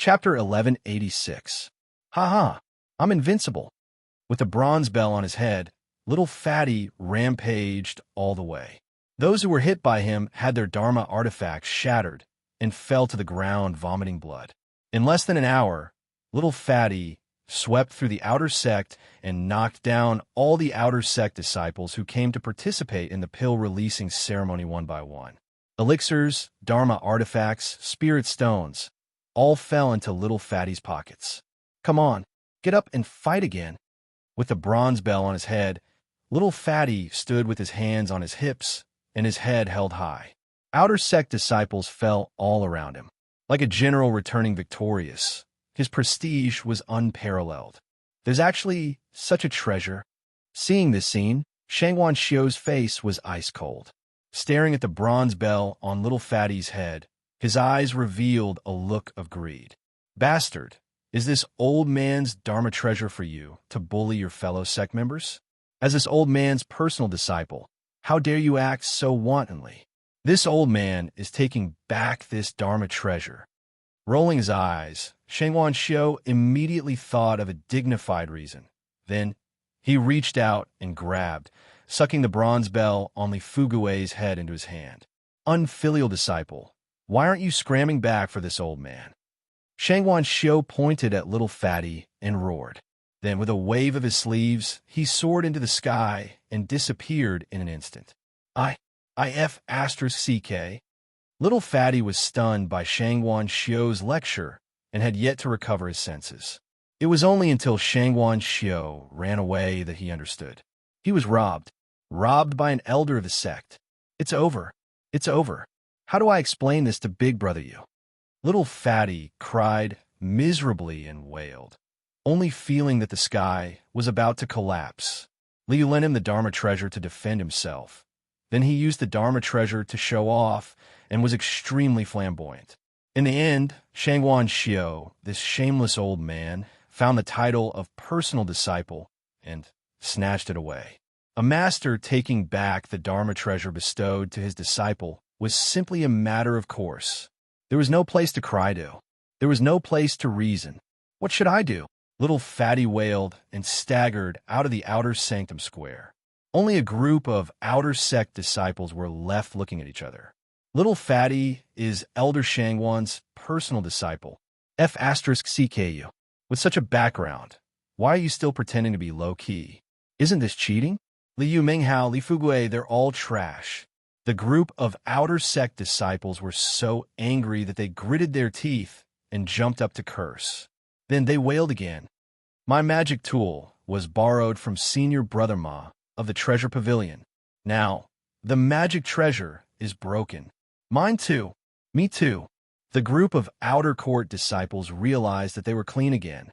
Chapter 1186. Ha ha, I'm invincible. With a bronze bell on his head, little Fatty rampaged all the way. Those who were hit by him had their Dharma artifacts shattered and fell to the ground vomiting blood. In less than an hour, little Fatty swept through the outer sect and knocked down all the outer sect disciples who came to participate in the pill-releasing ceremony one by one. Elixirs, Dharma artifacts, spirit stones, all fell into little Fatty's pockets. Come on, get up and fight again. With the bronze bell on his head, little Fatty stood with his hands on his hips and his head held high. Outer sect disciples fell all around him. Like a general returning victorious, his prestige was unparalleled. There's actually such a treasure. Seeing this scene, Shangwan Xiu's face was ice cold. Staring at the bronze bell on little Fatty's head, his eyes revealed a look of greed. Bastard, is this old man's Dharma treasure for you to bully your fellow sect members? As this old man's personal disciple, how dare you act so wantonly? This old man is taking back this Dharma treasure. Rolling his eyes, Shangwan Xiu immediately thought of a dignified reason. Then, he reached out and grabbed, sucking the bronze bell on Li Fugui's head into his hand. Unfilial disciple, why aren't you scramming back for this old man? Shangwan Xiu pointed at little Fatty and roared. Then, with a wave of his sleeves, he soared into the sky and disappeared in an instant. IF*CK. Little Fatty was stunned by Shangwan Xiu's lecture and had yet to recover his senses. It was only until Shangwan Xiu ran away that he understood. He was robbed by an elder of the sect. It's over. It's over. How do I explain this to Big Brother you? Little Fatty cried miserably and wailed, only feeling that the sky was about to collapse. Liu lent him the Dharma treasure to defend himself. Then he used the Dharma treasure to show off and was extremely flamboyant. In the end, Shangwan Xiu, this shameless old man, found the title of personal disciple and snatched it away. A master taking back the Dharma treasure bestowed to his disciple was simply a matter of course. There was no place to cry to. There was no place to reason. What should I do? Little Fatty wailed and staggered out of the outer sanctum square. Only a group of outer sect disciples were left looking at each other. Little Fatty is Elder Shangwan's personal disciple. F*CKU. With such a background, why are you still pretending to be low-key? Isn't this cheating? Liu Minghao, Li Fugui, they're all trash. The group of outer sect disciples were so angry that they gritted their teeth and jumped up to curse. Then they wailed again. My magic tool was borrowed from Senior Brother Ma of the Treasure Pavilion. Now, the magic treasure is broken. Mine too. Me too. The group of outer court disciples realized that they were clean again.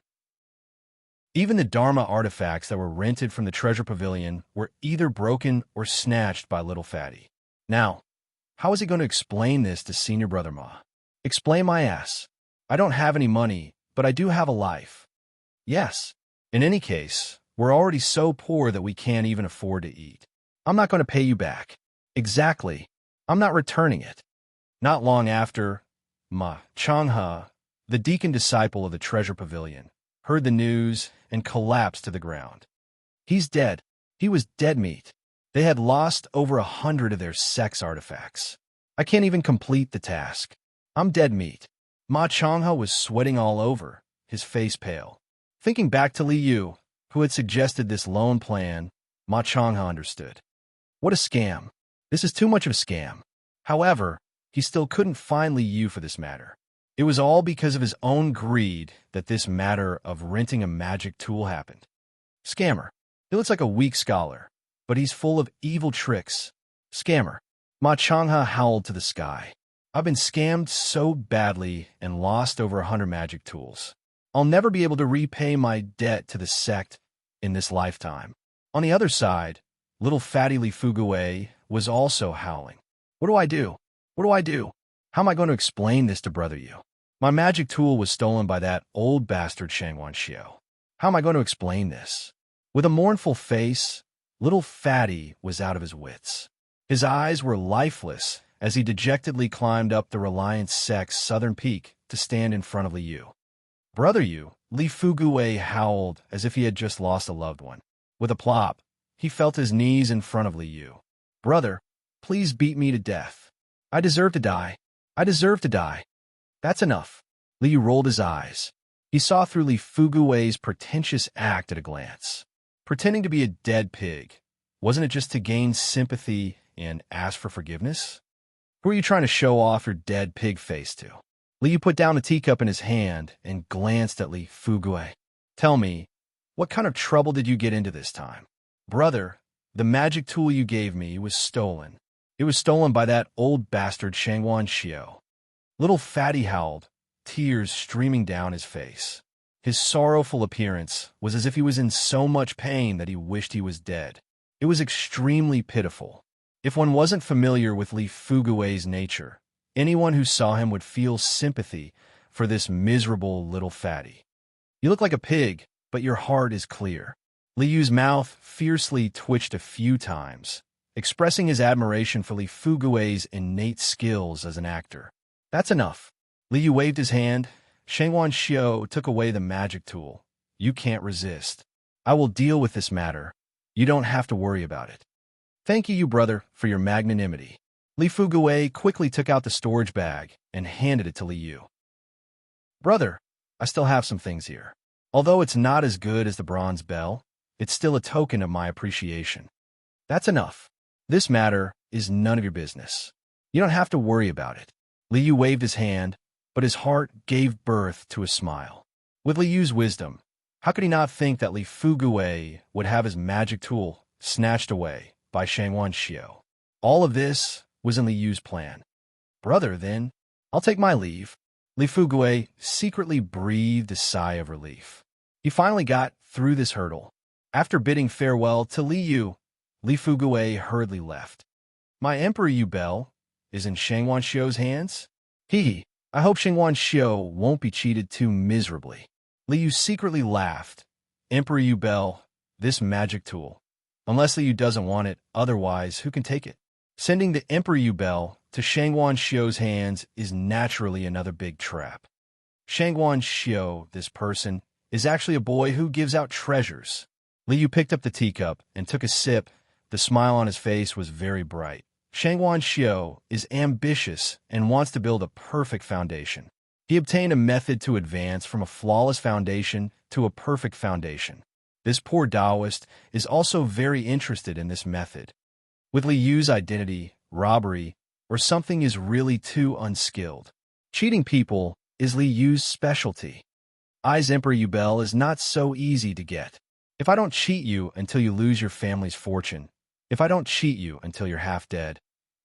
Even the Dharma artifacts that were rented from the Treasure Pavilion were either broken or snatched by little Fatty. Now, how is he going to explain this to Senior Brother Ma? Explain my ass. I don't have any money, but I do have a life. Yes. In any case, we're already so poor that we can't even afford to eat. I'm not going to pay you back. Exactly. I'm not returning it. Not long after, Ma Changhe, the deacon disciple of the Treasure Pavilion, heard the news and collapsed to the ground. He's dead. He was dead meat. They had lost over 100 of their sex artifacts. I can't even complete the task. I'm dead meat. Ma Changhe was sweating all over, his face pale. Thinking back to Li Yu, who had suggested this loan plan, Ma Changhe understood. What a scam. This is too much of a scam. However, he still couldn't find Li Yu for this matter. It was all because of his own greed that this matter of renting a magic tool happened. Scammer. He looks like a weak scholar, but he's full of evil tricks. Scammer. Ma Changhe howled to the sky. I've been scammed so badly and lost over 100 magic tools. I'll never be able to repay my debt to the sect in this lifetime. On the other side, little Fatty Li Fugui was also howling. What do I do? What do I do? How am I going to explain this to Brother Yu? My magic tool was stolen by that old bastard Shangwan Xiu. How am I going to explain this? With a mournful face, little Fatty was out of his wits. His eyes were lifeless as he dejectedly climbed up the Reliance sect's southern peak to stand in front of Li Yu. Brother you, Li Fugue howled as if he had just lost a loved one. With a plop, he felt his knees in front of Li Yu. Brother, please beat me to death. I deserve to die. I deserve to die. That's enough. Li Yu rolled his eyes. He saw through Li Fugue's pretentious act at a glance. Pretending to be a dead pig, wasn't it just to gain sympathy and ask for forgiveness? Who are you trying to show off your dead pig face to? Li Yu put down the teacup in his hand and glanced at Li Fugue. Tell me, what kind of trouble did you get into this time? Brother, the magic tool you gave me was stolen. It was stolen by that old bastard Shangwan Xiao. Little Fatty howled, tears streaming down his face. His sorrowful appearance was as if he was in so much pain that he wished he was dead. It was extremely pitiful. If one wasn't familiar with Li Fugue's nature, anyone who saw him would feel sympathy for this miserable little fatty. You look like a pig, but your heart is clear. Li Yu's mouth fiercely twitched a few times, expressing his admiration for Li Fugue's innate skills as an actor. That's enough. Li Yu waved his hand. Shangwan Xiao took away the magic tool. You can't resist. I will deal with this matter. You don't have to worry about it. Thank you, brother, for your magnanimity. Li Fugue quickly took out the storage bag and handed it to Li Yu. Brother, I still have some things here. Although it's not as good as the bronze bell, it's still a token of my appreciation. That's enough. This matter is none of your business. You don't have to worry about it. Li Yu waved his hand, but his heart gave birth to a smile. With Li Yu's wisdom, how could he not think that Li Fugue would have his magic tool snatched away by Shangwan Xiao? All of this was in Li Yu's plan. Brother, then, I'll take my leave. Li Fugue secretly breathed a sigh of relief. He finally got through this hurdle. After bidding farewell to Li Yu, Li Fugue hurriedly left. My Emperor Yu Bell is in Shangwan Xiao's hands? Hee. I hope Shangwan Xiao won't be cheated too miserably. Li Yu secretly laughed. Emperor Yu Bell, this magic tool. Unless Li Yu doesn't want it, otherwise, who can take it? Sending the Emperor Yu Bell to Shangwan Xiao's hands is naturally another big trap. Shangwan Xiao, this person, is actually a boy who gives out treasures. Li Yu picked up the teacup and took a sip. The smile on his face was very bright. Shangwan Xiao is ambitious and wants to build a perfect foundation. He obtained a method to advance from a flawless foundation to a perfect foundation. This poor Taoist is also very interested in this method. With Li Yu's identity, robbery, or something is really too unskilled. Cheating people is Li Yu's specialty. I's Emperor Yu Bell is not so easy to get. If I don't cheat you until you lose your family's fortune, if I don't cheat you until you're half dead,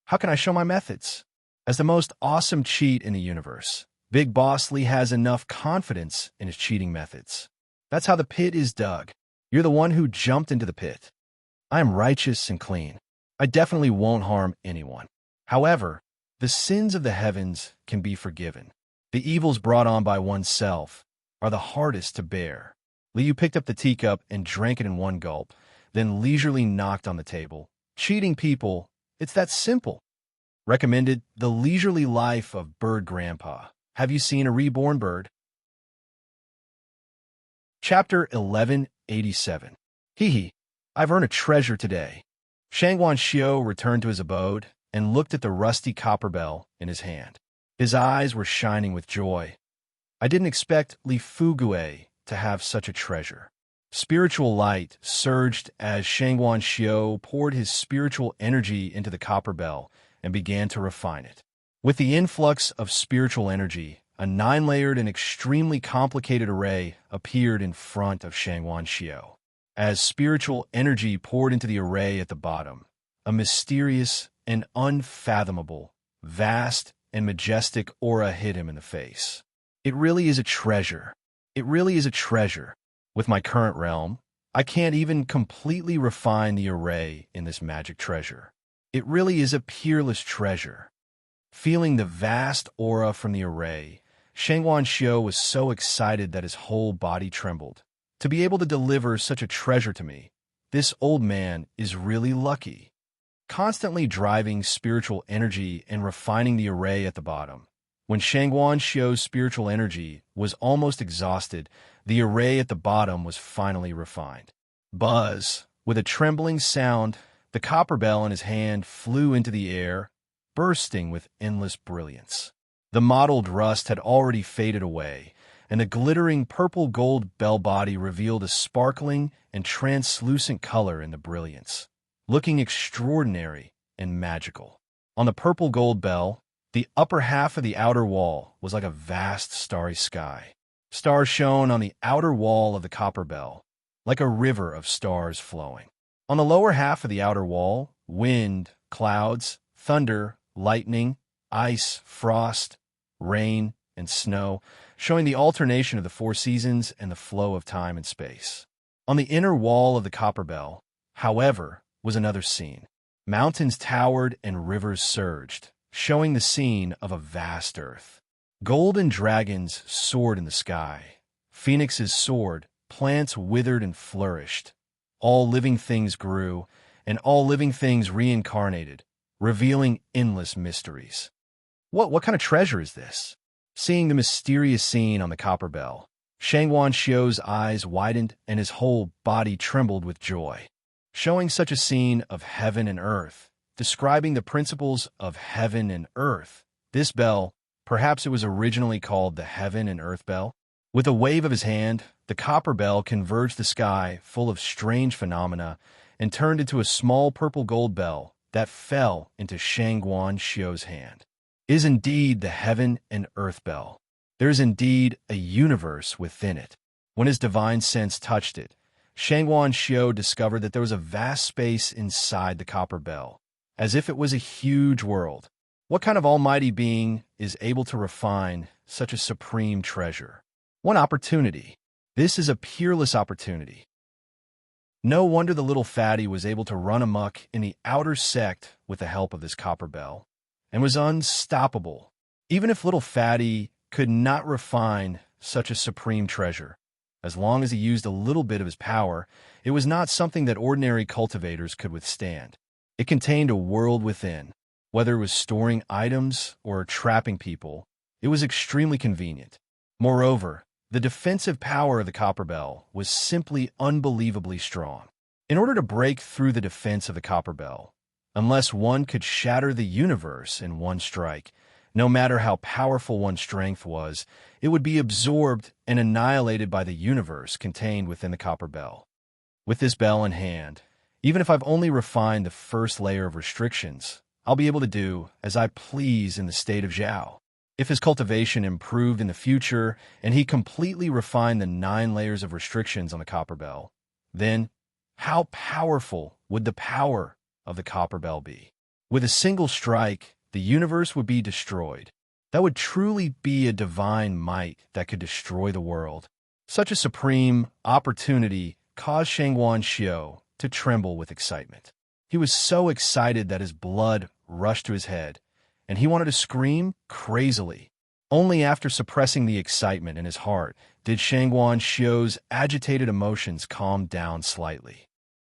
how can I show my methods? As the most awesome cheat in the universe, Big Boss Li has enough confidence in his cheating methods. That's how the pit is dug. You're the one who jumped into the pit. I am righteous and clean. I definitely won't harm anyone. However, the sins of the heavens can be forgiven. The evils brought on by oneself are the hardest to bear. Li Yu picked up the teacup and drank it in one gulp, then leisurely knocked on the table. Cheating people, it's that simple. Recommended The Leisurely Life of Bird Grandpa. Have you seen a reborn bird? Chapter 1187. Hee. I've earned a treasure today. Shangwan Xiao returned to his abode and looked at the rusty copper bell in his hand. His eyes were shining with joy. I didn't expect Li Fugue to have such a treasure. Spiritual light surged as Shangwan Xiao poured his spiritual energy into the copper bell and began to refine it. With the influx of spiritual energy, a 9-layered and extremely complicated array appeared in front of Shangwan Xiao. As spiritual energy poured into the array at the bottom, a mysterious and unfathomable, vast and majestic aura hit him in the face. It really is a treasure. It really is a treasure. With my current realm, I can't even completely refine the array in this magic treasure. It really is a peerless treasure. Feeling the vast aura from the array, Shangwan Xiao was so excited that his whole body trembled. To be able to deliver such a treasure to me, this old man is really lucky. Constantly driving spiritual energy and refining the array at the bottom, When Shangguan Xiu's spiritual energy was almost exhausted, the array at the bottom was finally refined. Buzz! With a trembling sound, the copper bell in his hand flew into the air, bursting with endless brilliance. The mottled rust had already faded away, and the glittering purple-gold bell body revealed a sparkling and translucent color in the brilliance, looking extraordinary and magical. On the purple-gold bell, the upper half of the outer wall was like a vast starry sky. Stars shone on the outer wall of the copper bell, like a river of stars flowing. On the lower half of the outer wall, wind, clouds, thunder, lightning, ice, frost, rain, and snow, showing the alternation of the four seasons and the flow of time and space. On the inner wall of the copper bell, however, was another scene. Mountains towered and rivers surged, showing the scene of a vast earth. Golden dragons soared in the sky. Phoenixes soared, plants withered and flourished. All living things grew, and all living things reincarnated, revealing endless mysteries. What kind of treasure is this? Seeing the mysterious scene on the copper bell, Shangguan Xiu's eyes widened and his whole body trembled with joy. Showing such a scene of heaven and earth, describing the principles of heaven and earth, this bell, perhaps it was originally called the Heaven and Earth Bell. With a wave of his hand, the copper bell converged the sky full of strange phenomena and turned into a small purple-gold bell that fell into Shangguan Xiu's hand. It is indeed the Heaven and Earth Bell. There is indeed a universe within it. When his divine sense touched it, Shangguan Xiu discovered that there was a vast space inside the copper bell, as if it was a huge world. What kind of almighty being is able to refine such a supreme treasure? One opportunity. This is a peerless opportunity. No wonder the little fatty was able to run amok in the outer sect with the help of this copper bell, and was unstoppable. Even if little fatty could not refine such a supreme treasure, as long as he used a little bit of his power, it was not something that ordinary cultivators could withstand. It contained a world within. Whether it was storing items or trapping people, it was extremely convenient. Moreover, the defensive power of the copper bell was simply unbelievably strong. In order to break through the defense of the copper bell, unless one could shatter the universe in one strike, no matter how powerful one's strength was, it would be absorbed and annihilated by the universe contained within the copper bell. With this bell in hand, even if I've only refined the first layer of restrictions, I'll be able to do as I please in the state of Zhao. If his cultivation improved in the future and he completely refined the 9 layers of restrictions on the copper bell, then how powerful would the power of the copper bell be? With a single strike, the universe would be destroyed. That would truly be a divine might that could destroy the world. Such a supreme opportunity caused Shangguan Xiu to tremble with excitement. He was so excited that his blood rushed to his head, and he wanted to scream crazily. Only after suppressing the excitement in his heart did Shangguan Xiu's agitated emotions calm down slightly.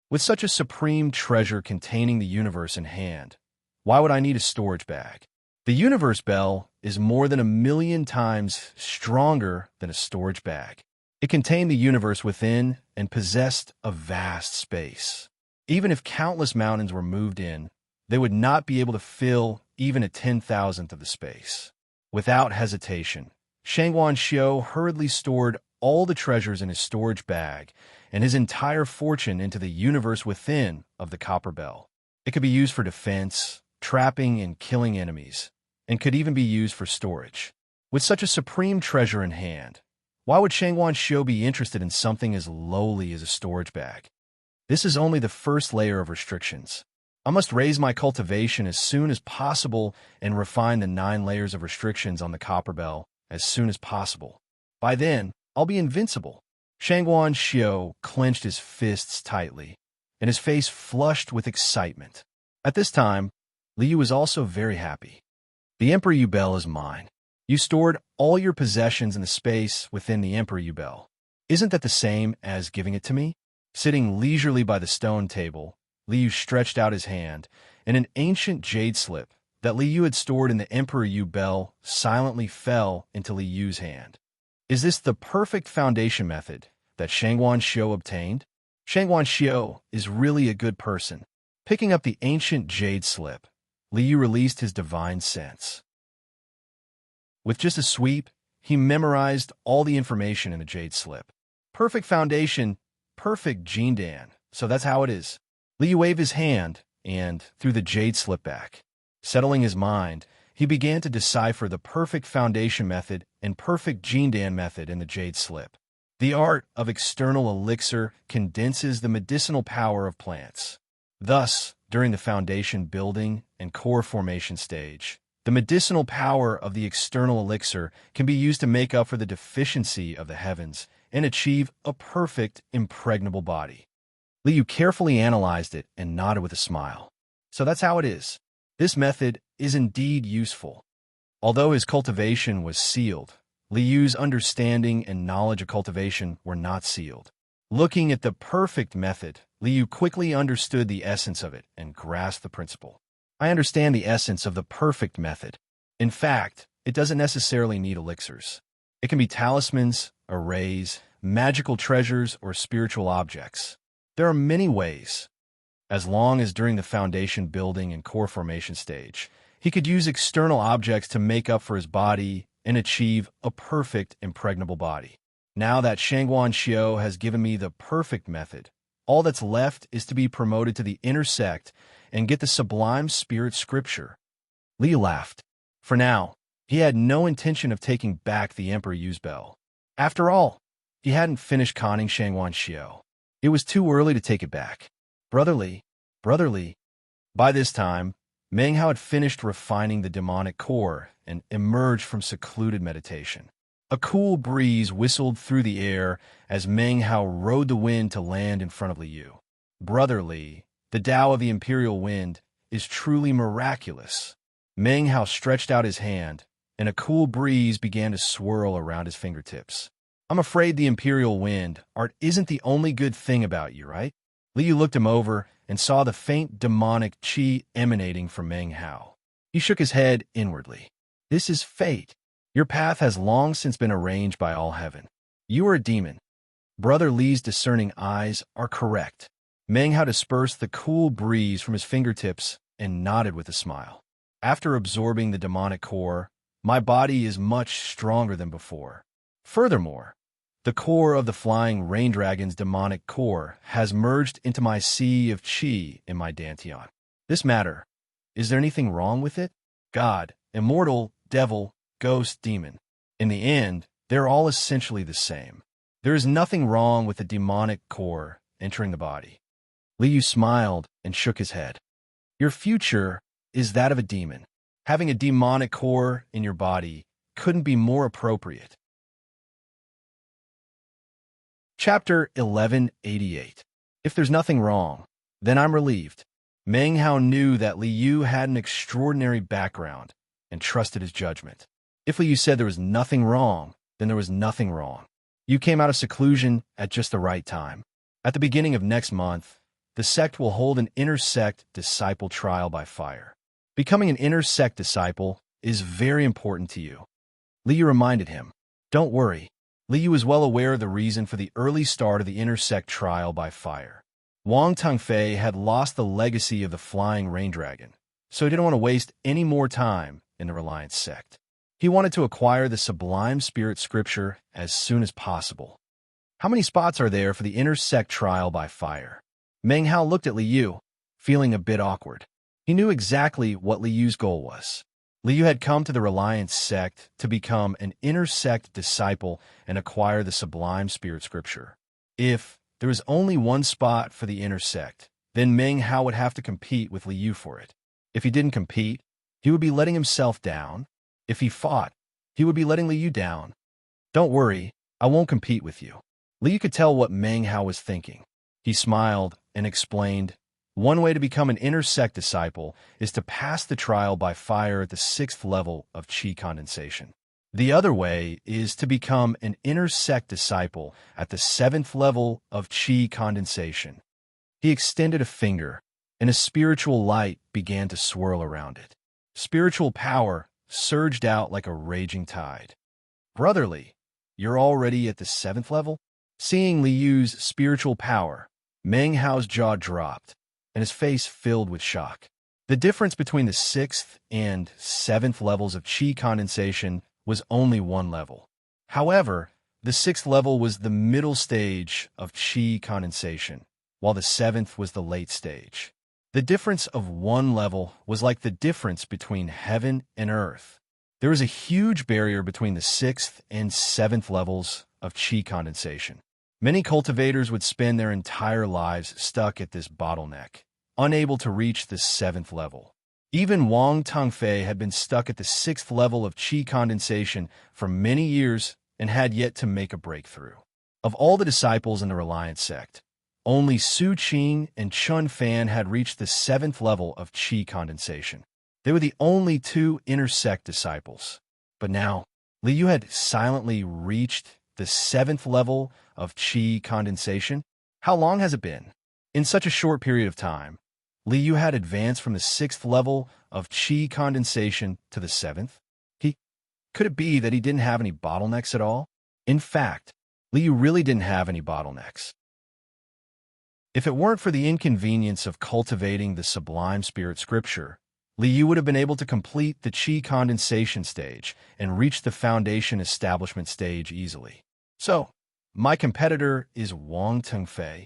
With such a supreme treasure containing the universe in hand, why would I need a storage bag? The universe bell is more than 1,000,000 times stronger than a storage bag. It contained the universe within and possessed a vast space. Even if countless mountains were moved in, they would not be able to fill even a 10,000th of the space. Without hesitation, Shangguan Xiu hurriedly stored all the treasures in his storage bag and his entire fortune into the universe within of the copper bell. It could be used for defense, trapping and killing enemies, and could even be used for storage. With such a supreme treasure in hand, why would Shangguan Xiu be interested in something as lowly as a storage bag? This is only the first layer of restrictions. I must raise my cultivation as soon as possible and refine the 9 layers of restrictions on the copper bell as soon as possible. By then, I'll be invincible. Shangguan Xiu clenched his fists tightly, and his face flushed with excitement. At this time, Liu was also very happy. The Emperor Yu Bell is mine. You stored all your possessions in the space within the Emperor Yu Bell. Isn't that the same as giving it to me? Sitting leisurely by the stone table, Liu stretched out his hand, and an ancient jade slip, that Li Yu had stored in the Emperor Yu bell silently fell into Li Yu's hand. Is this the perfect foundation method that Shangguan Xiu obtained? Shangguan Xiu is really a good person. Picking up the ancient jade slip, Li Yu released his divine sense. With just a sweep, he memorized all the information in the jade slip. Perfect foundation, perfect Jindan. So that's how it is. Li Yu waved his hand and threw the jade slip back. Settling his mind, he began to decipher the perfect foundation method and perfect Jindan method in the jade slip. The art of external elixir condenses the medicinal power of plants. Thus, during the foundation building and core formation stage, the medicinal power of the external elixir can be used to make up for the deficiency of the heavens and achieve a perfect, impregnable body. Li Yu carefully analyzed it and nodded with a smile. So that's how it is. This method is indeed useful. Although his cultivation was sealed, Li Yu's understanding and knowledge of cultivation were not sealed. Looking at the perfect method, Li Yu quickly understood the essence of it and grasped the principle. I understand the essence of the perfect method. In fact, it doesn't necessarily need elixirs. It can be talismans, arrays, magical treasures, or spiritual objects. There are many ways. As long as during the foundation building and core formation stage, he could use external objects to make up for his body and achieve a perfect, impregnable body. Now that Shangguan Xiu has given me the perfect method, all that's left is to be promoted to the inner sect and get the sublime spirit scripture. Li Yu laughed. For now, he had no intention of taking back the Emperor Yu's bell. After all, he hadn't finished conning Shangguan Xiu. It was too early to take it back. Brotherly. By this time, Meng Hao had finished refining the demonic core and emerged from secluded meditation. A cool breeze whistled through the air as Meng Hao rode the wind to land in front of Li Yu. Brotherly, the Tao of the Imperial Wind is truly miraculous. Meng Hao stretched out his hand, and a cool breeze began to swirl around his fingertips. I'm afraid the Imperial Wind art isn't the only good thing about you, right? Li Yu looked him over and saw the faint demonic qi emanating from Meng Hao. He shook his head inwardly. This is fate. Your path has long since been arranged by all heaven. You are a demon. Brother Li's discerning eyes are correct. Meng Hao dispersed the cool breeze from his fingertips and nodded with a smile. After absorbing the demonic core, my body is much stronger than before. Furthermore, the core of the flying rain dragon's demonic core has merged into my sea of qi in my dantian. This matter, is there anything wrong with it? God, immortal, devil, ghost, demon. In the end, they're all essentially the same. There is nothing wrong with the demonic core entering the body. Li Yu smiled and shook his head. Your future is that of a demon. Having a demonic core in your body couldn't be more appropriate. Chapter 1188. If there's nothing wrong, then I'm relieved. Meng Hao knew that Li Yu had an extraordinary background and trusted his judgment. If Li Yu said there was nothing wrong, then there was nothing wrong. You came out of seclusion at just the right time. At the beginning of next month, the sect will hold an inter-sect disciple trial by fire. Becoming an inter-sect disciple is very important to you. Li Yu reminded him. Don't worry. Li Yu was well aware of the reason for the early start of the inter-sect trial by fire. Wang Tongfei had lost the legacy of the flying rain dragon, so he didn't want to waste any more time in the Reliance sect. He wanted to acquire the sublime spirit scripture as soon as possible. How many spots are there for the inter-sect trial by fire? Meng Hao looked at Li Yu, feeling a bit awkward. He knew exactly what Li Yu's goal was. Li Yu had come to the Reliance sect to become an inter-sect disciple and acquire the sublime spirit scripture. If there was only one spot for the inter-sect, then Meng Hao would have to compete with Li Yu for it. If he didn't compete, he would be letting himself down. If he fought, he would be letting Li Yu down. Don't worry, I won't compete with you. Li Yu could tell what Meng Hao was thinking. He smiled and explained, one way to become an inter-sect disciple is to pass the trial by fire at the 6th level of qi condensation. The other way is to become an inter-sect disciple at the 7th level of qi condensation. He extended a finger, and a spiritual light began to swirl around it. Spiritual power surged out like a raging tide. Brotherly, you're already at the 7th level? Seeing Liyu's spiritual power, Meng Hao's jaw dropped, and his face filled with shock. The difference between the 6th and 7th levels of qi condensation was only 1 level. However, the 6th level was the middle stage of qi condensation, while the 7th was the late stage. The difference of 1 level was like the difference between heaven and earth. There was a huge barrier between the 6th and 7th levels of qi condensation. Many cultivators would spend their entire lives stuck at this bottleneck, unable to reach the 7th level. Even Wang Tongfei had been stuck at the 6th level of qi condensation for many years and had yet to make a breakthrough. Of all the disciples in the Reliance sect, only Su Qing and Chun Fan had reached the 7th level of qi condensation. They were the only 2 inner sect disciples. But now, Liu had silently reached the 7th level of qi condensation. How long has it been? In such a short period of time, Liu had advanced from the 6th level of qi condensation to the 7th. Could it be that he didn't have any bottlenecks at all? In fact, Liu really didn't have any bottlenecks. If it weren't for the inconvenience of cultivating the sublime spirit scripture, Liu would have been able to complete the qi condensation stage and reach the foundation establishment stage easily. So, my competitor is Wang Tongfei.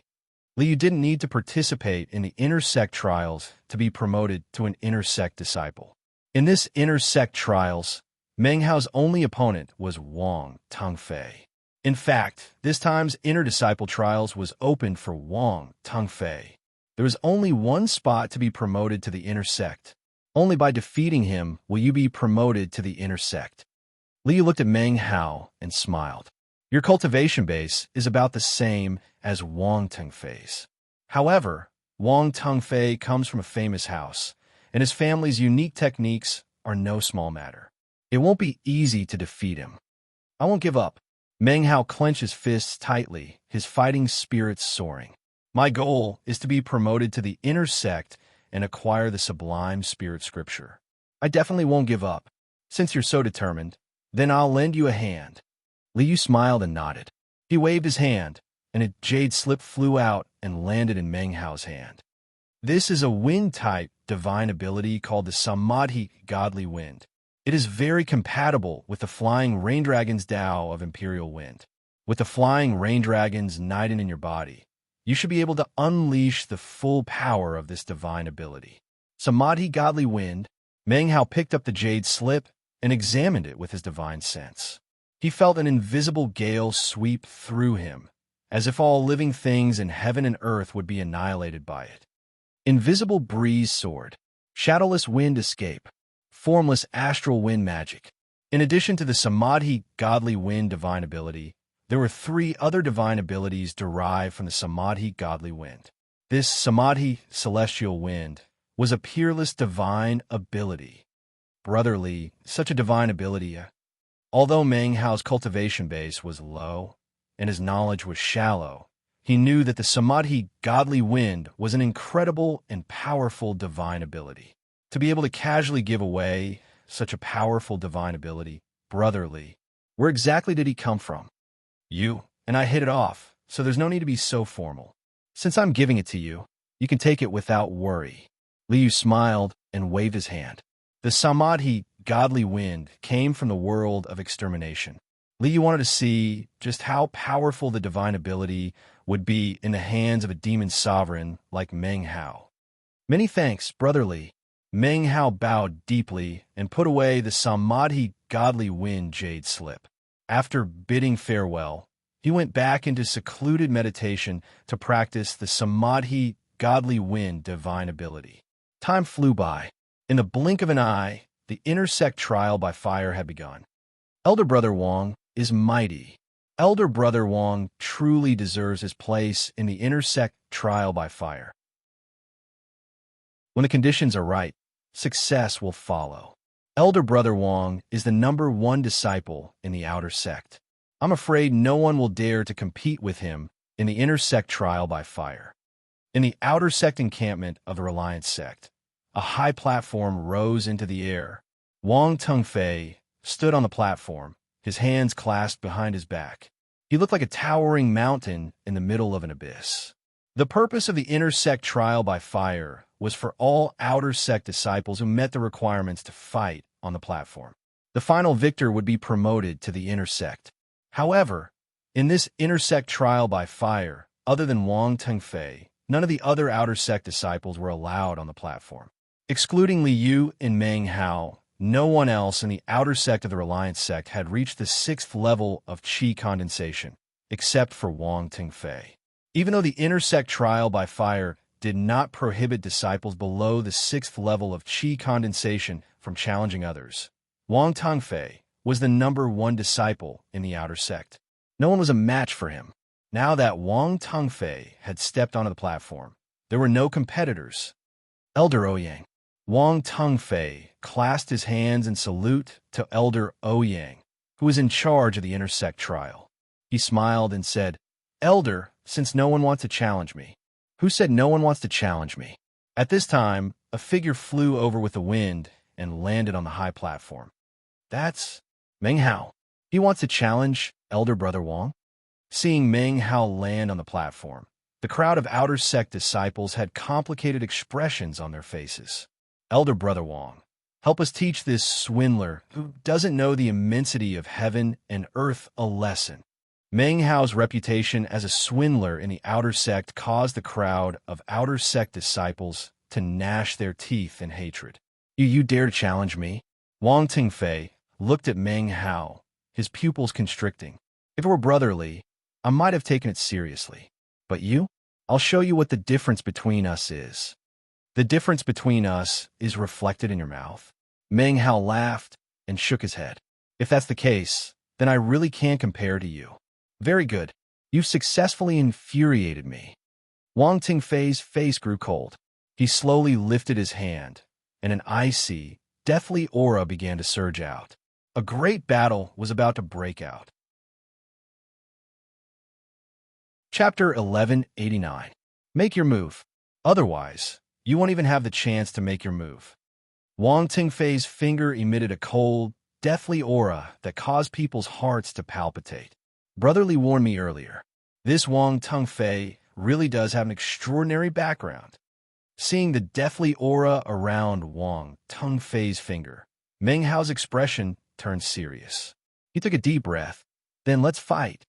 Liu didn't need to participate in the inner sect trials to be promoted to an inner sect disciple. In this inner sect trials, Meng Hao's only opponent was Wang Tongfei. In fact, this time's inner disciple trials was open for Wang Tongfei. There was only one spot to be promoted to the inner sect. Only by defeating him will you be promoted to the inner sect. Liu looked at Meng Hao and smiled. Your cultivation base is about the same as Wang Tongfei's. However, Wang Tongfei comes from a famous house, and his family's unique techniques are no small matter. It won't be easy to defeat him. I won't give up. Meng Hao clenched his fists tightly, his fighting spirits soaring. My goal is to be promoted to the inner sect and acquire the sublime spirit scripture. I definitely won't give up. Since you're so determined, then I'll lend you a hand. Liu smiled and nodded. He waved his hand, and a jade slip flew out and landed in Meng Hao's hand. This is a wind-type divine ability called the Samadhi Godly Wind. It is very compatible with the Flying Rain Dragon's Tao of Imperial Wind. With the Flying Rain Dragon's Niden in your body, you should be able to unleash the full power of this divine ability. Samadhi Godly Wind, Meng Hao picked up the jade slip and examined it with his divine sense. He felt an invisible gale sweep through him, as if all living things in heaven and earth would be annihilated by it. Invisible breeze sword, shadowless wind escape, formless astral wind magic. In addition to the Samadhi Godly Wind divine ability, there were 3 other divine abilities derived from the Samadhi Godly Wind. This Samadhi Celestial Wind was a peerless divine ability. Brotherly, such a divine ability, although Meng Hao's cultivation base was low and his knowledge was shallow, he knew that the Samadhi Godly Wind was an incredible and powerful divine ability. To be able to casually give away such a powerful divine ability, brotherly, where exactly did he come from? You and I hit it off, so there's no need to be so formal. Since I'm giving it to you, you can take it without worry. Liu smiled and waved his hand. The Samadhi Godly Wind came from the world of extermination. Liu wanted to see just how powerful the divine ability would be in the hands of a demon sovereign like Meng Hao. Many thanks, brotherly. Meng Hao bowed deeply and put away the Samadhi Godly Wind jade slip. After bidding farewell, he went back into secluded meditation to practice the Samadhi Godly Wind divine ability. Time flew by. In the blink of an eye, the inner sect trial by fire had begun. Elder Brother Wang is mighty. Elder Brother Wang truly deserves his place in the inner sect trial by fire. When the conditions are right, success will follow. Elder Brother Wang is the #1 disciple in the outer sect. I'm afraid no one will dare to compete with him in the inner sect trial by fire. In the outer sect encampment of the Reliance sect, a high platform rose into the air. Wang Tengfei stood on the platform, his hands clasped behind his back. He looked like a towering mountain in the middle of an abyss. The purpose of the inner sect trial by fire was for all outer sect disciples who met the requirements to fight on the platform. The final victor would be promoted to the inner sect. However, in this inner sect trial by fire, other than Wang Tengfei, none of the other outer sect disciples were allowed on the platform. Excluding Li Yu and Meng Hao, no one else in the outer sect of the Reliance sect had reached the 6th level of qi condensation, except for Wang Tengfei. Even though the inner sect trial by fire did not prohibit disciples below the 6th level of qi condensation from challenging others, Wang Tengfei was the #1 disciple in the outer sect. No one was a match for him. Now that Wang Tengfei had stepped onto the platform, there were no competitors. Elder Ouyang. Wang Tengfei clasped his hands in salute to Elder Ouyang, who was in charge of the inner sect trial. He smiled and said, "Elder, since no one wants to challenge me." "Who said no one wants to challenge me?" At this time, a figure flew over with the wind and landed on the high platform. "That's Meng Hao. He wants to challenge Elder Brother Wang." Seeing Meng Hao land on the platform, the crowd of outer sect disciples had complicated expressions on their faces. "Elder Brother Wang, help us teach this swindler who doesn't know the immensity of heaven and earth a lesson." Meng Hao's reputation as a swindler in the outer sect caused the crowd of outer sect disciples to gnash their teeth in hatred. You dare to challenge me?" Wang Tengfei looked at Meng Hao, his pupils constricting. "If it were brotherly, I might have taken it seriously. But you? I'll show you what the difference between us is." "The difference between us is reflected in your mouth." Meng Hao laughed and shook his head. "If that's the case, then I really can't compare to you." "Very good. You've successfully infuriated me." Wang Tengfei's face grew cold. He slowly lifted his hand, and an icy, deathly aura began to surge out. A great battle was about to break out. Chapter 1189. Make your move. Otherwise, you won't even have the chance to make your move. Wang Tengfei's finger emitted a cold, deathly aura that caused people's hearts to palpitate. Brotherly warned me earlier. This Wang Tengfei really does have an extraordinary background. Seeing the deathly aura around Wang Tengfei's finger, Meng Hao's expression turned serious. He took a deep breath. "Then let's fight."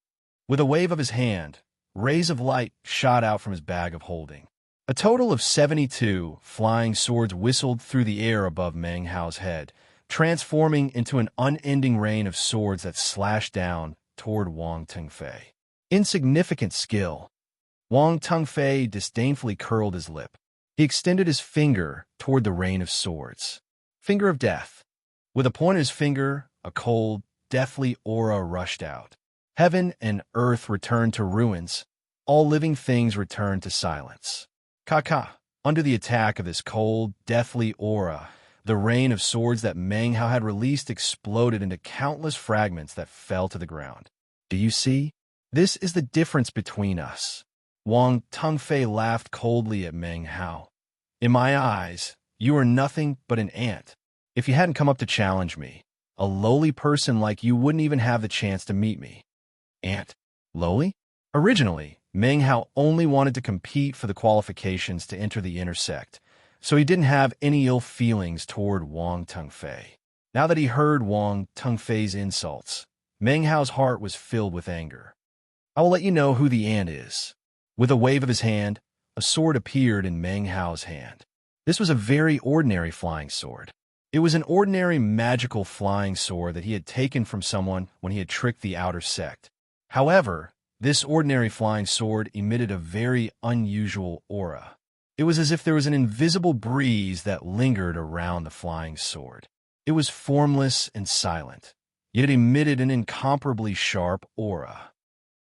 With a wave of his hand, rays of light shot out from his bag of holding. A total of 72 flying swords whistled through the air above Meng Hao's head, transforming into an unending rain of swords that slashed down toward Wang Tengfei. Insignificant skill. Wang Tengfei disdainfully curled his lip. He extended his finger toward the rain of swords. Finger of death. With a point of his finger, a cold, deathly aura rushed out. Heaven and earth returned to ruins. All living things returned to silence. Ka. Under the attack of this cold, deathly aura, the rain of swords that Meng Hao had released exploded into countless fragments that fell to the ground. "Do you see? This is the difference between us." Wang Tengfei laughed coldly at Meng Hao. "In my eyes, you are nothing but an ant. If you hadn't come up to challenge me, a lowly person like you wouldn't even have the chance to meet me." "Ant? Lowly?" Originally, Meng Hao only wanted to compete for the qualifications to enter the inner sect, so he didn't have any ill feelings toward Wang Tengfei. Now that he heard Wang Tengfei's insults, Meng Hao's heart was filled with anger. "I will let you know who the ant is." With a wave of his hand, a sword appeared in Meng Hao's hand. This was a very ordinary flying sword. It was an ordinary magical flying sword that he had taken from someone when he had tricked the outer sect. However, this ordinary flying sword emitted a very unusual aura. It was as if there was an invisible breeze that lingered around the flying sword. It was formless and silent, yet it emitted an incomparably sharp aura.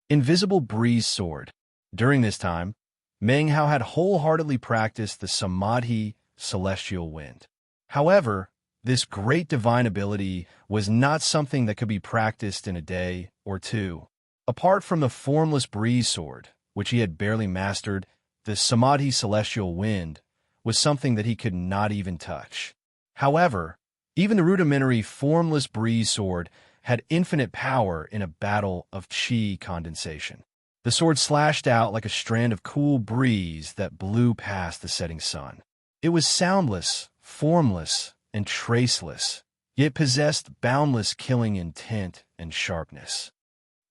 Invisible breeze sword. During this time, Meng Hao had wholeheartedly practiced the Samadhi celestial wind. However, this great divine ability was not something that could be practiced in a day or two. Apart from the formless breeze sword, which he had barely mastered, the Samadhi celestial wind was something that he could not even touch. However, even the rudimentary formless breeze sword had infinite power in a battle of chi condensation. The sword slashed out like a strand of cool breeze that blew past the setting sun. It was soundless, formless, and traceless, yet possessed boundless killing intent and sharpness.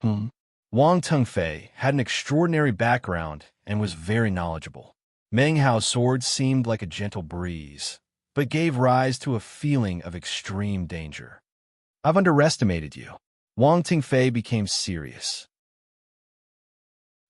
Wang Tengfei had an extraordinary background and was very knowledgeable. Meng Hao's sword seemed like a gentle breeze, but gave rise to a feeling of extreme danger. I've underestimated you. Wang Tengfei became serious.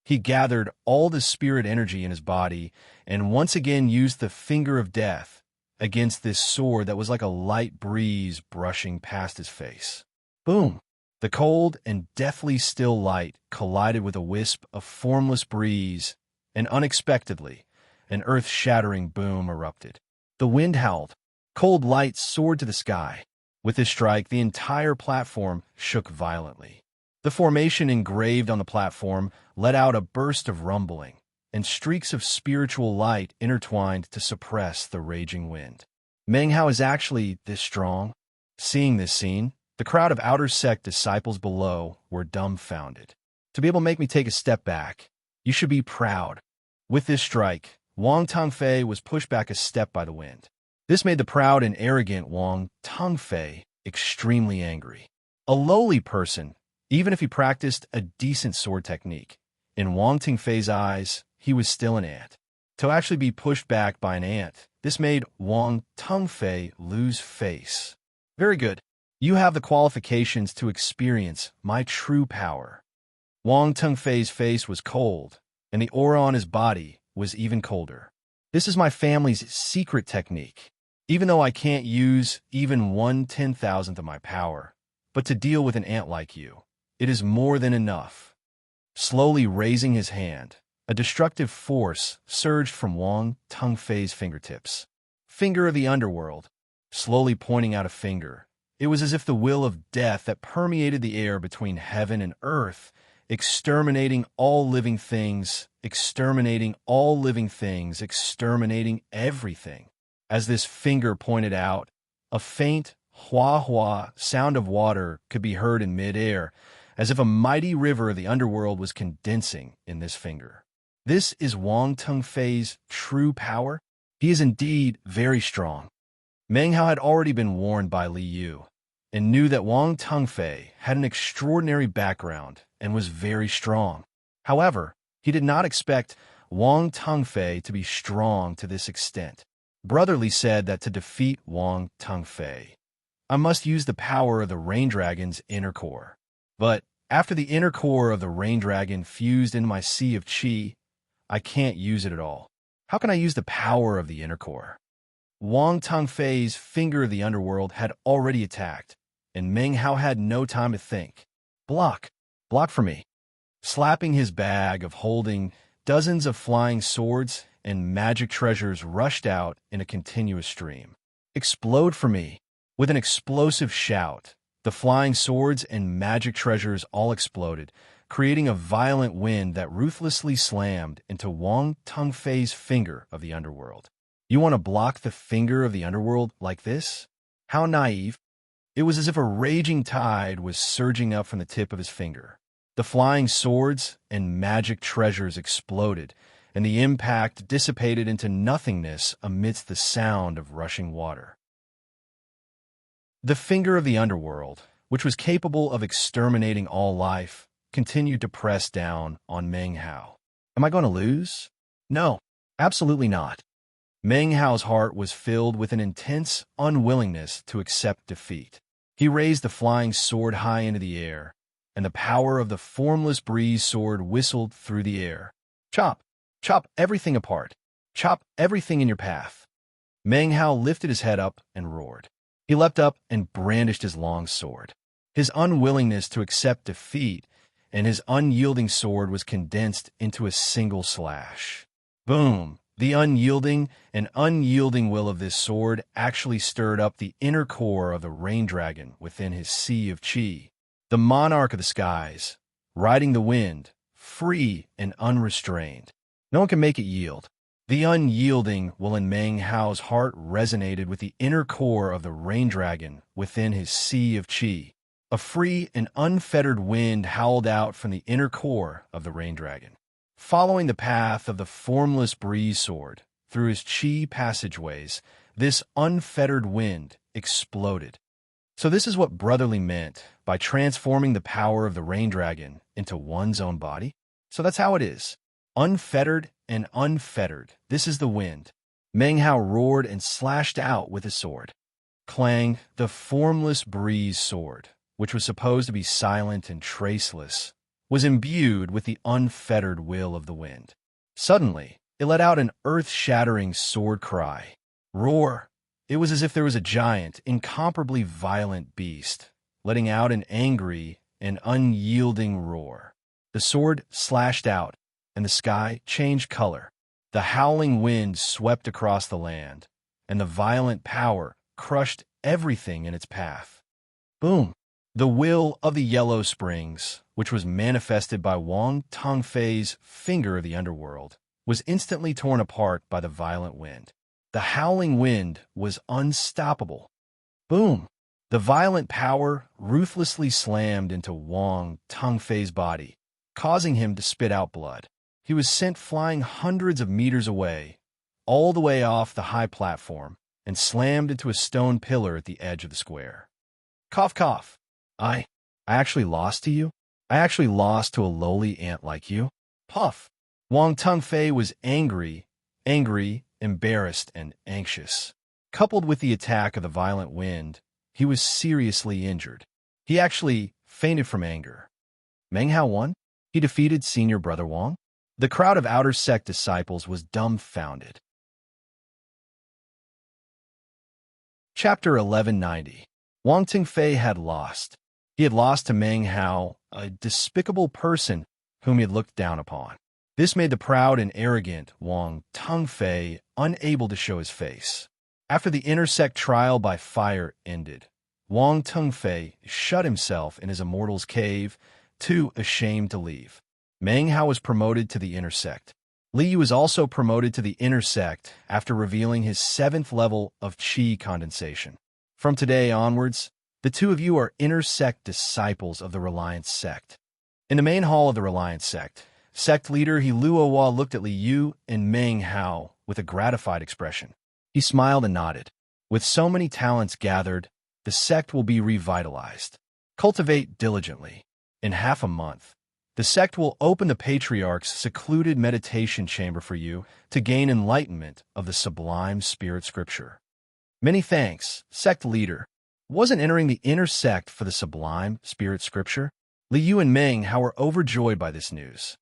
He gathered all the spirit energy in his body and once again used the finger of death against this sword that was like a light breeze brushing past his face. Boom! The cold and deathly still light collided with a wisp of formless breeze, and unexpectedly, an earth-shattering boom erupted. The wind howled. Cold light soared to the sky. With this strike, the entire platform shook violently. The formation engraved on the platform let out a burst of rumbling, and streaks of spiritual light intertwined to suppress the raging wind. Meng Hao is actually this strong? Seeing this scene, the crowd of outer sect disciples below were dumbfounded. To be able to make me take a step back, you should be proud. With this strike, Wang Tengfei was pushed back a step by the wind. This made the proud and arrogant Wang Tengfei extremely angry. A lowly person, even if he practiced a decent sword technique, in Wang Tengfei's eyes, he was still an ant. To actually be pushed back by an ant, this made Wang Tengfei lose face. Very good. You have the qualifications to experience my true power. Wang Tengfei's face was cold, and the aura on his body was even colder. This is my family's secret technique. Even though I can't use even 1/10,000th of my power, but to deal with an ant like you, it is more than enough. Slowly raising his hand, a destructive force surged from Wang Tengfei's fingertips. Finger of the underworld, slowly pointing out a finger. It was as if the will of death that permeated the air between heaven and earth, exterminating all living things, exterminating everything. As this finger pointed out, a faint hua-hua sound of water could be heard in mid-air, as if a mighty river of the underworld was condensing in this finger. This is Wang Tengfei's true power? He is indeed very strong. Meng Hao had already been warned by Li Yu, and knew that Wang Tengfei had an extraordinary background and was very strong. However, he did not expect Wang Tengfei to be strong to this extent. Brotherly said that to defeat Wang Tengfei, I must use the power of the Rain Dragon's inner core. But after the inner core of the Rain Dragon fused into my sea of qi, I can't use it at all. How can I use the power of the inner core? Wang Tengfei's finger of the underworld had already attacked, and Meng Hao had no time to think. Block! Block for me! Slapping his bag of holding dozens of flying swords and magic treasures rushed out in a continuous stream. Explode for me! With an explosive shout, the flying swords and magic treasures all exploded, creating a violent wind that ruthlessly slammed into Wang Tengfei's finger of the underworld. You want to block the finger of the underworld like this? How naive. It was as if a raging tide was surging up from the tip of his finger. The flying swords and magic treasures exploded, and the impact dissipated into nothingness amidst the sound of rushing water. The finger of the underworld, which was capable of exterminating all life, continued to press down on Meng Hao. Am I going to lose? No, absolutely not. Meng Hao's heart was filled with an intense unwillingness to accept defeat. He raised the flying sword high into the air, and the power of the formless breeze sword whistled through the air. Chop! Chop everything apart. Chop everything in your path. Meng Hao lifted his head up and roared. He leapt up and brandished his long sword. His unwillingness to accept defeat and his unyielding sword was condensed into a single slash. Boom! The unyielding will of this sword actually stirred up the inner core of the Rain Dragon within his sea of qi. The monarch of the skies, riding the wind, free and unrestrained. No one can make it yield. The unyielding will in Meng Hao's heart resonated with the inner core of the rain dragon within his sea of qi. A free and unfettered wind howled out from the inner core of the rain dragon. Following the path of the formless breeze sword through his qi passageways, this unfettered wind exploded. So this is what brotherly meant by transforming the power of the rain dragon into one's own body? So that's how it is. Unfettered and unfettered, this is the wind. Meng Hao roared and slashed out with his sword. Clang, the formless breeze sword, which was supposed to be silent and traceless, was imbued with the unfettered will of the wind. Suddenly, it let out an earth-shattering sword cry. Roar! It was as if there was a giant, incomparably violent beast, letting out an angry and unyielding roar. The sword slashed out, and the sky changed color. The howling wind swept across the land, and the violent power crushed everything in its path. Boom! The will of the Yellow Springs, which was manifested by Wang Tongfei's finger of the underworld, was instantly torn apart by the violent wind. The howling wind was unstoppable. Boom! The violent power ruthlessly slammed into Wang Tongfei's body, causing him to spit out blood. He was sent flying hundreds of meters away, all the way off the high platform, and slammed into a stone pillar at the edge of the square. Cough, cough. I actually lost to you? I actually lost to a lowly ant like you? Puff. Wang Tongfei was angry, embarrassed, and anxious. Coupled with the attack of the violent wind, he was seriously injured. He actually fainted from anger. Meng Hao won? He defeated senior brother Wang? The crowd of outer sect disciples was dumbfounded. Chapter 1190. Wang Tongfei had lost. He had lost to Meng Hao, a despicable person whom he had looked down upon. This made the proud and arrogant Wang Tongfei unable to show his face. After the intersect trial by fire ended, Wang Tongfei shut himself in his immortal's cave, too ashamed to leave. Meng Hao was promoted to the intersect. Li Yu was also promoted to the intersect after revealing his 7th level of qi condensation. From today onwards, the two of you are intersect disciples of the Reliance sect. In the main hall of the Reliance sect, sect leader He Luohua looked at Li Yu and Meng Hao with a gratified expression. He smiled and nodded. With so many talents gathered, the sect will be revitalized. Cultivate diligently. In half a month, the sect will open the Patriarch's secluded meditation chamber for you to gain enlightenment of the sublime spirit scripture. Many thanks, sect leader. Wasn't entering the inner sect for the sublime spirit scripture? Li Yu and Meng Hao were overjoyed by this news.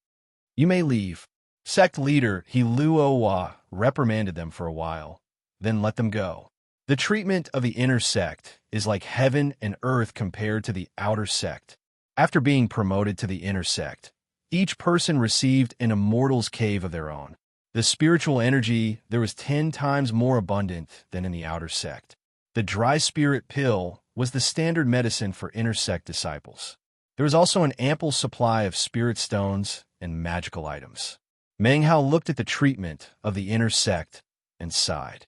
You may leave. Sect leader He Luohua reprimanded them for a while, then let them go. The treatment of the inner sect is like heaven and earth compared to the outer sect. After being promoted to the inner sect, each person received an immortal's cave of their own. The spiritual energy there was 10 times more abundant than in the outer sect. The dry spirit pill was the standard medicine for inner sect disciples. There was also an ample supply of spirit stones and magical items. Meng Hao looked at the treatment of the inner sect and sighed.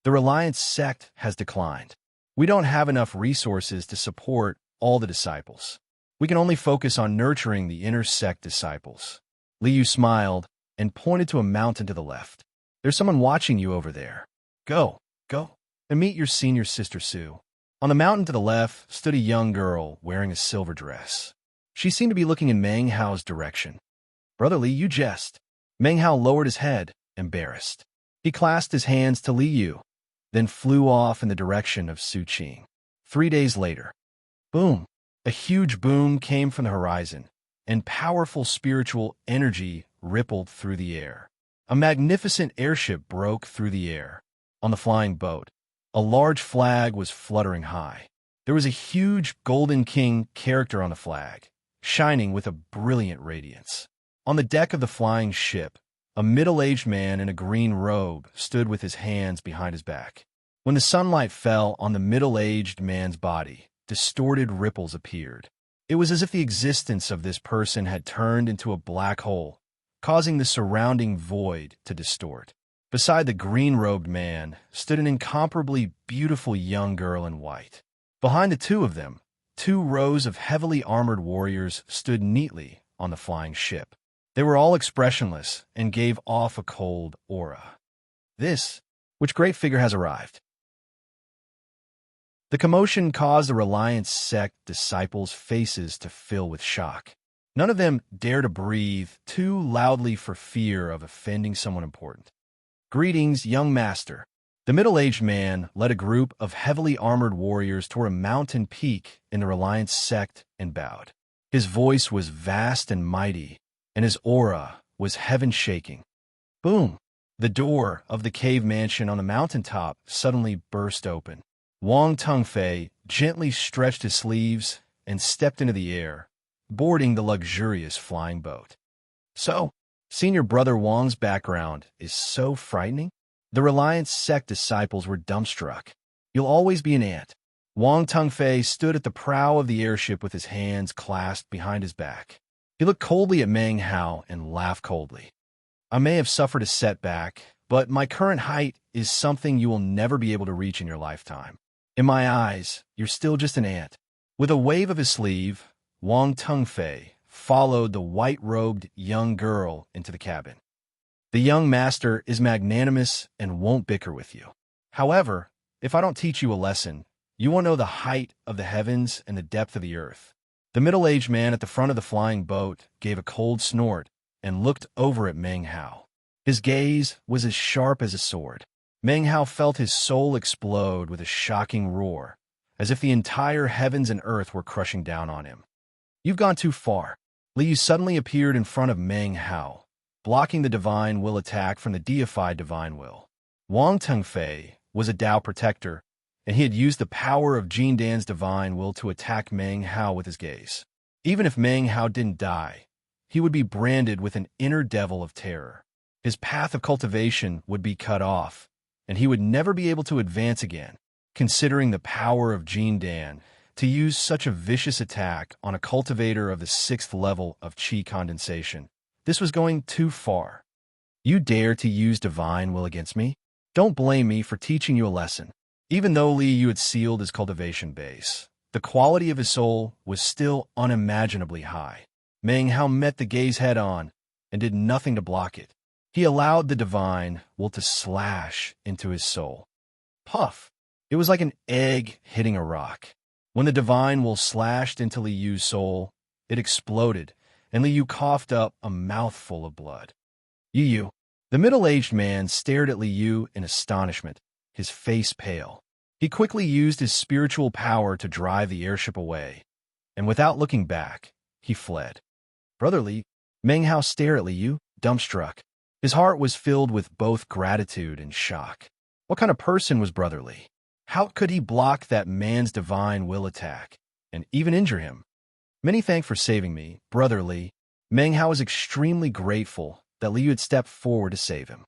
The Reliance sect has declined. We don't have enough resources to support all the disciples. We can only focus on nurturing the inner sect disciples. Li Yu smiled and pointed to a mountain to the left. There's someone watching you over there. Go, and meet your senior sister Sue. On the mountain to the left stood a young girl wearing a silver dress. She seemed to be looking in Meng Hao's direction. Brother Li, you jest. Meng Hao lowered his head, embarrassed. He clasped his hands to Li Yu, then flew off in the direction of Su Qing. 3 days later. Boom! A huge boom came from the horizon, and powerful spiritual energy rippled through the air. A magnificent airship broke through the air. On the flying boat, a large flag was fluttering high. There was a huge golden king character on the flag, shining with a brilliant radiance. On the deck of the flying ship, a middle-aged man in a green robe stood with his hands behind his back. When the sunlight fell on the middle-aged man's body, distorted ripples appeared. It was as if the existence of this person had turned into a black hole, causing the surrounding void to distort. Beside the green-robed man stood an incomparably beautiful young girl in white. Behind the two of them, 2 rows of heavily armored warriors stood neatly on the flying ship. They were all expressionless and gave off a cold aura. Which great figure has arrived? The commotion caused the Reliance sect disciples' faces to fill with shock. None of them dared to breathe too loudly for fear of offending someone important. "Greetings, young master." The middle-aged man led a group of heavily armored warriors toward a mountain peak in the Reliance sect and bowed. His voice was vast and mighty, and his aura was heaven-shaking. Boom! The door of the cave mansion on the mountaintop suddenly burst open. Wang Tengfei gently stretched his sleeves and stepped into the air, boarding the luxurious flying boat. "So, Senior Brother Wang's background is so frightening?" The Reliance sect disciples were dumbstruck. "You'll always be an ant." Wang Tengfei stood at the prow of the airship with his hands clasped behind his back. He looked coldly at Meng Hao and laughed coldly. "I may have suffered a setback, but my current height is something you will never be able to reach in your lifetime. In my eyes, you're still just an ant." With a wave of his sleeve, Wang Tengfei followed the white-robed young girl into the cabin. "The young master is magnanimous and won't bicker with you. However, if I don't teach you a lesson, you won't know the height of the heavens and the depth of the earth." The middle-aged man at the front of the flying boat gave a cold snort and looked over at Meng Hao. His gaze was as sharp as a sword. Meng Hao felt his soul explode with a shocking roar, as if the entire heavens and earth were crushing down on him. "You've gone too far." Liu suddenly appeared in front of Meng Hao, blocking the divine will attack from the deified divine will. Wang Tengfei was a Tao protector, and he had used the power of Jin Dan's divine will to attack Meng Hao with his gaze. Even if Meng Hao didn't die, he would be branded with an inner devil of terror. His path of cultivation would be cut off, and he would never be able to advance again. Considering the power of Jin Dan, to use such a vicious attack on a cultivator of the 6th level of qi condensation, this was going too far. "You dare to use divine will against me? Don't blame me for teaching you a lesson." Even though Li Yu had sealed his cultivation base, the quality of his soul was still unimaginably high. Meng Hao met the gaze head-on and did nothing to block it. He allowed the divine will to slash into his soul. Puff! It was like an egg hitting a rock. When the divine will slashed into Li Yu's soul, it exploded, and Li Yu coughed up a mouthful of blood. "Yu." The middle-aged man stared at Li Yu in astonishment, his face pale. He quickly used his spiritual power to drive the airship away, and without looking back, he fled. "Brother Li." Meng Hao stared at Li Yu, dumbstruck. His heart was filled with both gratitude and shock. What kind of person was Brother Li? How could he block that man's divine will attack, and even injure him? "Many thanks for saving me, Brother Li." Meng Hao was extremely grateful that Li Yu had stepped forward to save him.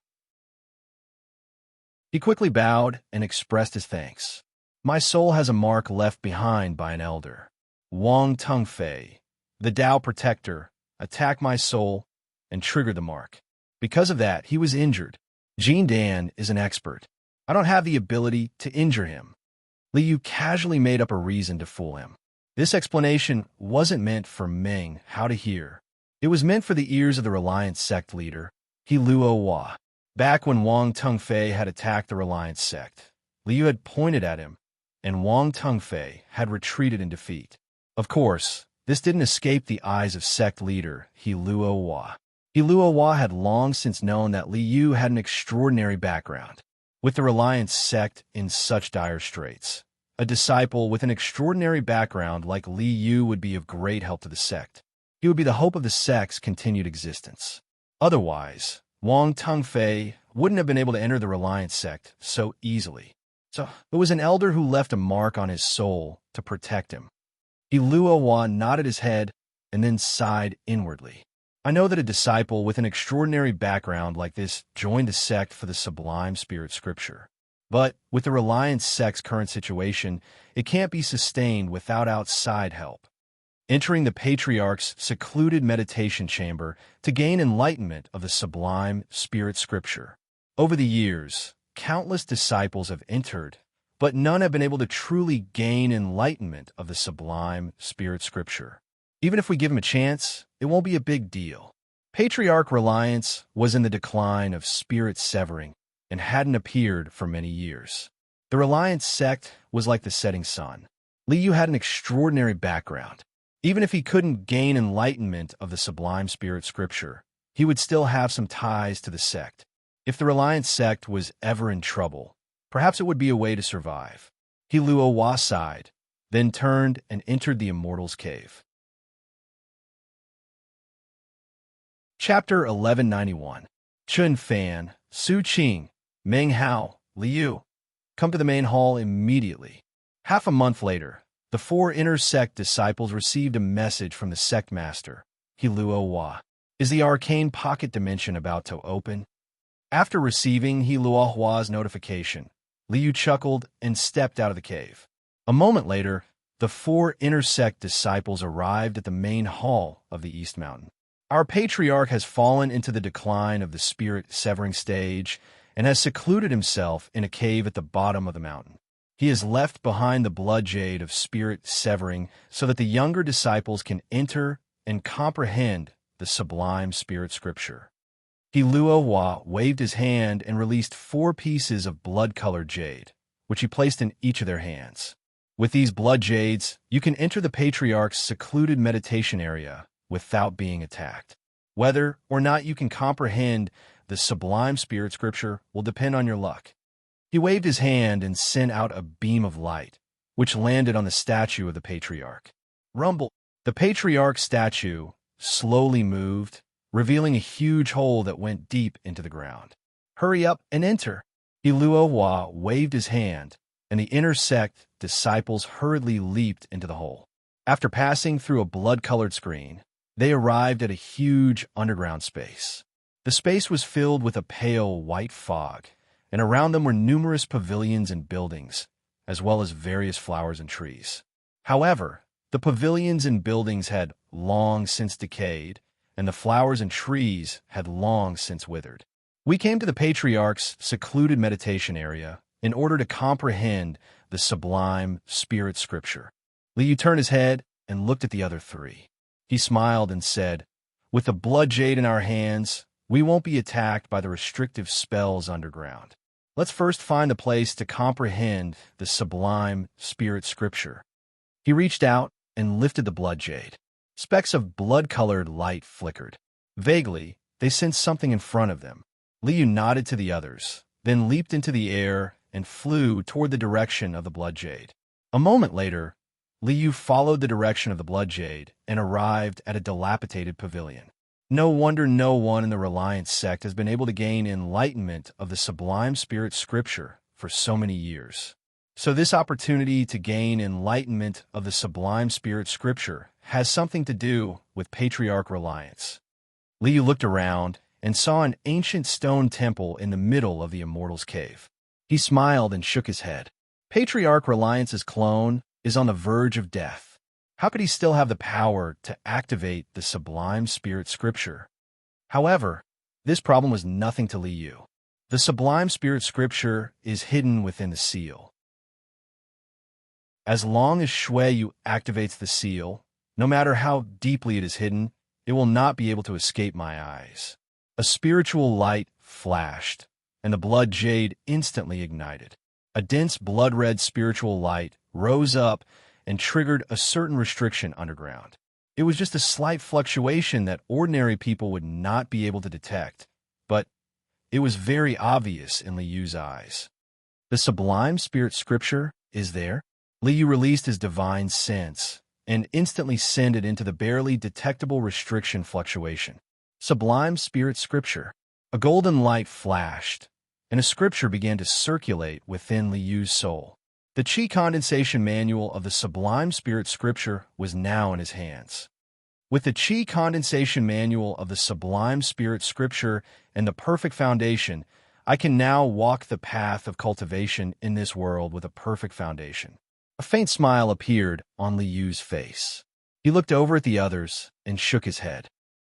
He quickly bowed and expressed his thanks. "My soul has a mark left behind by an elder. Wang Tengfei, the Tao protector, attacked my soul and triggered the mark. Because of that, he was injured. Jin Dan is an expert. I don't have the ability to injure him." Li Yu casually made up a reason to fool him. This explanation wasn't meant for Meng Hao to hear. It was meant for the ears of the Reliance sect leader, He Luo Hua. Back when Wang Tengfei had attacked the Reliance sect, Li Yu had pointed at him, and Wang Tengfei had retreated in defeat. Of course, this didn't escape the eyes of sect leader He Luo Hua. He Luo Hua had long since known that Li Yu had an extraordinary background. With the Reliance sect in such dire straits, a disciple with an extraordinary background like Li Yu would be of great help to the sect. He would be the hope of the sect's continued existence. Otherwise, Wang Tengfei wouldn't have been able to enter the Reliance sect so easily. So it was an elder who left a mark on his soul to protect him. He Luo Hua nodded his head and then sighed inwardly. "I know that a disciple with an extraordinary background like this joined the sect for the sublime spirit scripture. But with the Reliance sect's current situation, it can't be sustained without outside help." Entering the Patriarch's secluded meditation chamber to gain enlightenment of the sublime spirit scripture, Over the years, countless disciples have entered, but none have been able to truly gain enlightenment of the sublime spirit scripture. Even if we give him a chance, it won't be a big deal. Patriarch Reliance was in the decline of spirit severing and hadn't appeared for many years. The Reliance sect was like the setting sun. Liu had an extraordinary background. Even if he couldn't gain enlightenment of the sublime spirit scripture, he would still have some ties to the sect. If the Reliance sect was ever in trouble, perhaps it would be a way to survive. He Luo sighed, then turned and entered the Immortal's Cave. Chapter 1191. Chun Fan, Su Qing, Meng Hao, Liu. Come to the main hall immediately. Half a month later, the 4 inner sect disciples received a message from the sect master, He Luo. Is the arcane pocket dimension about to open? After receiving He Luo's notification, Liu chuckled and stepped out of the cave. A moment later, the 4 inner sect disciples arrived at the main hall of the East Mountain. Our patriarch has fallen into the decline of the spirit-severing stage and has secluded himself in a cave at the bottom of the mountain. He has left behind the blood jade of spirit-severing so that the younger disciples can enter and comprehend the sublime spirit scripture. He Luo waved his hand and released 4 pieces of blood-colored jade, which he placed in each of their hands. With these blood jades, you can enter the patriarch's secluded meditation area without being attacked. Whether or not you can comprehend the sublime spirit scripture will depend on your luck. He waved his hand and sent out a beam of light, which landed on the statue of the patriarch. Rumble! The patriarch's statue slowly moved, revealing a huge hole that went deep into the ground. Hurry up and enter! He Luo waved his hand, and the inner sect disciples hurriedly leaped into the hole. After passing through a blood-colored screen, they arrived at a huge underground space. The space was filled with a pale white fog, and around them were numerous pavilions and buildings, as well as various flowers and trees. However, the pavilions and buildings had long since decayed, and the flowers and trees had long since withered. We came to the patriarch's secluded meditation area in order to comprehend the sublime spirit scripture. Liu turned his head and looked at the other 3. He smiled and said, "With the blood jade in our hands, we won't be attacked by the restrictive spells underground. Let's first find a place to comprehend the sublime spirit scripture." He reached out and lifted the blood jade. Specks of blood-colored light flickered. Vaguely, they sensed something in front of them. Liu nodded to the others, then leaped into the air and flew toward the direction of the blood jade. A moment later, Liu followed the direction of the blood jade and arrived at a dilapidated pavilion. No wonder no one in the Reliance sect has been able to gain enlightenment of the sublime spirit scripture for so many years. So this opportunity to gain enlightenment of the sublime spirit scripture has something to do with Patriarch Reliance. Liu looked around and saw an ancient stone temple in the middle of the Immortal's Cave. He smiled and shook his head. Patriarch Reliance's clone is on the verge of death. How could he still have the power to activate the sublime spirit scripture? However, this problem was nothing to Liu. The sublime spirit scripture is hidden within the seal. As long as Shui activates the seal, no matter how deeply it is hidden, it will not be able to escape my eyes. A spiritual light flashed, and the blood jade instantly ignited. A dense blood-red spiritual light rose up and triggered a certain restriction underground. It was just a slight fluctuation that ordinary people would not be able to detect, but it was very obvious in Liu's eyes. The sublime spirit scripture is there. Liu released his divine sense and instantly sent it into the barely detectable restriction fluctuation. Sublime spirit scripture. A golden light flashed, and a scripture began to circulate within Liu's soul. The Qi condensation manual of the sublime spirit scripture was now in his hands. With the Qi condensation manual of the sublime spirit scripture and the perfect foundation, I can now walk the path of cultivation in this world with a perfect foundation. A faint smile appeared on Liu's face. He looked over at the others and shook his head.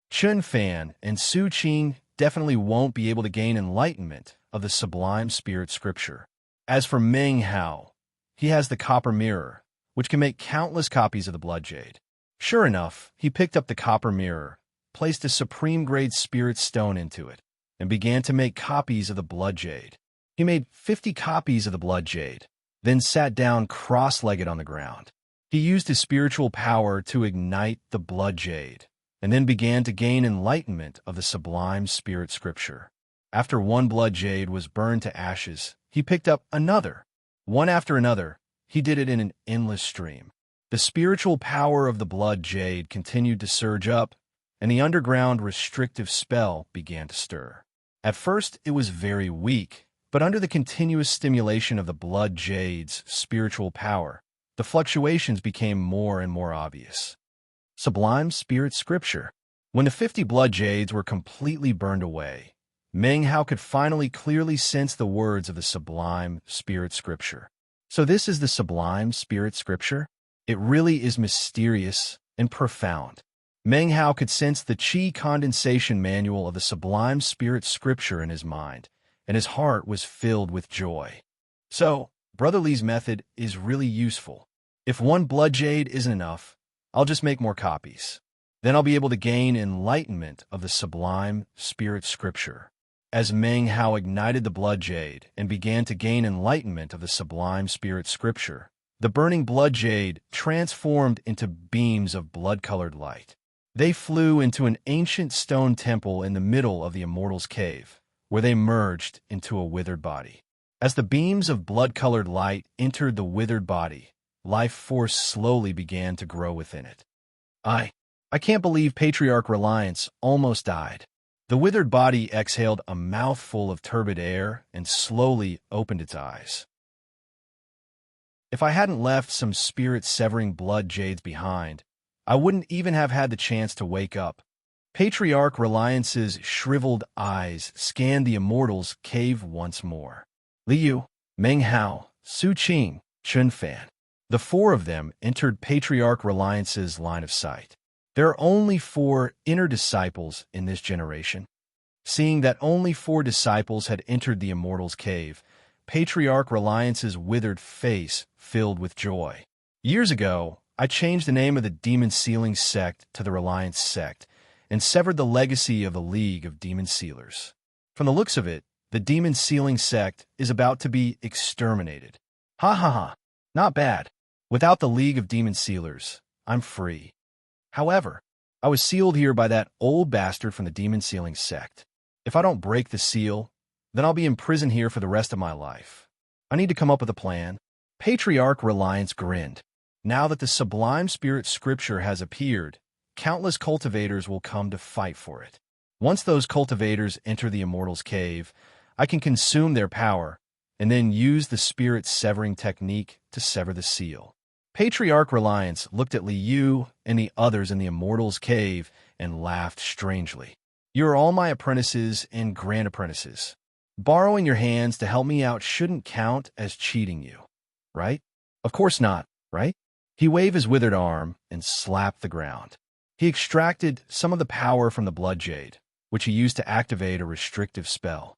Chun Fan and Su Qing definitely won't be able to gain enlightenment of the sublime spirit scripture. As for Meng Hao, he has the copper mirror, which can make countless copies of the blood jade. Sure enough, he picked up the copper mirror, placed a supreme-grade spirit stone into it, and began to make copies of the blood jade. He made 50 copies of the blood jade, then sat down cross-legged on the ground. He used his spiritual power to ignite the blood jade, and then began to gain enlightenment of the sublime spirit scripture. After one blood jade was burned to ashes, he picked up another. One after another, he did it in an endless stream. The spiritual power of the blood jade continued to surge up, and the underground restrictive spell began to stir. At first, it was very weak, but under the continuous stimulation of the blood jade's spiritual power, the fluctuations became more and more obvious. Sublime Spirit Scripture. When the 50 blood jades were completely burned away, Meng Hao could finally clearly sense the words of the Sublime Spirit Scripture. So this is the Sublime Spirit Scripture? It really is mysterious and profound. Meng Hao could sense the Qi condensation manual of the Sublime Spirit Scripture in his mind, and his heart was filled with joy. So, Brother Li's method is really useful. If one blood jade isn't enough, I'll just make more copies. Then I'll be able to gain enlightenment of the Sublime Spirit Scripture. As Meng Hao ignited the blood jade and began to gain enlightenment of the Sublime Spirit Scripture, the burning blood jade transformed into beams of blood-colored light. They flew into an ancient stone temple in the middle of the Immortal's Cave, where they merged into a withered body. As the beams of blood-colored light entered the withered body, life force slowly began to grow within it. I can't believe Patriarch Reliance almost died. The withered body exhaled a mouthful of turbid air and slowly opened its eyes. If I hadn't left some spirit-severing blood jades behind, I wouldn't even have had the chance to wake up. Patriarch Reliance's shriveled eyes scanned the Immortal's Cave once more. Liu, Meng Hao, Su Qing, Chun Fan. The four of them entered Patriarch Reliance's line of sight. There are only 4 inner disciples in this generation. Seeing that only 4 disciples had entered the Immortal's Cave, Patriarch Reliance's withered face filled with joy. Years ago, I changed the name of the Demon Sealing Sect to the Reliance Sect and severed the legacy of the League of Demon Sealers. From the looks of it, the Demon Sealing Sect is about to be exterminated. Ha ha ha, not bad. Without the League of Demon Sealers, I'm free. However, I was sealed here by that old bastard from the Demon Sealing Sect. If I don't break the seal, then I'll be in prison here for the rest of my life. I need to come up with a plan. Patriarch Reliance grinned. Now that the Sublime Spirit Scripture has appeared, countless cultivators will come to fight for it. Once those cultivators enter the Immortal's Cave, I can consume their power and then use the spirit-severing technique to sever the seal. Patriarch Reliance looked at Liu and the others in the Immortal's Cave and laughed strangely. You are all my apprentices and grand apprentices. Borrowing your hands to help me out shouldn't count as cheating you, right? Of course not, right? He waved his withered arm and slapped the ground. He extracted some of the power from the blood jade, which he used to activate a restrictive spell.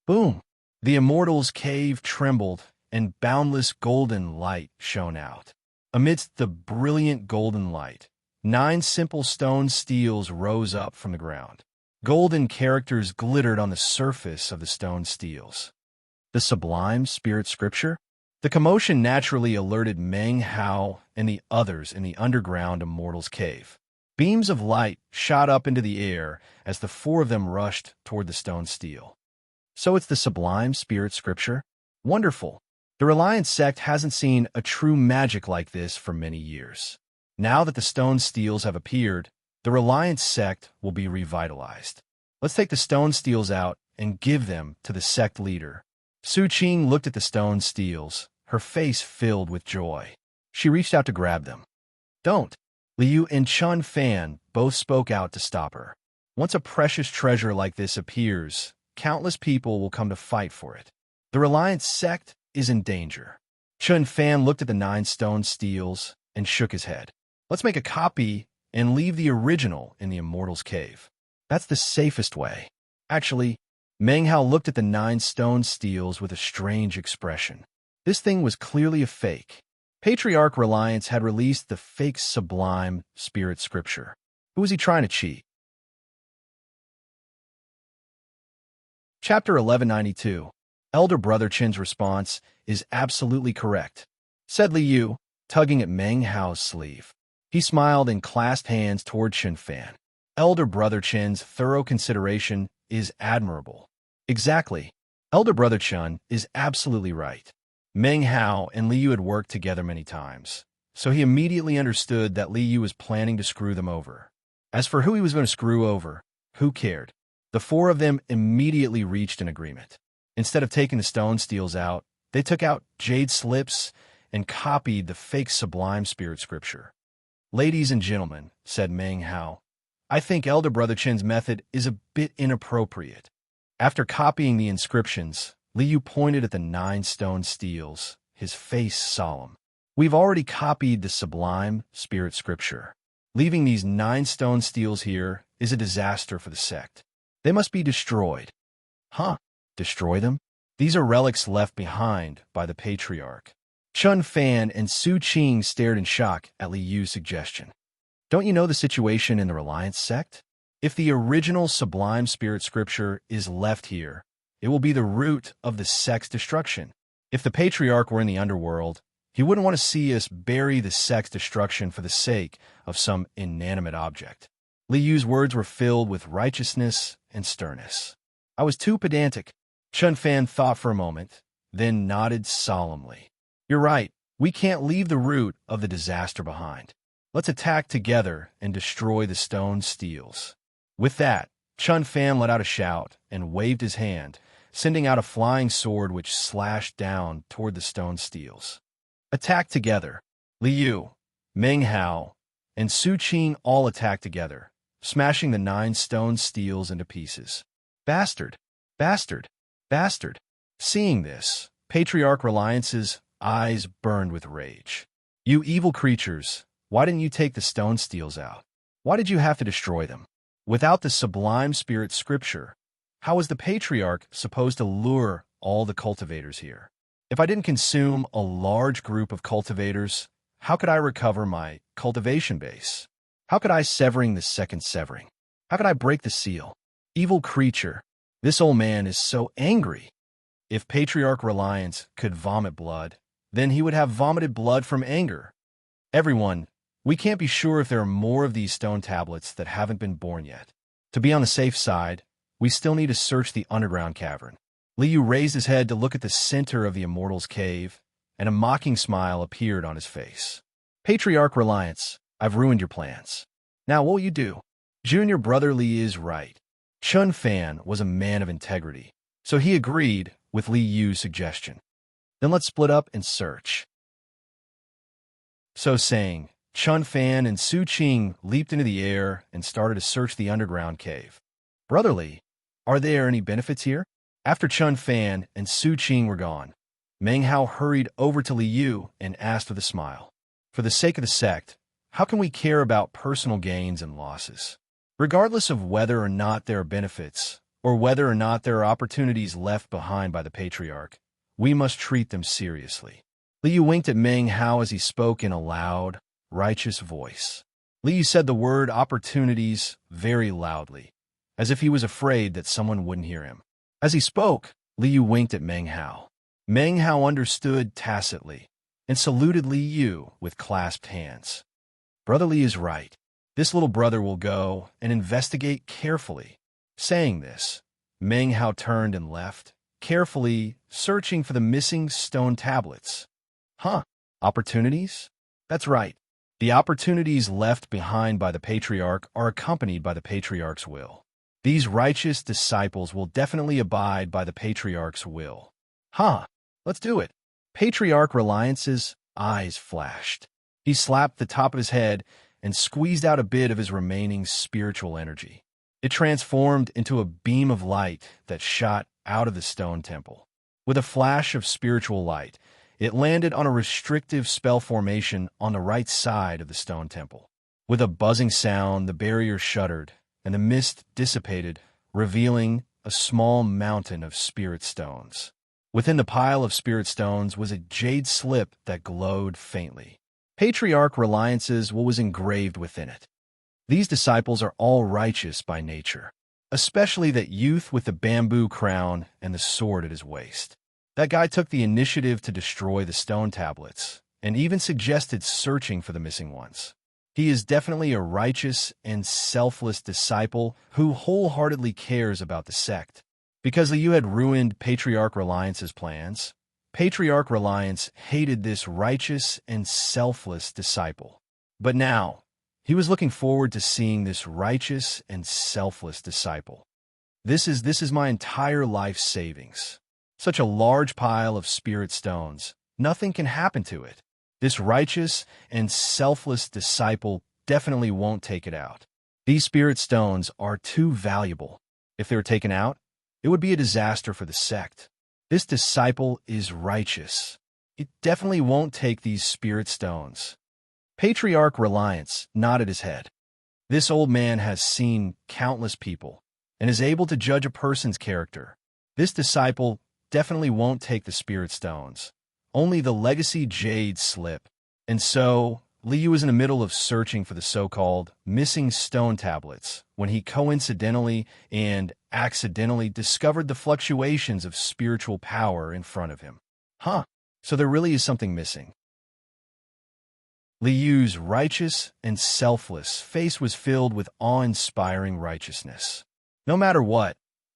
Boom! The Immortal's Cave trembled, and boundless golden light shone out. Amidst the brilliant golden light, 9 simple stone steels rose up from the ground. Golden characters glittered on the surface of the stone steels. The Sublime Spirit Scripture? The commotion naturally alerted Meng Hao and the others in the underground Immortal's Cave. Beams of light shot up into the air as the 4 of them rushed toward the stone steel. So it's the Sublime Spirit Scripture? Wonderful. The Reliance sect hasn't seen a true magic like this for many years. Now that the stone steels have appeared, the Reliance sect will be revitalized. Let's take the stone steels out and give them to the sect leader. Su Qing looked at the stone steels, her face filled with joy. She reached out to grab them. Don't. Liu and Chun Fan both spoke out to stop her. Once a precious treasure like this appears, countless people will come to fight for it. The Reliance sect is in danger. Chun Fan looked at the 9 stone steels and shook his head. Let's make a copy and leave the original in the Immortal's Cave. That's the safest way. Actually, Meng Hao looked at the 9 stone steels with a strange expression. This thing was clearly a fake. Patriarch Reliance had released the fake sublime spirit scripture. Who was he trying to cheat? Chapter 1192. Elder Brother Qin's response is absolutely correct, said Li Yu, tugging at Meng Hao's sleeve. He smiled and clasped hands toward Qin Fan. Elder Brother Qin's thorough consideration is admirable. Exactly. Elder Brother Qin is absolutely right. Meng Hao and Li Yu had worked together many times, so he immediately understood that Li Yu was planning to screw them over. As for who he was going to screw over, who cared? The 4 of them immediately reached an agreement. Instead of taking the stone steels out, they took out jade slips and copied the fake sublime spirit scripture. Ladies and gentlemen, said Meng Hao, I think Elder Brother Qin's method is a bit inappropriate. After copying the inscriptions, Li Yu pointed at the 9 stone steels, his face solemn. We've already copied the sublime spirit scripture. Leaving these 9 stone steels here is a disaster for the sect. They must be destroyed. Huh? Destroy them? These are relics left behind by the Patriarch. Chun Fan and Su Qing stared in shock at Li Yu's suggestion. Don't you know the situation in the Reliance sect? If the original sublime spirit scripture is left here, it will be the root of the sect's destruction. If the Patriarch were in the underworld, he wouldn't want to see us bury the sect's destruction for the sake of some inanimate object. Li Yu's words were filled with righteousness and sternness. I was too pedantic. Chun Fan thought for a moment, then nodded solemnly. You're right. We can't leave the root of the disaster behind. Let's attack together and destroy the stone steels. With that, Chun Fan let out a shout and waved his hand, sending out a flying sword which slashed down toward the stone steels. Attack together. Li Yu, Meng Hao, and Su Qing all attacked together, smashing the 9 stone steels into pieces. Bastard! Bastard! Bastard! Seeing this, Patriarch Reliance's eyes burned with rage. You evil creatures, why didn't you take the stone steels out? Why did you have to destroy them? Without the sublime spirit scripture, how was the Patriarch supposed to lure all the cultivators here? If I didn't consume a large group of cultivators, how could I recover my cultivation base? How could I severing the second severing? How could I break the seal? Evil creature, this old man is so angry. If Patriarch Reliance could vomit blood, then he would have vomited blood from anger. Everyone, we can't be sure if there are more of these stone tablets that haven't been born yet. To be on the safe side, we still need to search the underground cavern. Li Yu raised his head to look at the center of the Immortal's cave, and a mocking smile appeared on his face. Patriarch Reliance, I've ruined your plans. Now what will you do? Junior Brother Li is right. Chun Fan was a man of integrity, so he agreed with Li Yu's suggestion. Then let's split up and search. So saying, Chun Fan and Su Qing leaped into the air and started to search the underground cave. Brother Li, are there any benefits here? After Chun Fan and Su Qing were gone, Meng Hao hurried over to Li Yu and asked with a smile, for the sake of the sect, how can we care about personal gains and losses? Regardless of whether or not there are benefits, or whether or not there are opportunities left behind by the Patriarch, we must treat them seriously. Li Yu winked at Meng Hao as he spoke in a loud, righteous voice. Li Yu said the word opportunities very loudly, as if he was afraid that someone wouldn't hear him. As he spoke, Li Yu winked at Meng Hao. Meng Hao understood tacitly and saluted Li Yu with clasped hands. Brother Li is right. This little brother will go and investigate carefully. Saying this, Meng Hao turned and left, carefully searching for the missing stone tablets. Huh? Opportunities? That's right. The opportunities left behind by the Patriarch are accompanied by the Patriarch's will. These righteous disciples will definitely abide by the Patriarch's will. Huh? Let's do it. Patriarch Reliance's eyes flashed. He slapped the top of his head and squeezed out a bit of his remaining spiritual energy. It transformed into a beam of light that shot out of the stone temple. With a flash of spiritual light, it landed on a restrictive spell formation on the right side of the stone temple. With a buzzing sound, the barrier shuddered, and the mist dissipated, revealing a small mountain of spirit stones. Within the pile of spirit stones was a jade slip that glowed faintly. Patriarch Reliance's what was engraved within it. These disciples are all righteous by nature, especially that youth with the bamboo crown and the sword at his waist. That guy took the initiative to destroy the stone tablets, and even suggested searching for the missing ones. He is definitely a righteous and selfless disciple who wholeheartedly cares about the sect. Because Liu had ruined Patriarch Reliance's plans, Patriarch Reliance hated this righteous and selfless disciple. But now, he was looking forward to seeing this righteous and selfless disciple. This is my entire life savings. Such a large pile of spirit stones. Nothing can happen to it. This righteous and selfless disciple definitely won't take it out. These spirit stones are too valuable. If they were taken out, it would be a disaster for the sect. This disciple is righteous. It definitely won't take these spirit stones. Patriarch Reliance nodded his head. This old man has seen countless people and is able to judge a person's character. This disciple definitely won't take the spirit stones, only the legacy jade slip. And so, Liu was in the middle of searching for the so-called missing stone tablets when he coincidentally and accidentally discovered the fluctuations of spiritual power in front of him. So there really is something missing. Liu's righteous and selfless face was filled with awe-inspiring righteousness. No matter what,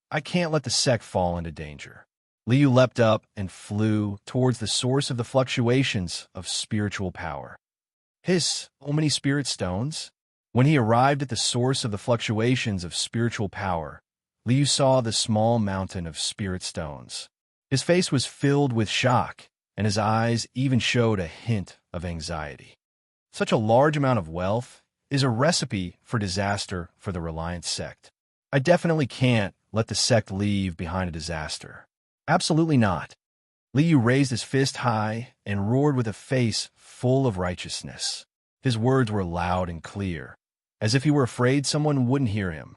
I can't let the sect fall into danger. Liu leapt up and flew towards the source of the fluctuations of spiritual power. Oh, many spirit stones? When he arrived at the source of the fluctuations of spiritual power, Liu saw the small mountain of spirit stones. His face was filled with shock, and his eyes even showed a hint of anxiety. Such a large amount of wealth is a recipe for disaster for the Reliance sect. I definitely can't let the sect leave behind a disaster. Absolutely not. Liu raised his fist high and roared with a face full of righteousness. His words were loud and clear, as if he were afraid someone wouldn't hear him.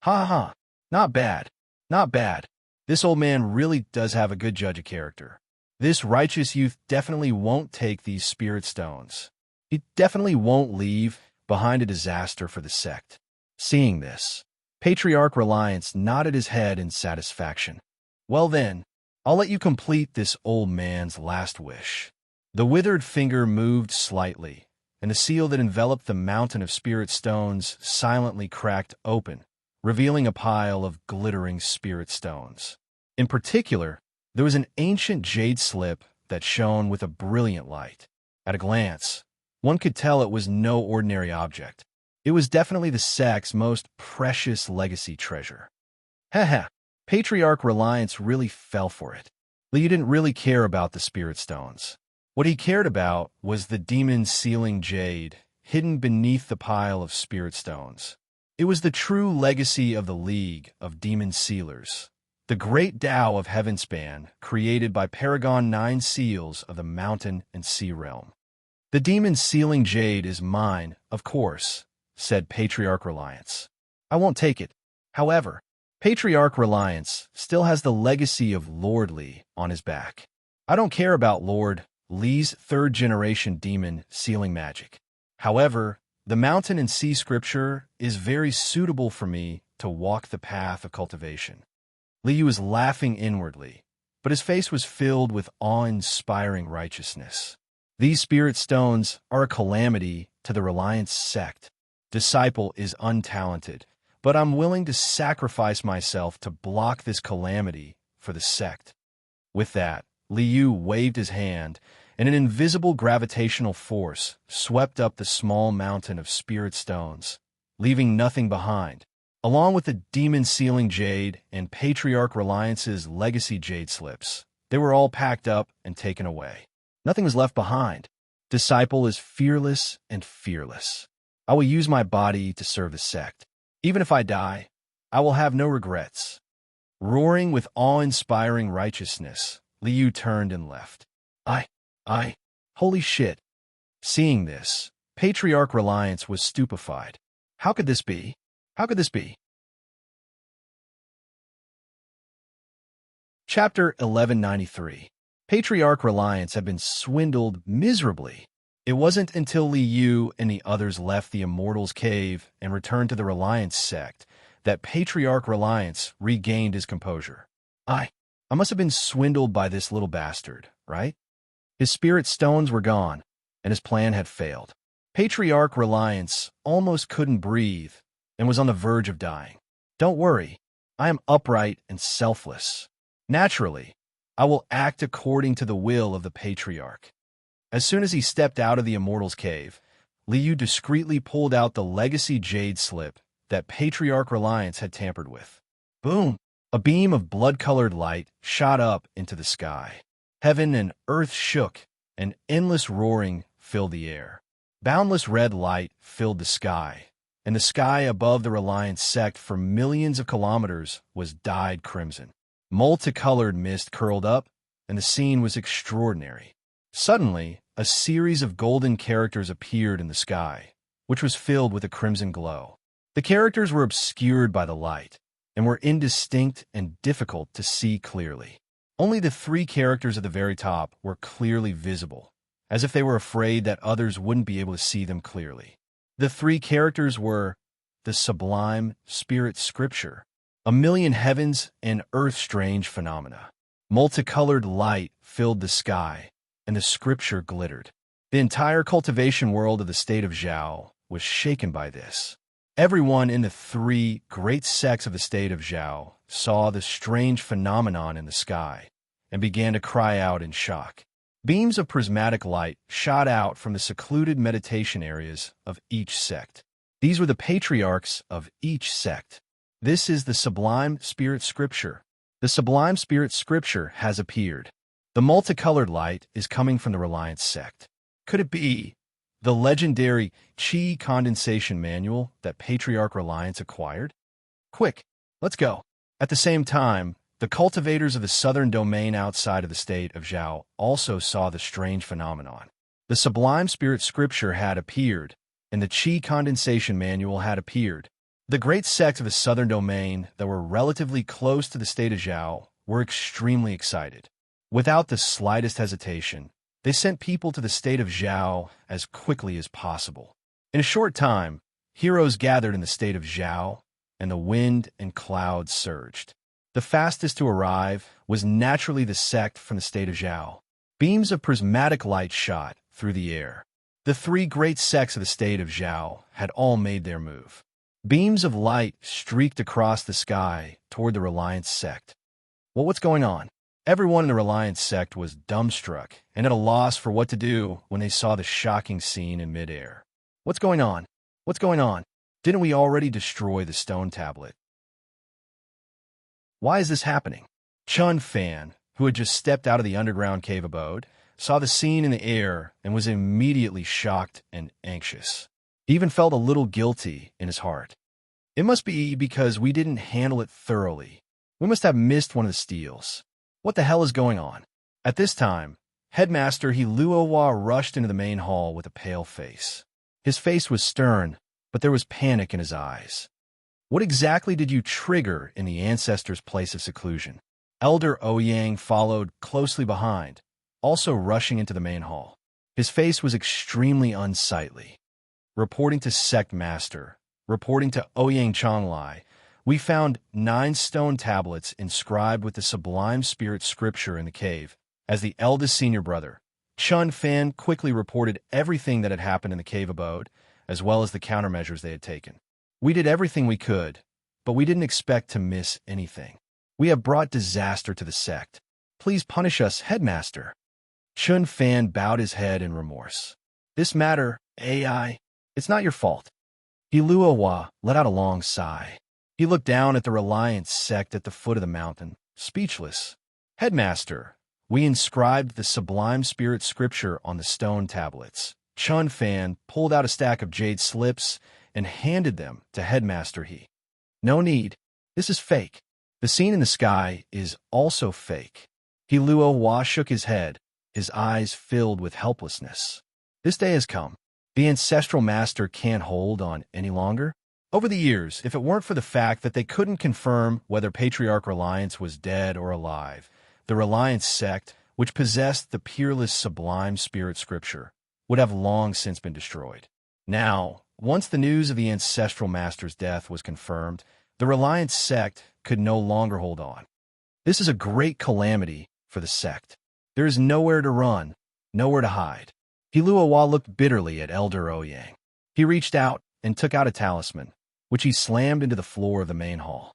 Ha ha, not bad, not bad. This old man really does have a good judge of character. This righteous youth definitely won't take these spirit stones. He definitely won't leave behind a disaster for the sect. Seeing this, Patriarch Reliance nodded his head in satisfaction. Well then, I'll let you complete this old man's last wish. The withered finger moved slightly, and the seal that enveloped the mountain of spirit stones silently cracked open, revealing a pile of glittering spirit stones. In particular, there was an ancient jade slip that shone with a brilliant light. At a glance, one could tell it was no ordinary object. It was definitely the sect's most precious legacy treasure. Haha. Patriarch Reliance really fell for it. Liu didn't really care about the spirit stones. What he cared about was the demon sealing jade hidden beneath the pile of spirit stones. It was the true legacy of the League of Demon Sealers, the great Tao of Heavenspan created by Paragon 9 Seals of the Mountain and Sea Realm. The demon sealing jade is mine, of course, said Patriarch Reliance. I won't take it. However, Patriarch Reliance still has the legacy of Lord Li on his back. I don't care about Lord Li's third-generation demon sealing magic. However, the mountain and sea scripture is very suitable for me to walk the path of cultivation. Liu was laughing inwardly, but his face was filled with awe-inspiring righteousness. These spirit stones are a calamity to the Reliance sect. Disciple is untalented, but I'm willing to sacrifice myself to block this calamity for the sect. With that, Liu waved his hand, and an invisible gravitational force swept up the small mountain of spirit stones, leaving nothing behind. Along with the demon sealing jade and Patriarch Reliance's legacy jade slips, they were all packed up and taken away. Nothing was left behind. Disciple is fearless and fearless. I will use my body to serve the sect. Even if I die, I will have no regrets. Roaring with awe-inspiring righteousness, Liu turned and left. Holy shit. Seeing this, Patriarch Reliance was stupefied. How could this be? How could this be? Chapter 1193. Patriarch Reliance had been swindled miserably. It wasn't until Li Yu and the others left the Immortals' Cave and returned to the Reliance sect that Patriarch Reliance regained his composure. I must have been swindled by this little bastard, right? His spirit stones were gone, and his plan had failed. Patriarch Reliance almost couldn't breathe and was on the verge of dying. Don't worry, I am upright and selfless. Naturally, I will act according to the will of the Patriarch. As soon as he stepped out of the Immortals' Cave, Li Yu discreetly pulled out the legacy jade slip that Patriarch Reliance had tampered with. Boom! A beam of blood-colored light shot up into the sky. Heaven and earth shook, and endless roaring filled the air. Boundless red light filled the sky, and the sky above the Reliance sect for millions of kilometers was dyed crimson. Multicolored mist curled up, and the scene was extraordinary. Suddenly, a series of golden characters appeared in the sky, which was filled with a crimson glow. The characters were obscured by the light, and were indistinct and difficult to see clearly. Only the three characters at the very top were clearly visible, as if they were afraid that others wouldn't be able to see them clearly. The three characters were the sublime spirit scripture, a million heavens and earth strange phenomena. Multicolored light filled the sky, and the scripture glittered. The entire cultivation world of the state of Zhao was shaken by this. Everyone in the three great sects of the state of Zhao saw the strange phenomenon in the sky and began to cry out in shock. Beams of prismatic light shot out from the secluded meditation areas of each sect. These were the patriarchs of each sect. This is the sublime spirit scripture. The sublime spirit scripture has appeared. The multicolored light is coming from the Reliance sect. Could it be the legendary Qi condensation manual that Patriarch Reliance acquired? Quick, let's go. At the same time, the cultivators of the southern domain outside of the state of Zhao also saw the strange phenomenon. The sublime spirit scripture had appeared, and the Qi condensation manual had appeared. The great sects of the southern domain that were relatively close to the state of Zhao were extremely excited. Without the slightest hesitation, they sent people to the state of Zhao as quickly as possible. In a short time, heroes gathered in the state of Zhao, and the wind and clouds surged. The fastest to arrive was naturally the sect from the state of Zhao. Beams of prismatic light shot through the air. The three great sects of the state of Zhao had all made their move. Beams of light streaked across the sky toward the Reliance sect. Well, what's going on? Everyone in the Reliance sect was dumbstruck and at a loss for what to do when they saw the shocking scene in midair. What's going on? What's going on? Didn't we already destroy the stone tablet? Why is this happening? Chun Fan, who had just stepped out of the underground cave abode, saw the scene in the air and was immediately shocked and anxious. He even felt a little guilty in his heart. It must be because we didn't handle it thoroughly. We must have missed one of the steals. What the hell is going on? At this time, Headmaster Hiluowa rushed into the main hall with a pale face. His face was stern, but there was panic in his eyes. What exactly did you trigger in the ancestor's place of seclusion? Elder Ouyang followed closely behind, also rushing into the main hall. His face was extremely unsightly. Reporting to Sect Master, reporting to Ouyang Chonglai, we found 9 stone tablets inscribed with the sublime spirit scripture in the cave. As the eldest senior brother, Chun Fan quickly reported everything that had happened in the cave abode, as well as the countermeasures they had taken. We did everything we could, but we didn't expect to miss anything. We have brought disaster to the sect. Please punish us, Headmaster. Chun Fan bowed his head in remorse. This matter, AI, it's not your fault. Hiluowa let out a long sigh. He looked down at the Reliance sect at the foot of the mountain, speechless. Headmaster, we inscribed the sublime spirit scripture on the stone tablets. Chun Fan pulled out a stack of jade slips and handed them to Headmaster He. No need. This is fake. The scene in the sky is also fake. Hiluowa shook his head, his eyes filled with helplessness. This day has come. The ancestral master can't hold on any longer. Over the years, if it weren't for the fact that they couldn't confirm whether Patriarch Reliance was dead or alive, The Reliance sect, which possessed the peerless sublime spirit scripture, would have long since been destroyed. Now, once the news of the ancestral master's death was confirmed, the Reliance sect could no longer hold on. This is a great calamity for the sect. There is nowhere to run, nowhere to hide. Hiluawa looked bitterly at Elder Ouyang. He reached out and took out a talisman, which he slammed into the floor of the main hall.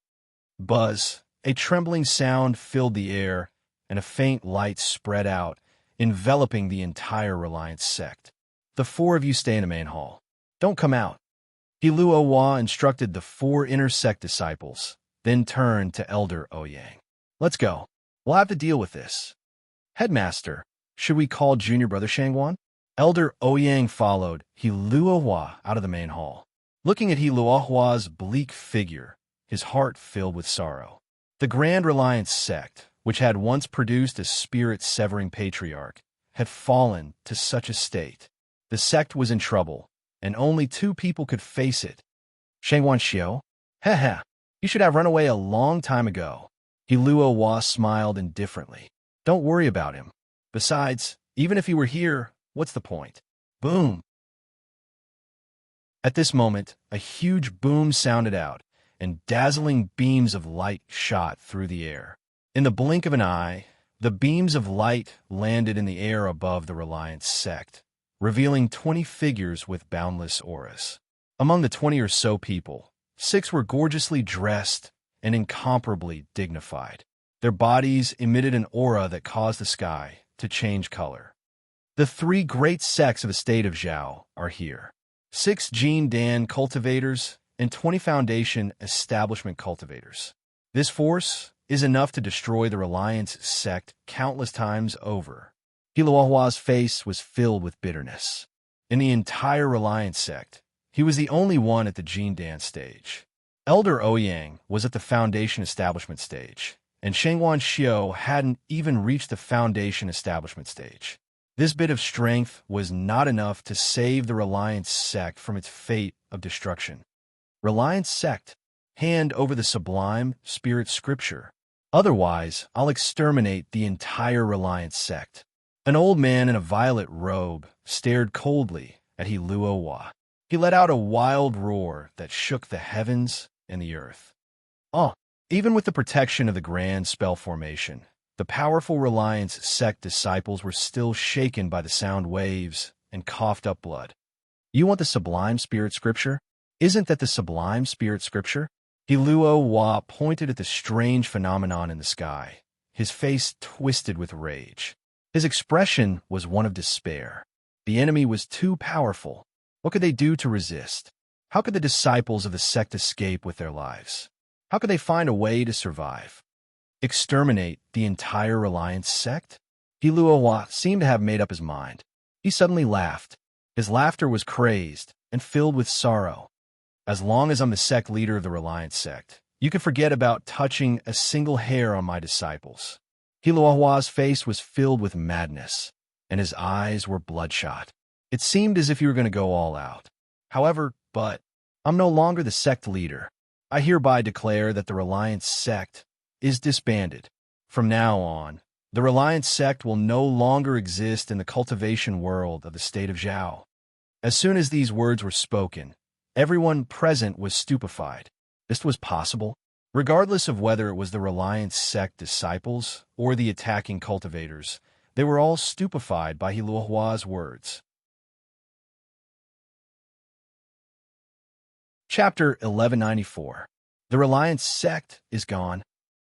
Buzz, a trembling sound filled the air, and a faint light spread out, enveloping the entire Reliance sect. The four of you stay in the main hall. Don't come out. Hiluawa instructed the four inner sect disciples, then turned to Elder Ouyang. Let's go. We'll have to deal with this. Headmaster, should we call Junior Brother Shangwan? Elder Ouyang followed Hiluawa out of the main hall. Looking at Hiluawa's bleak figure, his heart filled with sorrow. The Grand Reliance sect, which had once produced a spirit-severing patriarch, had fallen to such a state. The sect was in trouble, and only two people could face it. Shangwan Xiao? Heh, you should have run away a long time ago. Hiluawa smiled indifferently. Don't worry about him. Besides, even if he were here, what's the point? Boom! At this moment, a huge boom sounded out, and dazzling beams of light shot through the air. In the blink of an eye, the beams of light landed in the air above the Reliance sect, revealing 20 figures with boundless auras. Among the 20 or so people, 6 were gorgeously dressed and incomparably dignified. Their bodies emitted an aura that caused the sky to change color. The 3 great sects of the state of Zhao are here. 6 Jin Dan cultivators and 20 Foundation establishment cultivators. This force is enough to destroy the Reliance sect countless times over. Hiluawa's face was filled with bitterness. In the entire Reliance sect, he was the only one at the Jin Dan stage. Elder Ouyang was at the Foundation establishment stage, and Shangwan Xiao hadn't even reached the Foundation establishment stage. This bit of strength was not enough to save the Reliance sect from its fate of destruction. Reliance sect, hand over the sublime spirit scripture. Otherwise, I'll exterminate the entire Reliance sect. An old man in a violet robe stared coldly at Hiluawa. He let out a wild roar that shook the heavens and the earth. Even with the protection of the grand spell formation, the powerful Reliance sect disciples were still shaken by the sound waves and coughed up blood. You want the sublime spirit scripture? Isn't that the sublime spirit scripture? Hiluawa pointed at the strange phenomenon in the sky, his face twisted with rage. His expression was one of despair. The enemy was too powerful. What could they do to resist? How could the disciples of the sect escape with their lives? How could they find a way to survive? Exterminate the entire Reliance sect? Hiluawa seemed to have made up his mind. He suddenly laughed. His laughter was crazed and filled with sorrow. As long as I'm the sect leader of the Reliance sect, you can forget about touching a single hair on my disciples. Hiluawa's face was filled with madness, and his eyes were bloodshot. It seemed as if he were going to go all out. But I'm no longer the sect leader. I hereby declare that the Reliance sect is disbanded. From now on, the Reliance sect will no longer exist in the cultivation world of the state of Zhao. As soon as these words were spoken, everyone present was stupefied. This was possible? Regardless of whether it was the Reliance sect disciples or the attacking cultivators, they were all stupefied by Hiluawa's words. Chapter 1194. The Reliance sect is gone.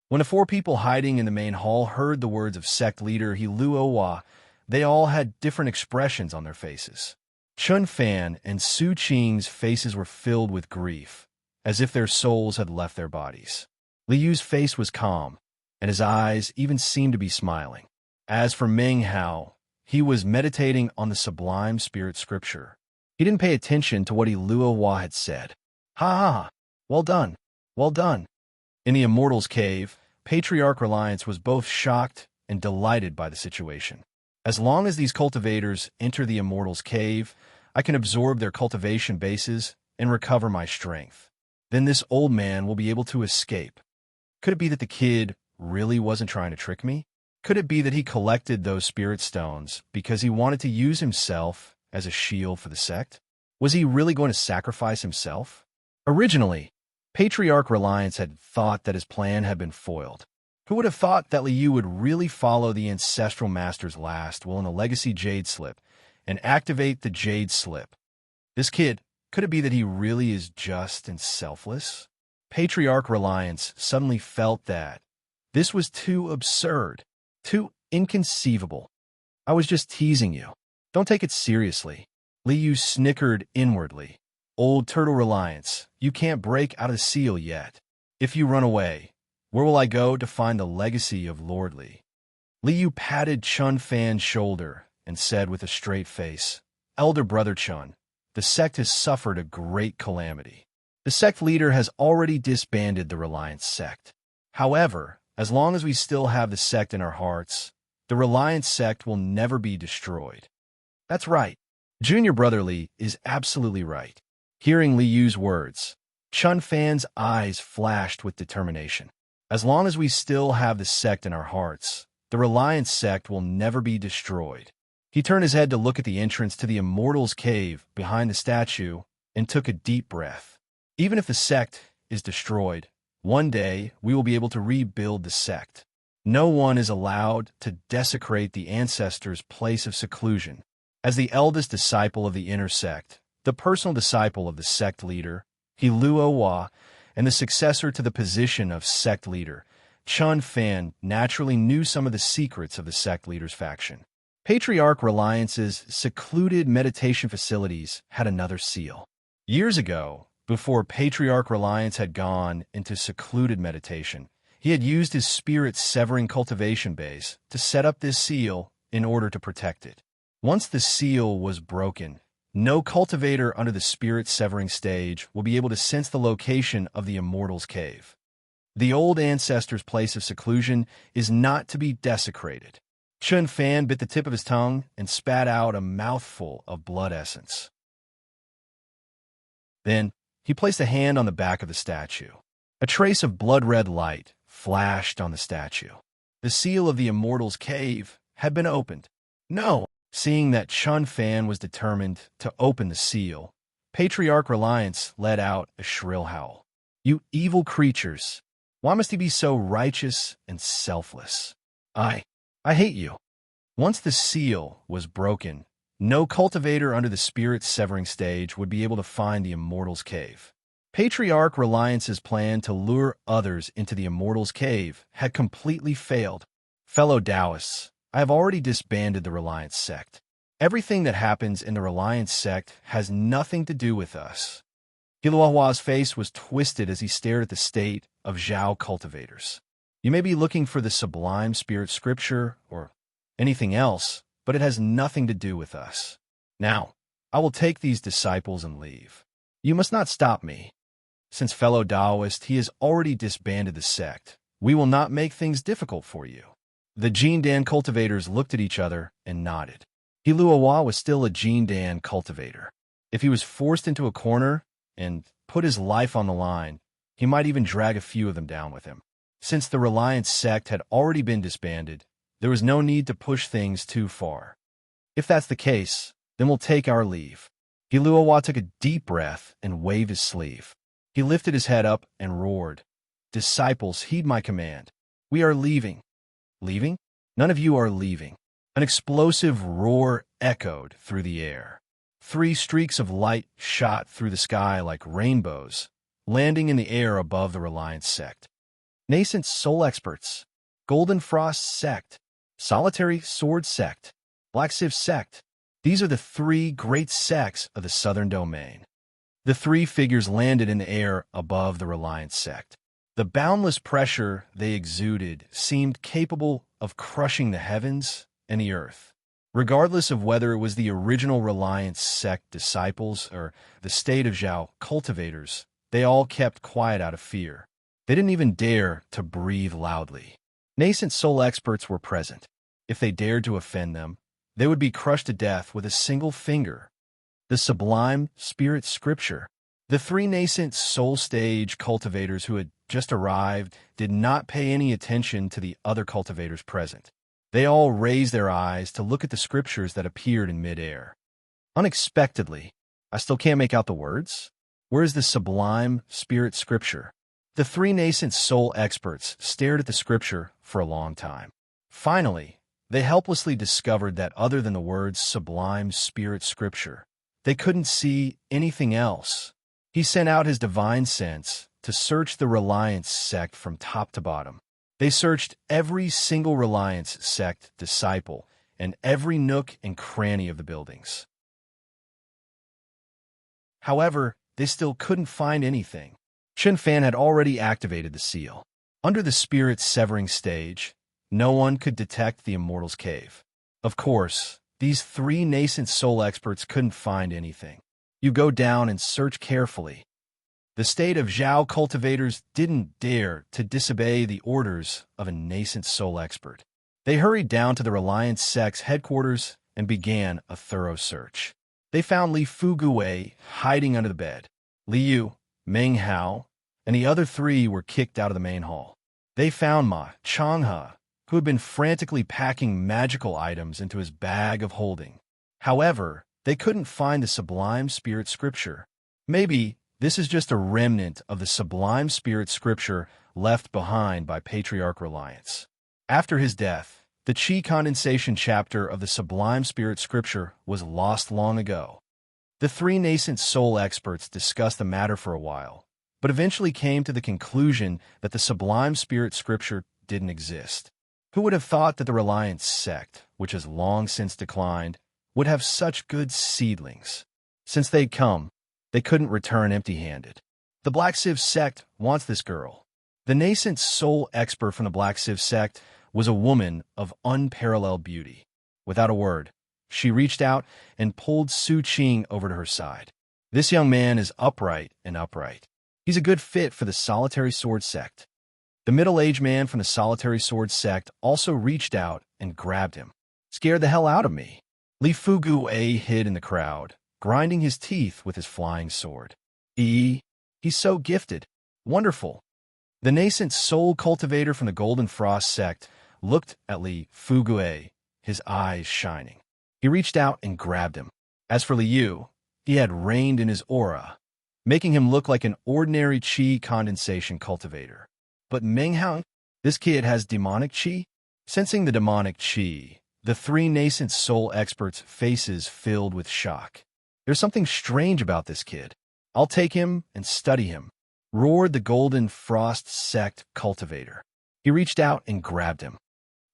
When the 4 people hiding in the main hall heard the words of sect leader Hiluawa, they all had different expressions on their faces. Chun Fan and Su Qing's faces were filled with grief, as if their souls had left their bodies. Liu's face was calm, and his eyes even seemed to be smiling. As for Meng Hao, he was meditating on the sublime spirit scripture. He didn't pay attention to what Hiluawa had said. Ha! Well done! Well done! In the Immortals' Cave, Patriarch Reliance was both shocked and delighted by the situation. As long as these cultivators enter the Immortals' Cave, I can absorb their cultivation bases and recover my strength. Then this old man will be able to escape. Could it be that the kid really wasn't trying to trick me? Could it be that he collected those spirit stones because he wanted to use himself as a shield for the sect? Was he really going to sacrifice himself? Originally, Patriarch Reliance had thought that his plan had been foiled. Who would have thought that Liu would really follow the Ancestral Master's last will in a Legacy Jade Slip and activate the Jade Slip? This kid, could it be that he really is just and selfless? Patriarch Reliance suddenly felt that this was too absurd, too inconceivable. I was just teasing you. Don't take it seriously. Liu snickered inwardly. Old Turtle Reliance, you can't break out of the seal yet. If you run away, where will I go to find the legacy of Lord Li? Liu patted Chun Fan's shoulder and said with a straight face, Elder Brother Chun, the sect has suffered a great calamity. The sect leader has already disbanded the Reliance sect. However, as long as we still have the sect in our hearts, the Reliance sect will never be destroyed. That's right. Junior Brother Li is absolutely right. Hearing Liu's words, Chun Fan's eyes flashed with determination. As long as we still have the sect in our hearts, the Reliance sect will never be destroyed. He turned his head to look at the entrance to the Immortal's Cave behind the statue and took a deep breath. Even if the sect is destroyed, one day we will be able to rebuild the sect. No one is allowed to desecrate the ancestors' place of seclusion. As the eldest disciple of the inner sect, the personal disciple of the sect leader, He Luo, and the successor to the position of sect leader, Chun Fan naturally knew some of the secrets of the sect leader's faction. Patriarch Reliance's secluded meditation facilities had another seal. Years ago, before Patriarch Reliance had gone into secluded meditation, he had used his spirit-severing cultivation base to set up this seal in order to protect it. Once the seal was broken, no cultivator under the spirit-severing stage will be able to sense the location of the Immortal's Cave. The old ancestor's place of seclusion is not to be desecrated. Chun Fan bit the tip of his tongue and spat out a mouthful of blood essence. Then, he placed a hand on the back of the statue. A trace of blood-red light flashed on the statue. The seal of the Immortal's Cave had been opened. No! Seeing that Chun Fan was determined to open the seal, Patriarch Reliance let out a shrill howl. You evil creatures! Why must he be so righteous and selfless? I hate you. Once the seal was broken, no cultivator under the spirit-severing stage would be able to find the Immortal's Cave. Patriarch Reliance's plan to lure others into the Immortal's Cave had completely failed. Fellow Taoists, I have already disbanded the Reliance sect. Everything that happens in the Reliance sect has nothing to do with us. Hiluahua's face was twisted as he stared at the state of Zhao cultivators. You may be looking for the sublime spirit scripture or anything else, but it has nothing to do with us. Now, I will take these disciples and leave. You must not stop me. Since fellow Taoist, he has already disbanded the sect. We will not make things difficult for you. The Jindan cultivators looked at each other and nodded. Hiluawa was still a Jindan cultivator. If he was forced into a corner and put his life on the line, he might even drag a few of them down with him. Since the Reliance sect had already been disbanded, there was no need to push things too far. If that's the case, then we'll take our leave. Hiluawa took a deep breath and waved his sleeve. He lifted his head up and roared, Disciples, heed my command. We are leaving. Leaving? None of you are leaving. An explosive roar echoed through the air. 3 streaks of light shot through the sky like rainbows, landing in the air above the Reliance sect. Nascent Soul Experts, Golden Frost sect, Solitary Sword sect, Black Civ sect. These are the 3 great sects of the Southern Domain. The 3 figures landed in the air above the Reliance sect. The boundless pressure they exuded seemed capable of crushing the heavens and the earth. Regardless of whether it was the original Reliance sect disciples or the state of Zhao cultivators, they all kept quiet out of fear. They didn't even dare to breathe loudly. Nascent Soul Experts were present. If they dared to offend them, they would be crushed to death with a single finger. The sublime spirit scripture. The 3 nascent soul stage cultivators who had just arrived did not pay any attention to the other cultivators present. They all raised their eyes to look at the scriptures that appeared in midair. Unexpectedly, I still can't make out the words. Where is this sublime spirit scripture? The three nascent soul experts stared at the scripture for a long time. Finally, they helplessly discovered that other than the words sublime spirit scripture, they couldn't see anything else. He sent out his divine sense to search the Reliance sect from top to bottom. They searched every single Reliance sect disciple and every nook and cranny of the buildings. However, they still couldn't find anything. Chen Fan had already activated the seal. Under the spirit severing stage, no one could detect the Immortal's Cave. Of course, these three nascent soul experts couldn't find anything. You go down and search carefully. The state of Zhao cultivators didn't dare to disobey the orders of a nascent soul expert. They hurried down to the Reliance sect's headquarters and began a thorough search. They found Li Fugui hiding under the bed. Liu, Meng Hao, and the other three were kicked out of the main hall. They found Ma Changhe, who had been frantically packing magical items into his bag of holding. However, they couldn't find the sublime spirit scripture. Maybe this is just a remnant of the sublime spirit scripture left behind by Patriarch Reliance. After his death, the Qi condensation chapter of the sublime spirit scripture was lost long ago. The three nascent soul experts discussed the matter for a while, but eventually came to the conclusion that the sublime spirit scripture didn't exist. Who would have thought that the Reliance sect, which has long since declined, would have such good seedlings? Since they'd come, they couldn't return empty-handed. The Black Sieve sect wants this girl. The nascent soul expert from the Black Sieve sect was a woman of unparalleled beauty. Without a word, she reached out and pulled Su Qing over to her side. This young man is upright and upright. He's a good fit for the Solitary Sword sect. The middle-aged man from the Solitary Sword sect also reached out and grabbed him. Scared the hell out of me. Li Fugui hid in the crowd, grinding his teeth with his flying sword. He's so gifted. Wonderful. The nascent soul cultivator from the Golden Frost sect looked at Li Fugui, his eyes shining. He reached out and grabbed him. As for Liu, he had reigned in his aura, making him look like an ordinary Qi condensation cultivator. But Meng Hao, this kid has demonic Qi? Sensing the demonic Qi, the three nascent soul experts' faces filled with shock. There's something strange about this kid. I'll take him and study him, roared the Golden Frost sect cultivator. He reached out and grabbed him.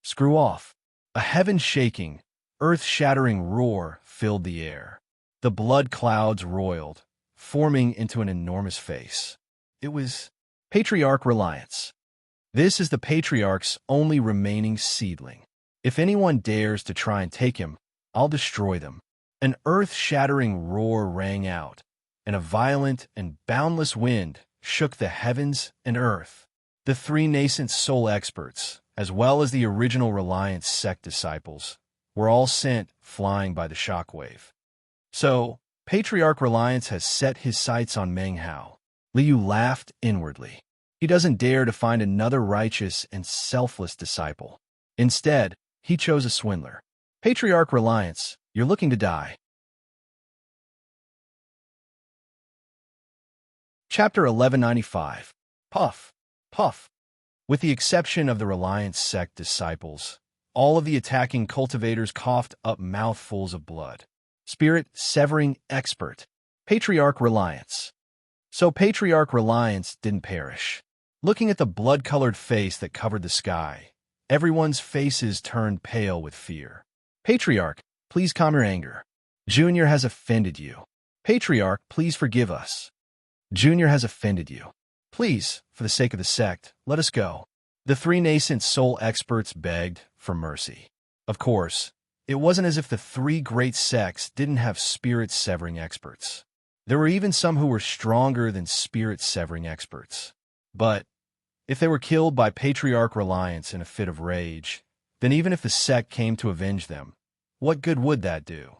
Screw off. A heaven-shaking, earth-shattering roar filled the air. The blood clouds roiled, forming into an enormous face. It was Patriarch Reliance. This is the Patriarch's only remaining seedling. If anyone dares to try and take him, I'll destroy them. An earth-shattering roar rang out, and a violent and boundless wind shook the heavens and earth. The three nascent soul experts, as well as the original Reliance sect disciples, were all sent flying by the shockwave. So, Patriarch Reliance has set his sights on Meng Hao. Liu laughed inwardly. He doesn't dare to find another righteous and selfless disciple. Instead, he chose a swindler. Patriarch Reliance, you're looking to die. Chapter 1195. Puff. Puff. With the exception of the Reliance sect disciples, all of the attacking cultivators coughed up mouthfuls of blood. Spirit severing expert. Patriarch Reliance. So Patriarch Reliance didn't perish. Looking at the blood-colored face that covered the sky, everyone's faces turned pale with fear. Patriarch, please calm your anger. Junior has offended you. Patriarch, please forgive us. Junior has offended you. Please, for the sake of the sect, let us go. The three nascent soul experts begged for mercy. Of course, it wasn't as if the three great sects didn't have spirit-severing experts. There were even some who were stronger than spirit-severing experts. But if they were killed by Patriarch Reliance in a fit of rage, then even if the sect came to avenge them, what good would that do?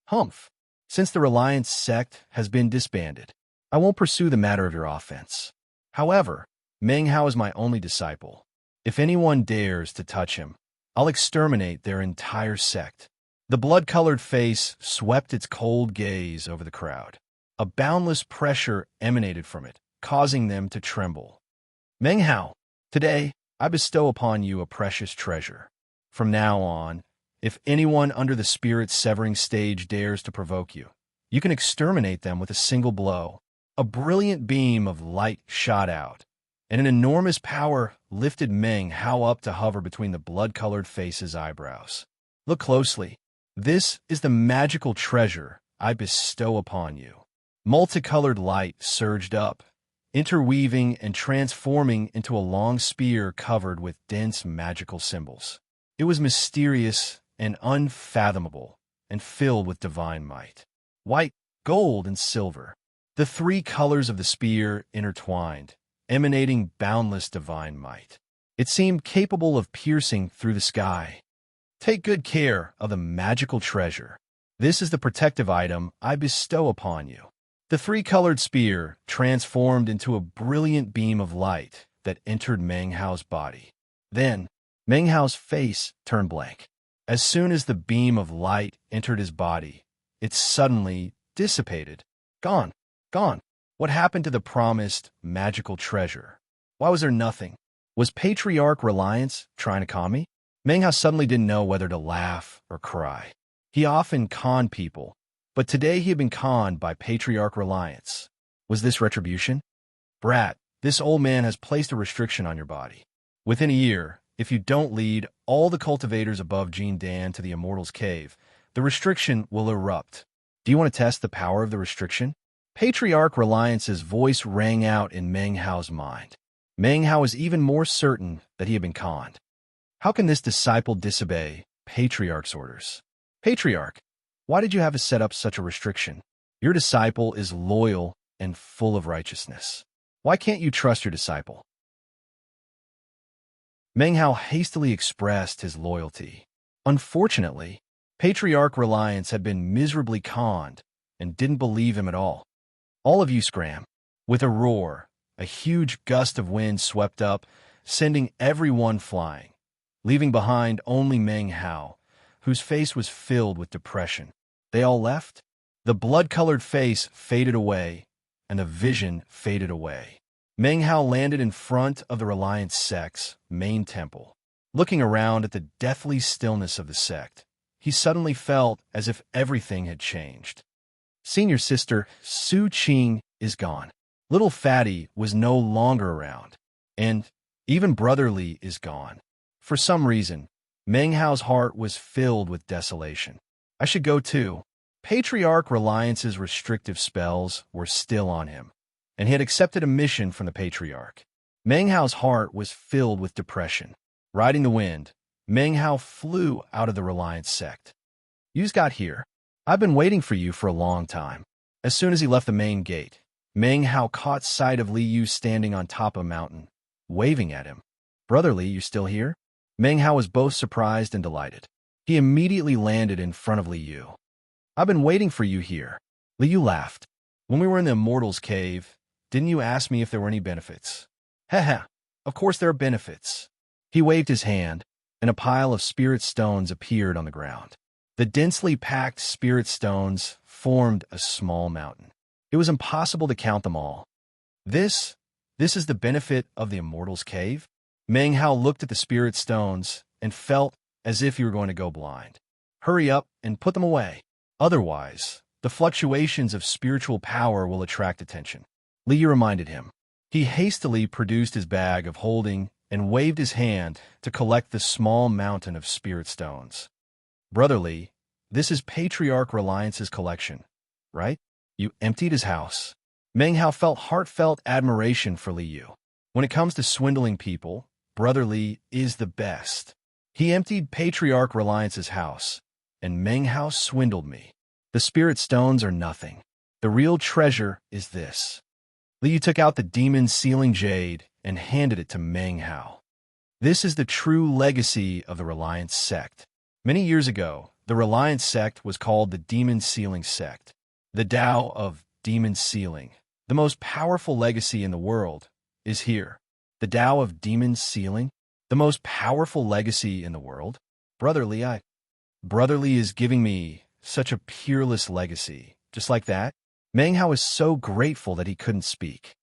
Humph. Since the Reliance sect has been disbanded, I won't pursue the matter of your offense. However, Meng Hao is my only disciple. If anyone dares to touch him, I'll exterminate their entire sect. The blood-colored face swept its cold gaze over the crowd. A boundless pressure emanated from it, causing them to tremble. Meng Hao, today I bestow upon you a precious treasure. From now on, if anyone under the spirit-severing stage dares to provoke you, you can exterminate them with a single blow. A brilliant beam of light shot out, and an enormous power lifted Meng Hao up to hover between the blood-colored face's eyebrows. Look closely. This is the magical treasure I bestow upon you. Multicolored light surged up, interweaving and transforming into a long spear covered with dense magical symbols. It was mysterious and unfathomable, and filled with divine might. White, gold, and silver. The three colors of the spear intertwined, emanating boundless divine might. It seemed capable of piercing through the sky. Take good care of the magical treasure. This is the protective item I bestow upon you. The three-colored spear transformed into a brilliant beam of light that entered Meng Hao's body. Then, Meng Hao's face turned blank. As soon as the beam of light entered his body, it suddenly dissipated. Gone. Gone. What happened to the promised magical treasure? Why was there nothing? Was Patriarch Reliance trying to con me? Meng Hao suddenly didn't know whether to laugh or cry. He often conned people, but today he had been conned by Patriarch Reliance. Was this retribution? Brat, this old man has placed a restriction on your body. Within a year, if you don't lead all the cultivators above Jin Dan to the Immortal's Cave, the restriction will erupt. Do you want to test the power of the restriction? Patriarch Reliance's voice rang out in Meng Hao's mind. Meng Hao was even more certain that he had been conned. How can this disciple disobey Patriarch's orders? Patriarch, why did you have to set up such a restriction? Your disciple is loyal and full of righteousness. Why can't you trust your disciple? Meng Hao hastily expressed his loyalty. Unfortunately, Patriarch Reliance had been miserably conned and didn't believe him at all. All of you scram. With a roar, a huge gust of wind swept up, sending everyone flying, leaving behind only Meng Hao, whose face was filled with depression. They all left. The blood-colored face faded away, and the vision faded away. Meng Hao landed in front of the Reliance sect's main temple. Looking around at the deathly stillness of the sect, he suddenly felt as if everything had changed. Senior sister Su Qing is gone. Little Fatty was no longer around, and even Brother Li is gone. For some reason, Meng Hao's heart was filled with desolation. I should go too. Patriarch Reliance's restrictive spells were still on him, and he had accepted a mission from the Patriarch. Meng Hao's heart was filled with depression. Riding the wind, Meng Hao flew out of the Reliance sect. You's got here. I've been waiting for you for a long time. As soon as he left the main gate, Meng Hao caught sight of Li Yu standing on top of a mountain, waving at him. Brother Li, you still here? Meng Hao was both surprised and delighted. He immediately landed in front of Li Yu. I've been waiting for you here. Li Yu laughed. When we were in the Immortal's Cave, didn't you ask me if there were any benefits? Haha, of course there are benefits. He waved his hand, and a pile of spirit stones appeared on the ground. The densely packed spirit stones formed a small mountain. It was impossible to count them all. This is the benefit of the Immortal's Cave? Meng Hao looked at the spirit stones and felt as if he were going to go blind. Hurry up and put them away. Otherwise, the fluctuations of spiritual power will attract attention. Li Yu reminded him. He hastily produced his bag of holding and waved his hand to collect the small mountain of spirit stones. Brother Li, this is Patriarch Reliance's collection, right? You emptied his house. Meng Hao felt heartfelt admiration for Li Yu. When it comes to swindling people, Brother Li is the best. He emptied Patriarch Reliance's house, and Meng Hao swindled me. The spirit stones are nothing. The real treasure is this. Li Yu took out the demon sealing jade and handed it to Meng Hao. This is the true legacy of the Reliance sect. Many years ago, the Reliance sect was called the Demon Sealing Sect. The Tao of Demon Sealing, the most powerful legacy in the world, is here. The Tao of Demon Sealing, the most powerful legacy in the world? Brotherly, Brotherly is giving me such a peerless legacy. Just like that, Meng Hao is so grateful that he couldn't speak.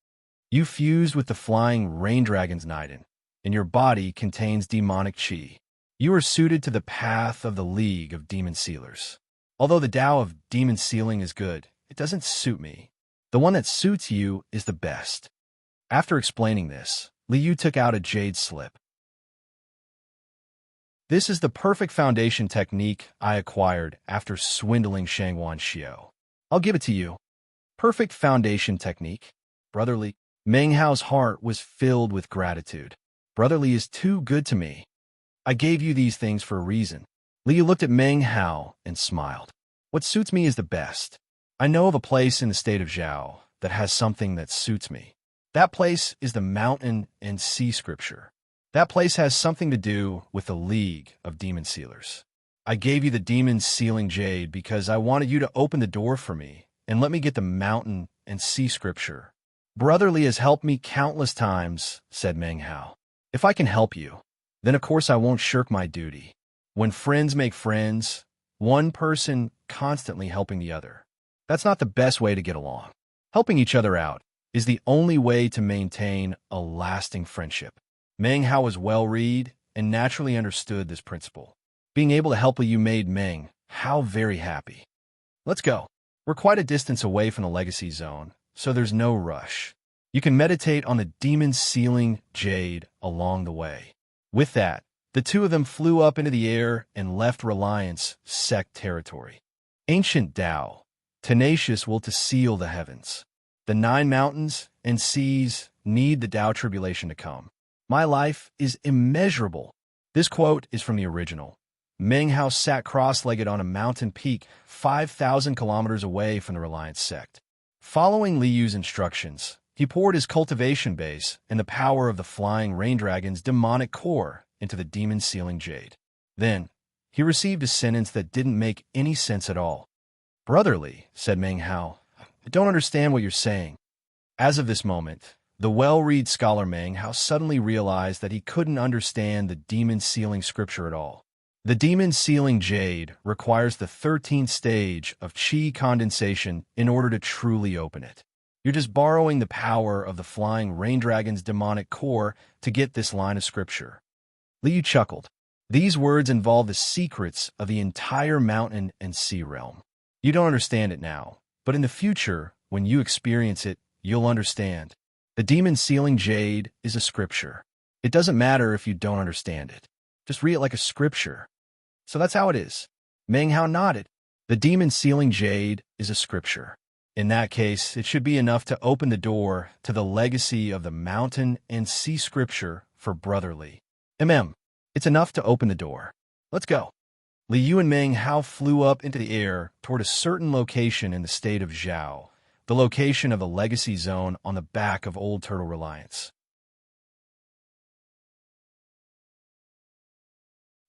You fused with the flying rain dragon's Niden, and your body contains demonic qi. You are suited to the path of the League of Demon Sealers. Although the Tao of demon sealing is good, it doesn't suit me. The one that suits you is the best. After explaining this, Liu took out a jade slip. This is the perfect foundation technique I acquired after swindling Shangwan Xiao. I'll give it to you. Perfect foundation technique. Brotherly. Meng Hao's heart was filled with gratitude. Brotherly is too good to me. I gave you these things for a reason. Liu looked at Meng Hao and smiled. What suits me is the best. I know of a place in the state of Zhao that has something that suits me. That place is the mountain and sea scripture. That place has something to do with the League of Demon Sealers. I gave you the demon sealing jade because I wanted you to open the door for me and let me get the mountain and sea scripture. Brotherly has helped me countless times, said Meng Hao. If I can help you, then of course I won't shirk my duty. When friends make friends, one person constantly helping the other. That's not the best way to get along. Helping each other out is the only way to maintain a lasting friendship. Meng Hao was well-read and naturally understood this principle. Being able to help you made Meng Hao very happy. Let's go. We're quite a distance away from the legacy zone, so there's no rush. You can meditate on the demon sealing jade along the way. With that, the two of them flew up into the air and left Reliance sect territory. Ancient Tao, tenacious will to seal the heavens. The 9 mountains and seas need the Tao tribulation to come. My life is immeasurable. This quote is from the original. Meng Hao sat cross-legged on a mountain peak 5,000 kilometers away from the Reliance sect. Following Liu's instructions, he poured his cultivation base and the power of the flying rain dragon's demonic core into the demon-sealing jade. Then, he received a sentence that didn't make any sense at all. Brotherly, said Meng Hao, I don't understand what you're saying. As of this moment, the well-read scholar Meng Hao suddenly realized that he couldn't understand the demon-sealing scripture at all. The demon-sealing jade requires the 13th stage of qi condensation in order to truly open it. You're just borrowing the power of the flying rain dragon's demonic core to get this line of scripture. Liu chuckled. These words involve the secrets of the entire mountain and sea realm. You don't understand it now, but in the future, when you experience it, you'll understand. The demon-sealing jade is a scripture. It doesn't matter if you don't understand it. Just read it like a scripture. So that's how it is. Meng Hao nodded. The demon-sealing jade is a scripture. In that case, it should be enough to open the door to the legacy of the mountain and sea scripture for Brotherly. It's enough to open the door. Let's go. Liu and Meng Hao flew up into the air toward a certain location in the state of Zhao, the location of the legacy zone on the back of Old Turtle Reliance.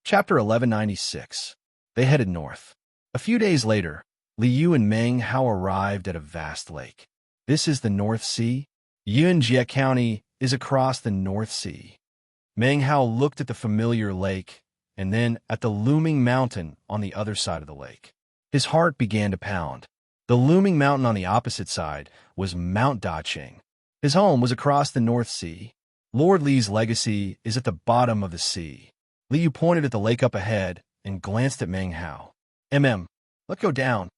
Chapter 1196. They headed north. A few days later, Liu and Meng Hao arrived at a vast lake. This is the North Sea. Yunjie County is across the North Sea. Meng Hao looked at the familiar lake and then at the looming mountain on the other side of the lake. His heart began to pound. The looming mountain on the opposite side was Mount Daqing. His home was across the North Sea. Lord Li's legacy is at the bottom of the sea. Liu pointed at the lake up ahead and glanced at Meng Hao. Let's go down.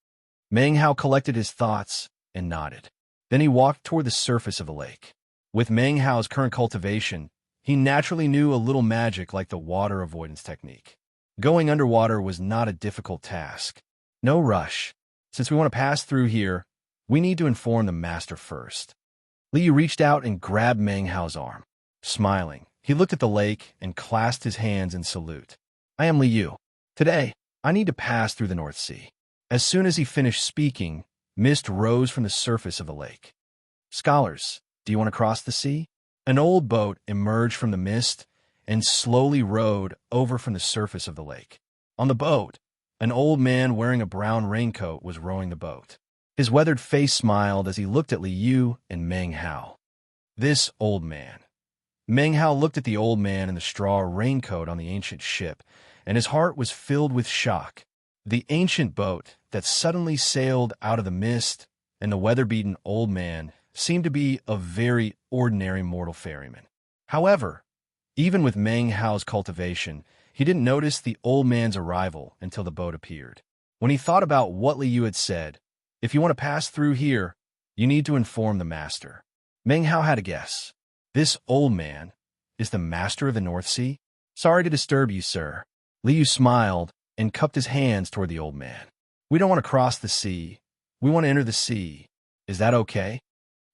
Meng Hao collected his thoughts and nodded. Then he walked toward the surface of the lake. With Meng Hao's current cultivation, he naturally knew a little magic like the water avoidance technique. Going underwater was not a difficult task. No rush. Since we want to pass through here, we need to inform the master first. Liu reached out and grabbed Meng Hao's arm. Smiling, he looked at the lake and clasped his hands in salute. I am Liu. Today, I need to pass through the North Sea. As soon as he finished speaking, mist rose from the surface of the lake. Scholars, do you want to cross the sea? An old boat emerged from the mist and slowly rowed over from the surface of the lake. On the boat, an old man wearing a brown raincoat was rowing the boat. His weathered face smiled as he looked at Liu and Meng Hao. This old man. Meng Hao looked at the old man in the straw raincoat on the ancient ship, and his heart was filled with shock. The ancient boat that suddenly sailed out of the mist and the weather-beaten old man seemed to be a very ordinary mortal ferryman. However, even with Meng Hao's cultivation, he didn't notice the old man's arrival until the boat appeared. When he thought about what Li Yu had said, if you want to pass through here, you need to inform the master. Meng Hao had a guess. This old man is the master of the North Sea? Sorry to disturb you, sir. Li Yu smiled and cupped his hands toward the old man. We don't want to cross the sea. We want to enter the sea. Is that okay?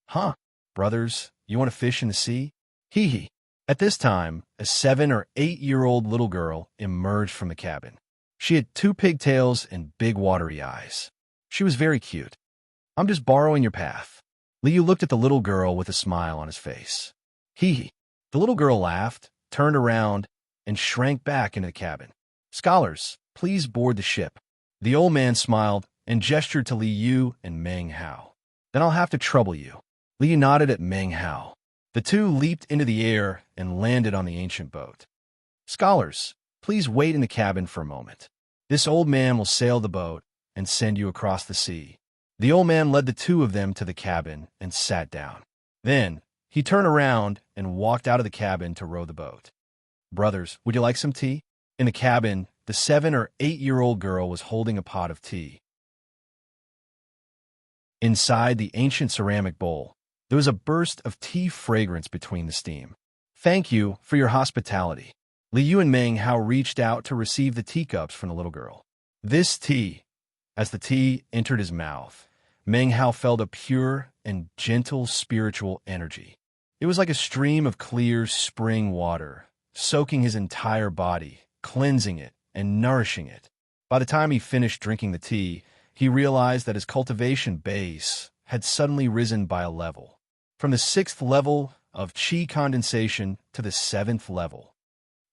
Huh? Brothers, you want to fish in the sea? Hee hee. At this time, a 7- or 8-year-old little girl emerged from the cabin. She had 2 pigtails and big watery eyes. She was very cute. I'm just borrowing your path. Li Yu looked at the little girl with a smile on his face. Hee hee. The little girl laughed, turned around, and shrank back into the cabin. Scholars, please board the ship. The old man smiled and gestured to Li Yu and Meng Hao. Then I'll have to trouble you. Li Yu nodded at Meng Hao. The two leaped into the air and landed on the ancient boat. Scholars, please wait in the cabin for a moment. This old man will sail the boat and send you across the sea. The old man led the 2 of them to the cabin and sat down. Then, he turned around and walked out of the cabin to row the boat. Brothers, would you like some tea? In the cabin, the 7- or 8-year-old girl was holding a pot of tea. Inside the ancient ceramic bowl, there was a burst of tea fragrance between the steam. Thank you for your hospitality. Li Yu and Meng Hao reached out to receive the teacups from the little girl. This tea, as the tea entered his mouth, Meng Hao felt a pure and gentle spiritual energy. It was like a stream of clear spring water, soaking his entire body, cleansing it, and nourishing it. By the time he finished drinking the tea, he realized that his cultivation base had suddenly risen by a level, from the 6th level of qi condensation to the 7th level.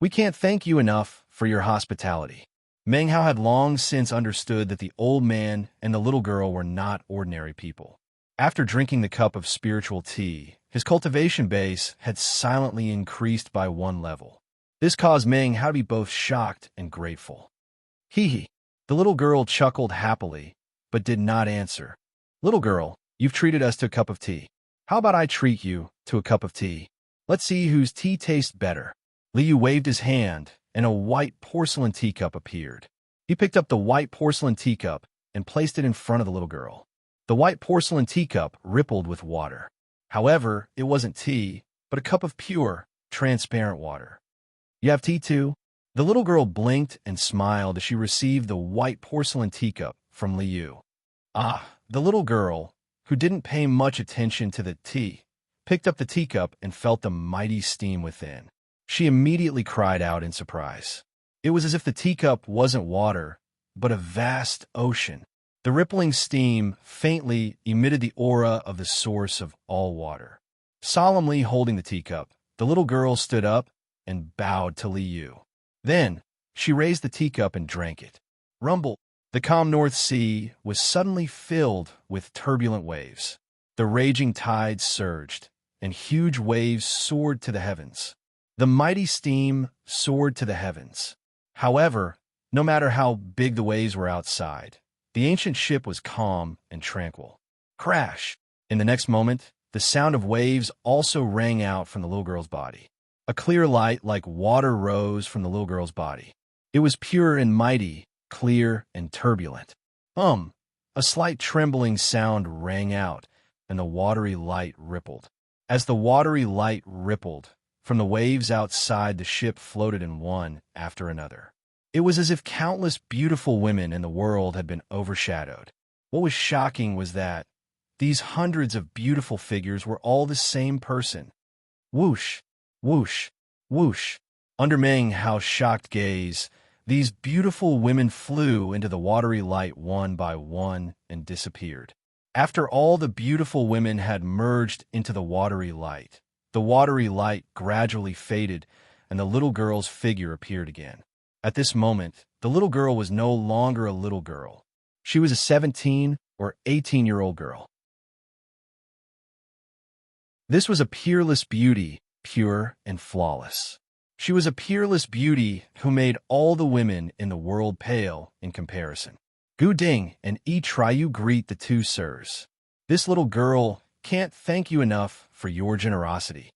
We can't thank you enough for your hospitality. Meng Hao had long since understood that the old man and the little girl were not ordinary people. After drinking the cup of spiritual tea, his cultivation base had silently increased by 1 level. This caused Meng Hao to be both shocked and grateful. Hee hee. The little girl chuckled happily, but did not answer. Little girl, you've treated us to a cup of tea. How about I treat you to a cup of tea? Let's see whose tea tastes better. Li Yu waved his hand, and a white porcelain teacup appeared. He picked up the white porcelain teacup and placed it in front of the little girl. The white porcelain teacup rippled with water. However, it wasn't tea, but a cup of pure, transparent water. You have tea too? The little girl blinked and smiled as she received the white porcelain teacup from Li Yu. Ah, the little girl, who didn't pay much attention to the tea, picked up the teacup and felt the mighty steam within. She immediately cried out in surprise. It was as if the teacup wasn't water, but a vast ocean. The rippling steam faintly emitted the aura of the source of all water. Solemnly holding the teacup, the little girl stood up and bowed to Li Yu. Then, she raised the teacup and drank it. Rumble. The calm North Sea was suddenly filled with turbulent waves. The raging tides surged, and huge waves soared to the heavens. The mighty steam soared to the heavens. However, no matter how big the waves were outside, the ancient ship was calm and tranquil. Crash! In the next moment, the sound of waves also rang out from the little girl's body. A clear light like water rose from the little girl's body. It was pure and mighty, clear and turbulent. A slight trembling sound rang out, and the watery light rippled. As the watery light rippled, from the waves outside the ship floated in one after another. It was as if countless beautiful women in the world had been overshadowed. What was shocking was that these hundreds of beautiful figures were all the same person. Whoosh! Whoosh, whoosh. Under Meng Hao's shocked gaze, these beautiful women flew into the watery light one by one and disappeared. After all the beautiful women had merged into the watery light gradually faded, and the little girl's figure appeared again. At this moment, the little girl was no longer a little girl. She was a 17- or 18-year-old girl. This was a peerless beauty pure, and flawless. She was a peerless beauty who made all the women in the world pale in comparison. Gu Ding and Yi Triu greet the two sirs. This little girl can't thank you enough for your generosity.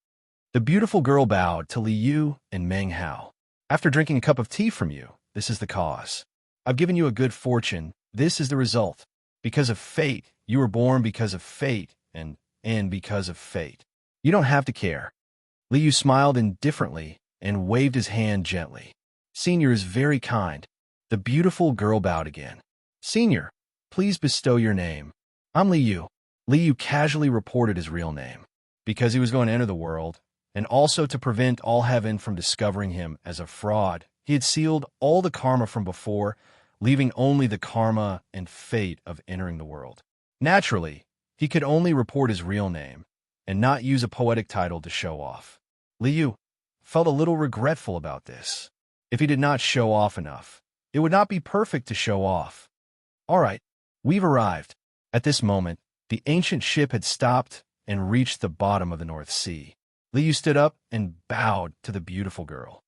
The beautiful girl bowed to Li Yu and Meng Hao. After drinking a cup of tea from you, this is the cause. I've given you a good fortune. This is the result. Because of fate, you were born because of fate, and because of fate. You don't have to care. Li Yu smiled indifferently and waved his hand gently. Senior is very kind. The beautiful girl bowed again. Senior, please bestow your name. I'm Li Yu. Li Yu casually reported his real name. Because he was going to enter the world, and also to prevent all heaven from discovering him as a fraud, he had sealed all the karma from before, leaving only the karma and fate of entering the world. Naturally, he could only report his real name, and not use a poetic title to show off. Li Yu felt a little regretful about this. If he did not show off enough, it would not be perfect to show off. All right, we've arrived. At this moment, the ancient ship had stopped and reached the bottom of the North Sea. Li Yu stood up and bowed to the beautiful girl.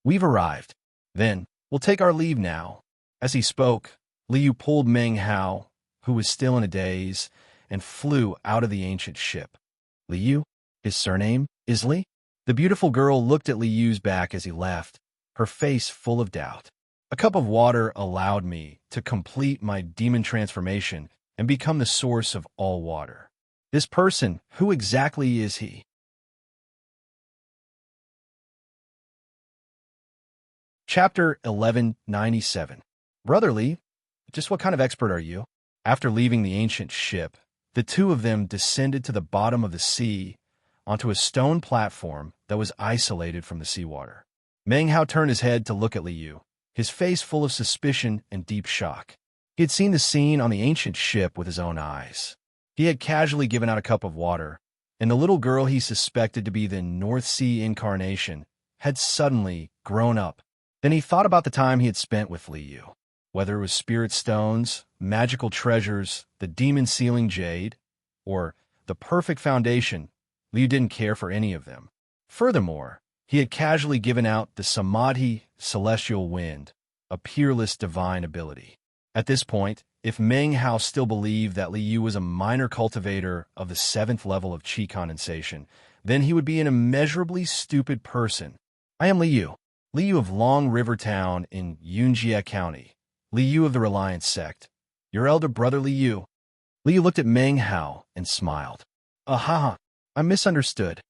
We've arrived. Then, we'll take our leave now. As he spoke, Li Yu pulled Meng Hao, who was still in a daze, and flew out of the ancient ship. Li Yu? His surname is Li? The beautiful girl looked at Li Yu's back as he left, her face full of doubt. A cup of water allowed me to complete my demon transformation and become the source of all water. This person, who exactly is he? Chapter 1197. Brother Li, just what kind of expert are you? After leaving the ancient ship, the two of them descended to the bottom of the sea onto a stone platform that was isolated from the seawater. Meng Hao turned his head to look at Li Yu, his face full of suspicion and deep shock. He had seen the scene on the ancient ship with his own eyes. He had casually given out a cup of water, and the little girl he suspected to be the North Sea incarnation had suddenly grown up. Then he thought about the time he had spent with Li Yu. Whether it was spirit stones, magical treasures, the demon sealing jade, or the perfect foundation, Li Yu didn't care for any of them. Furthermore, he had casually given out the Samadhi celestial wind, a peerless divine ability. At this point, if Meng Hao still believed that Li Yu was a minor cultivator of the 7th level of qi condensation, then he would be an immeasurably stupid person. I am Li Yu. Li Yu of Long River Town in Yunjie County. Li Yu of the Reliance sect. Your elder brother Li Yu. Li Yu looked at Meng Hao and smiled. Aha, I misunderstood.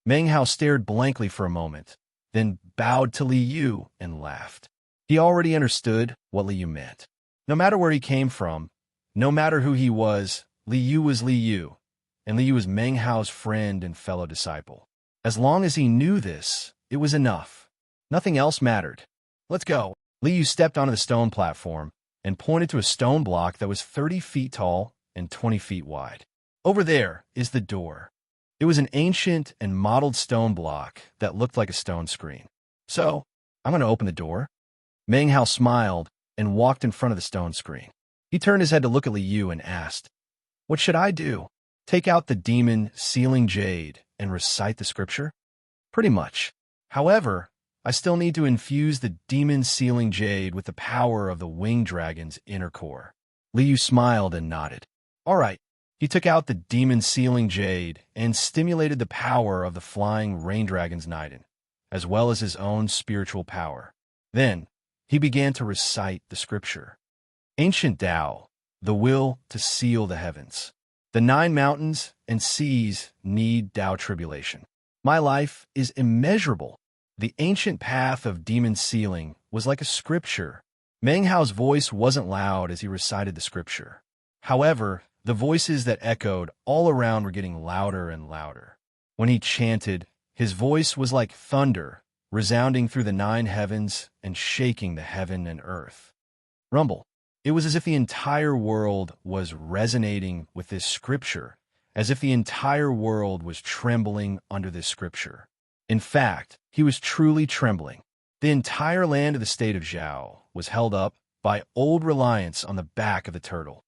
Meng Hao stared blankly for a moment, then bowed to Li Yu and laughed. He already understood what Li Yu meant. No matter where he came from, no matter who he was, Li Yu was Li Yu, and Li Yu was Meng Hao's friend and fellow disciple. As long as he knew this, it was enough. Nothing else mattered. Let's go. Li Yu stepped onto the stone platform and pointed to a stone block that was 30 feet tall and 20 feet wide. Over there is the door. It was an ancient and modeled stone block that looked like a stone screen. So, I'm going to open the door. Meng Hao smiled and walked in front of the stone screen. He turned his head to look at Li Yu and asked, "What should I do? Take out the demon sealing jade and recite the scripture?" Pretty much. However, I still need to infuse the demon sealing jade with the power of the winged dragon's inner core. Li Yu smiled and nodded. All right. He took out the demon sealing jade and stimulated the power of the flying rain dragon's Niden, as well as his own spiritual power. Then, he began to recite the scripture. Ancient Tao, the will to seal the heavens. The 9 mountains and seas need Tao tribulation. My life is immeasurable. The ancient path of demon sealing was like a scripture. Meng Hao's voice wasn't loud as he recited the scripture. However, the voices that echoed all around were getting louder and louder. When he chanted, his voice was like thunder, resounding through the 9 heavens and shaking the heaven and earth. Rumble. It was as if the entire world was resonating with this scripture, as if the entire world was trembling under this scripture. In fact, he was truly trembling. The entire land of the state of Zhao was held up by old reliance on the back of the turtle.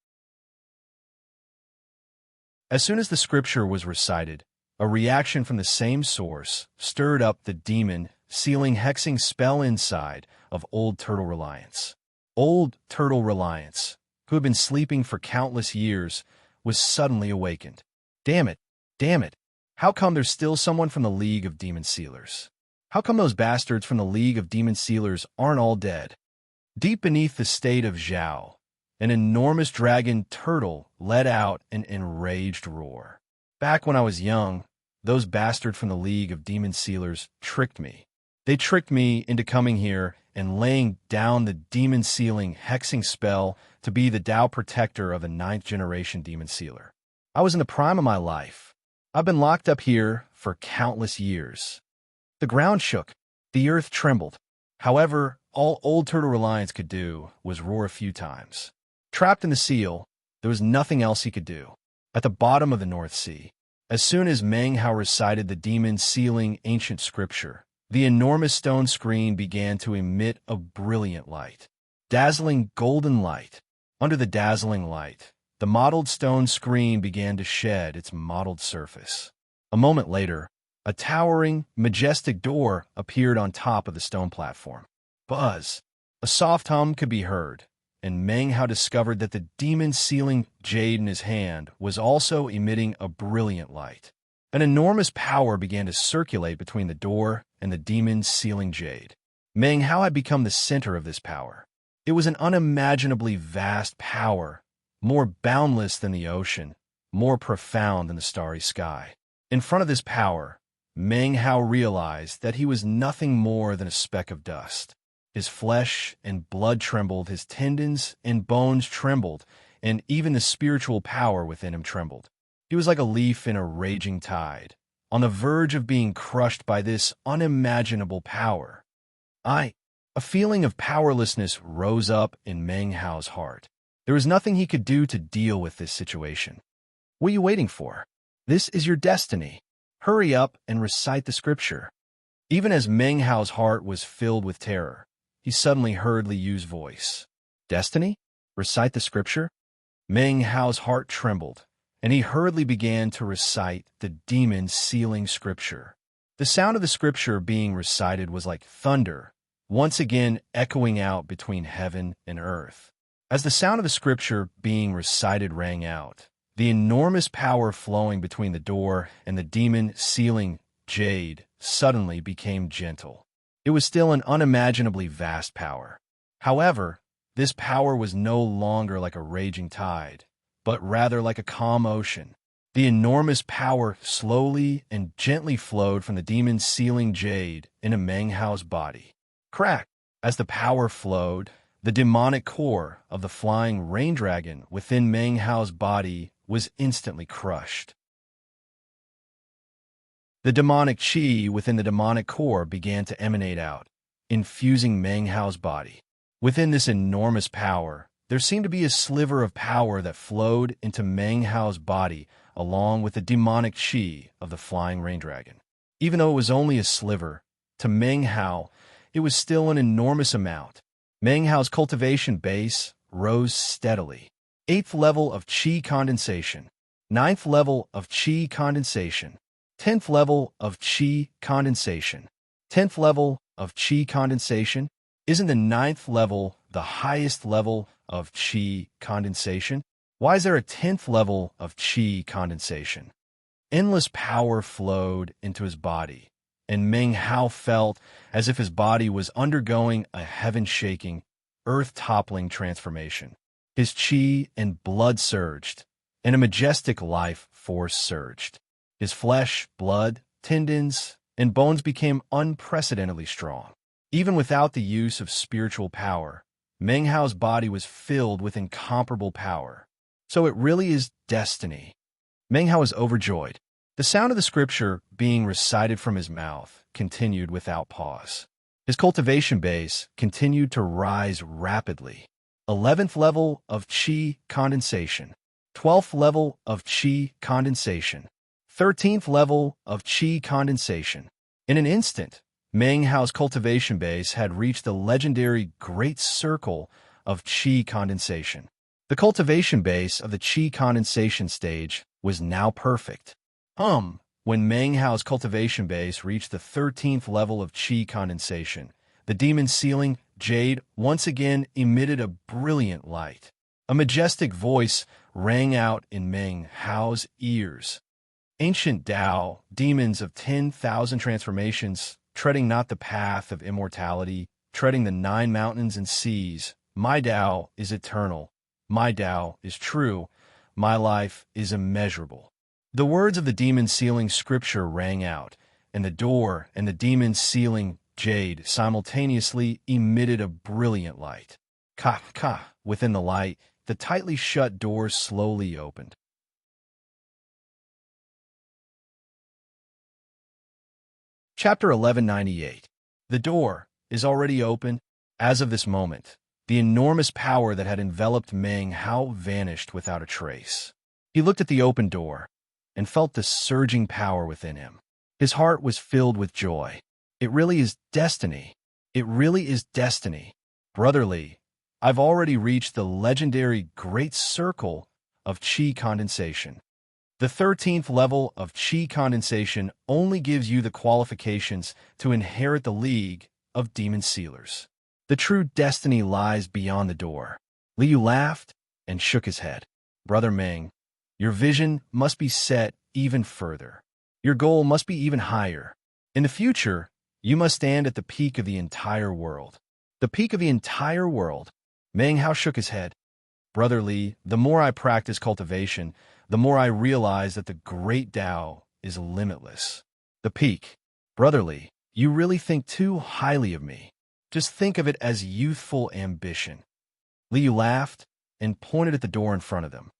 As soon as the scripture was recited, A reaction from the same source stirred up the demon sealing hexing spell inside of Old Turtle Reliance. Old Turtle Reliance, who had been sleeping for countless years, was suddenly awakened. Damn it! Damn it! How come there's still someone from the League of Demon Sealers? How come those bastards from the League of Demon Sealers aren't all dead? Deep beneath the state of Zhao, an enormous dragon turtle let out an enraged roar. Back when I was young, those bastards from the League of Demon Sealers tricked me. They tricked me into coming here and laying down the demon-sealing hexing spell to be the Tao protector of a 9th-generation demon sealer. I was in the prime of my life. I've been locked up here for countless years. The ground shook. The earth trembled. However, all Old Turtle Reliance could do was roar a few times. Trapped in the seal, there was nothing else he could do. At the bottom of the North Sea, as soon as Meng Hao recited the demon-sealing ancient scripture, the enormous stone screen began to emit a brilliant light. Dazzling golden light. Under the dazzling light, the mottled stone screen began to shed its mottled surface. A moment later, a towering, majestic door appeared on top of the stone platform. Buzz! A soft hum could be heard, and Meng Hao discovered that the demon-sealing jade in his hand was also emitting a brilliant light. An enormous power began to circulate between the door and the demon-sealing jade. Meng Hao had become the center of this power. It was an unimaginably vast power, more boundless than the ocean, more profound than the starry sky. In front of this power, Meng Hao realized that he was nothing more than a speck of dust. His flesh and blood trembled, his tendons and bones trembled, and even the spiritual power within him trembled. He was like a leaf in a raging tide, on the verge of being crushed by this unimaginable power. A feeling of powerlessness rose up in Meng Hao's heart. There was nothing he could do to deal with this situation. What are you waiting for? This is your destiny. Hurry up and recite the scripture. Even as Meng Hao's heart was filled with terror, he suddenly heard Li Yu's voice. Destiny? Recite the scripture? Meng Hao's heart trembled, and he hurriedly began to recite the demon-sealing scripture. The sound of the scripture being recited was like thunder, once again echoing out between heaven and earth. As the sound of the scripture being recited rang out, the enormous power flowing between the door and the demon-sealing jade suddenly became gentle. It was still an unimaginably vast power. However, this power was no longer like a raging tide, but rather like a calm ocean. The enormous power slowly and gently flowed from the demon-sealing jade into Meng Hao's body. Crack! As the power flowed, the demonic core of the flying rain dragon within Meng Hao's body was instantly crushed. The demonic chi within the demonic core began to emanate out, infusing Meng Hao's body. Within this enormous power, there seemed to be a sliver of power that flowed into Meng Hao's body along with the demonic chi of the flying rain dragon. Even though it was only a sliver, to Meng Hao, it was still an enormous amount. Meng Hao's cultivation base rose steadily. 8th level of chi condensation. 9th level of chi condensation. 10th level of chi condensation. 10th level of chi condensation. Isn't the 9th level the highest level of chi condensation? Why is there a 10th level of chi condensation? Endless power flowed into his body, and Meng Hao felt as if his body was undergoing a heaven-shaking, earth-toppling transformation. His chi and blood surged, and a majestic life force surged. His flesh, blood, tendons, and bones became unprecedentedly strong. Even without the use of spiritual power, Meng Hao's body was filled with incomparable power. So it really is destiny. Meng Hao was overjoyed. The sound of the scripture being recited from his mouth continued without pause. His cultivation base continued to rise rapidly. 11th level of chi condensation. 12th level of chi condensation. 13th level of chi condensation. In an instant, Meng Hao's cultivation base had reached the legendary Great Circle of chi condensation. The cultivation base of the chi condensation stage was now perfect. When Meng Hao's cultivation base reached the 13th level of qi condensation, the demon ceiling, jade, once again emitted a brilliant light. A majestic voice rang out in Meng Hao's ears. Ancient Tao, demons of 10,000 transformations, treading not the path of immortality, treading the 9 mountains and seas, my Tao is eternal, my Tao is true, my life is immeasurable. The words of the demon ceiling scripture rang out, and the door and the demon ceiling jade simultaneously emitted a brilliant light. Ka, ka, within the light, the tightly shut door slowly opened. Chapter 1198. The door is already open. As of this moment, the enormous power that had enveloped Meng Hao vanished without a trace. He looked at the open door and felt the surging power within him. His heart was filled with joy. It really is destiny. It really is destiny. Brotherly, I've already reached the legendary Great Circle of Qi Condensation. The 13th level of Qi Condensation only gives you the qualifications to inherit the League of Demon Sealers. The true destiny lies beyond the door. Liu laughed and shook his head. Brother Meng, your vision must be set even further. Your goal must be even higher. In the future, you must stand at the peak of the entire world. The peak of the entire world. Meng Hao shook his head. Brother Li, the more I practice cultivation, the more I realize that the great Tao is limitless. The peak. Brother Li, you really think too highly of me. Just think of it as youthful ambition. Liu laughed and pointed at the door in front of them.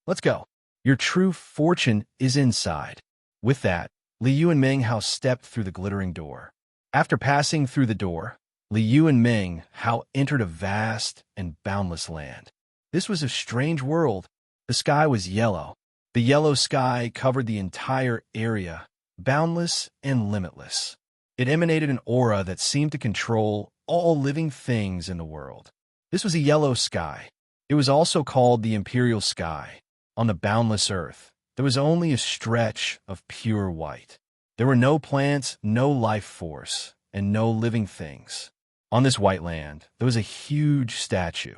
Let's go. Your true fortune is inside. With that, Liu and Meng Hao stepped through the glittering door. After passing through the door, Liu and Meng Hao entered a vast and boundless land. This was a strange world. The sky was yellow. The yellow sky covered the entire area, boundless and limitless. It emanated an aura that seemed to control all living things in the world. This was a yellow sky. It was also called the Imperial Sky. On the boundless earth, there was only a stretch of pure white. There were no plants, no life force, and no living things. On this white land, there was a huge statue.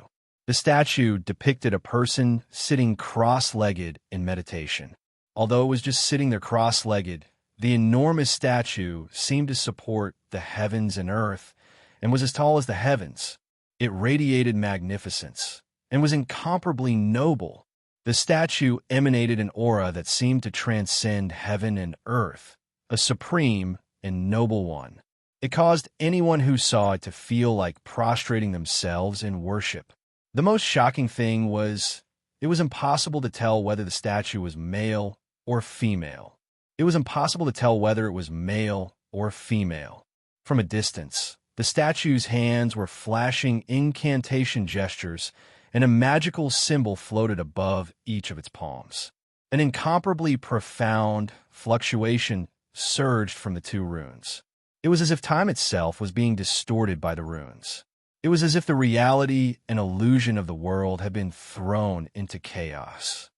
The statue depicted a person sitting cross-legged in meditation. Although it was just sitting there cross-legged, the enormous statue seemed to support the heavens and earth and was as tall as the heavens. It radiated magnificence and was incomparably noble. The statue emanated an aura that seemed to transcend heaven and earth, a supreme and noble one. It caused anyone who saw it to feel like prostrating themselves in worship. The most shocking thing was, it was impossible to tell whether the statue was male or female. It was impossible to tell whether it was male or female. From a distance, the statue's hands were flashing incantation gestures, and a magical symbol floated above each of its palms. An incomparably profound fluctuation surged from the two runes. It was as if time itself was being distorted by the runes. It was as if the reality and illusion of the world had been thrown into chaos.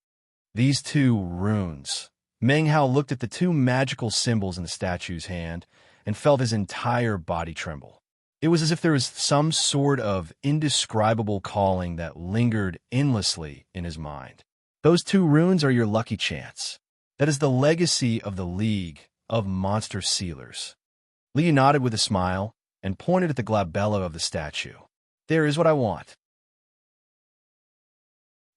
These two runes. Meng Hao looked at the two magical symbols in the statue's hand and felt his entire body tremble. It was as if there was some sort of indescribable calling that lingered endlessly in his mind. Those two runes are your lucky chance. That is the legacy of the League of Monster Sealers. Li nodded with a smile and pointed at the glabella of the statue. There is what I want.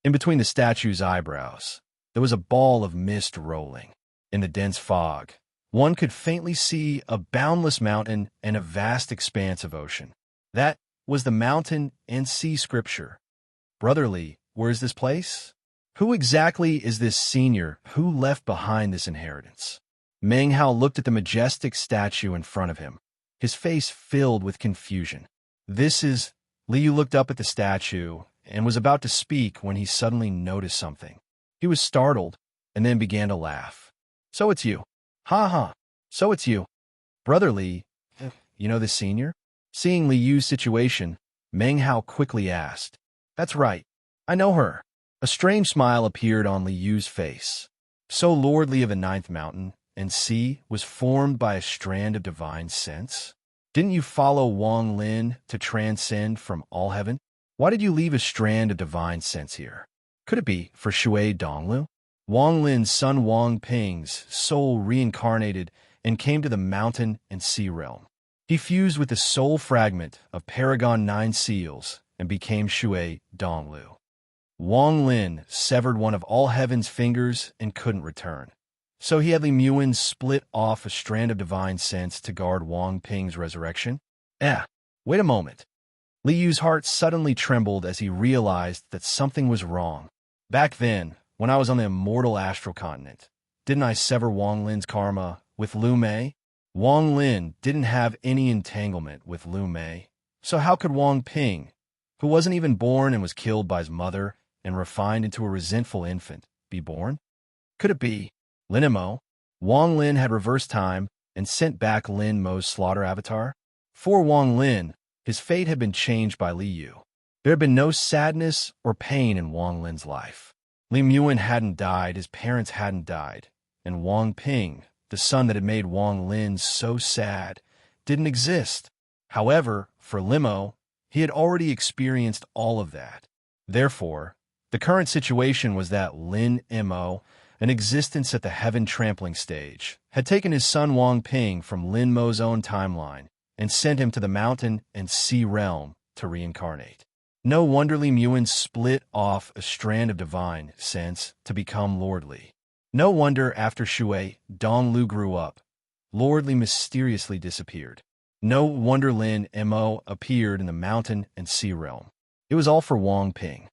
In between the statue's eyebrows, there was a ball of mist rolling. In the dense fog, one could faintly see a boundless mountain and a vast expanse of ocean. That was the mountain and sea scripture. Brotherly, where is this place? Who exactly is this senior who left behind this inheritance? Meng Hao looked at the majestic statue in front of him, his face filled with confusion. This is... Liu looked up at the statue and was about to speak when he suddenly noticed something. He was startled and then began to laugh. So it's you. Ha ha. So it's you. Brother Li, you know this senior? Seeing Liu's situation, Meng Hao quickly asked. That's right. I know her. A strange smile appeared on Liu's face. So lordly of the ninth mountain, and sea was formed by a strand of divine sense? Didn't you follow Wang Lin to transcend from all heaven? Why did you leave a strand of divine sense here? Could it be for Shui Donglu? Wang Lin's son Wang Ping's soul reincarnated and came to the mountain and sea realm. He fused with the soul fragment of Paragon 9 seals and became Shui Donglu. Wang Lin severed one of all heaven's fingers and couldn't return. So he had Li Muin split off a strand of divine sense to guard Wang Ping's resurrection? Wait a moment. Li Yu's heart suddenly trembled as he realized that something was wrong. Back then, when I was on the immortal astral continent, didn't I sever Wang Lin's karma with Lu Mei? Wang Lin didn't have any entanglement with Lu Mei. So how could Wang Ping, who wasn't even born and was killed by his mother and refined into a resentful infant, be born? Could it be Lin Mo? Wang Lin had reversed time and sent back Lin Mo's slaughter avatar? For Wang Lin, his fate had been changed by Li Yu. There had been no sadness or pain in Wang Lin's life. Li Muin hadn't died, his parents hadn't died, and Wang Ping, the son that had made Wang Lin so sad, didn't exist. However, for Limo, he had already experienced all of that. Therefore, the current situation was that Lin Mo, an existence at the heaven trampling stage, had taken his son Wang Ping from Lin Mo's own timeline and sent him to the mountain and sea realm to reincarnate. No wonder Li Muin split off a strand of divine sense to become Lord Li. No wonder after Shui Donglu grew up, Lord Li mysteriously disappeared. No wonder Lin Mo appeared in the mountain and sea realm. It was all for Wang Ping.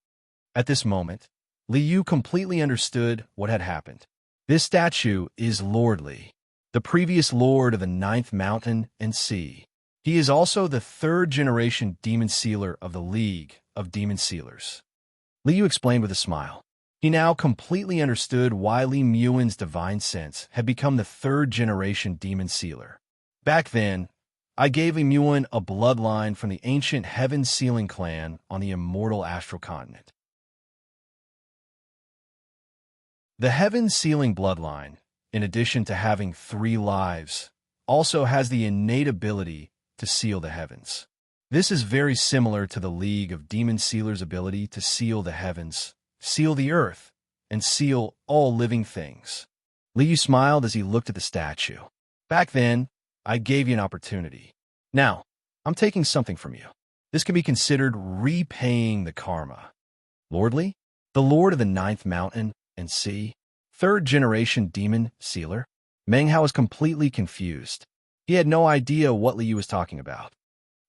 At this moment, Li Yu completely understood what had happened. This statue is Lord Li, the previous lord of the 9th mountain and sea. He is also the 3rd-generation demon sealer of the League of Demon Sealers. Li Yu explained with a smile. He now completely understood why Li Muin's divine sense had become the 3rd-generation demon sealer. Back then, I gave Li Muin a bloodline from the ancient Heaven Sealing clan on the immortal astral continent. The Heaven Sealing bloodline, in addition to having 3 lives, also has the innate ability to seal the heavens. This is very similar to the League of Demon Sealers' ability to seal the heavens, seal the earth, and seal all living things. Li Yu smiled as he looked at the statue. Back then, I gave you an opportunity. Now, I'm taking something from you. This can be considered repaying the karma. Lord Li, the lord of the 9th mountain and sea, 3rd-generation demon sealer? Meng Hao was completely confused. He had no idea what Li Yu was talking about.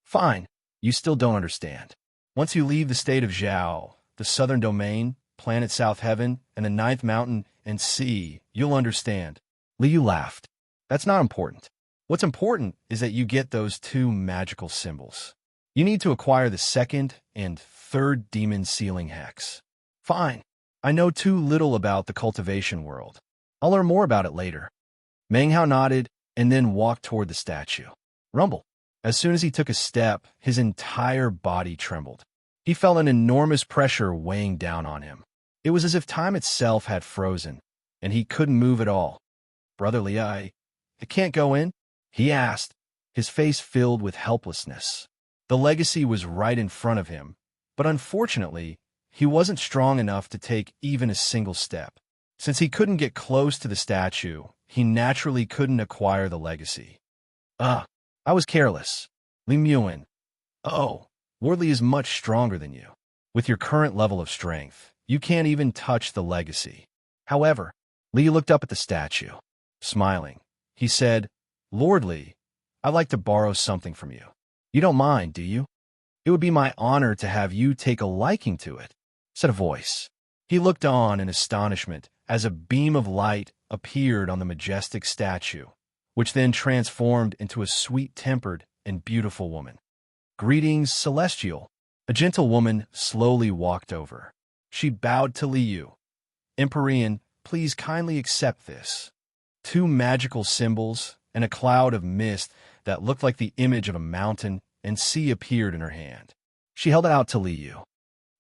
Fine, you still don't understand. Once you leave the state of Zhao, the southern domain, planet South Heaven, and the 9th mountain and sea, you'll understand. Li Yu laughed. That's not important. What's important is that you get those 2 magical symbols. You need to acquire the 2nd and 3rd demon sealing hex. Fine. I know too little about the cultivation world. I'll learn more about it later. Meng Hao nodded and then walked toward the statue. Rumble. As soon as he took a step, his entire body trembled. He felt an enormous pressure weighing down on him. It was as if time itself had frozen, and he couldn't move at all. Brother Li, I can't go in? He asked, his face filled with helplessness. The legacy was right in front of him, but unfortunately, he wasn't strong enough to take even a single step. Since he couldn't get close to the statue, he naturally couldn't acquire the legacy. I was careless. Li Muin. Oh, Lord Li is much stronger than you. With your current level of strength, you can't even touch the legacy. However, Li looked up at the statue. Smiling, he said, Lord Li, I'd like to borrow something from you. You don't mind, do you? It would be my honor to have you take a liking to it, said a voice. He looked on in astonishment as a beam of light appeared on the majestic statue, which then transformed into a sweet-tempered and beautiful woman. Greetings, Celestial. A gentle woman slowly walked over. She bowed to Li Yu. Empyrean, please kindly accept this. 2 magical symbols and a cloud of mist that looked like the image of a mountain and sea appeared in her hand. She held it out to Li Yu.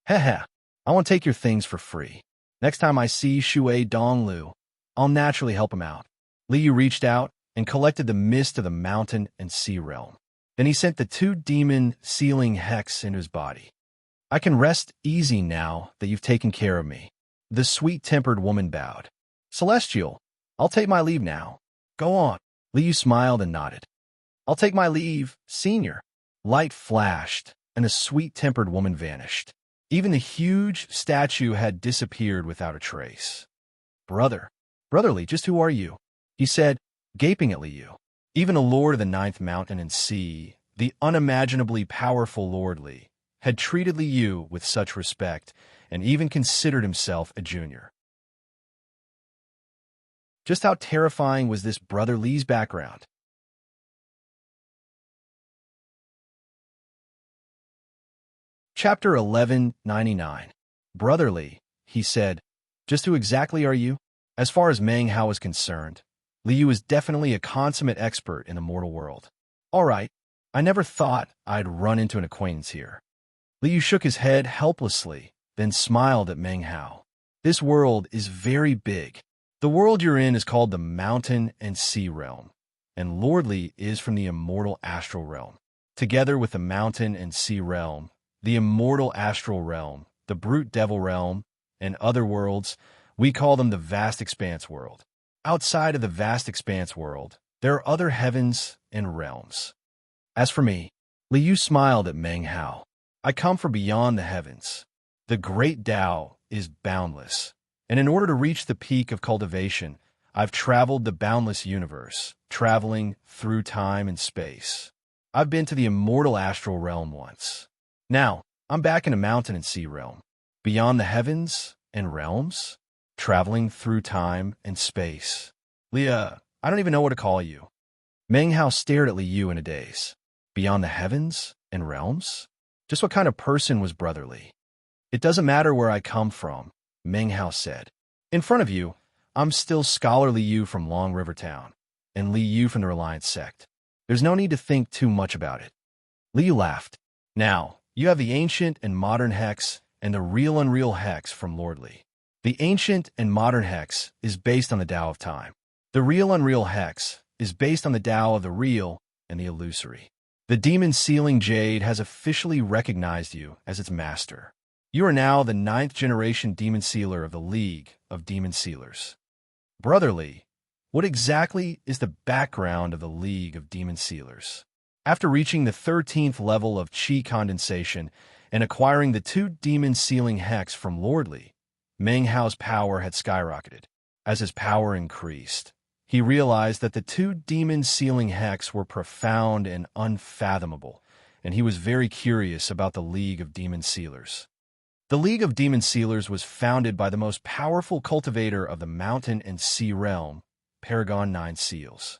Heh, I want to take your things for free. Next time I see Shui Donglu, I'll naturally help him out. Li Yu reached out and collected the mist of the mountain and sea realm. Then he sent the 2 demon sealing hex into his body. I can rest easy now that you've taken care of me. The sweet-tempered woman bowed. Celestial, I'll take my leave now. Go on. Li Yu smiled and nodded. I'll take my leave, senior. Light flashed, and a sweet-tempered woman vanished. Even the huge statue had disappeared without a trace. Brotherly, just who are you? He said, gaping at Li Yu. Even a lord of the 9th mountain and sea, the unimaginably powerful Lord Li, had treated Li Yu with such respect and even considered himself a junior. Just how terrifying was this Brother Li's background? Chapter 1199. Brother Li, he said, just who exactly are you? As far as Meng Hao is concerned, Li Yu is definitely a consummate expert in the mortal world. All right, I never thought I'd run into an acquaintance here. Li Yu shook his head helplessly, then smiled at Meng Hao. This world is very big. The world you're in is called the Mountain and Sea Realm, and Lord Li is from the immortal astral realm. Together with the Mountain and Sea Realm, the immortal astral realm, the brute devil realm, and other worlds, we call them the vast expanse world. Outside of the vast expanse world, there are other heavens and realms. As for me, Li Yu smiled at Meng Hao. I come from beyond the heavens. The great Tao is boundless, and in order to reach the peak of cultivation, I've traveled the boundless universe, traveling through time and space. I've been to the immortal astral realm once. Now, I'm back in the mountain and sea realm, beyond the heavens and realms, traveling through time and space. Leah, I don't even know what to call you. Meng Hao stared at Li Yu in a daze. Beyond the heavens and realms? Just what kind of person was Brother Li? It doesn't matter where I come from, Meng Hao said. In front of you, I'm still Scholar Li Yu from Long River Town, and Li Yu from the Reliance sect. There's no need to think too much about it. Li Yu laughed. Now, you have the ancient and modern hex and the real unreal hex from Lord Li. The ancient and modern hex is based on the Tao of time. The real unreal hex is based on the Tao of the real and the illusory. The demon sealing jade has officially recognized you as its master. You are now the 9th generation demon sealer of the League of Demon Sealers. Brother Li, what exactly is the background of the League of Demon Sealers? After reaching the 13th level of Qi condensation and acquiring the 2 demon sealing hex from Lord Li, Meng Hao's power had skyrocketed. As his power increased, he realized that the 2 demon sealing hex were profound and unfathomable, and he was very curious about the League of Demon Sealers. The League of Demon Sealers was founded by the most powerful cultivator of the Mountain and Sea Realm, Paragon 9 Seals.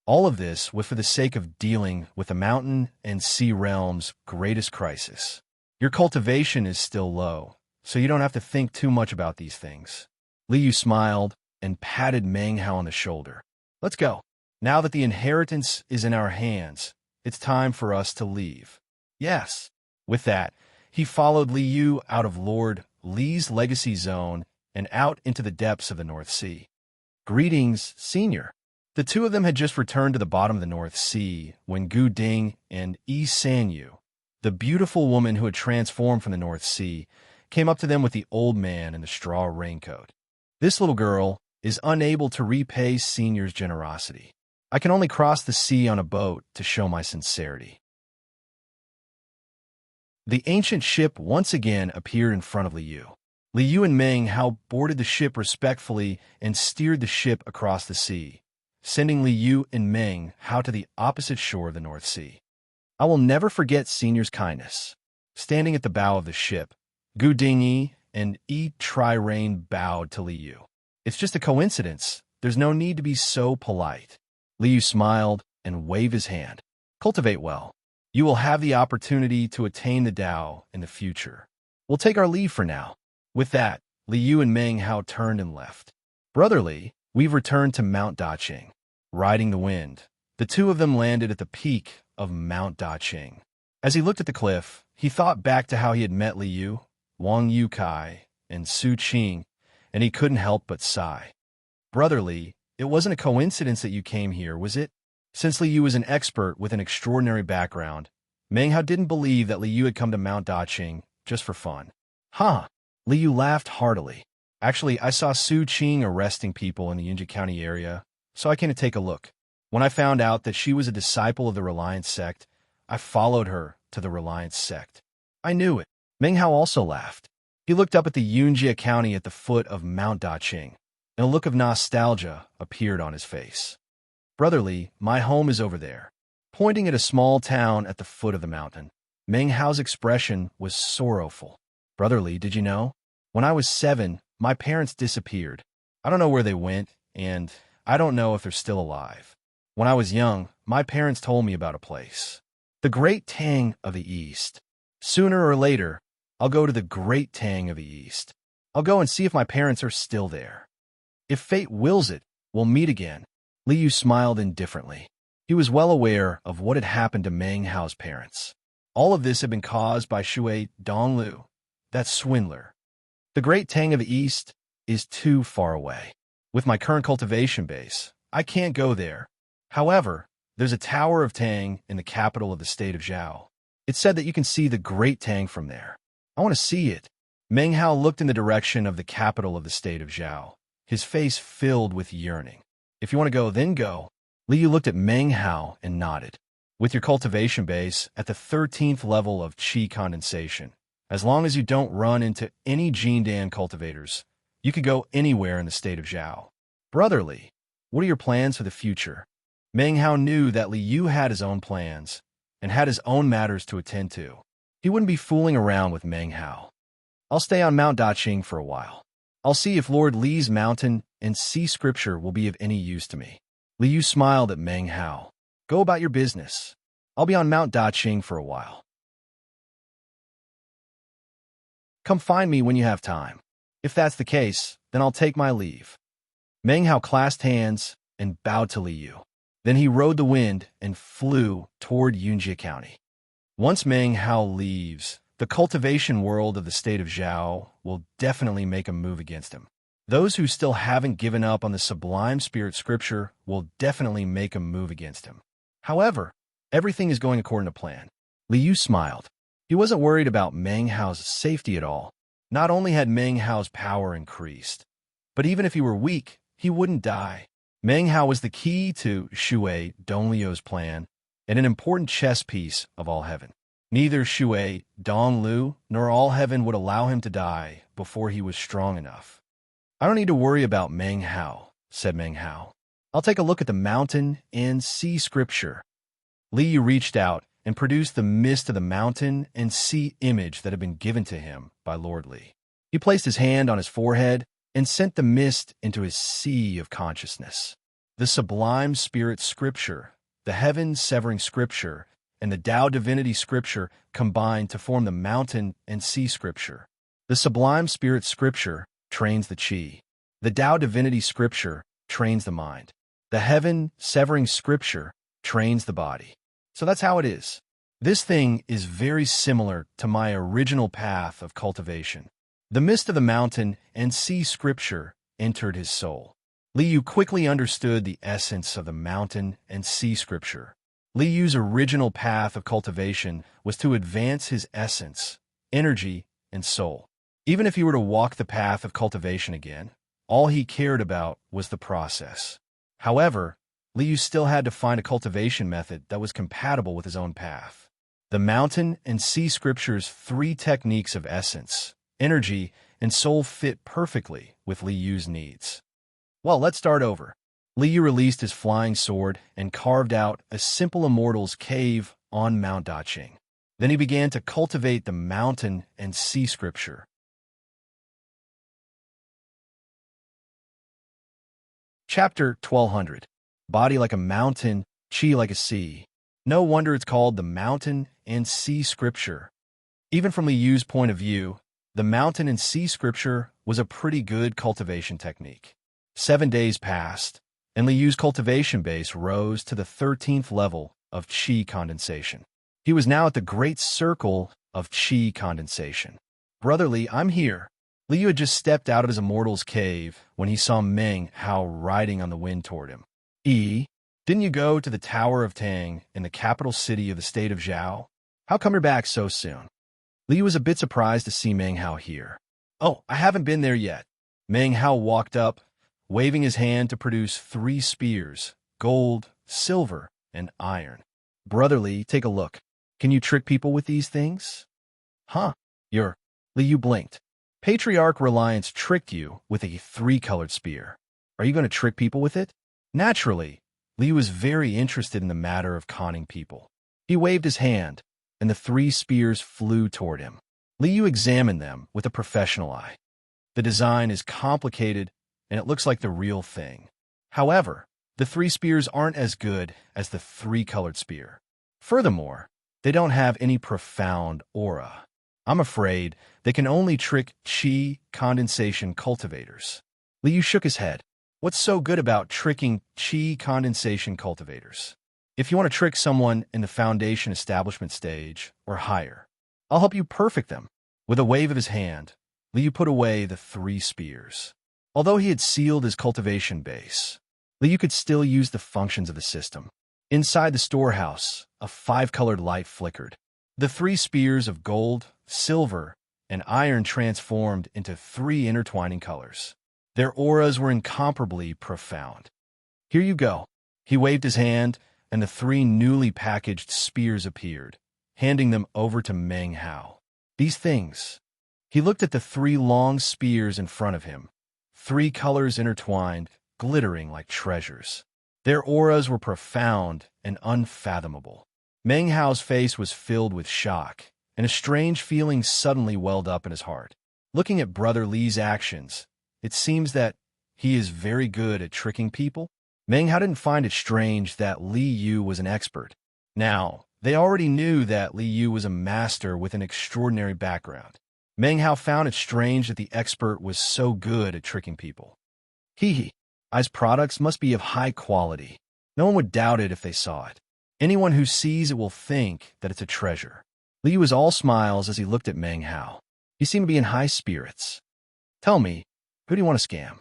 All of this was for the sake of dealing with the Mountain and Sea Realm's greatest crisis. Your cultivation is still low, so you don't have to think too much about these things. Li Yu smiled and patted Meng Hao on the shoulder. Let's go. Now that the inheritance is in our hands, it's time for us to leave. Yes. With that, he followed Li Yu out of Lord Li's legacy zone and out into the depths of the North Sea. Greetings, Senior. The 2 of them had just returned to the bottom of the North Sea when Gu Ding and Yi Sanyu, the beautiful woman who had transformed from the North Sea, came up to them with the old man in the straw raincoat. This little girl is unable to repay Senior's generosity. I can only cross the sea on a boat to show my sincerity. The ancient ship once again appeared in front of Li Yu. Li Yu and Meng Hao boarded the ship respectfully and steered the ship across the sea, sending Li Yu and Meng Hao to the opposite shore of the North Sea. I will never forget Senior's kindness. Standing at the bow of the ship, Gu Dingyi and Yi Tri-Rain bowed to Li Yu. It's just a coincidence. There's no need to be so polite. Li Yu smiled and waved his hand. Cultivate well. You will have the opportunity to attain the Tao in the future. We'll take our leave for now. With that, Li Yu and Meng Hao turned and left. Brother Li, we've returned to Mount Daqing. Riding the wind, the 2 of them landed at the peak of Mount Daqing. As he looked at the cliff, he thought back to how he had met Li Yu, Wang Yukai, and Su Qing, and he couldn't help but sigh. Brother Li, It wasn't a coincidence that you came here, was it? Since Li Yu was an expert with an extraordinary background, Meng Hao didn't believe that Li Yu had come to Mount Daqing just for fun. Huh. Li Yu laughed heartily. Actually, I saw Su Qing arresting people in the Yunji County area, so I came to take a look. When I found out that she was a disciple of the Reliance sect, I followed her to the Reliance sect. I knew it. Meng Hao also laughed. He looked up at the Yunji County at the foot of Mount Daqing, and a look of nostalgia appeared on his face. Brother Li, my home is over there. Pointing at a small town at the foot of the mountain, Meng Hao's expression was sorrowful. Brother Li, did you know? When I was 7, my parents disappeared. I don't know where they went, and I don't know if they're still alive. When I was young, my parents told me about a place. The Great Tang of the East. Sooner or later, I'll go to the Great Tang of the East. I'll go and see if my parents are still there. If fate wills it, we'll meet again. Li Yu smiled indifferently. He was well aware of what had happened to Meng Hao's parents. All of this had been caused by Shui Donglu, that swindler. The Great Tang of the East is too far away. With my current cultivation base, I can't go there. However, there's a Tower of Tang in the capital of the state of Zhao. It's said that you can see the Great Tang from there. I want to see it. Meng Hao looked in the direction of the capital of the state of Zhao, his face filled with yearning. If you want to go, then go. Li Yu looked at Meng Hao and nodded. With your cultivation base at the 13th level of qi condensation, as long as you don't run into any Jindan cultivators, you could go anywhere in the state of Zhao. Brother Li, what are your plans for the future? Meng Hao knew that Li Yu had his own plans and had his own matters to attend to. He wouldn't be fooling around with Meng Hao. I'll stay on Mount Daqing for a while. I'll see if Lord Li's mountain and sea scripture will be of any use to me. Li Yu smiled at Meng Hao. Go about your business. I'll be on Mount Daqing for a while. Come find me when you have time. If that's the case, then I'll take my leave. Meng Hao clasped hands and bowed to Li Yu. Then he rode the wind and flew toward Yunji County. Once Meng Hao leaves, the cultivation world of the state of Zhao will definitely make a move against him. Those who still haven't given up on the sublime spirit scripture will definitely make a move against him. However, everything is going according to plan. Li Yu smiled. He wasn't worried about Meng Hao's safety at all. Not only had Meng Hao's power increased, but even if he were weak, he wouldn't die. Meng Hao was the key to Shui Dongliu's plan and an important chess piece of all heaven. Neither Shui Donglu nor all heaven would allow him to die before he was strong enough. I don't need to worry about Meng Hao, said Meng Hao. I'll take a look at the mountain and sea scripture. Li Yu reached out and produced the mist of the mountain and sea image that had been given to him by Lord Li. He placed his hand on his forehead and sent the mist into his sea of consciousness. The sublime spirit scripture, the heaven-severing scripture, and the Tao divinity scripture combined to form the mountain and sea scripture. The sublime spirit scripture trains the qi. The Tao divinity scripture trains the mind. The heaven-severing scripture trains the body. So that's how it is. This thing is very similar to my original path of cultivation. The mist of the mountain and sea scripture entered his soul. Li Yu quickly understood the essence of the mountain and sea scripture. Li Yu's original path of cultivation was to advance his essence, energy, and soul. Even if he were to walk the path of cultivation again, all he cared about was the process. However, Li Yu still had to find a cultivation method that was compatible with his own path. The mountain and sea scripture's 3 techniques of essence, energy, and soul fit perfectly with Li Yu's needs. Well, let's start over. Li Yu released his flying sword and carved out a simple immortal's cave on Mount Daqing. Then he began to cultivate the mountain and sea scripture. Chapter 1200. Body like a mountain, qi like a sea. No wonder it's called the mountain and sea scripture. Even from Li Yu's point of view, the mountain and sea scripture was a pretty good cultivation technique. 7 days passed, and Li Yu's cultivation base rose to the 13th level of qi condensation. He was now at the great circle of qi condensation. Brother Li, I'm here. Li Yu had just stepped out of his immortal's cave when he saw Meng Hao riding on the wind toward him. Didn't you go to the Tower of Tang in the capital city of the state of Zhao? How come you're back so soon? Li Yu was a bit surprised to see Meng Hao here. Oh, I haven't been there yet. Meng Hao walked up, waving his hand to produce 3 spears, gold, silver, and iron. Brother Li, take a look. Can you trick people with these things? Huh? Li Yu blinked. Patriarch Reliance tricked you with a 3-colored spear. Are you going to trick people with it? Naturally, Li Yu was very interested in the matter of conning people. He waved his hand, and the 3 spears flew toward him. Li Yu examined them with a professional eye. The design is complicated, and it looks like the real thing. However, the 3 spears aren't as good as the 3-colored spear. Furthermore, they don't have any profound aura. I'm afraid they can only trick qi condensation cultivators. Li Yu shook his head. What's so good about tricking qi condensation cultivators? If you want to trick someone in the foundation establishment stage or higher, I'll help you perfect them. With a wave of his hand, Li Yu put away the 3 spears. Although he had sealed his cultivation base, Li Yu could still use the functions of the system. Inside the storehouse, a 5-colored light flickered. The 3 spears of gold, silver, and iron transformed into 3 intertwining colors. Their auras were incomparably profound. Here you go. He waved his hand, and the 3 newly packaged spears appeared, handing them over to Meng Hao. These things. He looked at the 3 long spears in front of him, 3 colors intertwined, glittering like treasures. Their auras were profound and unfathomable. Meng Hao's face was filled with shock, and a strange feeling suddenly welled up in his heart. Looking at Brother Li's actions, it seems that he is very good at tricking people. Meng Hao didn't find it strange that Li Yu was an expert. Now, they already knew that Li Yu was a master with an extraordinary background. Meng Hao found it strange that the expert was so good at tricking people. His products must be of high quality. No one would doubt it if they saw it. Anyone who sees it will think that it's a treasure. Li Yu was all smiles as he looked at Meng Hao. He seemed to be in high spirits. Tell me, who do you want to scam?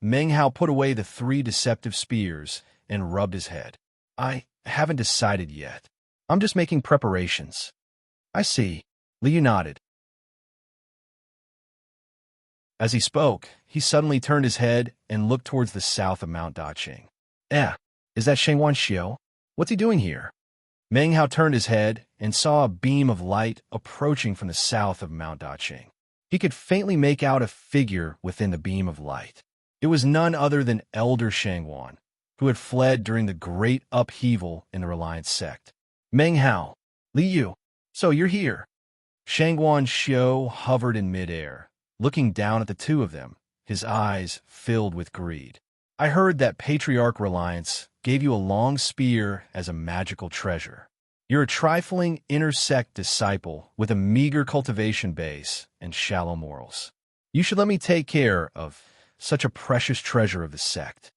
Meng Hao put away the 3 deceptive spears and rubbed his head. I haven't decided yet. I'm just making preparations. I see. Li Yu nodded. As he spoke, he suddenly turned his head and looked towards the south of Mount Daqing. Is that Shengwan Xiu? What's he doing here? Meng Hao turned his head and saw a beam of light approaching from the south of Mount Daqing. He could faintly make out a figure within the beam of light. It was none other than Elder Shangwan, who had fled during the great upheaval in the Reliance sect. Meng Hao, Li Yu, so you're here. Shangwan Xiu hovered in midair, looking down at the 2 of them, his eyes filled with greed. I heard that Patriarch Reliance gave you a long spear as a magical treasure. You're a trifling inner-sect disciple with a meager cultivation base and shallow morals. You should let me take care of such a precious treasure of the sect.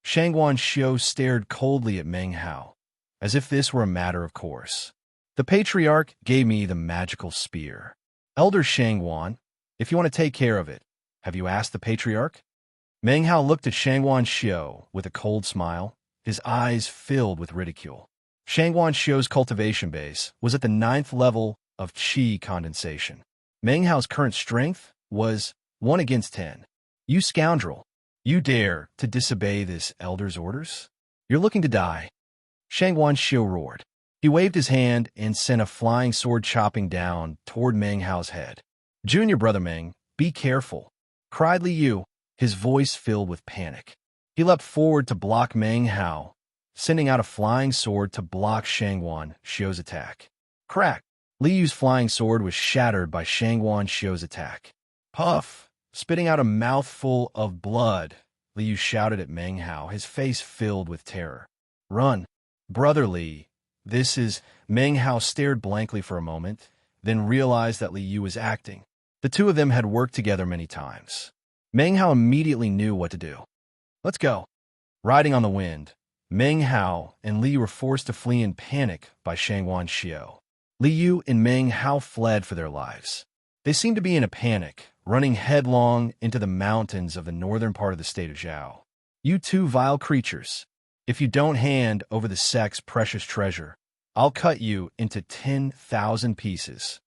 Shangwan Xiu stared coldly at Meng Hao, as if this were a matter of course. The Patriarch gave me the magical spear. Elder Shangwan, if you want to take care of it, have you asked the Patriarch? Meng Hao looked at Shangwan Xiu with a cold smile, his eyes filled with ridicule. Shangwan Xiu's cultivation base was at the 9th level of qi condensation. Meng Hao's current strength was 1 against 10. You scoundrel! You dare to disobey this elder's orders? You're looking to die. Shangwan Xiu roared. He waved his hand and sent a flying sword chopping down toward Meng Hao's head. Junior Brother Meng, be careful, cried Li Yu, his voice filled with panic. He leapt forward to block Meng Hao, sending out a flying sword to block Shangwan Xiu's attack. Crack! Li Yu's flying sword was shattered by Shangwan Xiu's attack. Puff! Spitting out a mouthful of blood, Li Yu shouted at Meng Hao, his face filled with terror. Run! Brother Li, this is... Meng Hao stared blankly for a moment, then realized that Li Yu was acting. The 2 of them had worked together many times. Meng Hao immediately knew what to do. Let's go. Riding on the wind, Meng Hao and Li Yu were forced to flee in panic by Shangwan Xiu. Li Yu and Meng Hao fled for their lives. They seemed to be in a panic, running headlong into the mountains of the northern part of the state of Zhao. You two vile creatures, if you don't hand over the sect's precious treasure, I'll cut you into 10,000 pieces.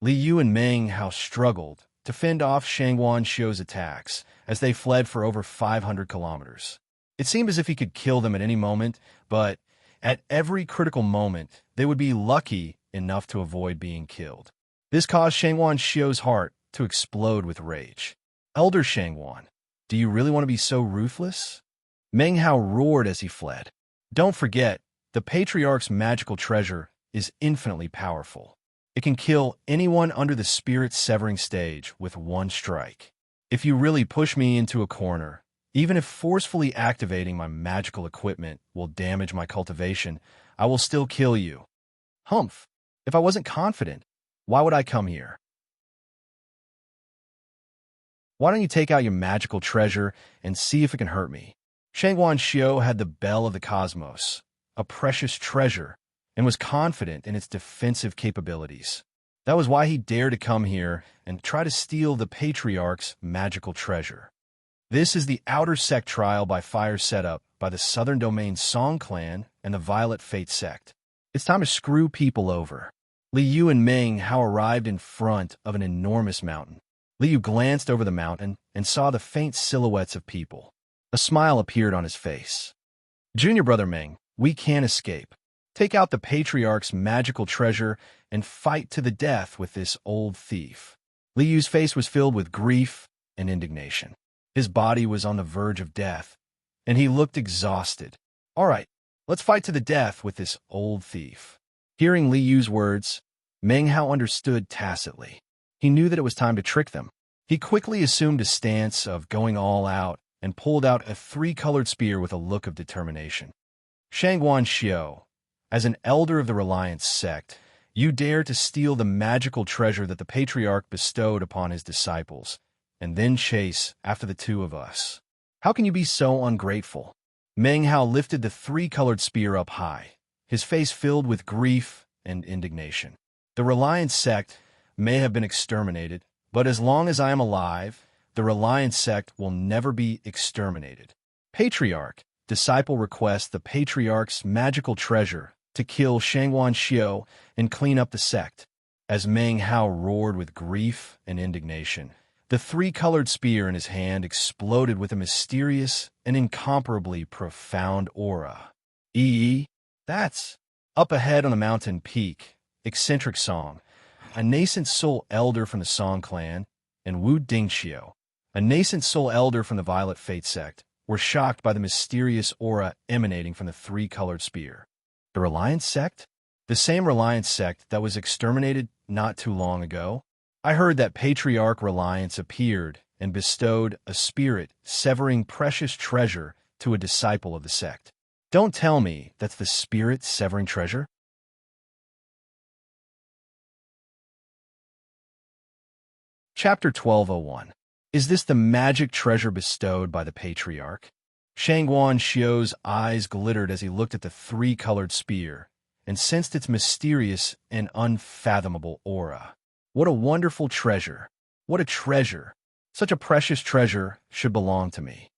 Li Yu and Meng Hao struggled to fend off Shangguan Xiu's attacks as they fled for over 500 kilometers. It seemed as if he could kill them at any moment, but at every critical moment, they would be lucky enough to avoid being killed. This caused Shangguan Xiu's heart to explode with rage. Elder Shangguan, do you really want to be so ruthless? Meng Hao roared as he fled. Don't forget, the Patriarch's magical treasure is infinitely powerful. It can kill anyone under the spirit-severing stage with one strike. If you really push me into a corner, even if forcefully activating my magical equipment will damage my cultivation, I will still kill you. Humph! If I wasn't confident, why would I come here? Why don't you take out your magical treasure and see if it can hurt me? Shangguan Xiu had the Bell of the Cosmos, a precious treasure, and was confident in its defensive capabilities. That was why he dared to come here and try to steal the Patriarch's magical treasure. This is the Outer Sect trial by fire set up by the Southern Domain Song Clan and the Violet Fate Sect. It's time to screw people over. Li Yu and Meng Hao arrived in front of an enormous mountain. Li Yu glanced over the mountain and saw the faint silhouettes of people. A smile appeared on his face. Junior brother Meng, we can't escape. Take out the Patriarch's magical treasure and fight to the death with this old thief. Li Yu's face was filled with grief and indignation. His body was on the verge of death, and he looked exhausted. All right, let's fight to the death with this old thief. Hearing Li Yu's words, Meng Hao understood tacitly. He knew that it was time to trick them. He quickly assumed a stance of going all out and pulled out a three-colored spear with a look of determination. Shangguan Xiu, as an elder of the Reliance sect, you dare to steal the magical treasure that the Patriarch bestowed upon his disciples, and then chase after the two of us. How can you be so ungrateful? Meng Hao lifted the three-colored spear up high, his face filled with grief and indignation. The Reliance sect may have been exterminated, but as long as I am alive, the Reliance sect will never be exterminated. Patriarch, disciple requests the Patriarch's magical treasure to kill Shangguan Xiu and clean up the sect. As Meng Hao roared with grief and indignation, the three-colored spear in his hand exploded with a mysterious and incomparably profound aura. That's up ahead on the mountain peak, eccentric Song, a nascent soul elder from the Song clan, and Wu Dingxiu, a nascent soul elder from the Violet Fate sect, were shocked by the mysterious aura emanating from the three-colored spear. The Reliance sect? The same Reliance sect that was exterminated not too long ago? I heard that Patriarch Reliance appeared and bestowed a spirit-severing precious treasure to a disciple of the sect. Don't tell me that's the spirit-severing treasure? Chapter 1201. Is this the magic treasure bestowed by the Patriarch? Shangguan Xiu's eyes glittered as he looked at the three-colored spear and sensed its mysterious and unfathomable aura. What a wonderful treasure! What a treasure! Such a precious treasure should belong to me.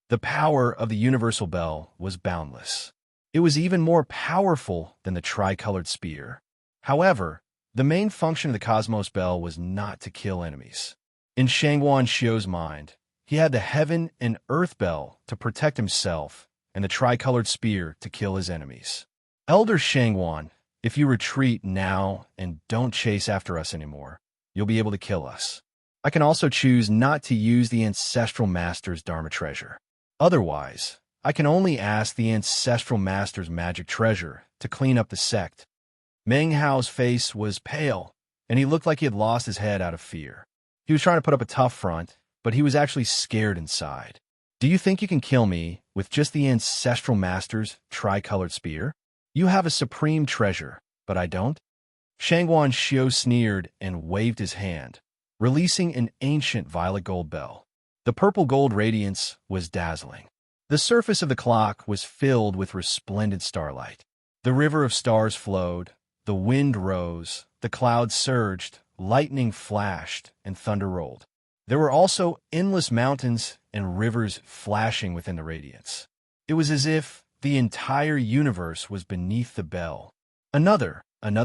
The power of the universal bell was boundless. It was even more powerful than the tricolored spear. However, the main function of the Cosmos Bell was not to kill enemies. In Shangguan Xiu's mind, he had the Heaven and Earth Bell to protect himself and the tricolored spear to kill his enemies. Elder Shangguan, if you retreat now and don't chase after us anymore, you'll be able to kill us. I can also choose not to use the Ancestral Master's Dharma treasure. Otherwise, I can only ask the Ancestral Master's magic treasure to clean up the sect. Meng Hao's face was pale, and he looked like he had lost his head out of fear. He was trying to put up a tough front, but he was actually scared inside. Do you think you can kill me with just the Ancestral Master's tricolored spear? You have a supreme treasure, but I don't? Shangguan Xiu sneered and waved his hand, releasing an ancient violet gold bell. The purple gold radiance was dazzling. The surface of the clock was filled with resplendent starlight. The river of stars flowed, the wind rose, the clouds surged, lightning flashed, and thunder rolled. There were also endless mountains and rivers flashing within the radiance. It was as if the entire universe was beneath the bell. Another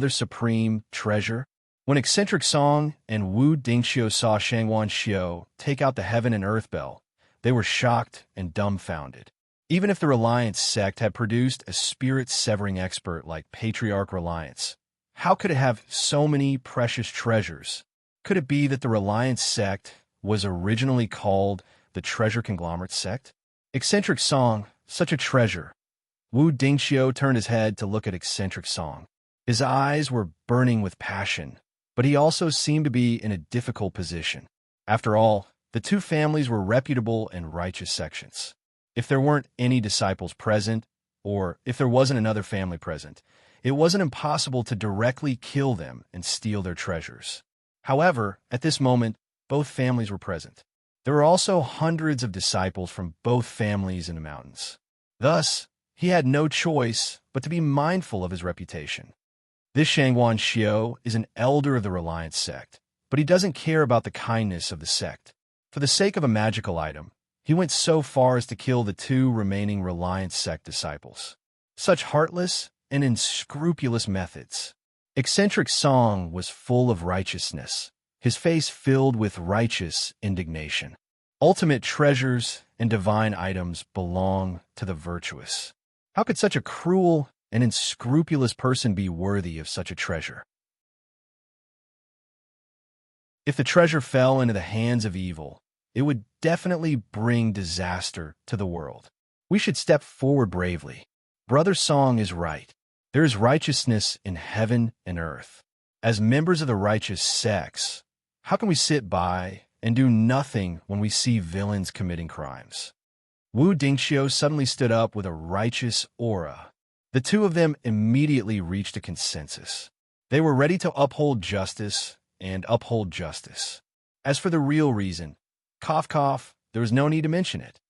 supreme treasure. When Eccentric Song and Wu Dingxiu saw Shangwan Xiu take out the heaven and earth bell, they were shocked and dumbfounded. Even if the Reliance sect had produced a spirit-severing expert like Patriarch Reliance, how could it have so many precious treasures? Could it be that the Reliance sect was originally called the Treasure Conglomerate sect? Eccentric Song, such a treasure. Wu Dingxiu turned his head to look at Eccentric Song. His eyes were burning with passion, but he also seemed to be in a difficult position. After all, the two families were reputable and righteous sections. If there weren't any disciples present, or if there wasn't another family present, it wasn't impossible to directly kill them and steal their treasures. However, at this moment, both families were present. There were also hundreds of disciples from both families in the mountains. Thus, he had no choice but to be mindful of his reputation. This Shangwan Xiu is an elder of the Reliance sect, but he doesn't care about the kindness of the sect. For the sake of a magical item, he went so far as to kill the two remaining Reliance sect disciples. Such heartless and unscrupulous methods. Eccentric Song was full of righteousness, his face filled with righteous indignation. Ultimate treasures and divine items belong to the virtuous. How could such a cruel and unscrupulous person be worthy of such a treasure? If the treasure fell into the hands of evil, it would definitely bring disaster to the world. We should step forward bravely. Brother Song is right. There is righteousness in heaven and earth. As members of the righteous sects, how can we sit by and do nothing when we see villains committing crimes? Wu Dingxiu suddenly stood up with a righteous aura. The two of them immediately reached a consensus. They were ready to uphold justice and uphold justice. As for the real reason, cough cough, there was no need to mention it.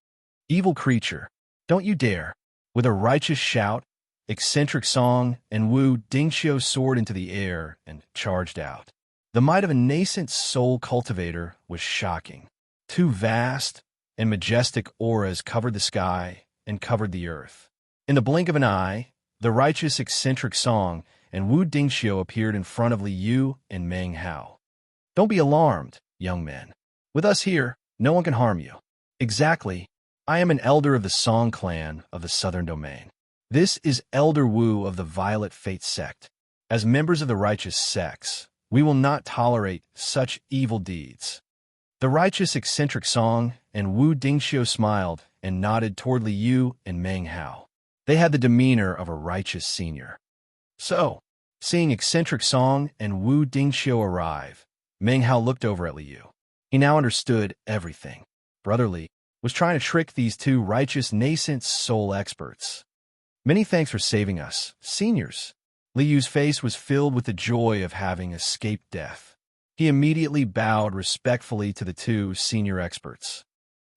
Evil creature, don't you dare. With a righteous shout, Eccentric Song and Wu Dingxiu soared into the air and charged out. The might of a nascent soul cultivator was shocking. Two vast and majestic auras covered the sky and covered the earth. In the blink of an eye, the righteous Eccentric Song and Wu Dingxiu appeared in front of Li Yu and Meng Hao. Don't be alarmed, young men. With us here, no one can harm you. Exactly. I am an elder of the Song clan of the Southern Domain. This is Elder Wu of the Violet Fate sect. As members of the righteous sects, we will not tolerate such evil deeds. The righteous Eccentric Song and Wu Dingxiu smiled and nodded toward Li Yu and Meng Hao. They had the demeanor of a righteous senior. So, seeing Eccentric Song and Wu Dingxiu arrive, Meng Hao looked over at Li Yu. He now understood everything. Brother Li was trying to trick these two righteous nascent soul experts. Many thanks for saving us, seniors. Li Yu's face was filled with the joy of having escaped death. He immediately bowed respectfully to the two senior experts.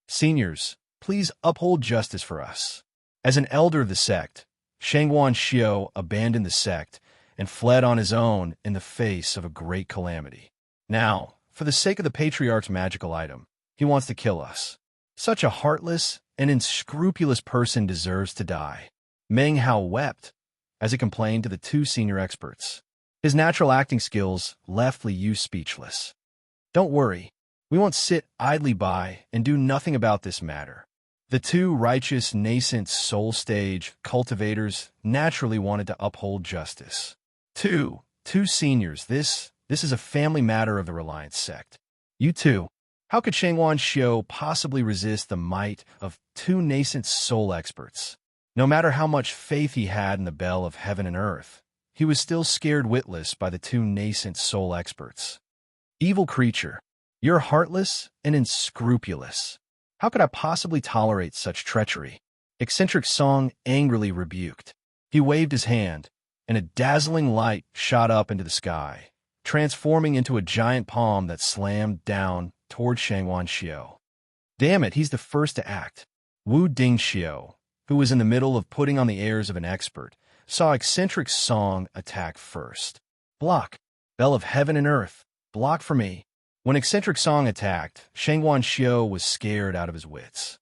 Seniors, please uphold justice for us. As an elder of the sect, Shangwan Xiu abandoned the sect and fled on his own in the face of a great calamity. Now, for the sake of the Patriarch's magical item, he wants to kill us. Such a heartless and unscrupulous person deserves to die. Meng Hao wept as he complained to the two senior experts. His natural acting skills left Li Yu speechless. Don't worry, we won't sit idly by and do nothing about this matter. The two righteous nascent soul stage cultivators naturally wanted to uphold justice. Two seniors, this is a family matter of the Reliance sect. You two, how could Shangwan Xiu possibly resist the might of two nascent soul experts? No matter how much faith he had in the bell of heaven and earth, he was still scared witless by the two nascent soul experts. Evil creature, you're heartless and unscrupulous. How could I possibly tolerate such treachery? Eccentric Song angrily rebuked. He waved his hand, and a dazzling light shot up into the sky, transforming into a giant palm that slammed down toward Shangwan Xiu. Damn it, he's the first to act. Wu Dingxiu, who was in the middle of putting on the airs of an expert, saw Eccentric Song attack first. Block, bell of heaven and earth, block for me. When eccentric Song attacked, Shangwan Xiu was scared out of his wits.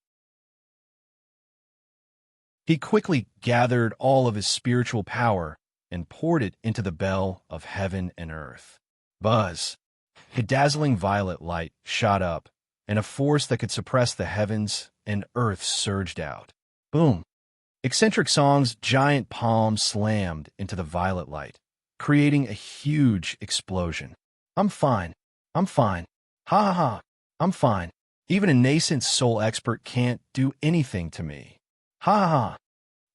He quickly gathered all of his spiritual power and poured it into the bell of heaven and earth. Buzz! A dazzling violet light shot up, and a force that could suppress the heavens and earth surged out. Boom! Eccentric Song's giant palm slammed into the violet light, creating a huge explosion. I'm fine. I'm fine. Ha ha ha. I'm fine. Even a nascent soul expert can't do anything to me. Ha ha ha.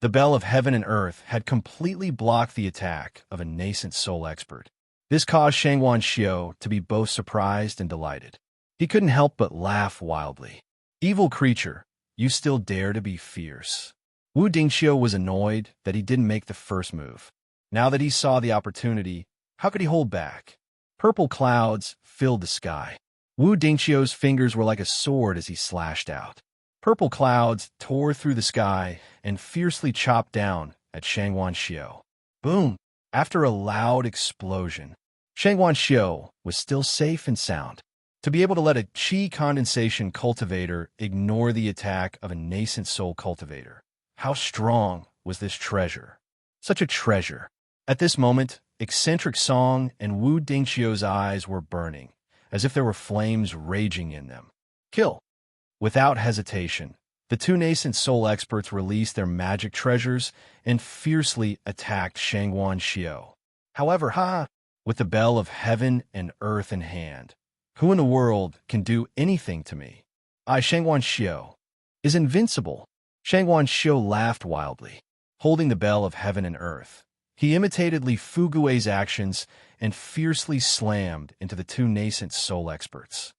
The bell of heaven and earth had completely blocked the attack of a nascent soul expert. This caused Shangwan Xiu to be both surprised and delighted. He couldn't help but laugh wildly. Evil creature, you still dare to be fierce. Wu Dingxiu was annoyed that he didn't make the first move. Now that he saw the opportunity, how could he hold back? Purple clouds filled the sky. Wu Dingxiu's fingers were like a sword as he slashed out. Purple clouds tore through the sky and fiercely chopped down at Shangwan Xiu. Boom! After a loud explosion, Shangwan Xiu was still safe and sound. To be able to let a qi condensation cultivator ignore the attack of a nascent soul cultivator. How strong was this treasure? Such a treasure. At this moment, eccentric Song and Wu Dingxiu's eyes were burning, as if there were flames raging in them. Kill! Without hesitation, the two nascent soul experts released their magic treasures and fiercely attacked Shangwan Xiu. However, with the bell of heaven and earth in hand, who in the world can do anything to me? Shangwan Xiu is invincible. Shangwan Xiu laughed wildly, holding the bell of heaven and earth. He imitated Li Fugui's actions and fiercely slammed into the two nascent soul experts.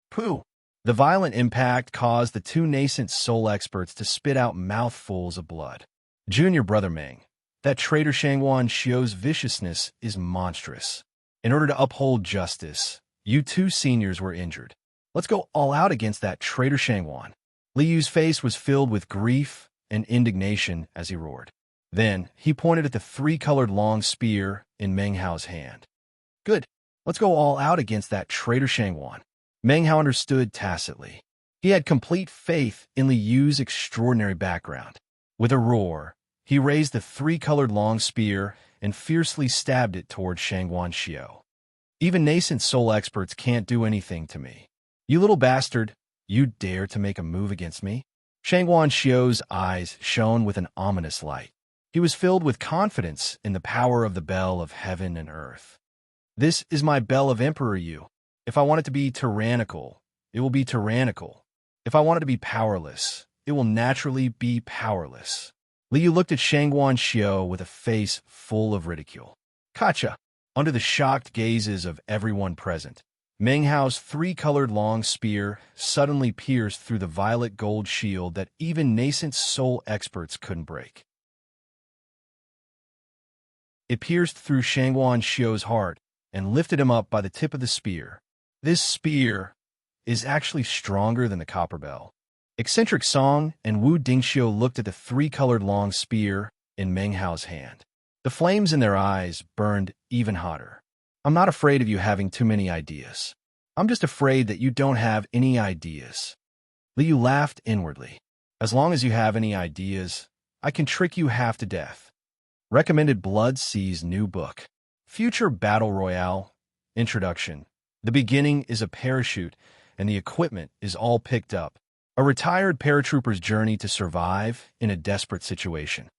Pooh! The violent impact caused the two nascent soul experts to spit out mouthfuls of blood. Junior Brother Meng, that traitor Shangwan Xiu's viciousness is monstrous. In order to uphold justice, you two seniors were injured. Let's go all out against that traitor Shangwan. Li Yu's face was filled with grief and indignation as he roared. Then, he pointed at the three-colored long spear in Meng Hao's hand. Good. Let's go all out against that traitor Shangwan. Meng Hao understood tacitly. He had complete faith in Li Yu's extraordinary background. With a roar, he raised the three-colored long spear and fiercely stabbed it toward Shangwan Xiu. Even nascent soul experts can't do anything to me. You little bastard, you dare to make a move against me? Shangwan Xiu's eyes shone with an ominous light. He was filled with confidence in the power of the bell of heaven and earth. This is my bell of Emperor Yu. If I want it to be tyrannical, it will be tyrannical. If I want it to be powerless, it will naturally be powerless. Li Yu looked at Shangwan Xiu with a face full of ridicule. Gotcha! Under the shocked gazes of everyone present, Meng Hao's three-colored long spear suddenly pierced through the violet gold shield that even nascent soul experts couldn't break. It pierced through Shangwan Xiu's heart and lifted him up by the tip of the spear. This spear is actually stronger than the copper bell. Eccentric Song and Wu Dingxiu looked at the three-colored long spear in Meng Hao's hand. The flames in their eyes burned even hotter. I'm not afraid of you having too many ideas. I'm just afraid that you don't have any ideas. Li Yu laughed inwardly. As long as you have any ideas, I can trick you half to death. Recommended Blood Sea's new book. Future Battle Royale. Introduction. The beginning is a parachute, and the equipment is all picked up. A retired paratrooper's journey to survive in a desperate situation.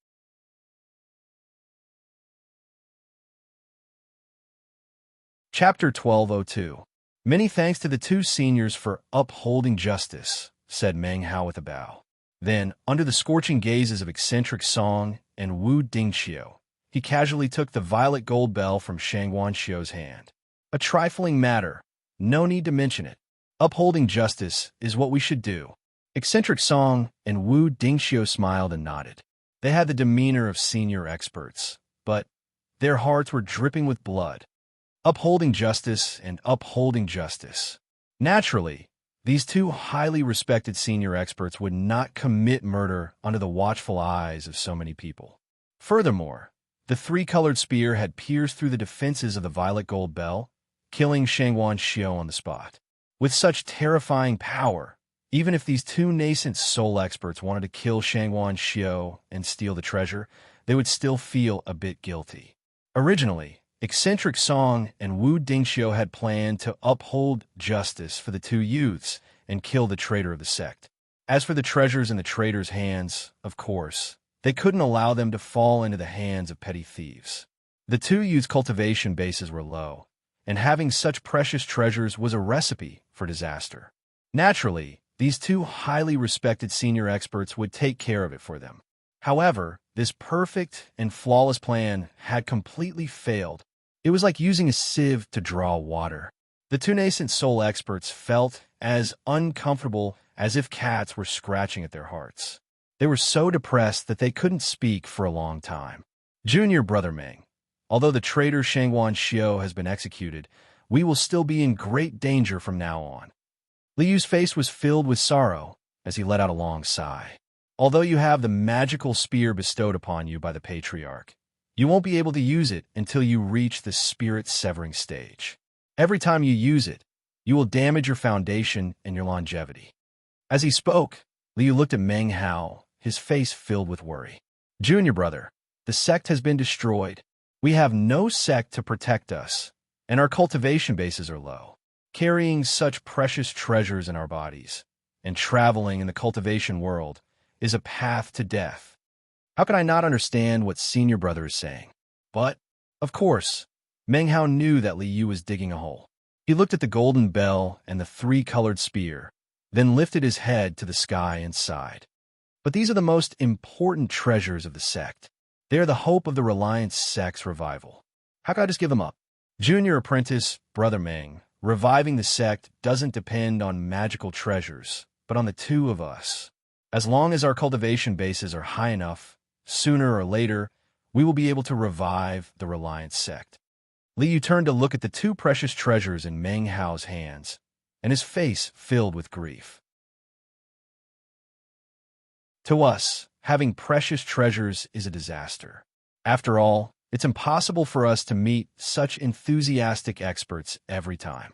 Chapter 1202. Many thanks to the two seniors for upholding justice, said Meng Hao with a bow. Then, under the scorching gazes of eccentric Song and Wu Dingxiu, he casually took the violet gold bell from Shangwan Xiu's hand. A trifling matter. No need to mention it. Upholding justice is what we should do. Eccentric Song and Wu Dingxiu smiled and nodded. They had the demeanor of senior experts, but their hearts were dripping with blood. Upholding justice and upholding justice. Naturally, these two highly respected senior experts would not commit murder under the watchful eyes of so many people. Furthermore, the three-colored spear had pierced through the defenses of the violet gold bell, killing Shangwan Xiao on the spot. With such terrifying power, even if these two nascent soul experts wanted to kill Shangwan Xiao and steal the treasure, they would still feel a bit guilty. Originally, eccentric Song and Wu Dingxiu had planned to uphold justice for the two youths and kill the traitor of the sect. As for the treasures in the traitor's hands, of course, they couldn't allow them to fall into the hands of petty thieves. The two youths' cultivation bases were low, and having such precious treasures was a recipe for disaster. Naturally, these two highly respected senior experts would take care of it for them. However, this perfect and flawless plan had completely failed. It was like using a sieve to draw water. The two nascent soul experts felt as uncomfortable as if cats were scratching at their hearts. They were so depressed that they couldn't speak for a long time. Junior Brother Meng, although the traitor Shangwan Xiao has been executed, we will still be in great danger from now on. Liu's face was filled with sorrow as he let out a long sigh. Although you have the magical spear bestowed upon you by the Patriarch, you won't be able to use it until you reach the spirit-severing stage. Every time you use it, you will damage your foundation and your longevity. As he spoke, Liu looked at Meng Hao, his face filled with worry. Junior brother, the sect has been destroyed. We have no sect to protect us, and our cultivation bases are low. Carrying such precious treasures in our bodies and traveling in the cultivation world is a path to death. How can I not understand what senior brother is saying? But, of course, Meng Hao knew that Li Yu was digging a hole. He looked at the golden bell and the three-colored spear, then lifted his head to the sky and sighed. But these are the most important treasures of the sect. They are the hope of the Reliance sect's revival. How can I just give them up? Junior apprentice, Brother Meng, reviving the sect doesn't depend on magical treasures, but on the two of us. As long as our cultivation bases are high enough, sooner or later, we will be able to revive the Reliance sect. Li Yu turned to look at the two precious treasures in Meng Hao's hands, and his face filled with grief. To us, having precious treasures is a disaster. After all, it's impossible for us to meet such enthusiastic experts every time.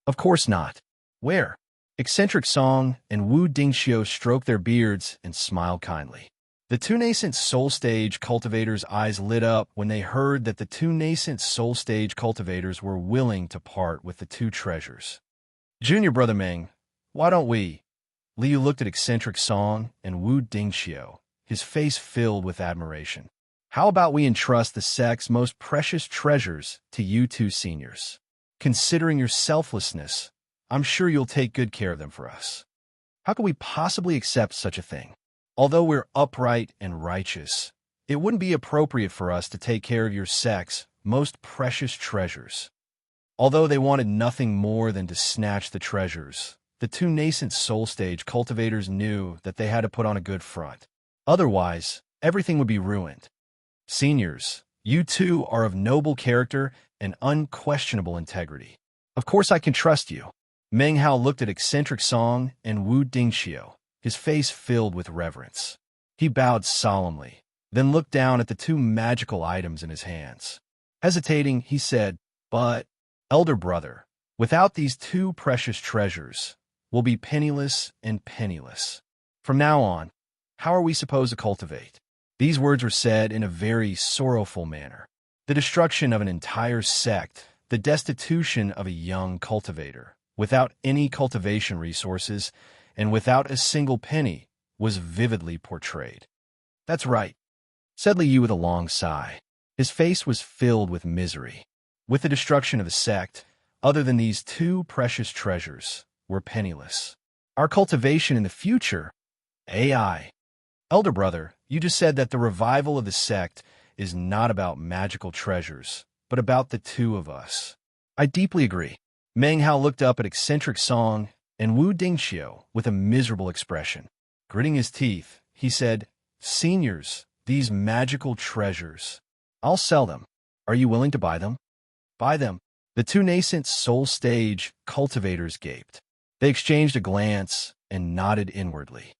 Of course not. Where? Eccentric Song and Wu Dingxiu stroked their beards and smiled kindly. The two nascent soul stage cultivators' eyes lit up when they heard that the two nascent soul stage cultivators were willing to part with the two treasures. Junior Brother Meng, why don't we? Liu looked at Eccentric Song and Wu Dingxiu, his face filled with admiration. How about we entrust the sect's most precious treasures to you two seniors? Considering your selflessness, I'm sure you'll take good care of them for us. How could we possibly accept such a thing? Although we're upright and righteous, it wouldn't be appropriate for us to take care of your sect's most precious treasures. Although they wanted nothing more than to snatch the treasures, the two nascent soul stage cultivators knew that they had to put on a good front. Otherwise, everything would be ruined. Seniors, you two are of noble character and unquestionable integrity. Of course I can trust you. Meng Hao looked at Eccentric Song and Wu Dingxiu, his face filled with reverence. He bowed solemnly, then looked down at the two magical items in his hands. Hesitating, he said, "But, elder brother, without these two precious treasures, we'll be penniless and penniless. From now on, how are we supposed to cultivate?" These words were said in a very sorrowful manner. The destruction of an entire sect, the destitution of a young cultivator, without any cultivation resources, and without a single penny, was vividly portrayed. "That's right," said Li Yu with a long sigh. His face was filled with misery. With the destruction of the sect, other than these two precious treasures, we're penniless. Our cultivation in the future, AI. Elder brother, you just said that the revival of the sect is not about magical treasures, but about the two of us. I deeply agree. Meng Hao looked up at Eccentric Song and Wu Dingxiu with a miserable expression. Gritting his teeth, he said, "Seniors, these magical treasures. I'll sell them. Are you willing to buy them?" "Buy them." The two nascent soul stage cultivators gaped. They exchanged a glance and nodded inwardly.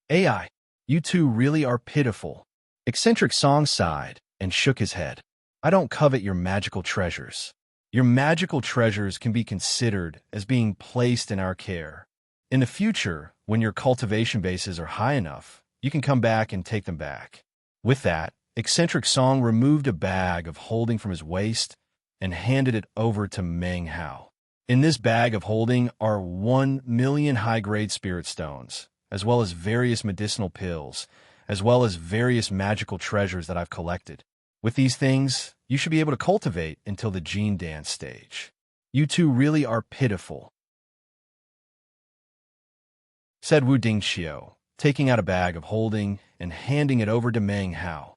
"AI, you two really are pitiful." Eccentric Song sighed and shook his head. "I don't covet your magical treasures. Your magical treasures can be considered as being placed in our care. In the future, when your cultivation bases are high enough, you can come back and take them back. With that, Eccentric Song removed a bag of holding from his waist and handed it over to Meng Hao. In this bag of holding are 1,000,000 high-grade spirit stones, as well as various medicinal pills, as well as various magical treasures that I've collected. With these things, you should be able to cultivate until the gene dance stage. You two really are pitiful, said Wu Dingxiu, taking out a bag of holding and handing it over to Meng Hao.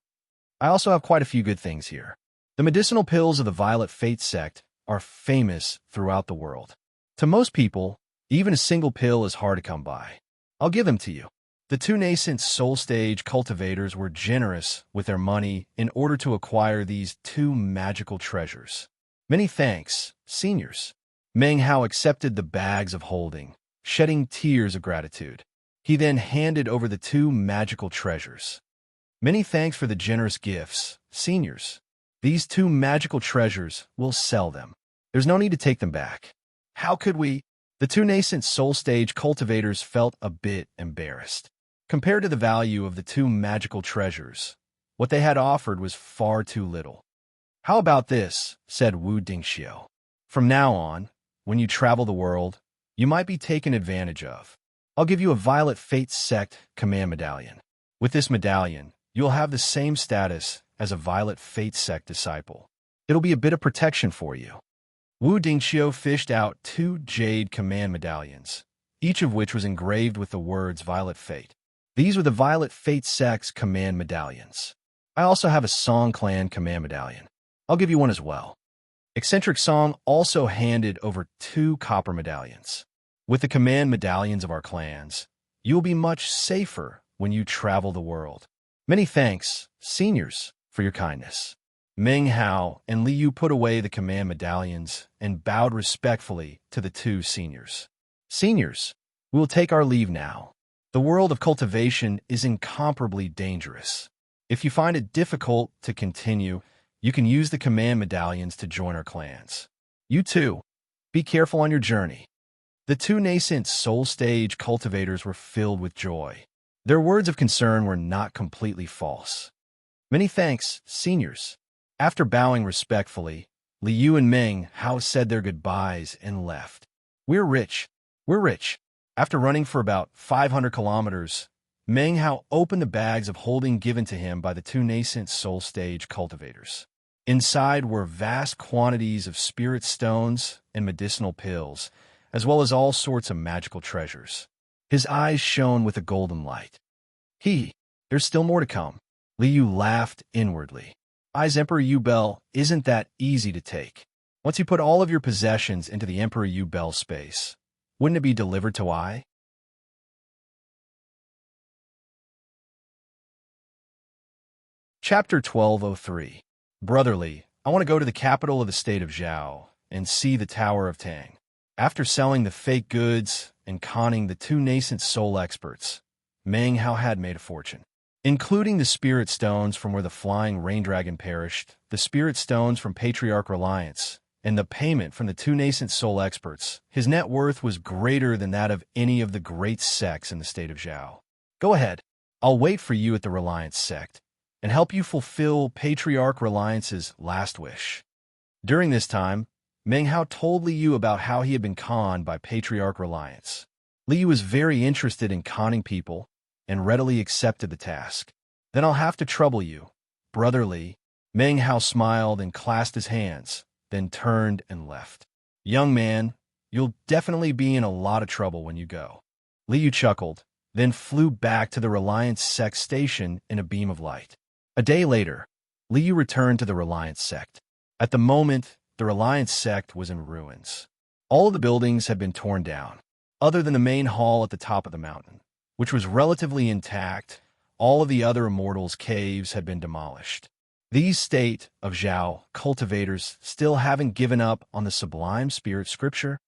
I also have quite a few good things here. The medicinal pills of the Violet Fate sect are famous throughout the world. To most people, even a single pill is hard to come by. I'll give them to you. The two nascent soul stage cultivators were generous with their money in order to acquire these two magical treasures. Many thanks, seniors. Meng Hao accepted the bags of holding, shedding tears of gratitude. He then handed over the two magical treasures. Many thanks for the generous gifts, seniors. These two magical treasures will sell them. There's no need to take them back. How could we? The two nascent soul stage cultivators felt a bit embarrassed. Compared to the value of the two magical treasures, what they had offered was far too little. How about this, said Wu Dingxiu. From now on, when you travel the world, you might be taken advantage of. I'll give you a Violet Fate Sect Command Medallion. With this medallion, you'll have the same status as a Violet Fate Sect disciple. It'll be a bit of protection for you. Wu Dingxiu fished out 2 jade command medallions, each of which was engraved with the words Violet Fate. These were the Violet Fate Sect's command medallions. I also have a Song Clan command medallion. I'll give you one as well. Eccentric Song also handed over 2 copper medallions. With the command medallions of our clans, you will be much safer when you travel the world. Many thanks, seniors, for your kindness. Meng Hao and Li Yu put away the command medallions and bowed respectfully to the 2 seniors. Seniors, we will take our leave now. The world of cultivation is incomparably dangerous. If you find it difficult to continue, you can use the command medallions to join our clans. You too, be careful on your journey. The 2 nascent soul stage cultivators were filled with joy. Their words of concern were not completely false. Many thanks, seniors. After bowing respectfully, Li Yu and Meng Hao said their goodbyes and left. We're rich. We're rich. After running for about 500 kilometers, Meng Hao opened the bags of holding given to him by the 2 nascent soul stage cultivators. Inside were vast quantities of spirit stones and medicinal pills, as well as all sorts of magical treasures. His eyes shone with a golden light. There's still more to come. Li Yu laughed inwardly. Emperor Yu Bell isn't that easy to take. Once you put all of your possessions into the Emperor Yu Bell space, wouldn't it be delivered to I? Chapter 1203. Brotherly, I want to go to the capital of the state of Zhao and see the Tower of Tang. After selling the fake goods and conning the 2 nascent soul experts, Meng Hao had made a fortune. Including the spirit stones from where the flying rain dragon perished, the spirit stones from Patriarch Reliance, and the payment from the 2 nascent soul experts, his net worth was greater than that of any of the great sects in the state of Zhao. Go ahead. I'll wait for you at the Reliance sect and help you fulfill Patriarch Reliance's last wish. During this time, Meng Hao told Li Yu about how he had been conned by Patriarch Reliance. Li Yu was very interested in conning people and readily accepted the task. Then I'll have to trouble you, brotherly. Meng Hao smiled and clasped his hands, then turned and left. Young man, you'll definitely be in a lot of trouble when you go. Li Yu chuckled, then flew back to the Reliance sect station in a beam of light. A day later, Li Yu returned to the Reliance sect. At the moment, the Reliance sect was in ruins. All of the buildings had been torn down. Other than the main hall at the top of the mountain, which was relatively intact, all of the other immortals' caves had been demolished. These state of Zhao cultivators still haven't given up on the sublime spirit scripture.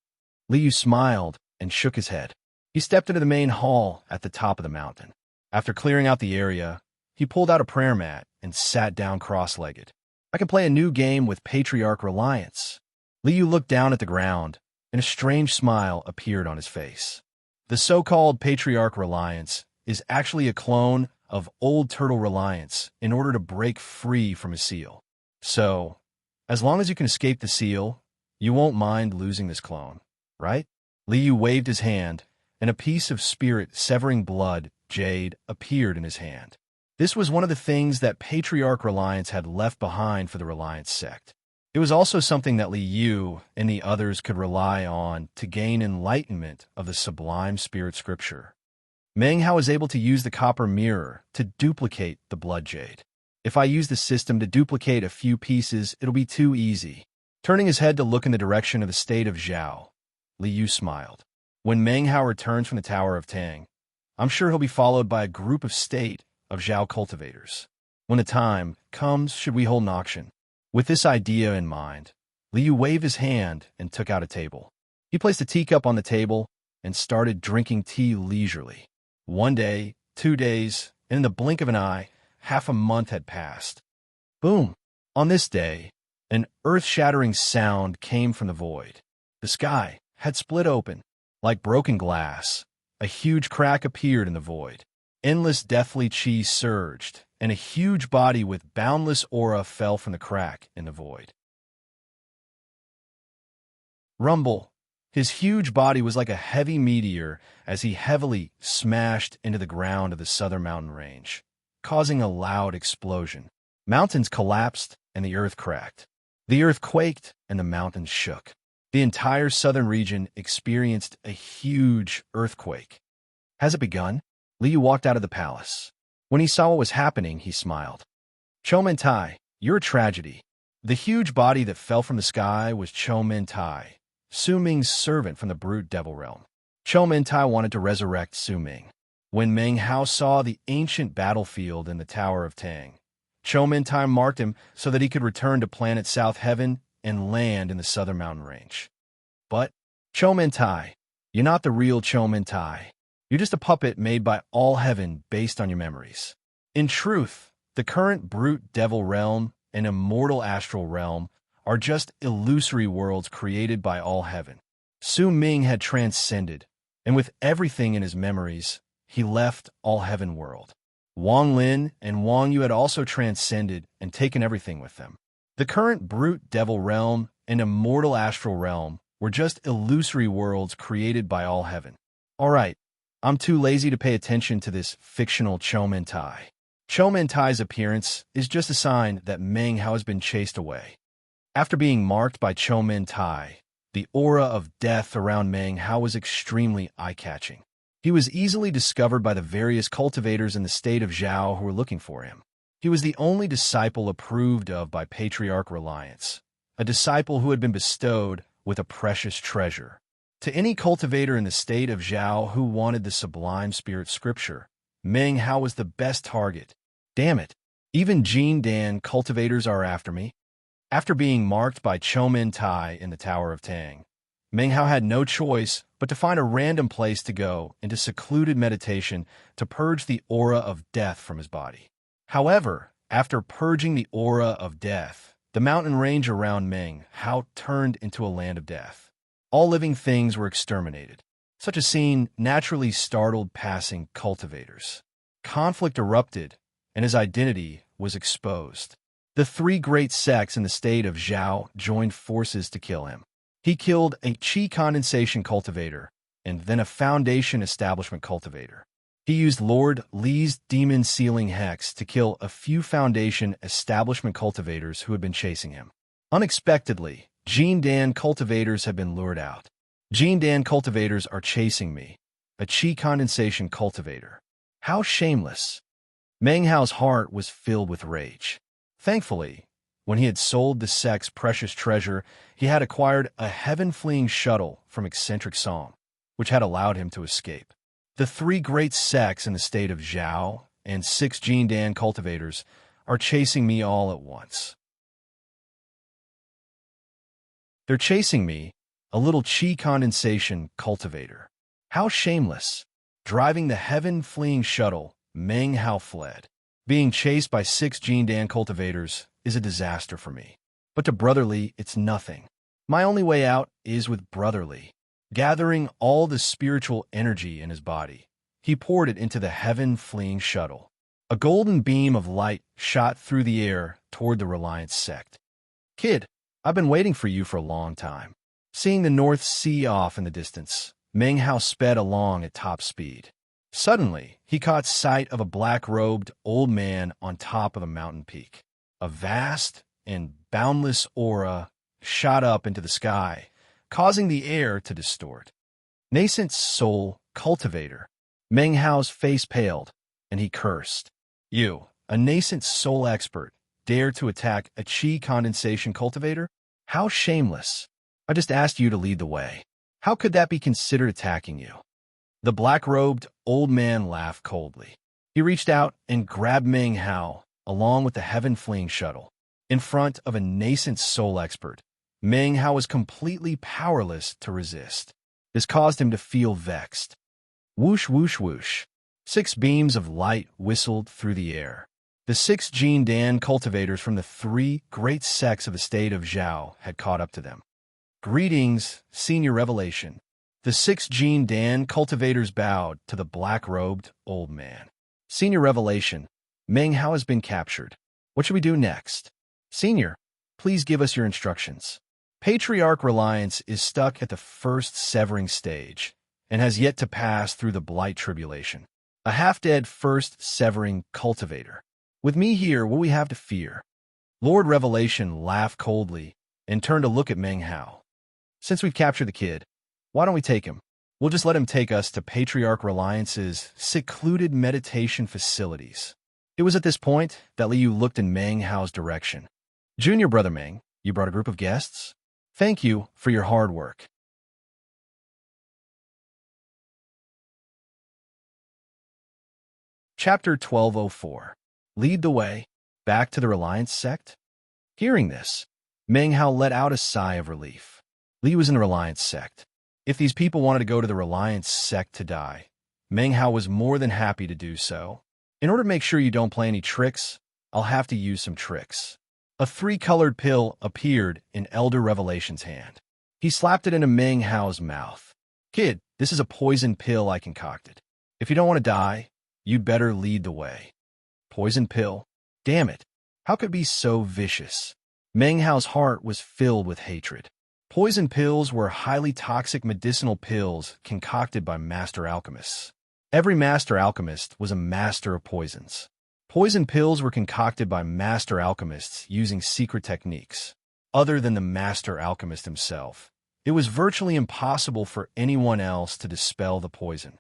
Li Yu smiled and shook his head. He stepped into the main hall at the top of the mountain. After clearing out the area, he pulled out a prayer mat and sat down cross-legged. I can play a new game with Patriarch Reliance. Liu looked down at the ground, and a strange smile appeared on his face. The so-called Patriarch Reliance is actually a clone of Old Turtle Reliance in order to break free from his seal. So, as long as you can escape the seal, you won't mind losing this clone, right? Liu waved his hand, and a piece of spirit severing blood, jade, appeared in his hand. This was one of the things that Patriarch Reliance had left behind for the Reliance sect. It was also something that Liu and the others could rely on to gain enlightenment of the sublime spirit scripture. Meng Hao was able to use the copper mirror to duplicate the blood jade. If I use the system to duplicate a few pieces, it'll be too easy. Turning his head to look in the direction of the state of Zhao, Liu smiled. When Meng Hao returns from the Tower of Tang, I'm sure he'll be followed by a group of state of Zhao cultivators. When the time comes, should we hold an auction? With this idea in mind, Liu waved his hand and took out a table. He placed a teacup on the table and started drinking tea leisurely. 1 day, 2 days, and in the blink of an eye, half a month had passed. Boom! On this day, an earth-shattering sound came from the void. The sky had split open. Like broken glass, a huge crack appeared in the void. Endless deathly chi surged, and a huge body with boundless aura fell from the crack in the void. Rumble. His huge body was like a heavy meteor as he heavily smashed into the ground of the southern mountain range, causing a loud explosion. Mountains collapsed and the earth cracked. The earth quaked and the mountains shook. The entire southern region experienced a huge earthquake. Has it begun? Liu walked out of the palace. When he saw what was happening, he smiled. Chou Mentai, you're a tragedy. The huge body that fell from the sky was Chou Mentai, Su Ming's servant from the brute devil realm. Chou Mentai wanted to resurrect Su Ming. When Meng Hao saw the ancient battlefield in the Tower of Tang, Chou Mentai marked him so that he could return to planet South Heaven and land in the southern mountain range. But, Chou Mentai, you're not the real Chou Mentai. You're just a puppet made by all heaven based on your memories. In truth, the current brute devil realm and immortal astral realm are just illusory worlds created by all heaven. Su Ming had transcended, and with everything in his memories, he left all heaven world. Wang Lin and Wang Yu had also transcended and taken everything with them. The current brute devil realm and immortal astral realm were just illusory worlds created by all heaven. All right, I'm too lazy to pay attention to this fictional Chou Mentai. Chou Mentai's appearance is just a sign that Meng Hao has been chased away. After being marked by Chou Mentai, the aura of death around Meng Hao was extremely eye-catching. He was easily discovered by the various cultivators in the state of Zhao who were looking for him. He was the only disciple approved of by Patriarch Reliance, a disciple who had been bestowed with a precious treasure. To any cultivator in the state of Zhao who wanted the sublime spirit scripture, Meng Hao was the best target. Damn it, even Jin Dan cultivators are after me. After being marked by Chou Mentai in the Tower of Tang, Meng Hao had no choice but to find a random place to go into secluded meditation to purge the aura of death from his body. However, after purging the aura of death, the mountain range around Meng Hao turned into a land of death. All living things were exterminated. Such a scene naturally startled passing cultivators. Conflict erupted, and his identity was exposed. The 3 great sects in the state of Zhao joined forces to kill him. He killed a Qi condensation cultivator, and then a foundation establishment cultivator. He used Lord Li's demon sealing hex to kill a few foundation establishment cultivators who had been chasing him. Unexpectedly, Jin Dan cultivators had been lured out. Jin Dan cultivators are chasing me, a Qi condensation cultivator. How shameless! Meng Hao's heart was filled with rage. Thankfully, when he had sold the sect's precious treasure, he had acquired a heaven-fleeing shuttle from eccentric Song, which had allowed him to escape. The 3 great sects in the state of Zhao and 6 Jin Dan cultivators are chasing me all at once. They're chasing me, a little Qi condensation cultivator. How shameless! Driving the heaven-fleeing shuttle, Meng Hao fled. Being chased by 6 Jin Dan cultivators is a disaster for me. But to Brother Li, it's nothing. My only way out is with brotherly. Gathering all the spiritual energy in his body, he poured it into the heaven-fleeing shuttle. A golden beam of light shot through the air toward the Reliance sect. Kid, I've been waiting for you for a long time. Seeing the North Sea off in the distance, Meng Hao sped along at top speed. Suddenly, he caught sight of a black-robed old man on top of a mountain peak. A vast and boundless aura shot up into the sky, causing the air to distort. Nascent soul cultivator. Meng Hao's face paled, and he cursed. You, a nascent soul expert, dare to attack a chi condensation cultivator? How shameless. I just asked you to lead the way. How could that be considered attacking you? The black-robed old man laughed coldly. He reached out and grabbed Meng Hao, along with the heaven-fleeing shuttle. In front of a nascent soul expert, Meng Hao was completely powerless to resist. This caused him to feel vexed. Whoosh, whoosh, whoosh. 6 beams of light whistled through the air. The 6 Jin Dan cultivators from the 3 great sects of the state of Zhao had caught up to them. Greetings, Senior Revelation. The 6 Jin Dan cultivators bowed to the black-robed old man. Senior Revelation, Meng Hao has been captured. What should we do next? Senior, please give us your instructions. Patriarch Reliance is stuck at the first severing stage and has yet to pass through the blight tribulation. A half-dead first severing cultivator. With me here, what we have to fear? Lord Revelation laughed coldly and turned to look at Meng Hao. Since we've captured the kid, why don't we take him? We'll just let him take us to Patriarch Reliance's secluded meditation facilities. It was at this point that Liu looked in Meng Hao's direction. Junior Brother Meng, you brought a group of guests? Thank you for your hard work. Chapter 1204. Lead the way back to the Reliance sect? Hearing this, Meng Hao let out a sigh of relief. Li was in the Reliance sect. If these people wanted to go to the Reliance sect to die, Meng Hao was more than happy to do so. In order to make sure you don't play any tricks, I'll have to use some tricks. A 3-colored pill appeared in Elder Revelation's hand. He slapped it into Meng Hao's mouth. Kid, this is a poison pill I concocted. If you don't want to die, you'd better lead the way. Poison pill? Damn it. How could it be so vicious? Meng Hao's heart was filled with hatred. Poison pills were highly toxic medicinal pills concocted by master alchemists. Every master alchemist was a master of poisons. Poison pills were concocted by master alchemists using secret techniques. Other than the master alchemist himself, it was virtually impossible for anyone else to dispel the poison.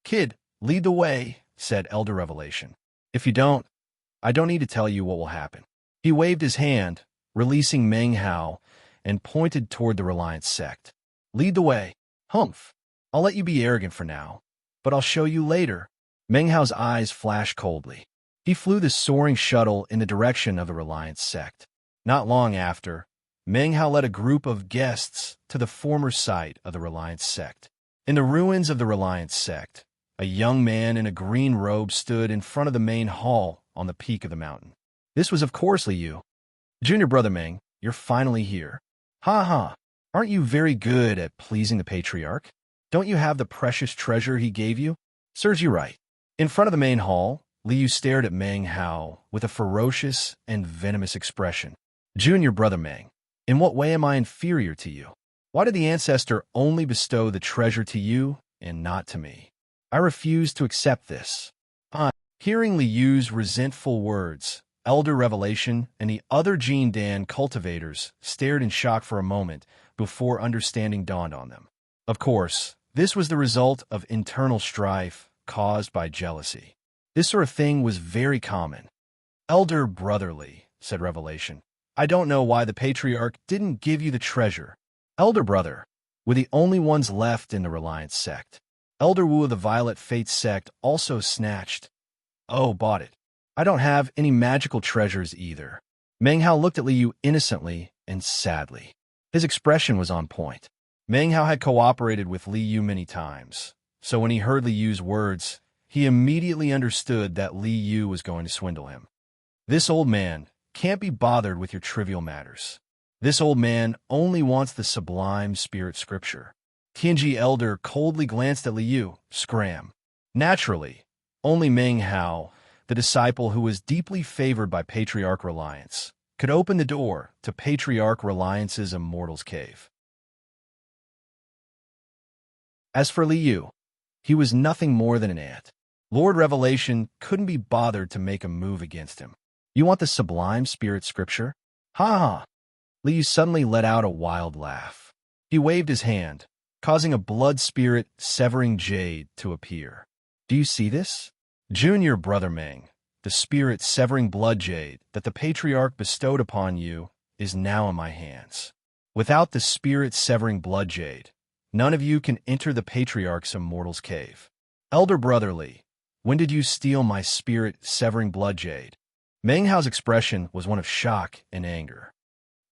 Kid, lead the way, said Elder Revelation. If you don't, I don't need to tell you what will happen. He waved his hand, releasing Meng Hao, and pointed toward the Reliance sect. Lead the way. Humph. I'll let you be arrogant for now, but I'll show you later. Meng Hao's eyes flashed coldly. He flew the soaring shuttle in the direction of the Reliance sect. Not long after, Meng Hao led a group of guests to the former site of the Reliance sect. In the ruins of the Reliance sect, a young man in a green robe stood in front of the main hall on the peak of the mountain. This was of course Liu. Junior Brother Meng, you're finally here. Ha ha, aren't you very good at pleasing the Patriarch? Don't you have the precious treasure he gave you? Serves you right. In front of the main hall, Liu stared at Meng Hao with a ferocious and venomous expression. Junior Brother Meng, in what way am I inferior to you? Why did the ancestor only bestow the treasure to you and not to me? I refuse to accept this. Hearing Liu's resentful words, Elder Revelation and the other Jin Dan cultivators stared in shock for a moment before understanding dawned on them. Of course, this was the result of internal strife caused by jealousy. This sort of thing was very common. Elder Brotherly, said Revelation, I don't know why the Patriarch didn't give you the treasure. Elder Brother, we're the only ones left in the Reliance sect. Elder Wu of the Violet Fate sect also snatched. Oh, bought it. I don't have any magical treasures either. Meng Hao looked at Liu innocently and sadly. His expression was on point. Meng Hao had cooperated with Liu many times, so when he heard Liu's words, he immediately understood that Liu was going to swindle him. This old man can't be bothered with your trivial matters. This old man only wants the sublime spirit scripture. Tianji Elder coldly glanced at Liu, scram. Naturally, only Meng Hao, the disciple who was deeply favored by Patriarch Reliance, could open the door to Patriarch Reliance's immortal's cave. As for Liu, he was nothing more than an ant. Lord Revelation couldn't be bothered to make a move against him. You want the sublime spirit scripture? Ha ha! Liu suddenly let out a wild laugh. He waved his hand, causing a blood spirit severing jade to appear. Do you see this? Junior brother Meng, the spirit severing blood jade that the Patriarch bestowed upon you is now in my hands. Without the spirit severing blood jade, none of you can enter the Patriarch's immortal's cave. Elder brotherly, when did you steal my spirit severing blood jade? Meng Hao's expression was one of shock and anger.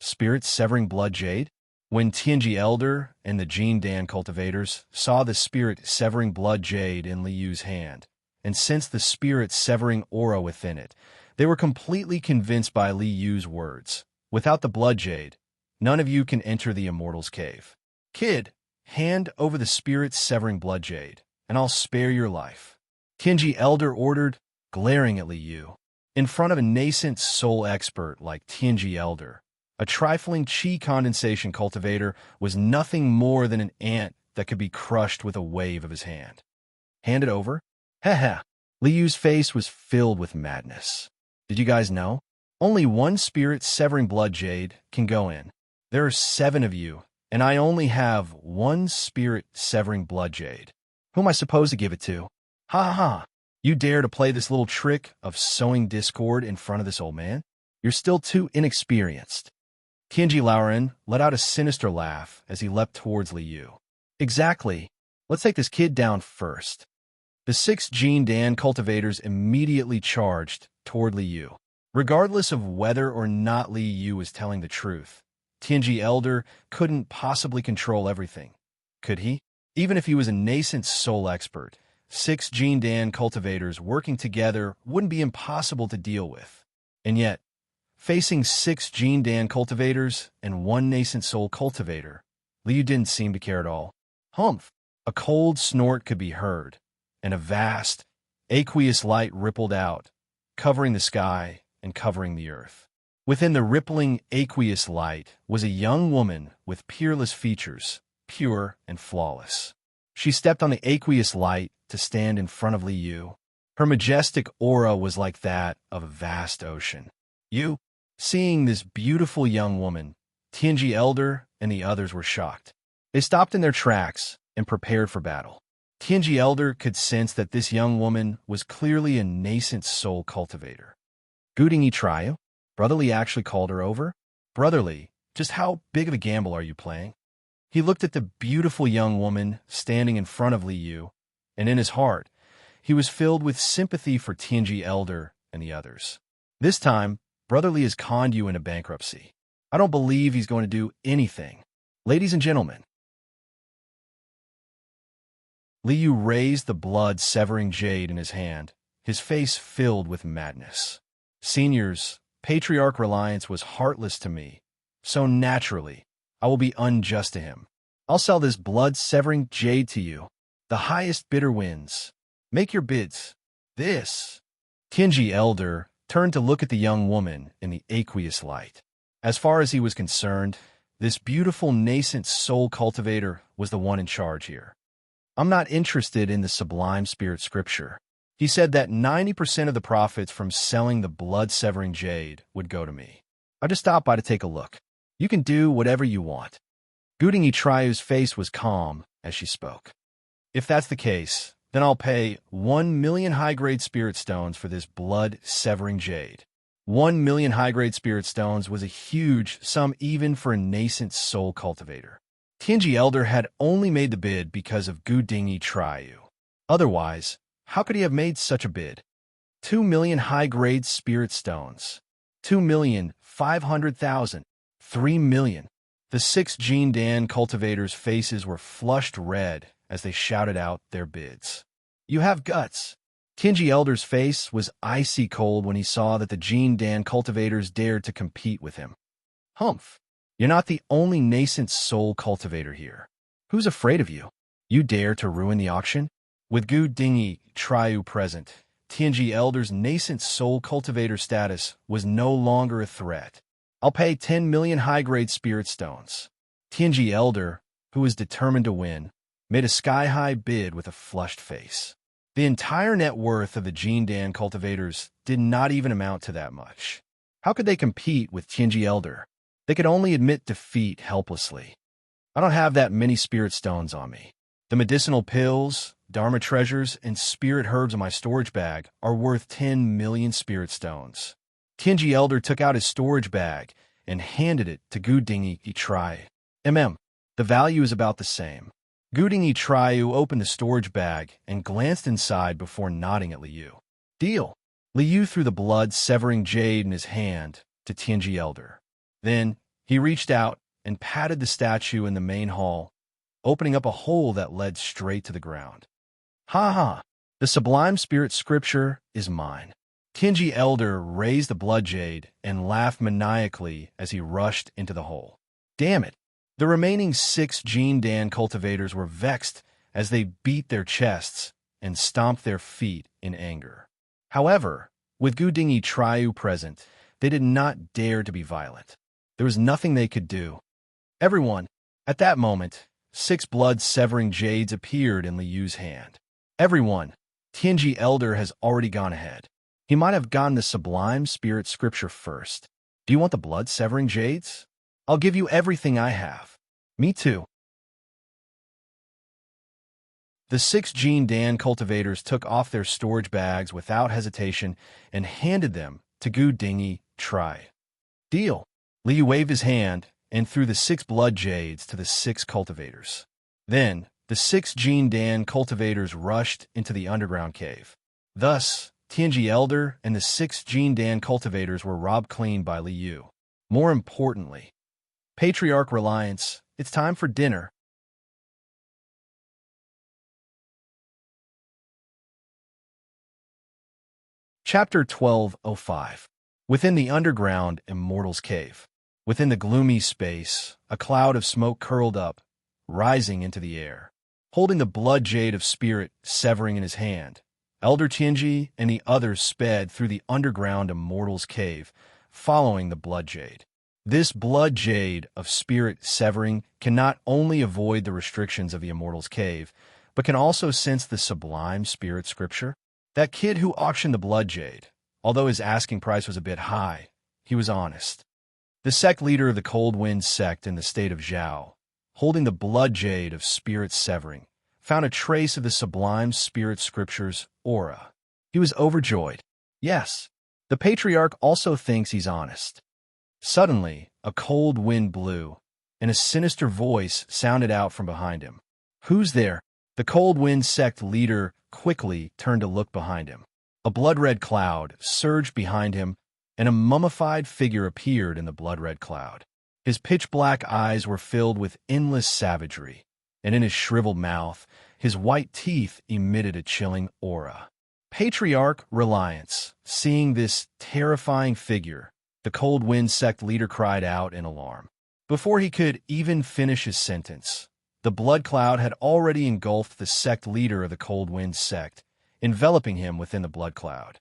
Spirit severing blood jade? When Tianji Elder and the Jin Dan cultivators saw the spirit severing blood jade in Liu's hand, and sensed the spirit severing aura within it, they were completely convinced by Liu's words. Without the blood jade, none of you can enter the immortal's cave. Kid, hand over the spirit severing blood jade, and I'll spare your life. Tianji Elder ordered, glaring at Liu. In front of a nascent soul expert like Tianji Elder, a trifling chi condensation cultivator was nothing more than an ant that could be crushed with a wave of his hand. Hand it over? Heh. Liu's face was filled with madness. Did you guys know? Only one spirit severing blood jade can go in. There are 7 of you, and I only have one spirit severing blood jade. Who am I supposed to give it to? Ha ha! You dare to play this little trick of sowing discord in front of this old man? You're still too inexperienced. Tianji Lauren let out a sinister laugh as he leapt towards Liu. Exactly. Let's take this kid down first. The 6 Jin Dan cultivators immediately charged toward Liu. Regardless of whether or not Liu was telling the truth, Tianji Elder couldn't possibly control everything. Could he? Even if he was a nascent soul expert, 6 Jin Dan cultivators working together wouldn't be impossible to deal with. And yet, facing 6 Jin Dan cultivators and 1 nascent soul cultivator, Liu didn't seem to care at all. Humph! A cold snort could be heard, and a vast, aqueous light rippled out, covering the sky and covering the earth. Within the rippling aqueous light was a young woman with peerless features, pure and flawless. She stepped on the aqueous light to stand in front of Liu. Her majestic aura was like that of a vast ocean. You, seeing this beautiful young woman, Tianji Elder and the others were shocked. They stopped in their tracks and prepared for battle. Tianji Elder could sense that this young woman was clearly a nascent soul cultivator. Guding Itrayu? Brotherly actually called her over? Brotherly, just how big of a gamble are you playing? He looked at the beautiful young woman standing in front of Liu, and in his heart, he was filled with sympathy for Tianji Elder and the others. This time, Brotherly has conned you into bankruptcy. I don't believe he's going to do anything. Ladies and gentlemen. Liu raised the blood-severing jade in his hand, his face filled with madness. Seniors, Patriarch Reliance was heartless to me, so naturally, I will be unjust to him. I'll sell this blood-severing jade to you. The highest bidder wins. Make your bids. This. Tianji Elder turned to look at the young woman in the aqueous light. As far as he was concerned, this beautiful nascent soul cultivator was the one in charge here. I'm not interested in the sublime spirit scripture. He said that 90% of the profits from selling the blood-severing jade would go to me. I just stopped by to take a look. You can do whatever you want. Guding Itrayu's face was calm as she spoke. If that's the case, then I'll pay 1 million high-grade spirit stones for this blood-severing jade. 1 million high-grade spirit stones was a huge sum even for a nascent soul cultivator. Tianji Elder had only made the bid because of Guding Itrayu. Otherwise, how could he have made such a bid? 2 million high-grade spirit stones. 2,500,000. 3 million. The 6 Jin Dan cultivators' faces were flushed red as they shouted out their bids. You have guts. Tianji Elder's face was icy cold when he saw that the Jin Dan cultivators dared to compete with him. Humph. You're not the only nascent soul cultivator here. Who's afraid of you? You dare to ruin the auction? With Gu Dingy Triu present, Tianji Elder's nascent soul cultivator status was no longer a threat. I'll pay 10 million high-grade spirit stones. Tianji Elder, who was determined to win, made a sky-high bid with a flushed face. The entire net worth of the Jindan cultivators did not even amount to that much. How could they compete with Tianji Elder? They could only admit defeat helplessly. I don't have that many spirit stones on me. The medicinal pills, dharma treasures, and spirit herbs in my storage bag are worth 10 million spirit stones. Tianji Elder took out his storage bag and handed it to Gudingi Itrai. The value is about the same. Gudingi Triu opened the storage bag and glanced inside before nodding at Liu. Deal. Liu threw the blood-severing jade in his hand to Tianji Elder. Then he reached out and patted the statue in the main hall, opening up a hole that led straight to the ground. Ha ha! The sublime spirit scripture is mine. Tianji Elder raised the blood jade and laughed maniacally as he rushed into the hole. Damn it! The remaining 6 Jindan cultivators were vexed as they beat their chests and stomped their feet in anger. However, with Gudingi Triu present, they did not dare to be violent. There was nothing they could do. Everyone, at that moment, 6 blood-severing jades appeared in Liu's hand. Everyone, Tianji Elder has already gone ahead. He might have gotten the sublime spirit scripture first. Do you want the blood-severing jades? I'll give you everything I have. Me too. The 6 Jindan cultivators took off their storage bags without hesitation and handed them to Gudingi Tri. Deal. Liu waved his hand and threw the 6 blood jades to the 6 cultivators. Then, the 6 Jindan cultivators rushed into the underground cave. Thus, Tianji Elder and the 6 Jindan cultivators were robbed clean by Liu. More importantly, Patriarch Reliance, it's time for dinner. Chapter 1205. Within the underground Immortal's Cave. Within the gloomy space, a cloud of smoke curled up, rising into the air. Holding the blood jade of spirit severing in his hand, Elder Tianji and the others sped through the underground Immortal's Cave, following the blood jade. This blood jade of spirit severing can not only avoid the restrictions of the Immortal's Cave, but can also sense the sublime spirit scripture. That kid who auctioned the blood jade, although his asking price was a bit high, he was honest. The sect leader of the Cold Wind sect in the state of Zhao, holding the blood jade of spirit severing, found a trace of the sublime spirit scripture's aura. He was overjoyed. Yes, the patriarch also thinks he's honest. Suddenly, a cold wind blew, and a sinister voice sounded out from behind him. Who's there? The Cold Wind sect leader quickly turned to look behind him. A blood-red cloud surged behind him, and a mummified figure appeared in the blood-red cloud. His pitch-black eyes were filled with endless savagery, and in his shriveled mouth, his white teeth emitted a chilling aura. Patriarch Reliance, seeing this terrifying figure, the Cold Wind sect leader cried out in alarm. Before he could even finish his sentence, the blood cloud had already engulfed the sect leader of the Cold Wind sect, enveloping him within the blood cloud.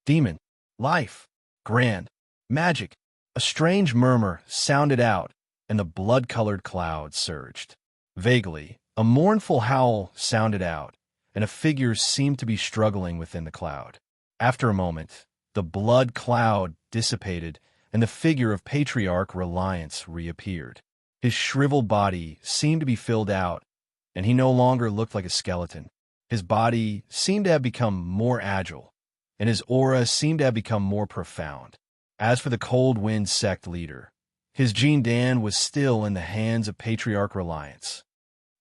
Demon, life, grand, magic, a strange murmur sounded out, and the blood-colored cloud surged. Vaguely, a mournful howl sounded out, and a figure seemed to be struggling within the cloud. After a moment, the blood cloud dissipated, and the figure of Patriarch Reliance reappeared. His shriveled body seemed to be filled out, and he no longer looked like a skeleton. His body seemed to have become more agile, and his aura seemed to have become more profound. As for the Cold Wind sect leader, his Jindan was still in the hands of Patriarch Reliance.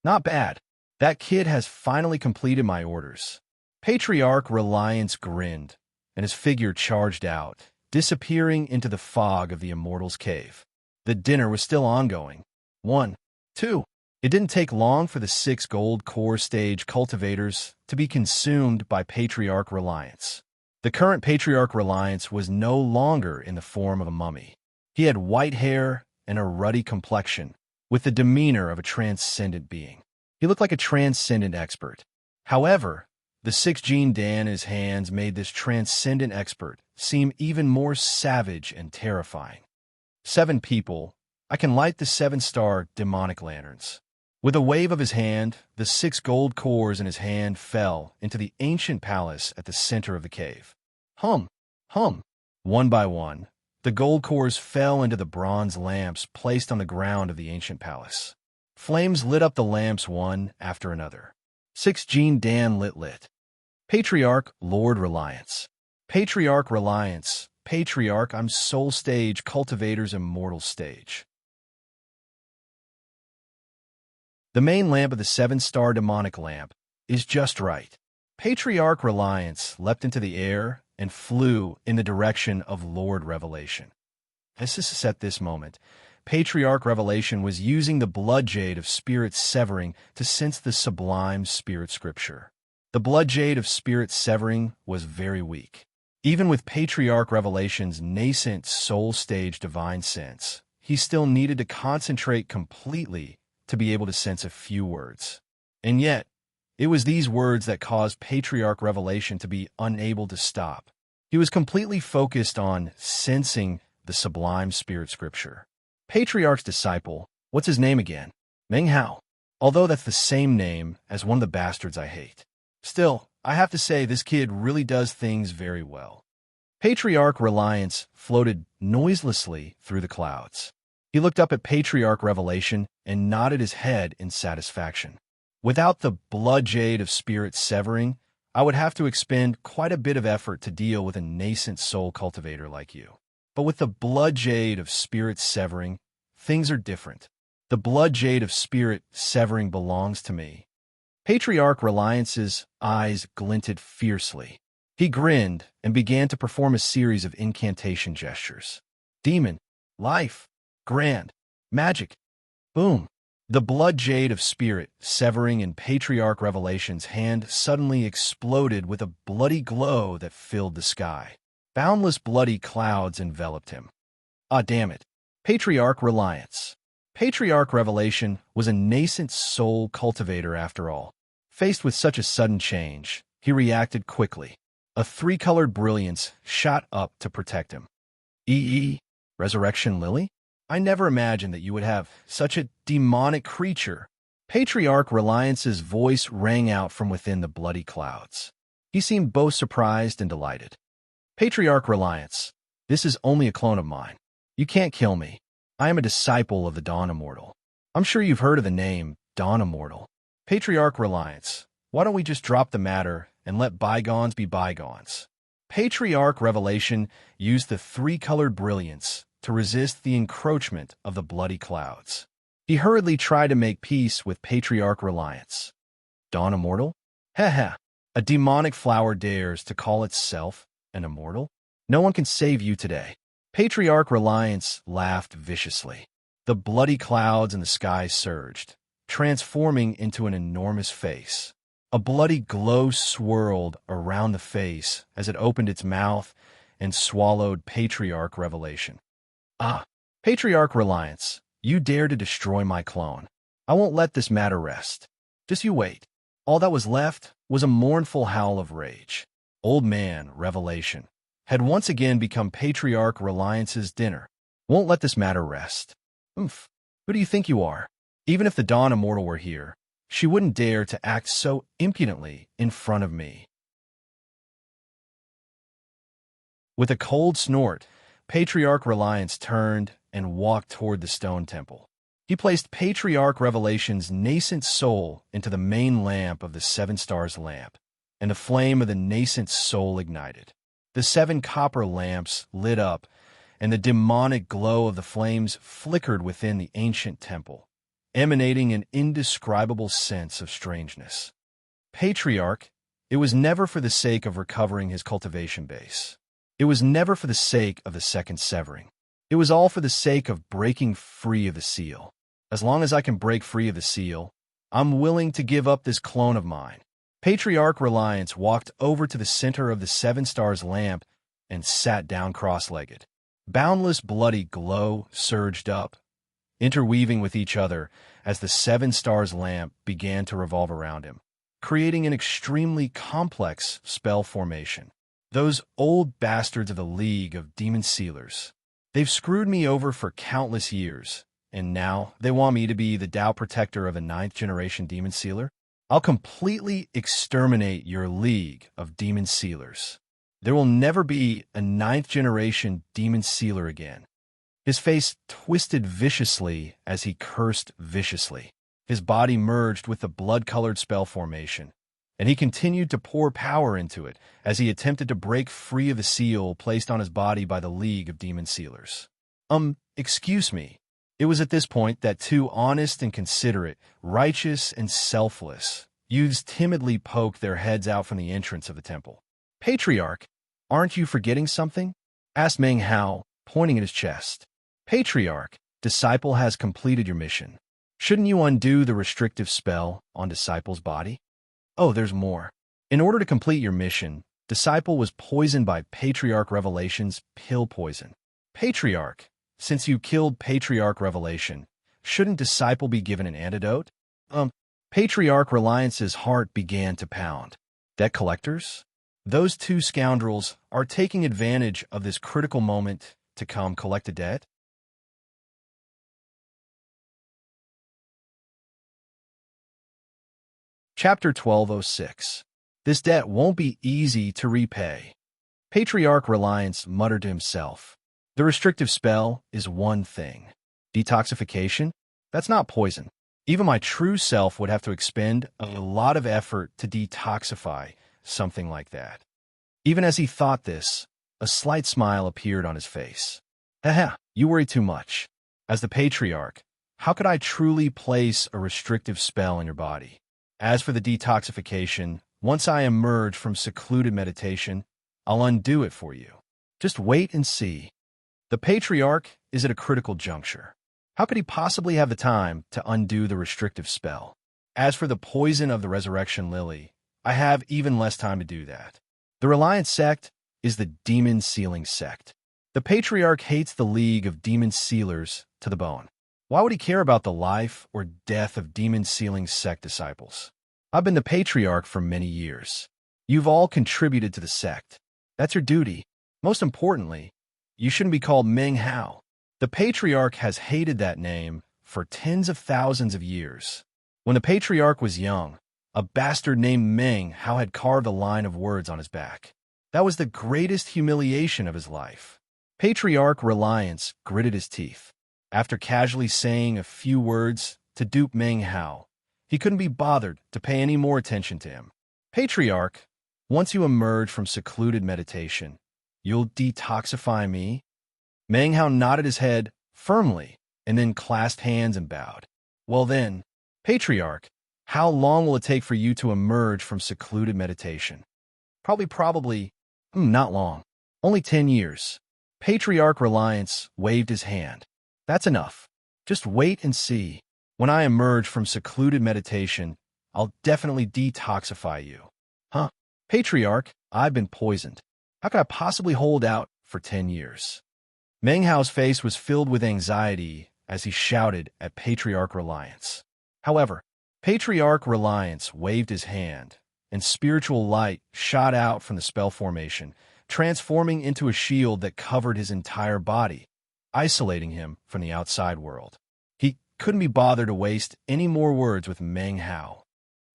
Not bad. That kid has finally completed my orders. Patriarch Reliance grinned, and his figure charged out, disappearing into the fog of the Immortal's Cave. The dinner was still ongoing. 1, 2. It didn't take long for the 6 gold core stage cultivators to be consumed by Patriarch Reliance. The current Patriarch Reliance was no longer in the form of a mummy. He had white hair and a ruddy complexion, with the demeanor of a transcendent being. He looked like a transcendent expert. However, the 6 Gene Dan in his hands made this transcendent expert seem even more savage and terrifying. 7 people, I can light the 7-star demonic lanterns. With a wave of his hand, the 6 gold cores in his hand fell into the ancient palace at the center of the cave. Hum, hum. One by one, the gold cores fell into the bronze lamps placed on the ground of the ancient palace. Flames lit up the lamps one after another. 6 Gene Dan lit. Patriarch, Lord Reliance. Patriarch Reliance. Patriarch, I'm Soul Stage, Cultivator's Immortal Stage. The main lamp of the 7-star demonic lamp is just right. Patriarch Reliance leapt into the air and flew in the direction of Lord Revelation. At this moment, Patriarch Revelation was using the blood jade of spirit severing to sense the sublime spirit scripture. The blood jade of spirit severing was very weak. Even with Patriarch Revelation's nascent soul stage divine sense, he still needed to concentrate completely to be able to sense a few words. And yet, it was these words that caused Patriarch Revelation to be unable to stop. He was completely focused on sensing the sublime spirit scripture. Patriarch's disciple, what's his name again? Meng Hao. Although that's the same name as one of the bastards I hate. Still, I have to say this kid really does things very well. Patriarch Reliance floated noiselessly through the clouds. He looked up at Patriarch Revelation and nodded his head in satisfaction. Without the blood jade of spirit severing, I would have to expend quite a bit of effort to deal with a nascent soul cultivator like you. But with the blood jade of spirit severing, things are different. The blood jade of spirit severing belongs to me. Patriarch Reliance's eyes glinted fiercely. He grinned and began to perform a series of incantation gestures. Demon, life, grand, magic, boom. The blood jade of spirit severing in Patriarch Revelation's hand suddenly exploded with a bloody glow that filled the sky. Boundless bloody clouds enveloped him. Ah, damn it. Patriarch Reliance. Patriarch Revelation was a nascent soul cultivator after all. Faced with such a sudden change, he reacted quickly. A 3-colored brilliance shot up to protect him. Resurrection Lily? I never imagined that you would have such a demonic creature. Patriarch Reliance's voice rang out from within the bloody clouds. He seemed both surprised and delighted. Patriarch Reliance, this is only a clone of mine. You can't kill me. I am a disciple of the Dawn Immortal. I'm sure you've heard of the name Dawn Immortal. Patriarch Reliance, why don't we just drop the matter and let bygones be bygones? Patriarch Revelation used the 3-colored brilliance to resist the encroachment of the bloody clouds. He hurriedly tried to make peace with Patriarch Reliance. Dawn Immortal? Heh. A demonic flower dares to call itself an immortal? No one can save you today. Patriarch Reliance laughed viciously. The bloody clouds in the sky surged, transforming into an enormous face. A bloody glow swirled around the face as it opened its mouth and swallowed Patriarch Revelation. Ah, Patriarch Reliance, you dare to destroy my clone. I won't let this matter rest. Just you wait. All that was left was a mournful howl of rage. Old Man Revelation had once again become Patriarch Reliance's dinner. Won't let this matter rest. Oomph. Who do you think you are? Even if the Dawn Immortal were here, she wouldn't dare to act so impudently in front of me. With a cold snort, Patriarch Reliance turned and walked toward the stone temple. He placed Patriarch Revelation's nascent soul into the main lamp of the 7 stars lamp, and the flame of the nascent soul ignited. The 7 copper lamps lit up, and the demonic glow of the flames flickered within the ancient temple, emanating an indescribable sense of strangeness. Patriarch, it was never for the sake of recovering his cultivation base. It was never for the sake of the second severing. It was all for the sake of breaking free of the seal. As long as I can break free of the seal, I'm willing to give up this clone of mine. Patriarch Reliance walked over to the center of the 7 stars lamp and sat down cross-legged. Boundless bloody glow surged up, interweaving with each other as the seven stars lamp began to revolve around him, creating an extremely complex spell formation. Those old bastards of the League of Demon Sealers. They've screwed me over for countless years, and now they want me to be the Tao protector of a ninth-generation Demon Sealer? I'll completely exterminate your League of Demon Sealers. There will never be a ninth-generation Demon Sealer again. His face twisted viciously as he cursed viciously. His body merged with the blood-colored spell formation, and he continued to pour power into it as he attempted to break free of the seal placed on his body by the League of Demon Sealers. Excuse me. It was at this point that two honest and considerate, righteous and selfless youths timidly poked their heads out from the entrance of the temple. Patriarch, aren't you forgetting something? Asked Meng Hao, pointing at his chest. Patriarch, Disciple has completed your mission. Shouldn't you undo the restrictive spell on Disciple's body? Oh, there's more. In order to complete your mission, Disciple was poisoned by Patriarch Revelation's pill poison. Patriarch, since you killed Patriarch Revelation, shouldn't Disciple be given an antidote? Patriarch Reliance's heart began to pound. Debt collectors? Those two scoundrels are taking advantage of this critical moment to come collect a debt? Chapter 1206. This debt won't be easy to repay. Patriarch Reliance muttered to himself. The restrictive spell is one thing. Detoxification? That's not poison. Even my true self would have to expend a lot of effort to detoxify something like that. Even as he thought this, a slight smile appeared on his face. Haha, you worry too much. As the Patriarch, how could I truly place a restrictive spell on your body? As for the detoxification, once I emerge from secluded meditation, I'll undo it for you. Just wait and see. The Patriarch is at a critical juncture. How could he possibly have the time to undo the restrictive spell? As for the poison of the Resurrection Lily, I have even less time to do that. The Reliance sect is the Demon Sealing sect. The Patriarch hates the League of Demon Sealers to the bone. Why would he care about the life or death of Demon Sealing sect disciples? I've been the Patriarch for many years. You've all contributed to the sect. That's your duty. Most importantly, you shouldn't be called Meng Hao. The Patriarch has hated that name for tens of thousands of years. When the Patriarch was young, a bastard named Meng Hao had carved a line of words on his back. That was the greatest humiliation of his life. Patriarch Reliance gritted his teeth. After casually saying a few words to dupe Meng Hao, he couldn't be bothered to pay any more attention to him. Patriarch, once you emerge from secluded meditation, you'll detoxify me? Meng Hao nodded his head firmly and then clasped hands and bowed. Well then, Patriarch, how long will it take for you to emerge from secluded meditation? Probably, not long. Only 10 years. Patriarch Reliance waved his hand. That's enough. Just wait and see. When I emerge from secluded meditation, I'll definitely detoxify you. Huh? Patriarch, I've been poisoned. How could I possibly hold out for 10 years? Meng Hao's face was filled with anxiety as he shouted at Patriarch Reliance. However, Patriarch Reliance waved his hand, and spiritual light shot out from the spell formation, transforming into a shield that covered his entire body, isolating him from the outside world. He couldn't be bothered to waste any more words with Meng Hao.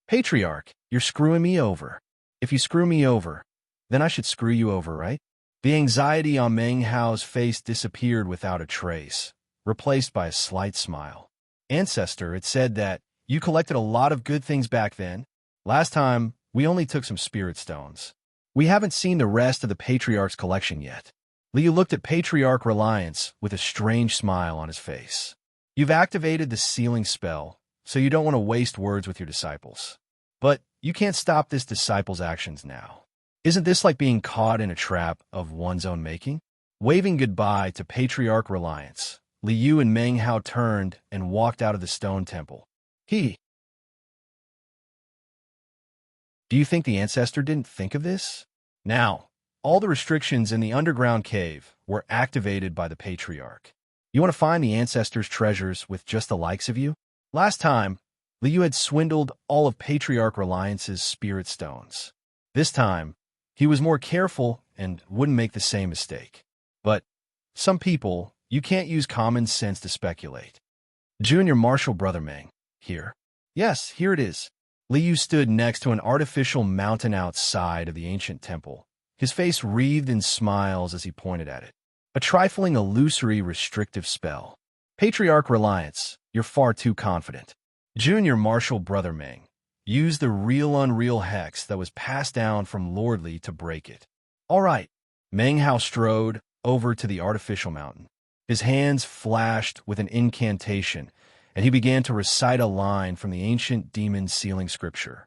Patriarch, you're screwing me over. If you screw me over, then I should screw you over, right? The anxiety on Meng Hao's face disappeared without a trace, replaced by a slight smile. Ancestor, it said that you collected a lot of good things back then. Last time, we only took some spirit stones. We haven't seen the rest of the Patriarch's collection yet. Liu looked at Patriarch Reliance with a strange smile on his face. You've activated the sealing spell, so you don't want to waste words with your disciples. But you can't stop this disciple's actions now. Isn't this like being caught in a trap of one's own making? Waving goodbye to Patriarch Reliance, Liu and Meng Hao turned and walked out of the stone temple. Do you think the ancestor didn't think of this? Now, all the restrictions in the underground cave were activated by the Patriarch. You want to find the ancestors' treasures with just the likes of you? Last time, Liu had swindled all of Patriarch Reliance's spirit stones. This time, he was more careful and wouldn't make the same mistake. But some people, you can't use common sense to speculate. Junior Marshall Brother Meng, here. Yes, here it is. Liu stood next to an artificial mountain outside of the ancient temple, his face wreathed in smiles as he pointed at it. A trifling illusory restrictive spell. Patriarch Reliance, you're far too confident. Junior Marshall Brother Meng used the real unreal hex that was passed down from Lord Li to break it. All right. Meng Hao strode over to the artificial mountain. His hands flashed with an incantation, and he began to recite a line from the ancient demon sealing scripture.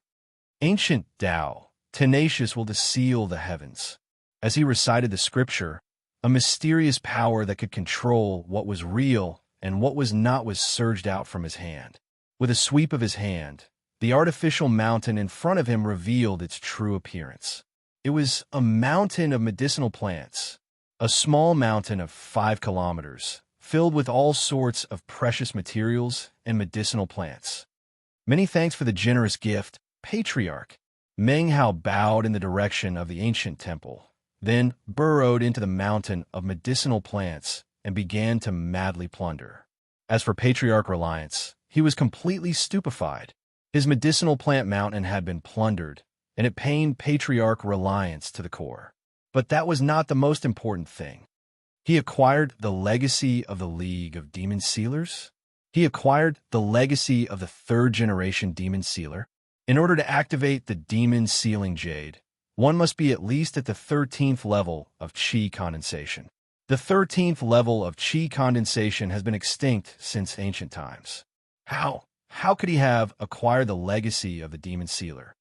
Ancient Tao, tenacious will to seal the heavens. As he recited the scripture, a mysterious power that could control what was real and what was not was surged out from his hand. With a sweep of his hand, the artificial mountain in front of him revealed its true appearance. It was a mountain of medicinal plants, a small mountain of 5 kilometers, filled with all sorts of precious materials and medicinal plants. Many thanks for the generous gift, Patriarch. Meng Hao bowed in the direction of the ancient temple, then burrowed into the mountain of medicinal plants and began to madly plunder. As for Patriarch Reliance, he was completely stupefied. His medicinal plant mountain had been plundered, and it pained Patriarch Reliance to the core. But that was not the most important thing. He acquired the legacy of the League of Demon Sealers. He acquired the legacy of the 3rd-generation Demon Sealer. In order to activate the Demon Sealing Jade, one must be at least at the 13th level of Qi condensation. The 13th level of Qi condensation has been extinct since ancient times. How could he have acquired the legacy of the Demon Sealer?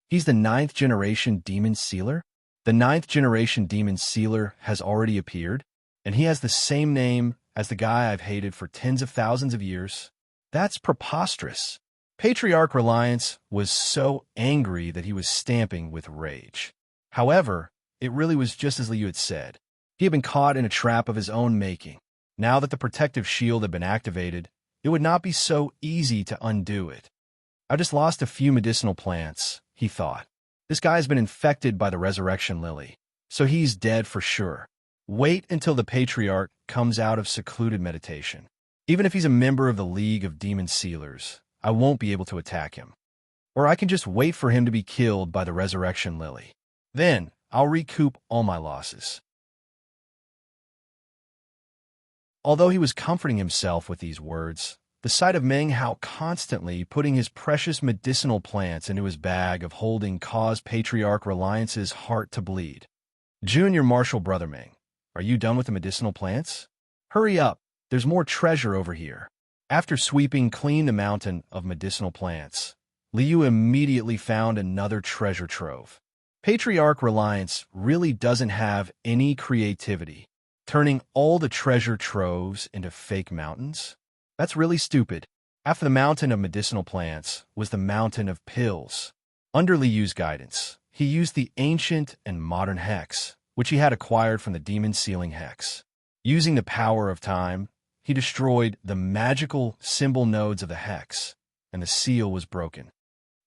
He's the 9th-generation Demon Sealer? The 9th-generation Demon Sealer has already appeared, and he has the same name as the guy I've hated for tens of thousands of years? That's preposterous. Patriarch Reliance was so angry that he was stamping with rage. However, it really was just as Liu had said. He had been caught in a trap of his own making. Now that the protective shield had been activated, it would not be so easy to undo it. I just lost a few medicinal plants, he thought. This guy's been infected by the resurrection lily, so he's dead for sure. Wait until the Patriarch comes out of secluded meditation. Even if he's a member of the League of Demon Sealers, I won't be able to attack him. Or I can just wait for him to be killed by the resurrection lily. Then, I'll recoup all my losses. Although he was comforting himself with these words, the sight of Meng Hao constantly putting his precious medicinal plants into his bag of holding caused Patriarch Reliance's heart to bleed. Junior Marshall Brother Meng, are you done with the medicinal plants? Hurry up, there's more treasure over here. After sweeping clean the mountain of medicinal plants, Liu immediately found another treasure trove. Patriarch Reliance really doesn't have any creativity, turning all the treasure troves into fake mountains? That's really stupid. After the mountain of medicinal plants was the mountain of pills. Under Liu's guidance, he used the ancient and modern hex, which he had acquired from the demon sealing hex. Using the power of time, he destroyed the magical symbol nodes of the hex, and the seal was broken.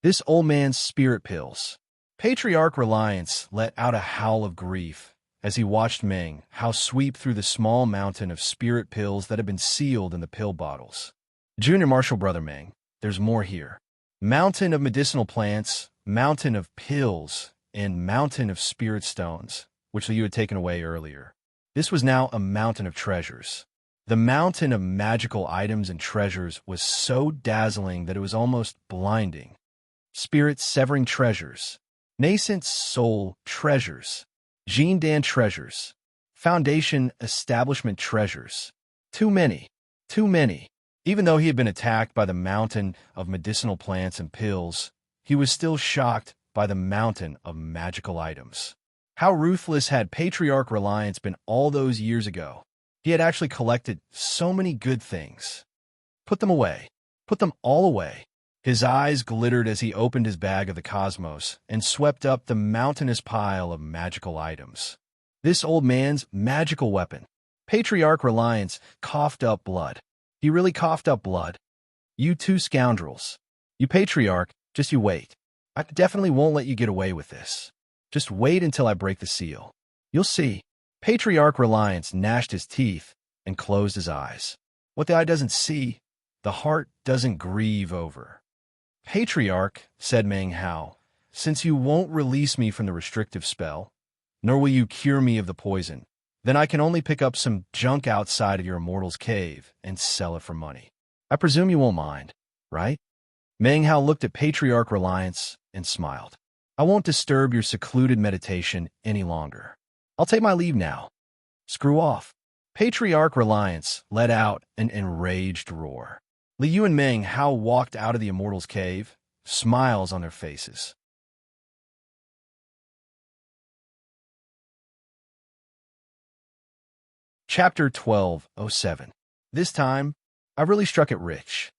This old man's spirit pills. Patriarch Reliance let out a howl of grief as he watched Meng Hao sweep through the small mountain of spirit pills that had been sealed in the pill bottles. Junior Marshall Brother Meng, there's more here. Mountain of medicinal plants, mountain of pills, and mountain of spirit stones, which you had taken away earlier. This was now a mountain of treasures. The mountain of magical items and treasures was so dazzling that it was almost blinding. Spirit-severing treasures, nascent soul treasures, Jindan treasures, foundation establishment treasures. Too many, too many. Even though he had been attacked by the mountain of medicinal plants and pills, he was still shocked by the mountain of magical items. How ruthless had Patriarch Reliance been all those years ago? He had actually collected so many good things. Put them away. Put them all away. His eyes glittered as he opened his bag of the cosmos and swept up the mountainous pile of magical items. This old man's magical weapon. Patriarch Reliance coughed up blood. He really coughed up blood. You two scoundrels. You patriarch, just you wait. I definitely won't let you get away with this. Just wait until I break the seal. You'll see. Patriarch Reliance gnashed his teeth and closed his eyes. What the eye doesn't see, the heart doesn't grieve over. Patriarch, said Meng Hao, since you won't release me from the restrictive spell, nor will you cure me of the poison, then I can only pick up some junk outside of your immortal's cave and sell it for money. I presume you won't mind, right? Meng Hao looked at Patriarch Reliance and smiled. I won't disturb your secluded meditation any longer. I'll take my leave now. Screw off. Patriarch Reliance let out an enraged roar. Liu and Meng Hao walked out of the immortal's cave, smiles on their faces. Chapter 12:07. This time, I really struck it rich.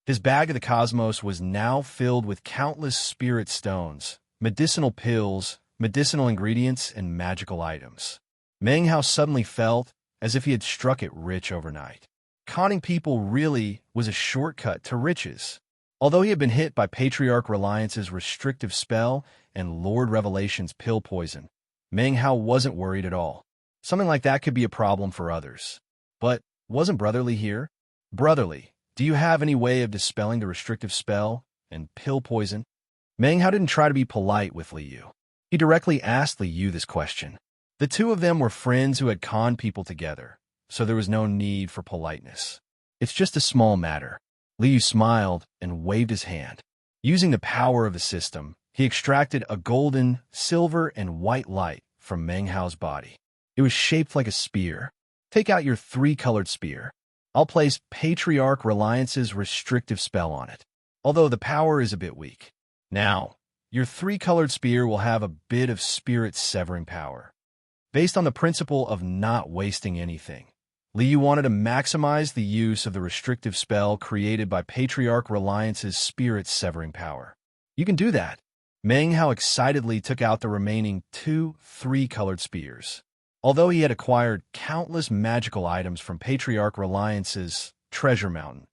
His bag of the cosmos was now filled with countless spirit stones, medicinal pills, medicinal ingredients, and magical items. Meng Hao suddenly felt as if he had struck it rich overnight. Conning people really was a shortcut to riches. Although he had been hit by Patriarch Reliance's restrictive spell and Lord Revelation's pill poison, Meng Hao wasn't worried at all. Something like that could be a problem for others. But wasn't Brotherly here? Brotherly, do you have any way of dispelling the restrictive spell and pill poison? Meng Hao didn't try to be polite with Liu. He directly asked Liu this question. The two of them were friends who had conned people together, so there was no need for politeness. It's just a small matter. Liu smiled and waved his hand. Using the power of the system, he extracted a golden, silver, and white light from Meng Hao's body. It was shaped like a spear. Take out your three-colored spear. I'll place Patriarch Reliance's restrictive spell on it, although the power is a bit weak. Now, your three-colored spear will have a bit of spirit-severing power. Based on the principle of not wasting anything, Liu wanted to maximize the use of the restrictive spell created by Patriarch Reliance's spirit-severing power. You can do that. Meng Hao excitedly took out the remaining two three-colored spears. Although he had acquired countless magical items from Patriarch Reliance's treasure mountain,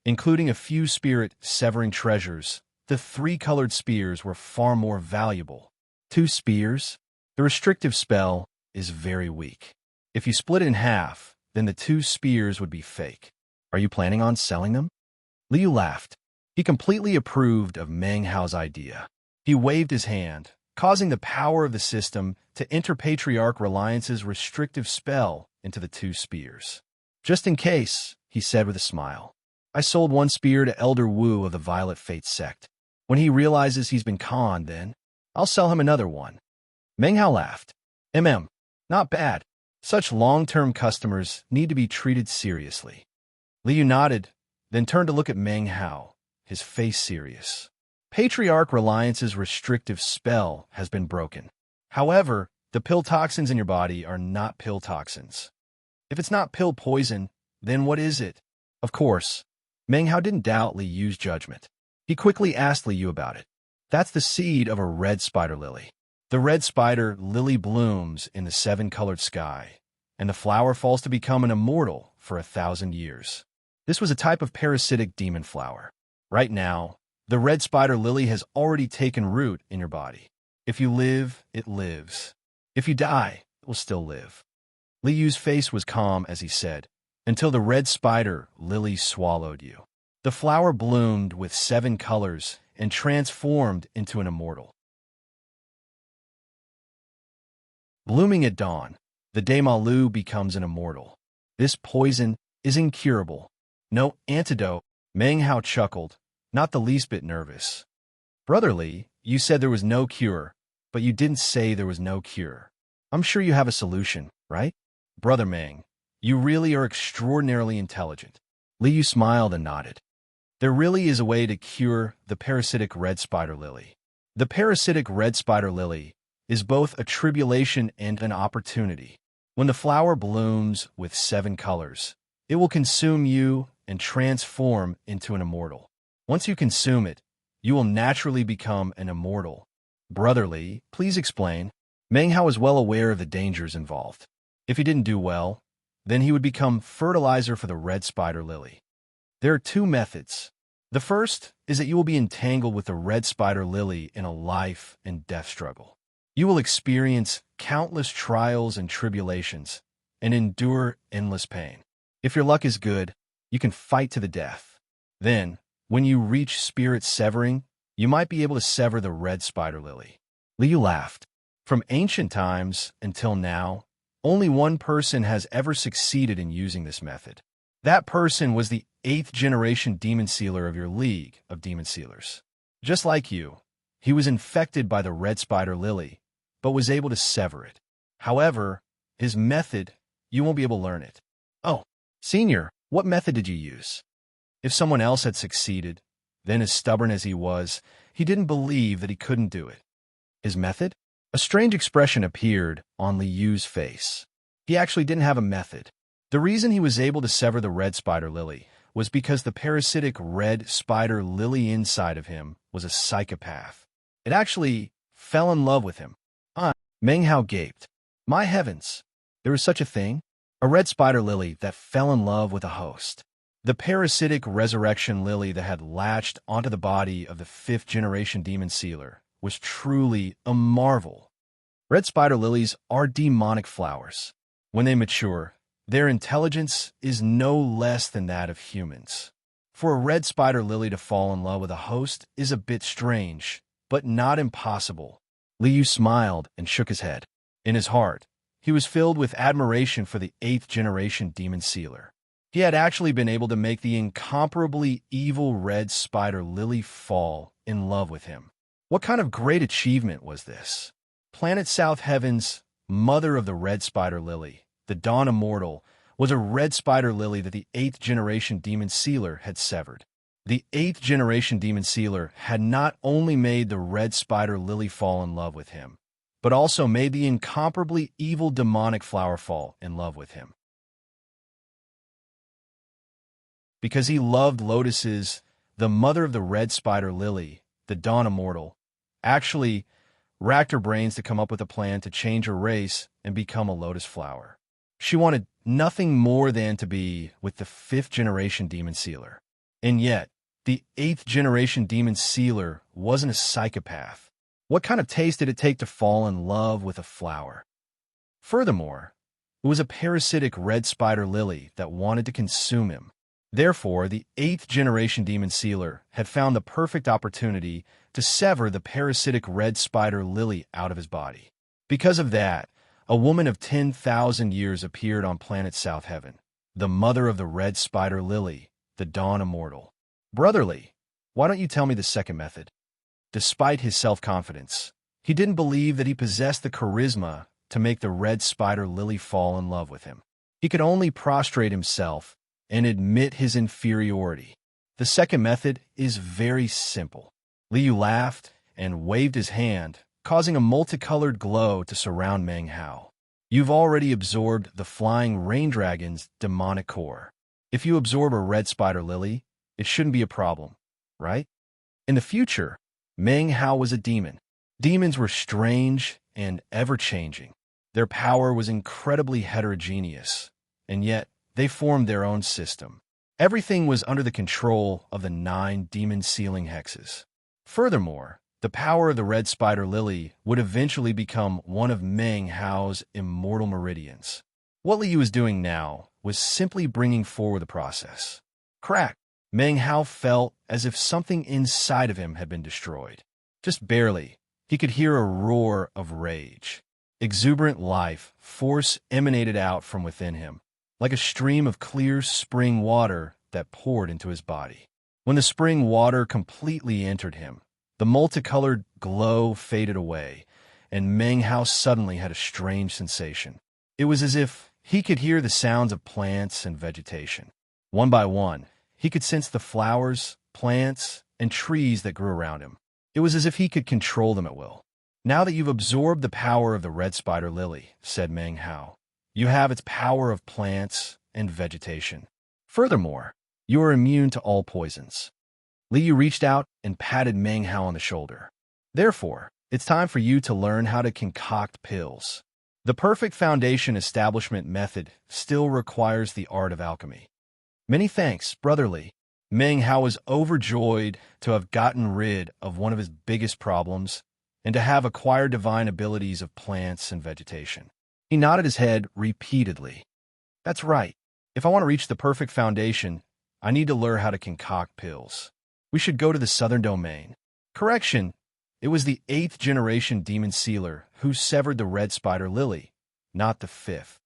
including a few spirit-severing treasures, the three-colored spears were far more valuable. Two spears? The restrictive spell is very weak. If you split it in half, then the two spears would be fake. Are you planning on selling them? Liu laughed. He completely approved of Meng Hao's idea. He waved his hand, causing the power of the system to enter Patriarch Reliance's restrictive spell into the two spears. Just in case, he said with a smile. I sold one spear to Elder Wu of the Violet Fate sect. When he realizes he's been conned, then I'll sell him another one. Meng Hao laughed. Not bad. Such long-term customers need to be treated seriously. Liu nodded, then turned to look at Meng Hao, his face serious. Patriarch Reliance's restrictive spell has been broken. However, the pill toxins in your body are not pill toxins. If it's not pill poison, then what is it? Of course, Meng Hao didn't doubt Liu's judgment. He quickly asked Liu about it. That's the seed of a red spider lily. The red spider lily blooms in the seven-colored sky, and the flower falls to become an immortal for 1,000 years. This was a type of parasitic demon flower. Right now, the red spider lily has already taken root in your body. If you live, it lives. If you die, it will still live. Liu's face was calm as he said, until the red spider lily swallowed you. The flower bloomed with 7 colors and transformed into an immortal. Blooming at dawn, the Demalu becomes an immortal. This poison is incurable. No antidote. Meng Hao chuckled, not the least bit nervous. Brotherly, you said there was no cure, but you didn't say there was no cure. I'm sure you have a solution, right? Brother Meng, you really are extraordinarily intelligent. Liu smiled and nodded. There really is a way to cure the parasitic red spider lily. The parasitic red spider lily is both a tribulation and an opportunity. When the flower blooms with 7 colors, it will consume you and transform into an immortal. Once you consume it, you will naturally become an immortal. Brotherly, please explain. Meng Hao was well aware of the dangers involved. If he didn't do well, then he would become fertilizer for the red spider lily. There are two methods. The first is that you will be entangled with the red spider lily in a life and death struggle. You will experience countless trials and tribulations and endure endless pain. If your luck is good, you can fight to the death. Then, when you reach spirit severing, you might be able to sever the red spider lily. Liu laughed. From ancient times until now, only one person has ever succeeded in using this method. That person was the 8th generation demon sealer of your league of demon sealers. Just like you, he was infected by the red spider lily, but was able to sever it. However, his method, you won't be able to learn it. Oh, Senior, what method did you use? If someone else had succeeded, then as stubborn as he was, he didn't believe that he couldn't do it. His method? A strange expression appeared on Liu's face. He actually didn't have a method. The reason he was able to sever the red spider lily was because the parasitic red spider lily inside of him was a psychopath. It actually fell in love with him. Meng Hao gaped. My heavens, there was such a thing? A red spider lily that fell in love with a host. The parasitic resurrection lily that had latched onto the body of the 5th generation demon sealer was truly a marvel. Red spider lilies are demonic flowers. When they mature, their intelligence is no less than that of humans. For a red spider lily to fall in love with a host is a bit strange, but not impossible. Liu smiled and shook his head. In his heart, he was filled with admiration for the 8th generation demon sealer. He had actually been able to make the incomparably evil red spider lily fall in love with him. What kind of great achievement was this? Planet South Heaven's mother of the red spider lily, the Dawn Immortal, was a red spider lily that the 8th generation demon sealer had severed. The 8th generation demon sealer had not only made the red spider lily fall in love with him, but also made the incomparably evil demonic flower fall in love with him. Because he loved lotuses, the mother of the red spider lily, the Dawn Immortal, actually racked her brains to come up with a plan to change her race and become a lotus flower. She wanted nothing more than to be with the 5th generation demon sealer. And yet, the 8th generation demon sealer wasn't a psychopath. What kind of taste did it take to fall in love with a flower? Furthermore, it was a parasitic red spider lily that wanted to consume him. Therefore, the 8th generation demon sealer had found the perfect opportunity to sever the parasitic red spider lily out of his body. Because of that, a woman of 10,000 years appeared on planet South Heaven, the mother of the red spider lily, the Dawn Immortal. Brotherly, why don't you tell me the second method? Despite his self-confidence, he didn't believe that he possessed the charisma to make the red spider lily fall in love with him. He could only prostrate himself and admit his inferiority. The second method is very simple. Liu laughed and waved his hand, causing a multicolored glow to surround Meng Hao. You've already absorbed the flying rain dragon's demonic core. If you absorb a red spider lily, it shouldn't be a problem, right? In the future, Meng Hao was a demon. Demons were strange and ever-changing. Their power was incredibly heterogeneous, and yet they formed their own system. Everything was under the control of the 9 demon sealing hexes. Furthermore, the power of the red spider lily would eventually become one of Meng Hao's immortal meridians. What Liu was doing now was simply bringing forward the process. Crack! Meng Hao felt as if something inside of him had been destroyed. Just barely, he could hear a roar of rage. Exuberant life force emanated out from within him, like a stream of clear spring water that poured into his body. When the spring water completely entered him, the multicolored glow faded away, and Meng Hao suddenly had a strange sensation. It was as if he could hear the sounds of plants and vegetation. One by one, he could sense the flowers, plants, and trees that grew around him. It was as if he could control them at will. Now that you've absorbed the power of the red spider lily, said Meng Hao, you have its power of plants and vegetation. Furthermore, you are immune to all poisons. Liu reached out and patted Meng Hao on the shoulder. Therefore, it's time for you to learn how to concoct pills. The perfect foundation establishment method still requires the art of alchemy. Many thanks, brotherly. Meng Hao was overjoyed to have gotten rid of one of his biggest problems and to have acquired divine abilities of plants and vegetation. He nodded his head repeatedly. That's right. If I want to reach the perfect foundation, I need to learn how to concoct pills. We should go to the southern domain. Correction, it was the 8th generation demon sealer who severed the red spider lily, not the 5th.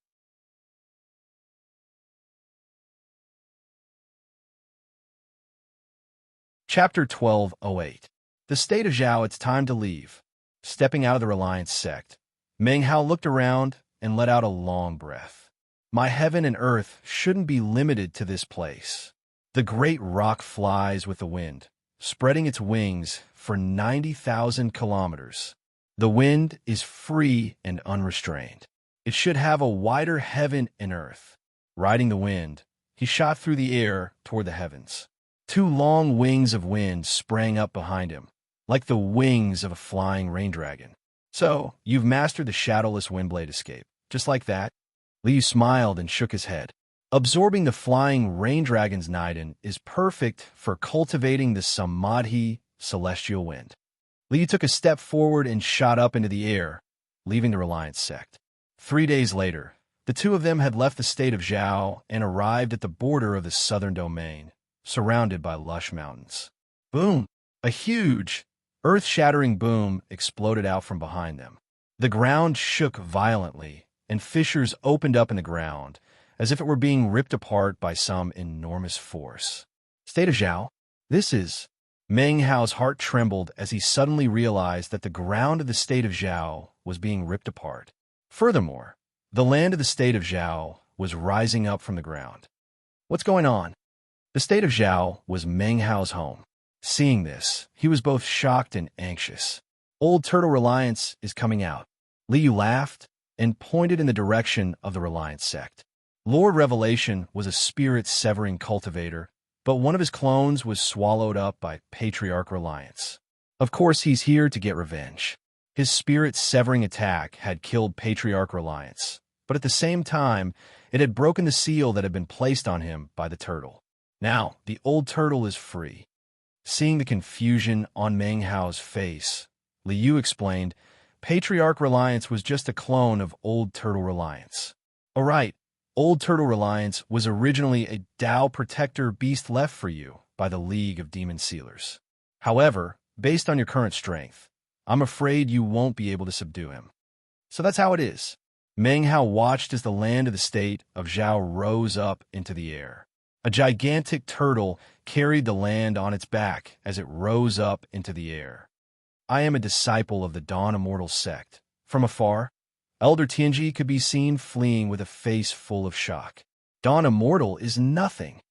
Chapter 1208. The state of Zhao, it's time to leave. Stepping out of the Reliance sect, Meng Hao looked around and let out a long breath. My heaven and earth shouldn't be limited to this place. The great rock flies with the wind, spreading its wings for 90,000 kilometers. The wind is free and unrestrained. It should have a wider heaven and earth. Riding the wind, he shot through the air toward the heavens. 2 long wings of wind sprang up behind him, like the wings of a flying rain dragon. So, you've mastered the shadowless windblade escape, just like that? Liu smiled and shook his head. Absorbing the flying rain dragon's nidin is perfect for cultivating the samadhi celestial wind. Liu took a step forward and shot up into the air, leaving the Reliance sect. 3 days later, the two of them had left the state of Zhao and arrived at the border of the southern domain, surrounded by lush mountains. Boom! A huge, earth-shattering boom exploded out from behind them. The ground shook violently, and fissures opened up in the ground, as if it were being ripped apart by some enormous force. State of Zhao? This is... Meng Hao's heart trembled as he suddenly realized that the ground of the state of Zhao was being ripped apart. Furthermore, the land of the state of Zhao was rising up from the ground. What's going on? The state of Zhao was Meng Hao's home. Seeing this, he was both shocked and anxious. Old Turtle Reliance is coming out. Liu laughed and pointed in the direction of the Reliance sect. Lord Revelation was a spirit-severing cultivator, but one of his clones was swallowed up by Patriarch Reliance. Of course, he's here to get revenge. His spirit-severing attack had killed Patriarch Reliance, but at the same time, it had broken the seal that had been placed on him by the turtle. Now, the old turtle is free. Seeing the confusion on Meng Hao's face, Liu explained, Patriarch Reliance was just a clone of Old Turtle Reliance. All right, Old Turtle Reliance was originally a Tao Protector beast left for you by the League of Demon Sealers. However, based on your current strength, I'm afraid you won't be able to subdue him. So that's how it is. Meng Hao watched as the land of the state of Zhao rose up into the air. A gigantic turtle carried the land on its back as it rose up into the air. I am a disciple of the Dawn Immortal sect. From afar, Elder Tianji could be seen fleeing with a face full of shock. Dawn Immortal is nothing.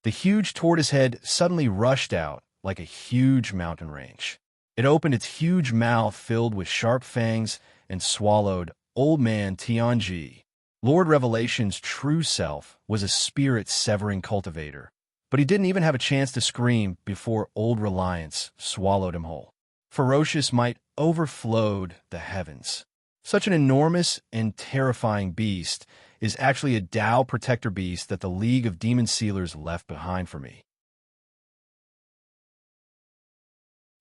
The huge tortoise head suddenly rushed out like a huge mountain range. It opened its huge mouth filled with sharp fangs and swallowed Old Man Tianji. Lord Revelation's true self was a spirit-severing cultivator, but he didn't even have a chance to scream before Old Reliance swallowed him whole. Ferocious might overflowed the heavens. Such an enormous and terrifying beast is actually a Tao Protector beast that the League of Demon Sealers left behind for me.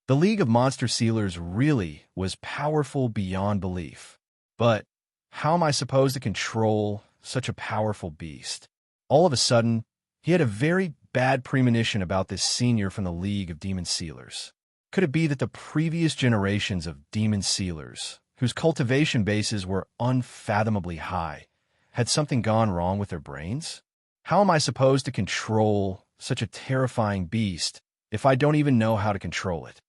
The League of Monster Sealers really was powerful beyond belief. But how am I supposed to control such a powerful beast? All of a sudden, he had a very bad premonition about this senior from the League of Demon Sealers. Could it be that the previous generations of Demon Sealers, whose cultivation bases were unfathomably high, had something gone wrong with their brains? How am I supposed to control such a terrifying beast if I don't even know how to control it?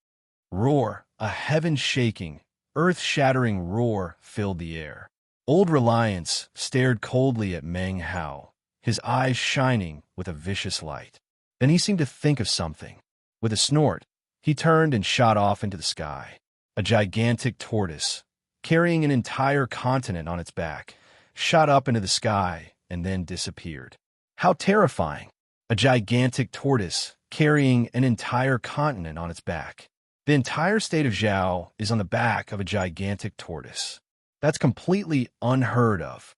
Roar, a heaven-shaking, earth-shattering roar filled the air. Old Reliance stared coldly at Meng Hao, his eyes shining with a vicious light. Then he seemed to think of something. With a snort, he turned and shot off into the sky. A gigantic tortoise, carrying an entire continent on its back, shot up into the sky and then disappeared. How terrifying! A gigantic tortoise carrying an entire continent on its back. The entire state of Zhao is on the back of a gigantic tortoise. That's completely unheard of.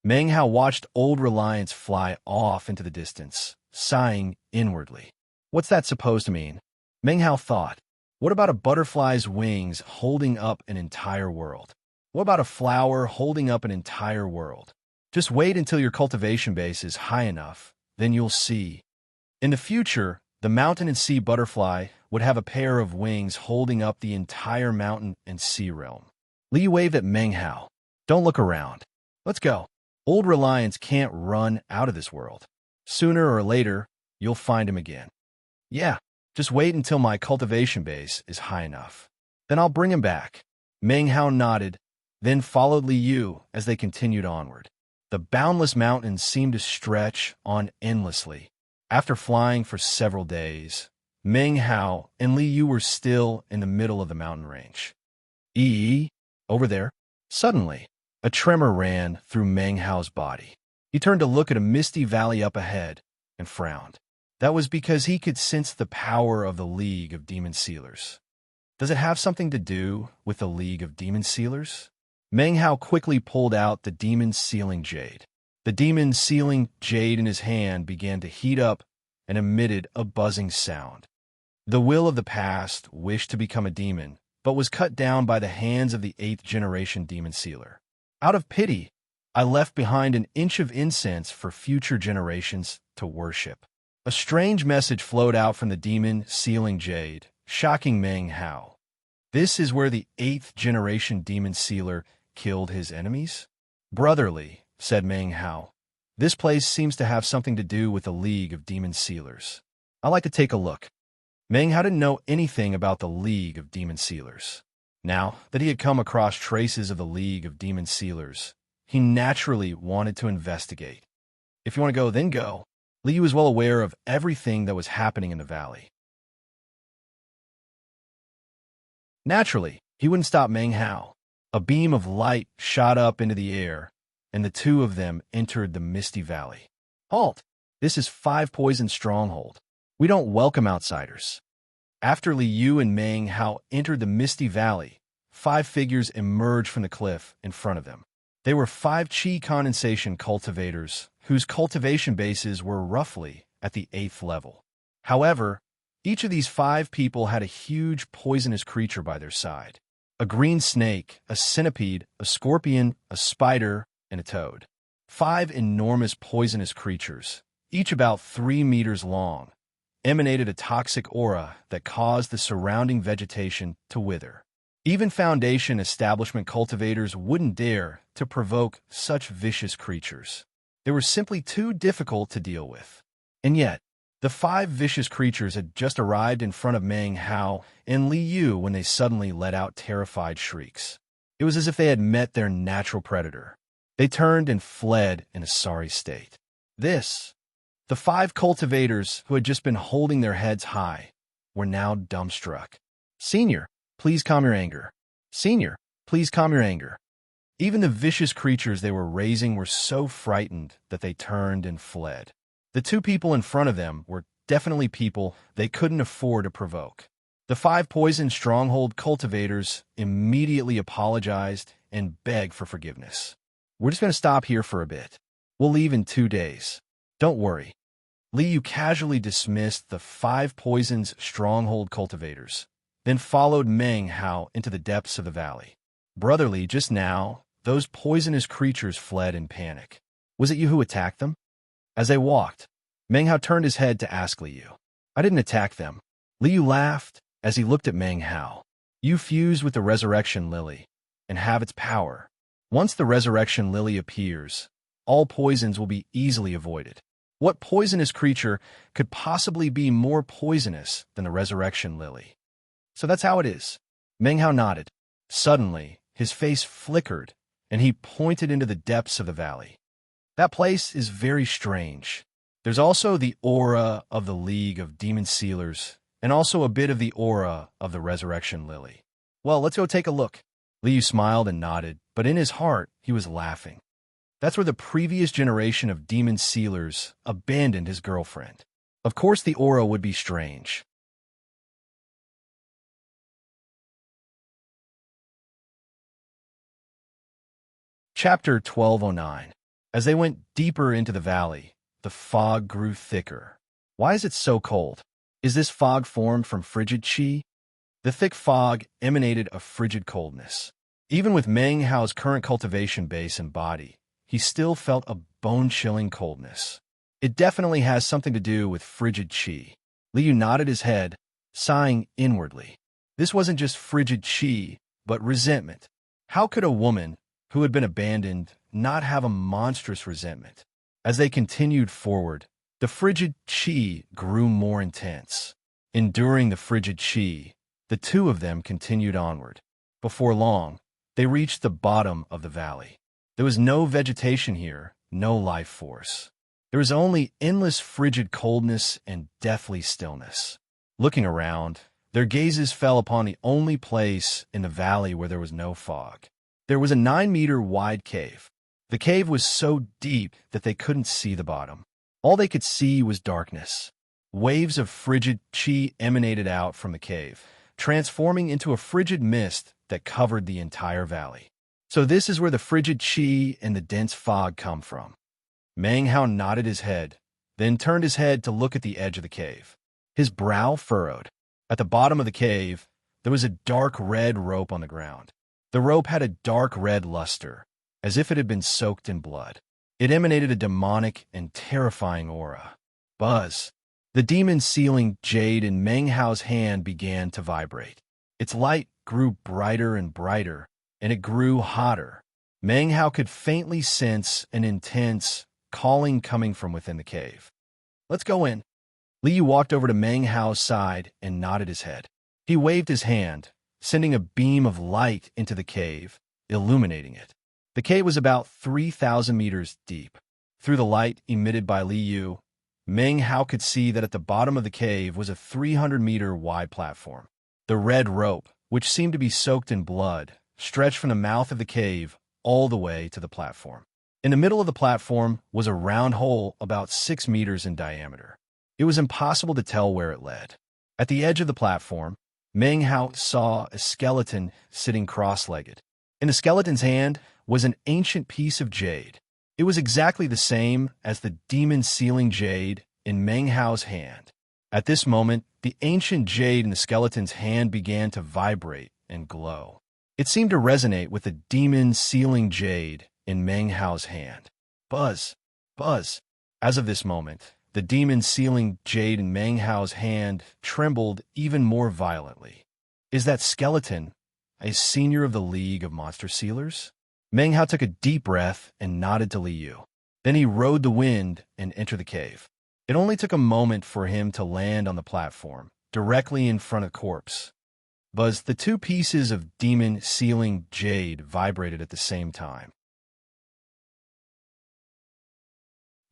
Meng Hao watched Old Reliance fly off into the distance, sighing inwardly. What's that supposed to mean? Meng Hao thought. What about a butterfly's wings holding up an entire world? What about a flower holding up an entire world? Just wait until your cultivation base is high enough, then you'll see. In the future, the mountain and sea butterfly would have a pair of wings holding up the entire mountain and sea realm. Li waved at Meng Hao. Don't look around. Let's go. Old Reliance can't run out of this world. Sooner or later, you'll find him again. Yeah, just wait until my cultivation base is high enough. Then I'll bring him back. Meng Hao nodded, then followed Li Yu as they continued onward. The boundless mountains seemed to stretch on endlessly. After flying for several days, Meng Hao and Li Yu were still in the middle of the mountain range. Over there. Suddenly, a tremor ran through Meng Hao's body. He turned to look at a misty valley up ahead and frowned. That was because he could sense the power of the League of Demon Sealers. Does it have something to do with the League of Demon Sealers? Meng Hao quickly pulled out the Demon Sealing Jade. The Demon Sealing Jade in his hand began to heat up and emitted a buzzing sound. The will of the past wished to become a demon, but was cut down by the hands of the 8th-generation Demon Sealer. Out of pity, I left behind an inch of incense for future generations to worship. A strange message flowed out from the Demon Sealing Jade, shocking Meng Hao. This is where the 8th-generation Demon Sealer killed his enemies? Brotherly, said Meng Hao. This place seems to have something to do with the League of Demon Sealers. I'd like to take a look. Meng Hao didn't know anything about the League of Demon Sealers. Now that he had come across traces of the League of Demon Sealers, he naturally wanted to investigate. If you want to go, then go. Li was well aware of everything that was happening in the valley. Naturally, he wouldn't stop Meng Hao. A beam of light shot up into the air, and the two of them entered the misty valley. Halt! This is 5 Poison Stronghold. We don't welcome outsiders. After Li Yu and Meng Hao entered the misty valley, 5 figures emerged from the cliff in front of them. They were 5 Qi condensation cultivators, whose cultivation bases were roughly at the 8th level. However, each of these 5 people had a huge poisonous creature by their side. A green snake, a centipede, a scorpion, a spider, and a toad. 5 enormous poisonous creatures, each about 3 meters long, emanated a toxic aura that caused the surrounding vegetation to wither. Even Foundation establishment cultivators wouldn't dare to provoke such vicious creatures. They were simply too difficult to deal with. And yet, the 5 vicious creatures had just arrived in front of Meng Hao and Li Yu when they suddenly let out terrified shrieks. It was as if they had met their natural predator. They turned and fled in a sorry state. The 5 cultivators who had just been holding their heads high were now dumbstruck. Senior, please calm your anger. Senior, please calm your anger. Even the vicious creatures they were raising were so frightened that they turned and fled. The 2 people in front of them were definitely people they couldn't afford to provoke. The 5 Poison Stronghold cultivators immediately apologized and begged for forgiveness. We're just going to stop here for a bit. We'll leave in 2 days. Don't worry. Li Yu casually dismissed the 5 Poison's Stronghold cultivators, then followed Meng Hao into the depths of the valley. Brotherly, just now, those poisonous creatures fled in panic. Was it you who attacked them? As they walked, Meng Hao turned his head to ask Li Yu. I didn't attack them. Li Yu laughed as he looked at Meng Hao. You fuse with the Resurrection Lily and have its power. Once the Resurrection Lily appears, all poisons will be easily avoided. What poisonous creature could possibly be more poisonous than the Resurrection Lily? So that's how it is. Meng Hao nodded. Suddenly, his face flickered, and he pointed into the depths of the valley. That place is very strange. There's also the aura of the League of Demon Sealers, and also a bit of the aura of the Resurrection Lily. Well, let's go take a look. Li Yu smiled and nodded, but in his heart, he was laughing. That's where the previous generation of Demon Sealers abandoned his girlfriend. Of course, the aura would be strange. Chapter 1209. As they went deeper into the valley, the fog grew thicker. Why is it so cold? Is this fog formed from frigid chi? The thick fog emanated a frigid coldness. Even with Meng Hao's current cultivation base and body, he still felt a bone-chilling coldness. It definitely has something to do with frigid chi. Liu nodded his head, sighing inwardly. This wasn't just frigid chi, but resentment. How could a woman who had been abandoned not have a monstrous resentment? As they continued forward, the frigid chi grew more intense. Enduring the frigid chi, the two of them continued onward. Before long, they reached the bottom of the valley. There was no vegetation here, no life force. There was only endless frigid coldness and deathly stillness. Looking around, their gazes fell upon the only place in the valley where there was no fog. There was a 9-meter wide cave. The cave was so deep that they couldn't see the bottom. All they could see was darkness. Waves of frigid chi emanated out from the cave, transforming into a frigid mist that covered the entire valley. So this is where the frigid chi and the dense fog come from. Meng Hao nodded his head, then turned his head to look at the edge of the cave. His brow furrowed. At the bottom of the cave, there was a dark red rope on the ground. The rope had a dark red luster, as if it had been soaked in blood. It emanated a demonic and terrifying aura. Buzz! The demon sealing jade in Meng Hao's hand began to vibrate. Its light grew brighter and brighter, and it grew hotter. Meng Hao could faintly sense an intense calling coming from within the cave. Let's go in. Liu walked over to Meng Hao's side and nodded his head. He waved his hand, sending a beam of light into the cave, illuminating it. The cave was about 3,000 meters deep. Through the light emitted by Liu, Meng Hao could see that at the bottom of the cave was a 300-meter wide platform. The red rope, which seemed to be soaked in blood, stretched from the mouth of the cave all the way to the platform. In the middle of the platform was a round hole about 6 meters in diameter. It was impossible to tell where it led. At the edge of the platform, Meng Hao saw a skeleton sitting cross-legged. In the skeleton's hand was an ancient piece of jade. It was exactly the same as the demon sealing jade in Meng Hao's hand. At this moment, the ancient jade in the skeleton's hand began to vibrate and glow. It seemed to resonate with the demon sealing jade in Meng Hao's hand. Buzz! Buzz! As of this moment, the demon sealing jade in Meng Hao's hand trembled even more violently. Is that skeleton a senior of the League of Monster Sealers? Meng Hao took a deep breath and nodded to Liu. Then he rode the wind and entered the cave. It only took a moment for him to land on the platform, directly in front of the corpse. Buzz, the two pieces of demon sealing jade vibrated at the same time.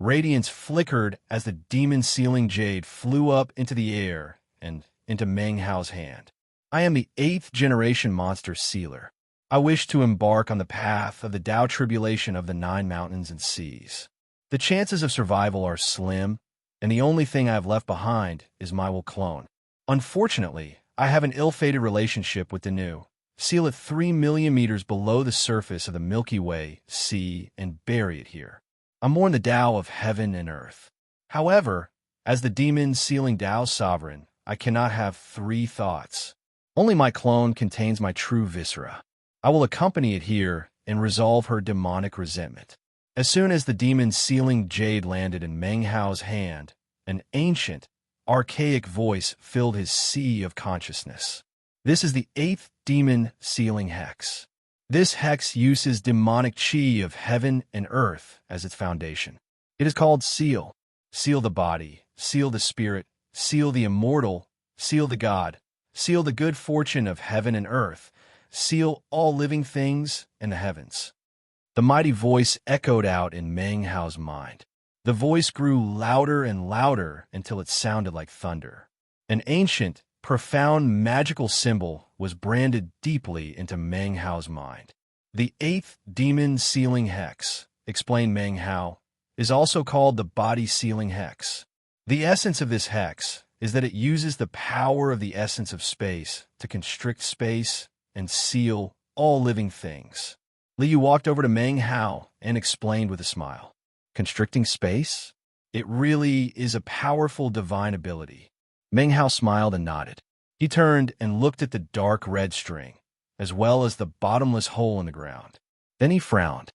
Radiance flickered as the demon sealing jade flew up into the air and into Meng Hao's hand. I am the 8th generation monster sealer. I wish to embark on the path of the Tao tribulation of the 9 mountains and seas. The chances of survival are slim, and the only thing I have left behind is my will clone. Unfortunately, I have an ill-fated relationship with the new. Seal it 3 million meters below the surface of the Milky Way sea and bury it here. I'm more in the Tao of heaven and earth. However, as the demon sealing Tao sovereign, I cannot have 3 thoughts. Only my clone contains my true viscera. I will accompany it here and resolve her demonic resentment. As soon as the demon sealing jade landed in Meng Hao's hand, an ancient, archaic voice filled his sea of consciousness. This is the 8th demon sealing hex. This hex uses demonic chi of heaven and earth as its foundation. It is called seal. Seal the body, seal the spirit, seal the immortal, seal the god, seal the good fortune of heaven and earth, seal all living things in the heavens. The mighty voice echoed out in Meng Hao's mind. The voice grew louder and louder until it sounded like thunder. An ancient, profound magical symbol was branded deeply into Meng Hao's mind. The 8th demon sealing hex, explained Meng Hao, is also called the body sealing hex. The essence of this hex is that it uses the power of the essence of space to constrict space and seal all living things. Liu walked over to Meng Hao and explained with a smile. Constricting space? It really is a powerful divine ability. Meng Hao smiled and nodded. He turned and looked at the dark red string, as well as the bottomless hole in the ground. Then he frowned.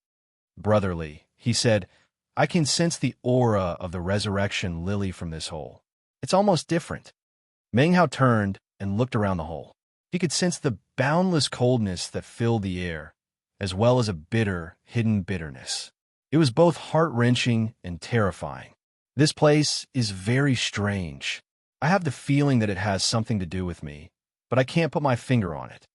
Brotherly, he said, I can sense the aura of the resurrection lily from this hole. It's almost different. Meng Hao turned and looked around the hole. He could sense the boundless coldness that filled the air, as well as a bitter, hidden bitterness. It was both heart-wrenching and terrifying. This place is very strange. I have the feeling that it has something to do with me, but I can't put my finger on it.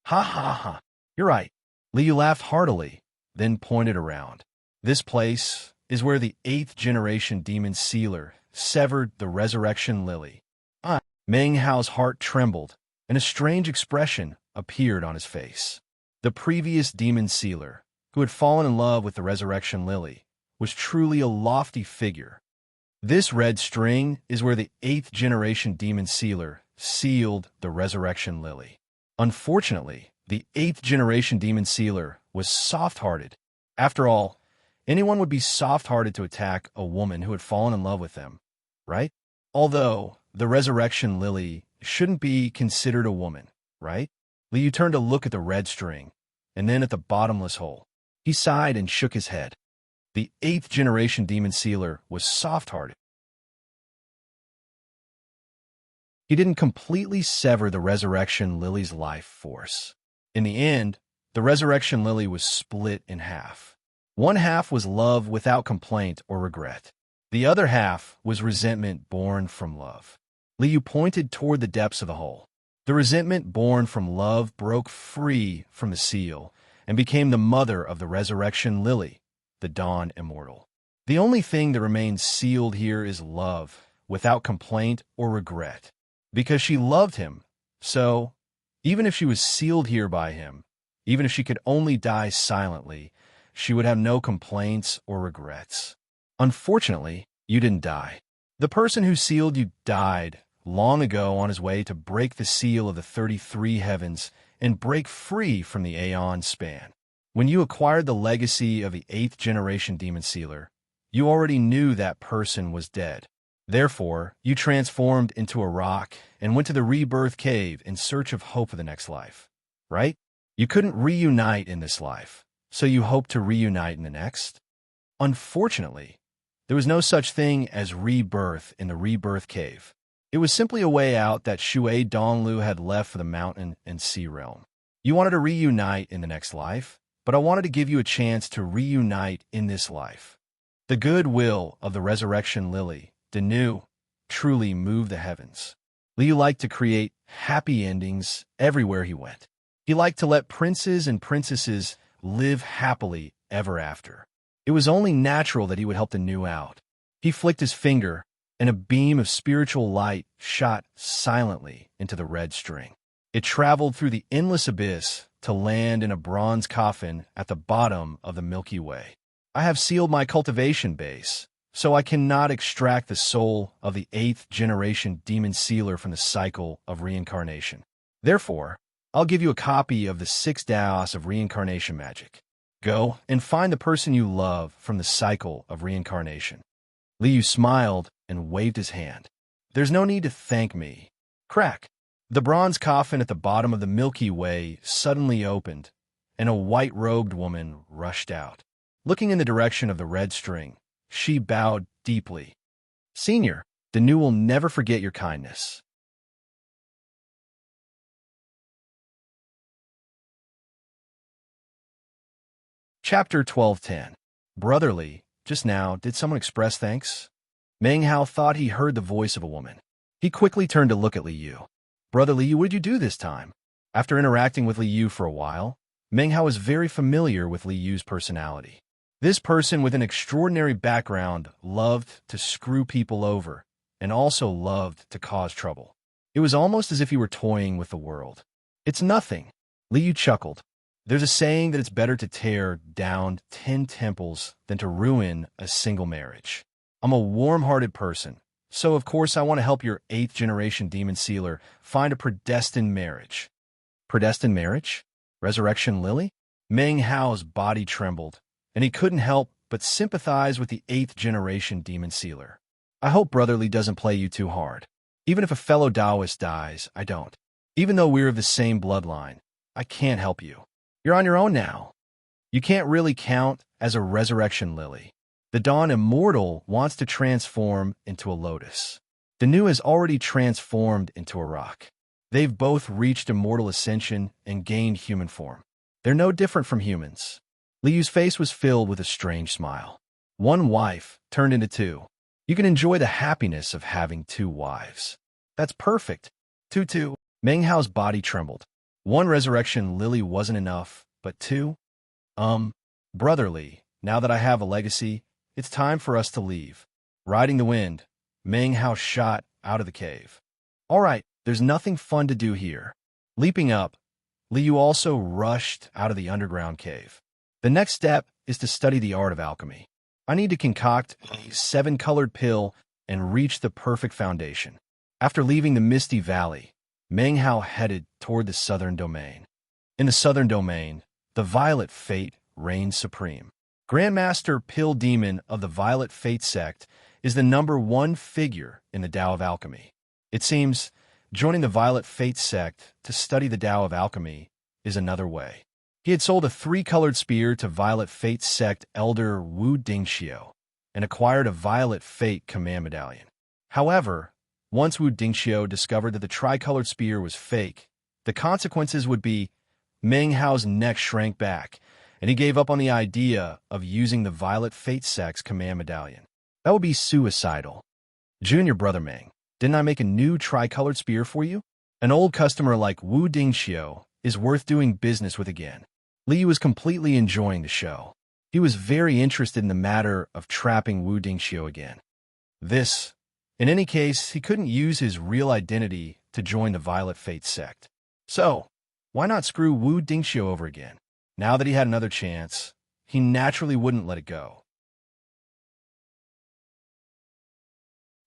Ha ha ha. You're right. Liu laughed heartily, then pointed around. This place is where the 8th generation demon sealer severed the resurrection lily. Meng Hao's heart trembled, and a strange expression appeared on his face. The previous demon sealer, who had fallen in love with the resurrection lily, was truly a lofty figure. This red string is where the 8th generation demon sealer sealed the resurrection lily. Unfortunately, the 8th generation demon sealer was soft-hearted. After all, anyone would be soft-hearted to attack a woman who had fallen in love with them, right? Although the resurrection lily shouldn't be considered a woman, right? Liu turned to look at the red string, and then at the bottomless hole. He sighed and shook his head. The 8th generation demon sealer was soft-hearted. He didn't completely sever the resurrection lily's life force. In the end, the resurrection lily was split in half. One half was love without complaint or regret. The other half was resentment born from love. Liu pointed toward the depths of the hole. The resentment born from love broke free from the seal and became the mother of the resurrection lily, the dawn immortal. The only thing that remains sealed here is love, without complaint or regret. Because she loved him, so, even if she was sealed here by him, even if she could only die silently, she would have no complaints or regrets. Unfortunately, you didn't die. The person who sealed you died long ago on his way to break the seal of the 33 heavens and break free from the Aeon span. When you acquired the legacy of the 8th generation demon sealer, you already knew that person was dead. Therefore, you transformed into a rock and went to the rebirth cave in search of hope for the next life, right? You couldn't reunite in this life, so you hoped to reunite in the next? Unfortunately, there was no such thing as rebirth in the rebirth cave. It was simply a way out that Shui Donglu had left for the mountain and sea realm. You wanted to reunite in the next life, but I wanted to give you a chance to reunite in this life. The goodwill of the resurrection lily, Danu, truly moved the heavens. Liu liked to create happy endings everywhere he went. He liked to let princes and princesses live happily ever after. It was only natural that he would help Danu out. He flicked his finger, and a beam of spiritual light shot silently into the red string. It traveled through the endless abyss to land in a bronze coffin at the bottom of the Milky Way. I have sealed my cultivation base, so I cannot extract the soul of the 8th generation demon sealer from the cycle of reincarnation. Therefore, I'll give you a copy of the 6 Daos of reincarnation magic. Go and find the person you love from the cycle of reincarnation. Liu smiled and waved his hand. There's no need to thank me. Crack! The bronze coffin at the bottom of the Milky Way suddenly opened, and a white-robed woman rushed out. Looking in the direction of the red string, she bowed deeply. Senior, Danu will never forget your kindness. Chapter 12:10. Brotherly, just now, did someone express thanks? Meng Hao thought he heard the voice of a woman. He quickly turned to look at Liu. Brother Liu, what did you do this time? After interacting with Liu for a while, Meng Hao was very familiar with Liu's personality. This person with an extraordinary background loved to screw people over and also loved to cause trouble. It was almost as if he were toying with the world. It's nothing. Liu chuckled. There's a saying that it's better to tear down 10 temples than to ruin a single marriage. I'm a warm-hearted person, so of course I want to help your 8th generation demon sealer find a predestined marriage. Predestined marriage? Resurrection Lily? Meng Hao's body trembled, and he couldn't help but sympathize with the 8th-generation demon sealer. I hope Brother Li doesn't play you too hard. Even if a fellow Taoist dies, I don't. Even though we're of the same bloodline, I can't help you. You're on your own now. You can't really count as a resurrection lily. The Dawn Immortal wants to transform into a lotus. Danu has already transformed into a rock. They've both reached immortal ascension and gained human form. They're no different from humans. Liu's face was filled with a strange smile. One wife turned into two. You can enjoy the happiness of having 2 wives. That's perfect. Two. Meng Hao's body trembled. 1 resurrection lily wasn't enough, but 2? Brother Li, now that I have a legacy, it's time for us to leave. Riding the wind, Meng Hao shot out of the cave. All right, there's nothing fun to do here. Leaping up, Liu also rushed out of the underground cave. The next step is to study the art of alchemy. I need to concoct a 7-colored pill and reach the perfect foundation. After leaving the Misty Valley, Meng Hao headed toward the Southern Domain. In the Southern Domain, the Violet Fate reigns supreme. Grandmaster Pill Demon of the Violet Fate sect is the #1 figure in the Tao of Alchemy. It seems joining the Violet Fate sect to study the Tao of Alchemy is another way. He had sold a 3-colored spear to Violet Fate sect elder Wu Dingxiu and acquired a Violet Fate command medallion. However, once Wu Dingxiu discovered that the tricolored spear was fake, the consequences would be Meng Hao's neck shrank back, and he gave up on the idea of using the Violet Fate sect's command medallion. That would be suicidal. Junior Brother Meng, didn't I make a new tricolored spear for you? An old customer like Wu Dingxiu is worth doing business with again. Li was completely enjoying the show. He was very interested in the matter of trapping Wu Dingxiu again. In any case, he couldn't use his real identity to join the Violet Fate sect. So, why not screw Wu Dingxiu over again? Now that he had another chance, he naturally wouldn't let it go.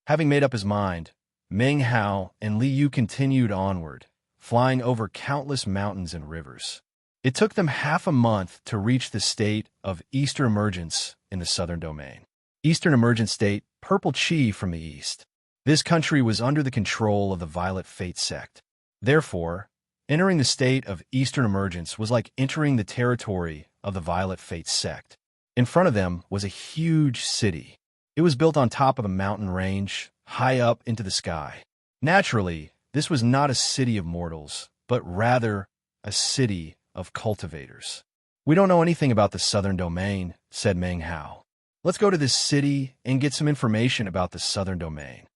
Having made up his mind, Meng Hao and Li Yu continued onward, flying over countless mountains and rivers. It took them half a month to reach the state of Eastern Emergence in the Southern Domain. Eastern Emergence State, Purple Chi from the east. This country was under the control of the Violet Fate sect. Therefore, entering the state of Eastern Emergence was like entering the territory of the Violet Fate sect. In front of them was a huge city. It was built on top of a mountain range, high up into the sky. Naturally, this was not a city of mortals, but rather a city of cultivators. We don't know anything about the Southern Domain, said Meng Hao. Let's go to this city and get some information about the Southern Domain.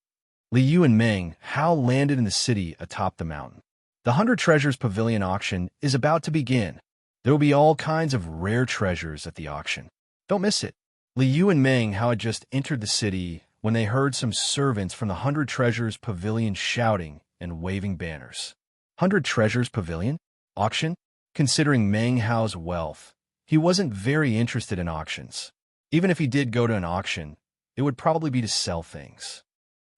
Li Yu and Meng Hao landed in the city atop the mountain. The 100 Treasures Pavilion auction is about to begin. There will be all kinds of rare treasures at the auction. Don't miss it. Li Yu and Meng Hao had just entered the city when they heard some servants from the 100 Treasures Pavilion shouting and waving banners. 100 Treasures Pavilion? Auction? Considering Meng Hao's wealth, he wasn't very interested in auctions. Even if he did go to an auction, it would probably be to sell things.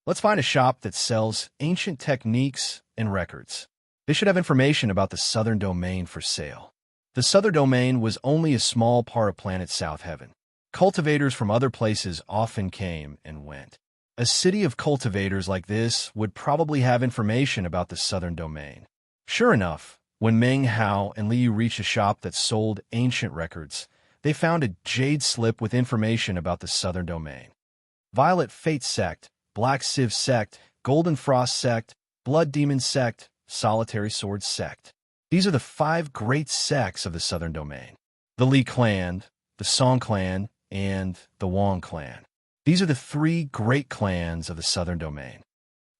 Let's find a shop that sells ancient techniques and records. They should have information about the Southern Domain for sale. The Southern Domain was only a small part of planet South Heaven. Cultivators from other places often came and went. A city of cultivators like this would probably have information about the Southern Domain. Sure enough, when Meng Hao and Li Yu reached a shop that sold ancient records, they found a jade slip with information about the Southern Domain. Violet Fate Sect, Black Civ Sect, Golden Frost Sect, Blood Demon Sect, Solitary Sword Sect. These are the 5 great sects of the Southern Domain. The Li Clan, the Song Clan, and the Wang Clan. These are the 3 great clans of the Southern Domain.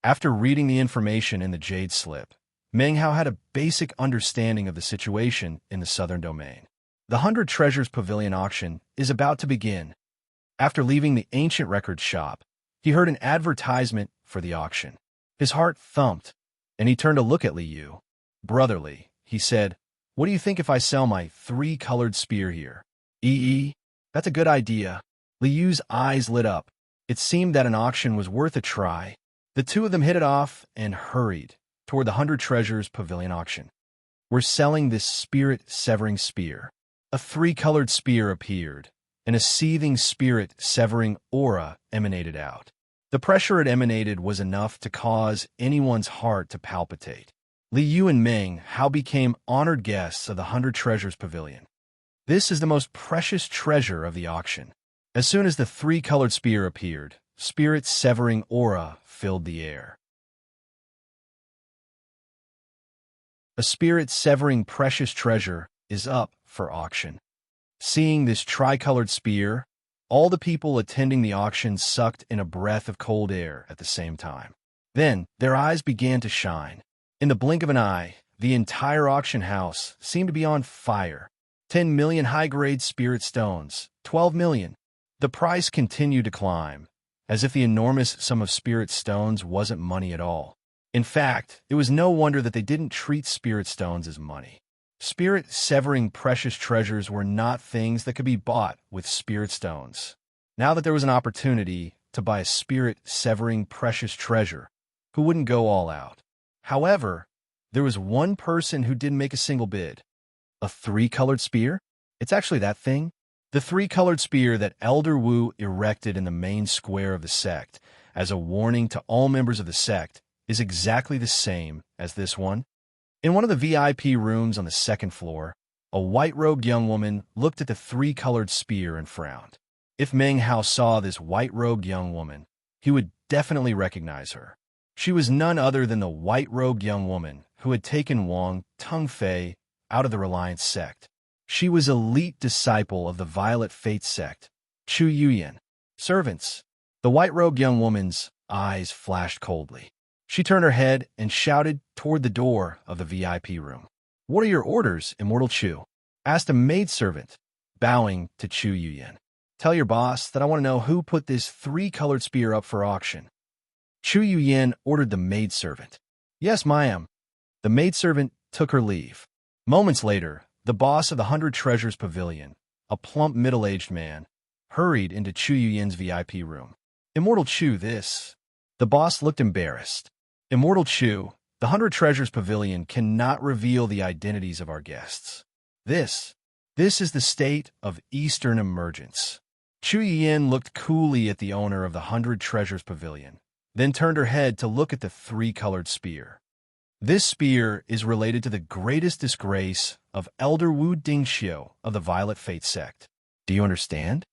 After reading the information in the jade slip, Meng Hao had a basic understanding of the situation in the Southern Domain. The 100 Treasures Pavilion auction is about to begin. After leaving the ancient records shop, he heard an advertisement for the auction. His heart thumped, and he turned to look at Li Yu. Brother Li, he said, what do you think if I sell my 3-colored spear here? That's a good idea. Li Yu's eyes lit up. It seemed that an auction was worth a try. The two of them hit it off and hurried toward the 100 Treasures Pavilion auction. We're selling this spirit-severing spear. A three-colored spear appeared, and a seething spirit-severing aura emanated out. The pressure it emanated was enough to cause anyone's heart to palpitate. Li Yu and Meng Hao became honored guests of the 100 Treasures Pavilion. This is the most precious treasure of the auction. As soon as the three-colored spear appeared, spirit-severing aura filled the air. A spirit-severing precious treasure is up for auction. Seeing this tricolored spear, all the people attending the auction sucked in a breath of cold air at the same time. Then, their eyes began to shine. In the blink of an eye, the entire auction house seemed to be on fire. 10 million high-grade spirit stones, 12 million. The price continued to climb, as if the enormous sum of spirit stones wasn't money at all. In fact, it was no wonder that they didn't treat spirit stones as money. Spirit-severing precious treasures were not things that could be bought with spirit stones. Now that there was an opportunity to buy a spirit-severing precious treasure, who wouldn't go all out? However, there was one person who didn't make a single bid. A three-colored spear? It's actually that thing. The three-colored spear that Elder Wu erected in the main square of the sect, as a warning to all members of the sect, is exactly the same as this one. In one of the VIP rooms on the second floor, a white-robed young woman looked at the three-colored spear and frowned. If Meng Hao saw this white-robed young woman, he would definitely recognize her. She was none other than the white-robed young woman who had taken Wang Tengfei out of the Reliance sect. She was elite disciple of the Violet Fate sect, Chu Yuyan. Servants. The white-robed young woman's eyes flashed coldly. She turned her head and shouted toward the door of the VIP room. "What are your orders, Immortal Chu?" asked a maidservant, bowing to Chu Yuyan. "Tell your boss that I want to know who put this three-colored spear up for auction." Chu Yuyan ordered the maidservant. "Yes, ma'am." The maidservant took her leave. Moments later, the boss of the 100 Treasures Pavilion, a plump middle-aged man, hurried into Chu Yuyan's VIP room. "Immortal Chu, this..." The boss looked embarrassed. "Immortal Chu, the 100 Treasures Pavilion cannot reveal the identities of our guests. This is the state of Eastern emergence." Chu Yuyan looked coolly at the owner of the 100 Treasures Pavilion, then turned her head to look at the three-colored spear. "This spear is related to the greatest disgrace of Elder Wu Dingxiu of the Violet Fate sect. Do you understand?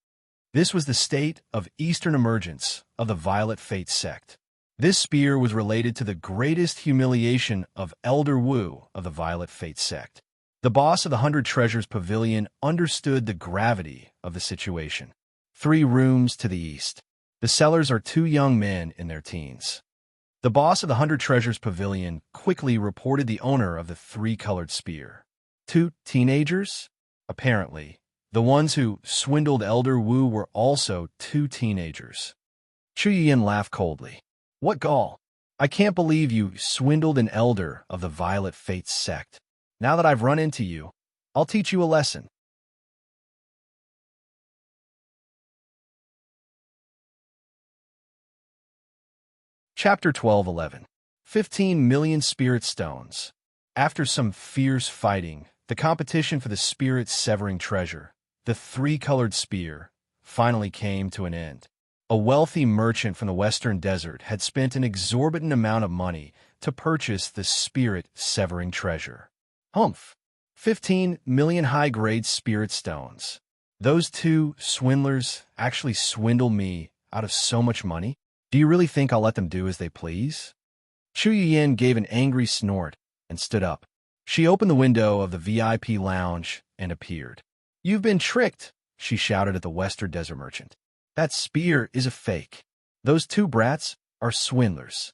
This was the state of Eastern emergence of the Violet Fate sect. This spear was related to the greatest humiliation of Elder Wu of the Violet Fate sect." The boss of the 100 Treasures Pavilion understood the gravity of the situation. 3 rooms to the east. The sellers are 2 young men in their teens. The boss of the 100 Treasures Pavilion quickly reported the owner of the three-colored spear. 2 teenagers? Apparently, the ones who swindled Elder Wu were also 2 teenagers. Chu Yuyan laughed coldly. "What gall! I can't believe you swindled an elder of the Violet Fate sect. Now that I've run into you, I'll teach you a lesson." Chapter 12:11. 15 million spirit stones. After some fierce fighting, the competition for the spirit-severing treasure, the three-colored spear, finally came to an end. A wealthy merchant from the Western Desert had spent an exorbitant amount of money to purchase the spirit-severing treasure. Humph! 15 million high-grade spirit stones. Those 2 swindlers actually swindle me out of so much money? Do you really think I'll let them do as they please? Chu Yuyan gave an angry snort and stood up. She opened the window of the VIP lounge and appeared. "You've been tricked," she shouted at the Western Desert merchant. "That spear is a fake. Those 2 brats are swindlers."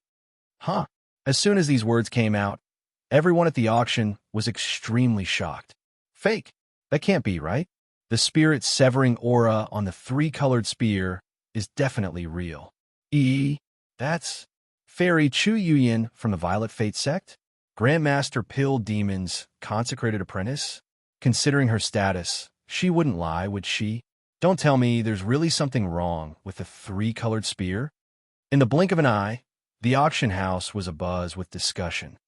Huh? As soon as these words came out, everyone at the auction was extremely shocked. Fake? That can't be, right? The spirit-severing aura on the three-colored spear is definitely real. That's Fairy Chu Yuyan from the Violet Fate sect? Grandmaster Pill Demon's consecrated apprentice? Considering her status, she wouldn't lie, would she? Don't tell me there's really something wrong with the three-colored spear? In the blink of an eye, the auction house was abuzz with discussion.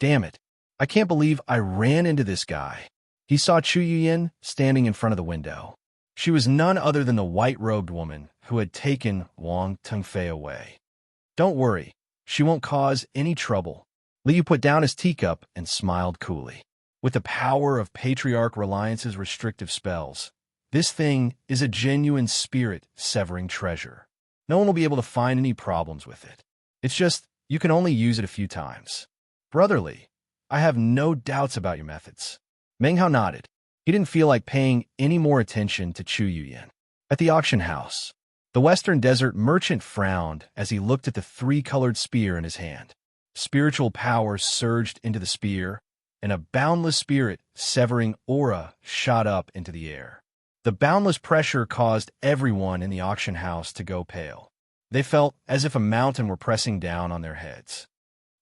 Damn it, I can't believe I ran into this guy. He saw Chu Yuyin standing in front of the window. She was none other than the white-robed woman who had taken Wang Tengfei away. Don't worry, she won't cause any trouble. Liu put down his teacup and smiled coolly. With the power of Patriarch Reliance's restrictive spells, this thing is a genuine spirit-severing treasure. No one will be able to find any problems with it. It's just, you can only use it a few times. Brotherly, I have no doubts about your methods. Meng Hao nodded. He didn't feel like paying any more attention to Chu Yuyin. At the auction house, the Western Desert merchant frowned as he looked at the three-colored spear in his hand. Spiritual power surged into the spear, and a boundless spirit-severing aura shot up into the air. The boundless pressure caused everyone in the auction house to go pale. They felt as if a mountain were pressing down on their heads.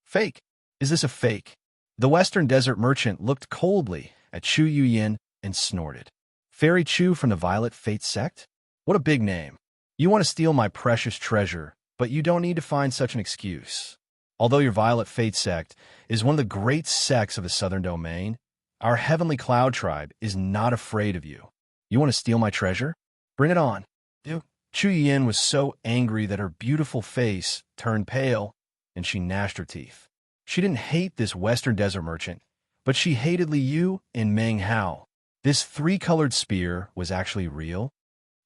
Fake? Is this a fake? The Western Desert merchant looked coldly at Chu Yuyin and snorted. Fairy Chu from the Violet Fate sect? What a big name. You want to steal my precious treasure, but you don't need to find such an excuse. Although your Violet Fate sect is one of the great sects of the Southern Domain, our Heavenly Cloud tribe is not afraid of you. You want to steal my treasure? Bring it on. Chu Yuyin was so angry that her beautiful face turned pale, and she gnashed her teeth. She didn't hate this Western Desert merchant, but she hated Liu and Meng Hao. This three-colored spear was actually real.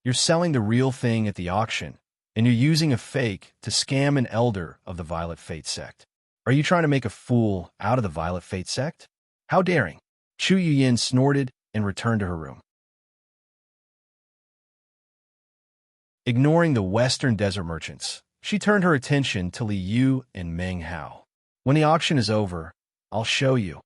You're selling the real thing at the auction, and you're using a fake to scam an elder of the Violet Fate sect. Are you trying to make a fool out of the Violet Fate sect? How daring! Chu Yuyin snorted and returned to her room. Ignoring the Western Desert merchants, she turned her attention to Liu and Meng Hao. When the auction is over, I'll show you.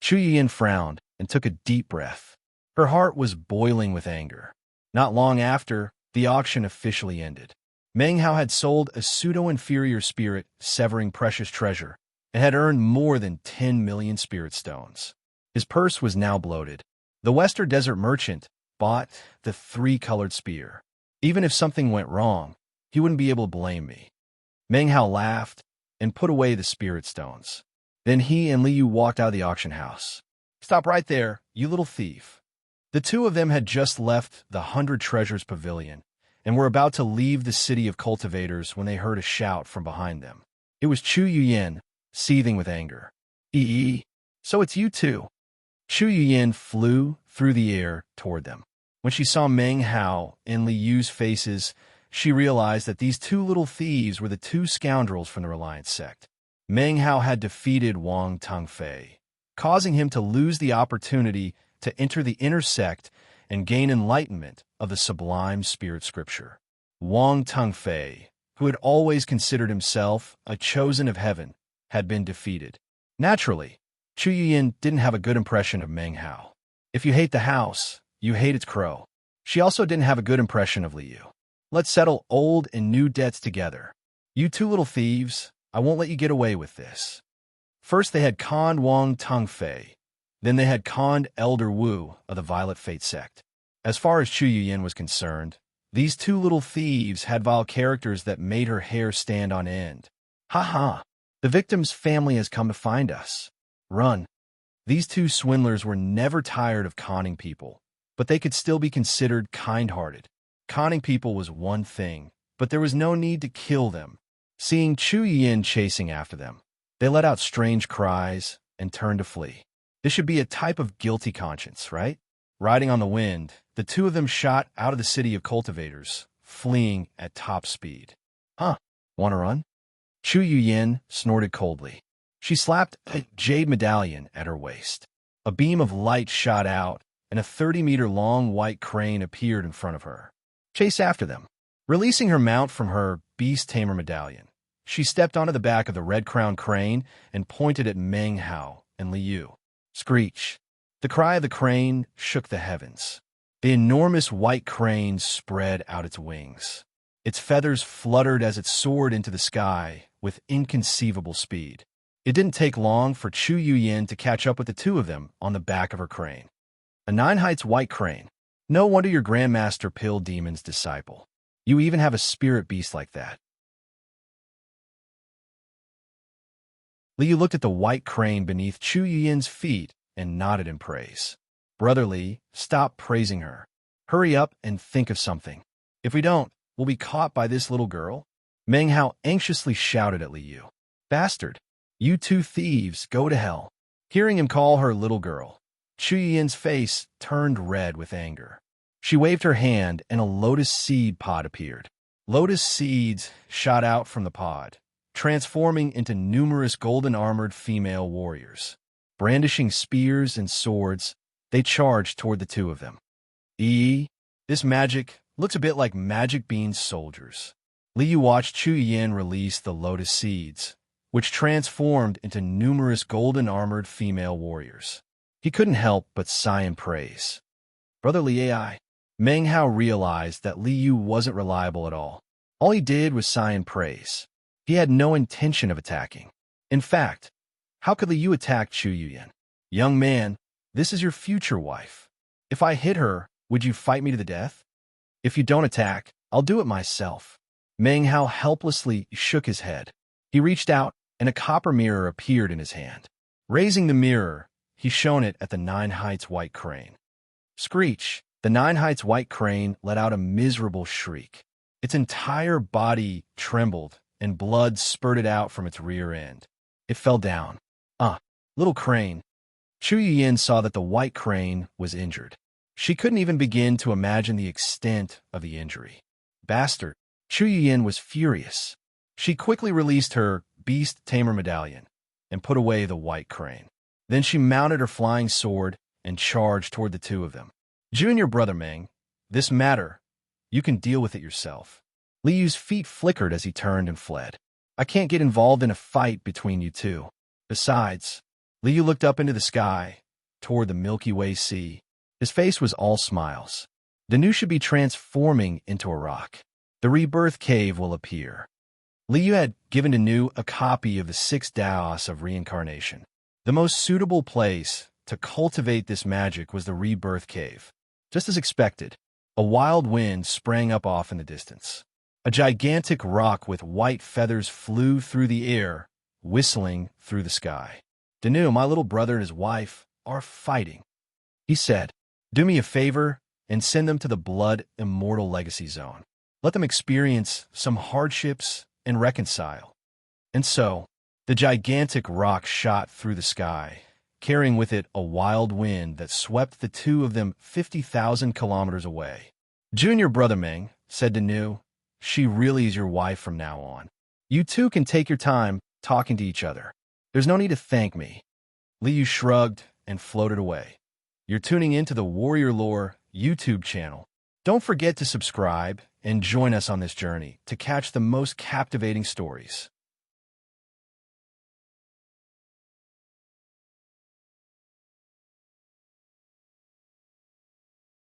Chu Yuyin frowned and took a deep breath. Her heart was boiling with anger. Not long after, the auction officially ended. Meng Hao had sold a pseudo-inferior spirit, severing precious treasure, and had earned more than 10 million spirit stones. His purse was now bloated. The Western Desert merchant bought the three-colored spear. Even if something went wrong, he wouldn't be able to blame me. Meng Hao laughed and put away the spirit stones. Then he and Liu walked out of the auction house. Stop right there, you little thief. The two of them had just left the 100 Treasures Pavilion and were about to leave the city of cultivators when they heard a shout from behind them. It was Chu Yuyin, seething with anger. So it's you two. Chu Yuyin flew through the air toward them. When she saw Meng Hao and Liu's faces, she realized that these two little thieves were the two scoundrels from the Reliance sect. Meng Hao had defeated Wang Tengfei, causing him to lose the opportunity to enter the inner sect and gain enlightenment of the sublime spirit scripture. Wang Tengfei, who had always considered himself a chosen of heaven, had been defeated. Naturally, Chu Yuyin didn't have a good impression of Meng Hao. If you hate the house, you hate its crow. She also didn't have a good impression of Liu. Let's settle old and new debts together. You two little thieves, I won't let you get away with this. First they had conned Wang Tengfei, then they had conned Elder Wu of the Violet Fate sect. As far as Chu Yuyin was concerned, these two little thieves had vile characters that made her hair stand on end. Ha ha! The victim's family has come to find us. Run. These two swindlers were never tired of conning people, but they could still be considered kind-hearted. Conning people was one thing, but there was no need to kill them. Seeing Chu Yuyin chasing after them, they let out strange cries and turned to flee. This should be a type of guilty conscience, right? Riding on the wind, the two of them shot out of the city of cultivators, fleeing at top speed. Huh, wanna run? Chu Yuyin snorted coldly. She slapped a jade medallion at her waist. A beam of light shot out, and a 30-meter-long white crane appeared in front of her. Chase after them. Releasing her mount from her beast tamer medallion, she stepped onto the back of the red-crowned crane and pointed at Meng Hao and Liu. Screech. The cry of the crane shook the heavens. The enormous white crane spread out its wings. Its feathers fluttered as it soared into the sky with inconceivable speed. It didn't take long for Chu Yuyin to catch up with the two of them on the back of her crane. A 9 heights white crane. No wonder you're Grandmaster Pill Demon's disciple. You even have a spirit beast like that. Liu looked at the white crane beneath Chu Yuyin's feet and nodded in praise. Brother Li, stop praising her. Hurry up and think of something. If we don't, we'll be caught by this little girl. Meng Hao anxiously shouted at Li Yu. Bastard! You two thieves, go to hell. Hearing him call her little girl, Chu Yin's face turned red with anger. She waved her hand and a lotus seed pod appeared. Lotus seeds shot out from the pod, transforming into numerous golden-armored female warriors. Brandishing spears and swords, they charged toward the two of them. This magic looks a bit like Magic Bean's soldiers. Li Yu watched Chu Yin release the lotus seeds, which transformed into numerous golden-armored female warriors. He couldn't help but sigh in praise. Brother Li, Meng Hao realized that Li Yu wasn't reliable at all. All he did was sigh in praise. He had no intention of attacking. In fact, how could Li Yu attack Chu Yin? Young man, this is your future wife. If I hit her, would you fight me to the death? If you don't attack, I'll do it myself. Meng Hao helplessly shook his head. He reached out, and a copper mirror appeared in his hand. Raising the mirror, he shone it at the Nine Heights white crane. Screech! The Nine Heights white crane let out a miserable shriek. Its entire body trembled, and blood spurted out from its rear end. It fell down. Little crane. Chu Yin saw that the white crane was injured. She couldn't even begin to imagine the extent of the injury. Bastard! Chu Yin was furious. She quickly released her beast tamer medallion and put away the white crane. Then she mounted her flying sword and charged toward the two of them. Junior Brother Meng, this matter, you can deal with it yourself. Li Yu's feet flickered as he turned and fled. I can't get involved in a fight between you two. Besides, Li Yu looked up into the sky, toward the Milky Way Sea. His face was all smiles. Danu should be transforming into a rock. The rebirth cave will appear. Li Yu had given Danu a copy of the 6 Daos of reincarnation. The most suitable place to cultivate this magic was the rebirth cave. Just as expected, a wild wind sprang up off in the distance. A gigantic rock with white feathers flew through the air, whistling through the sky. Danu, my little brother and his wife, are fighting. He said, do me a favor and send them to the Blood Immortal Legacy Zone. Let them experience some hardships and reconcile. And so, the gigantic rock shot through the sky, carrying with it a wild wind that swept the two of them 50,000 kilometers away. Junior Brother Meng, said Danu, she really is your wife from now on. You two can take your time talking to each other. There's no need to thank me. Li Yu shrugged and floated away. You're tuning into the Warrior Lore YouTube channel. Don't forget to subscribe and join us on this journey to catch the most captivating stories.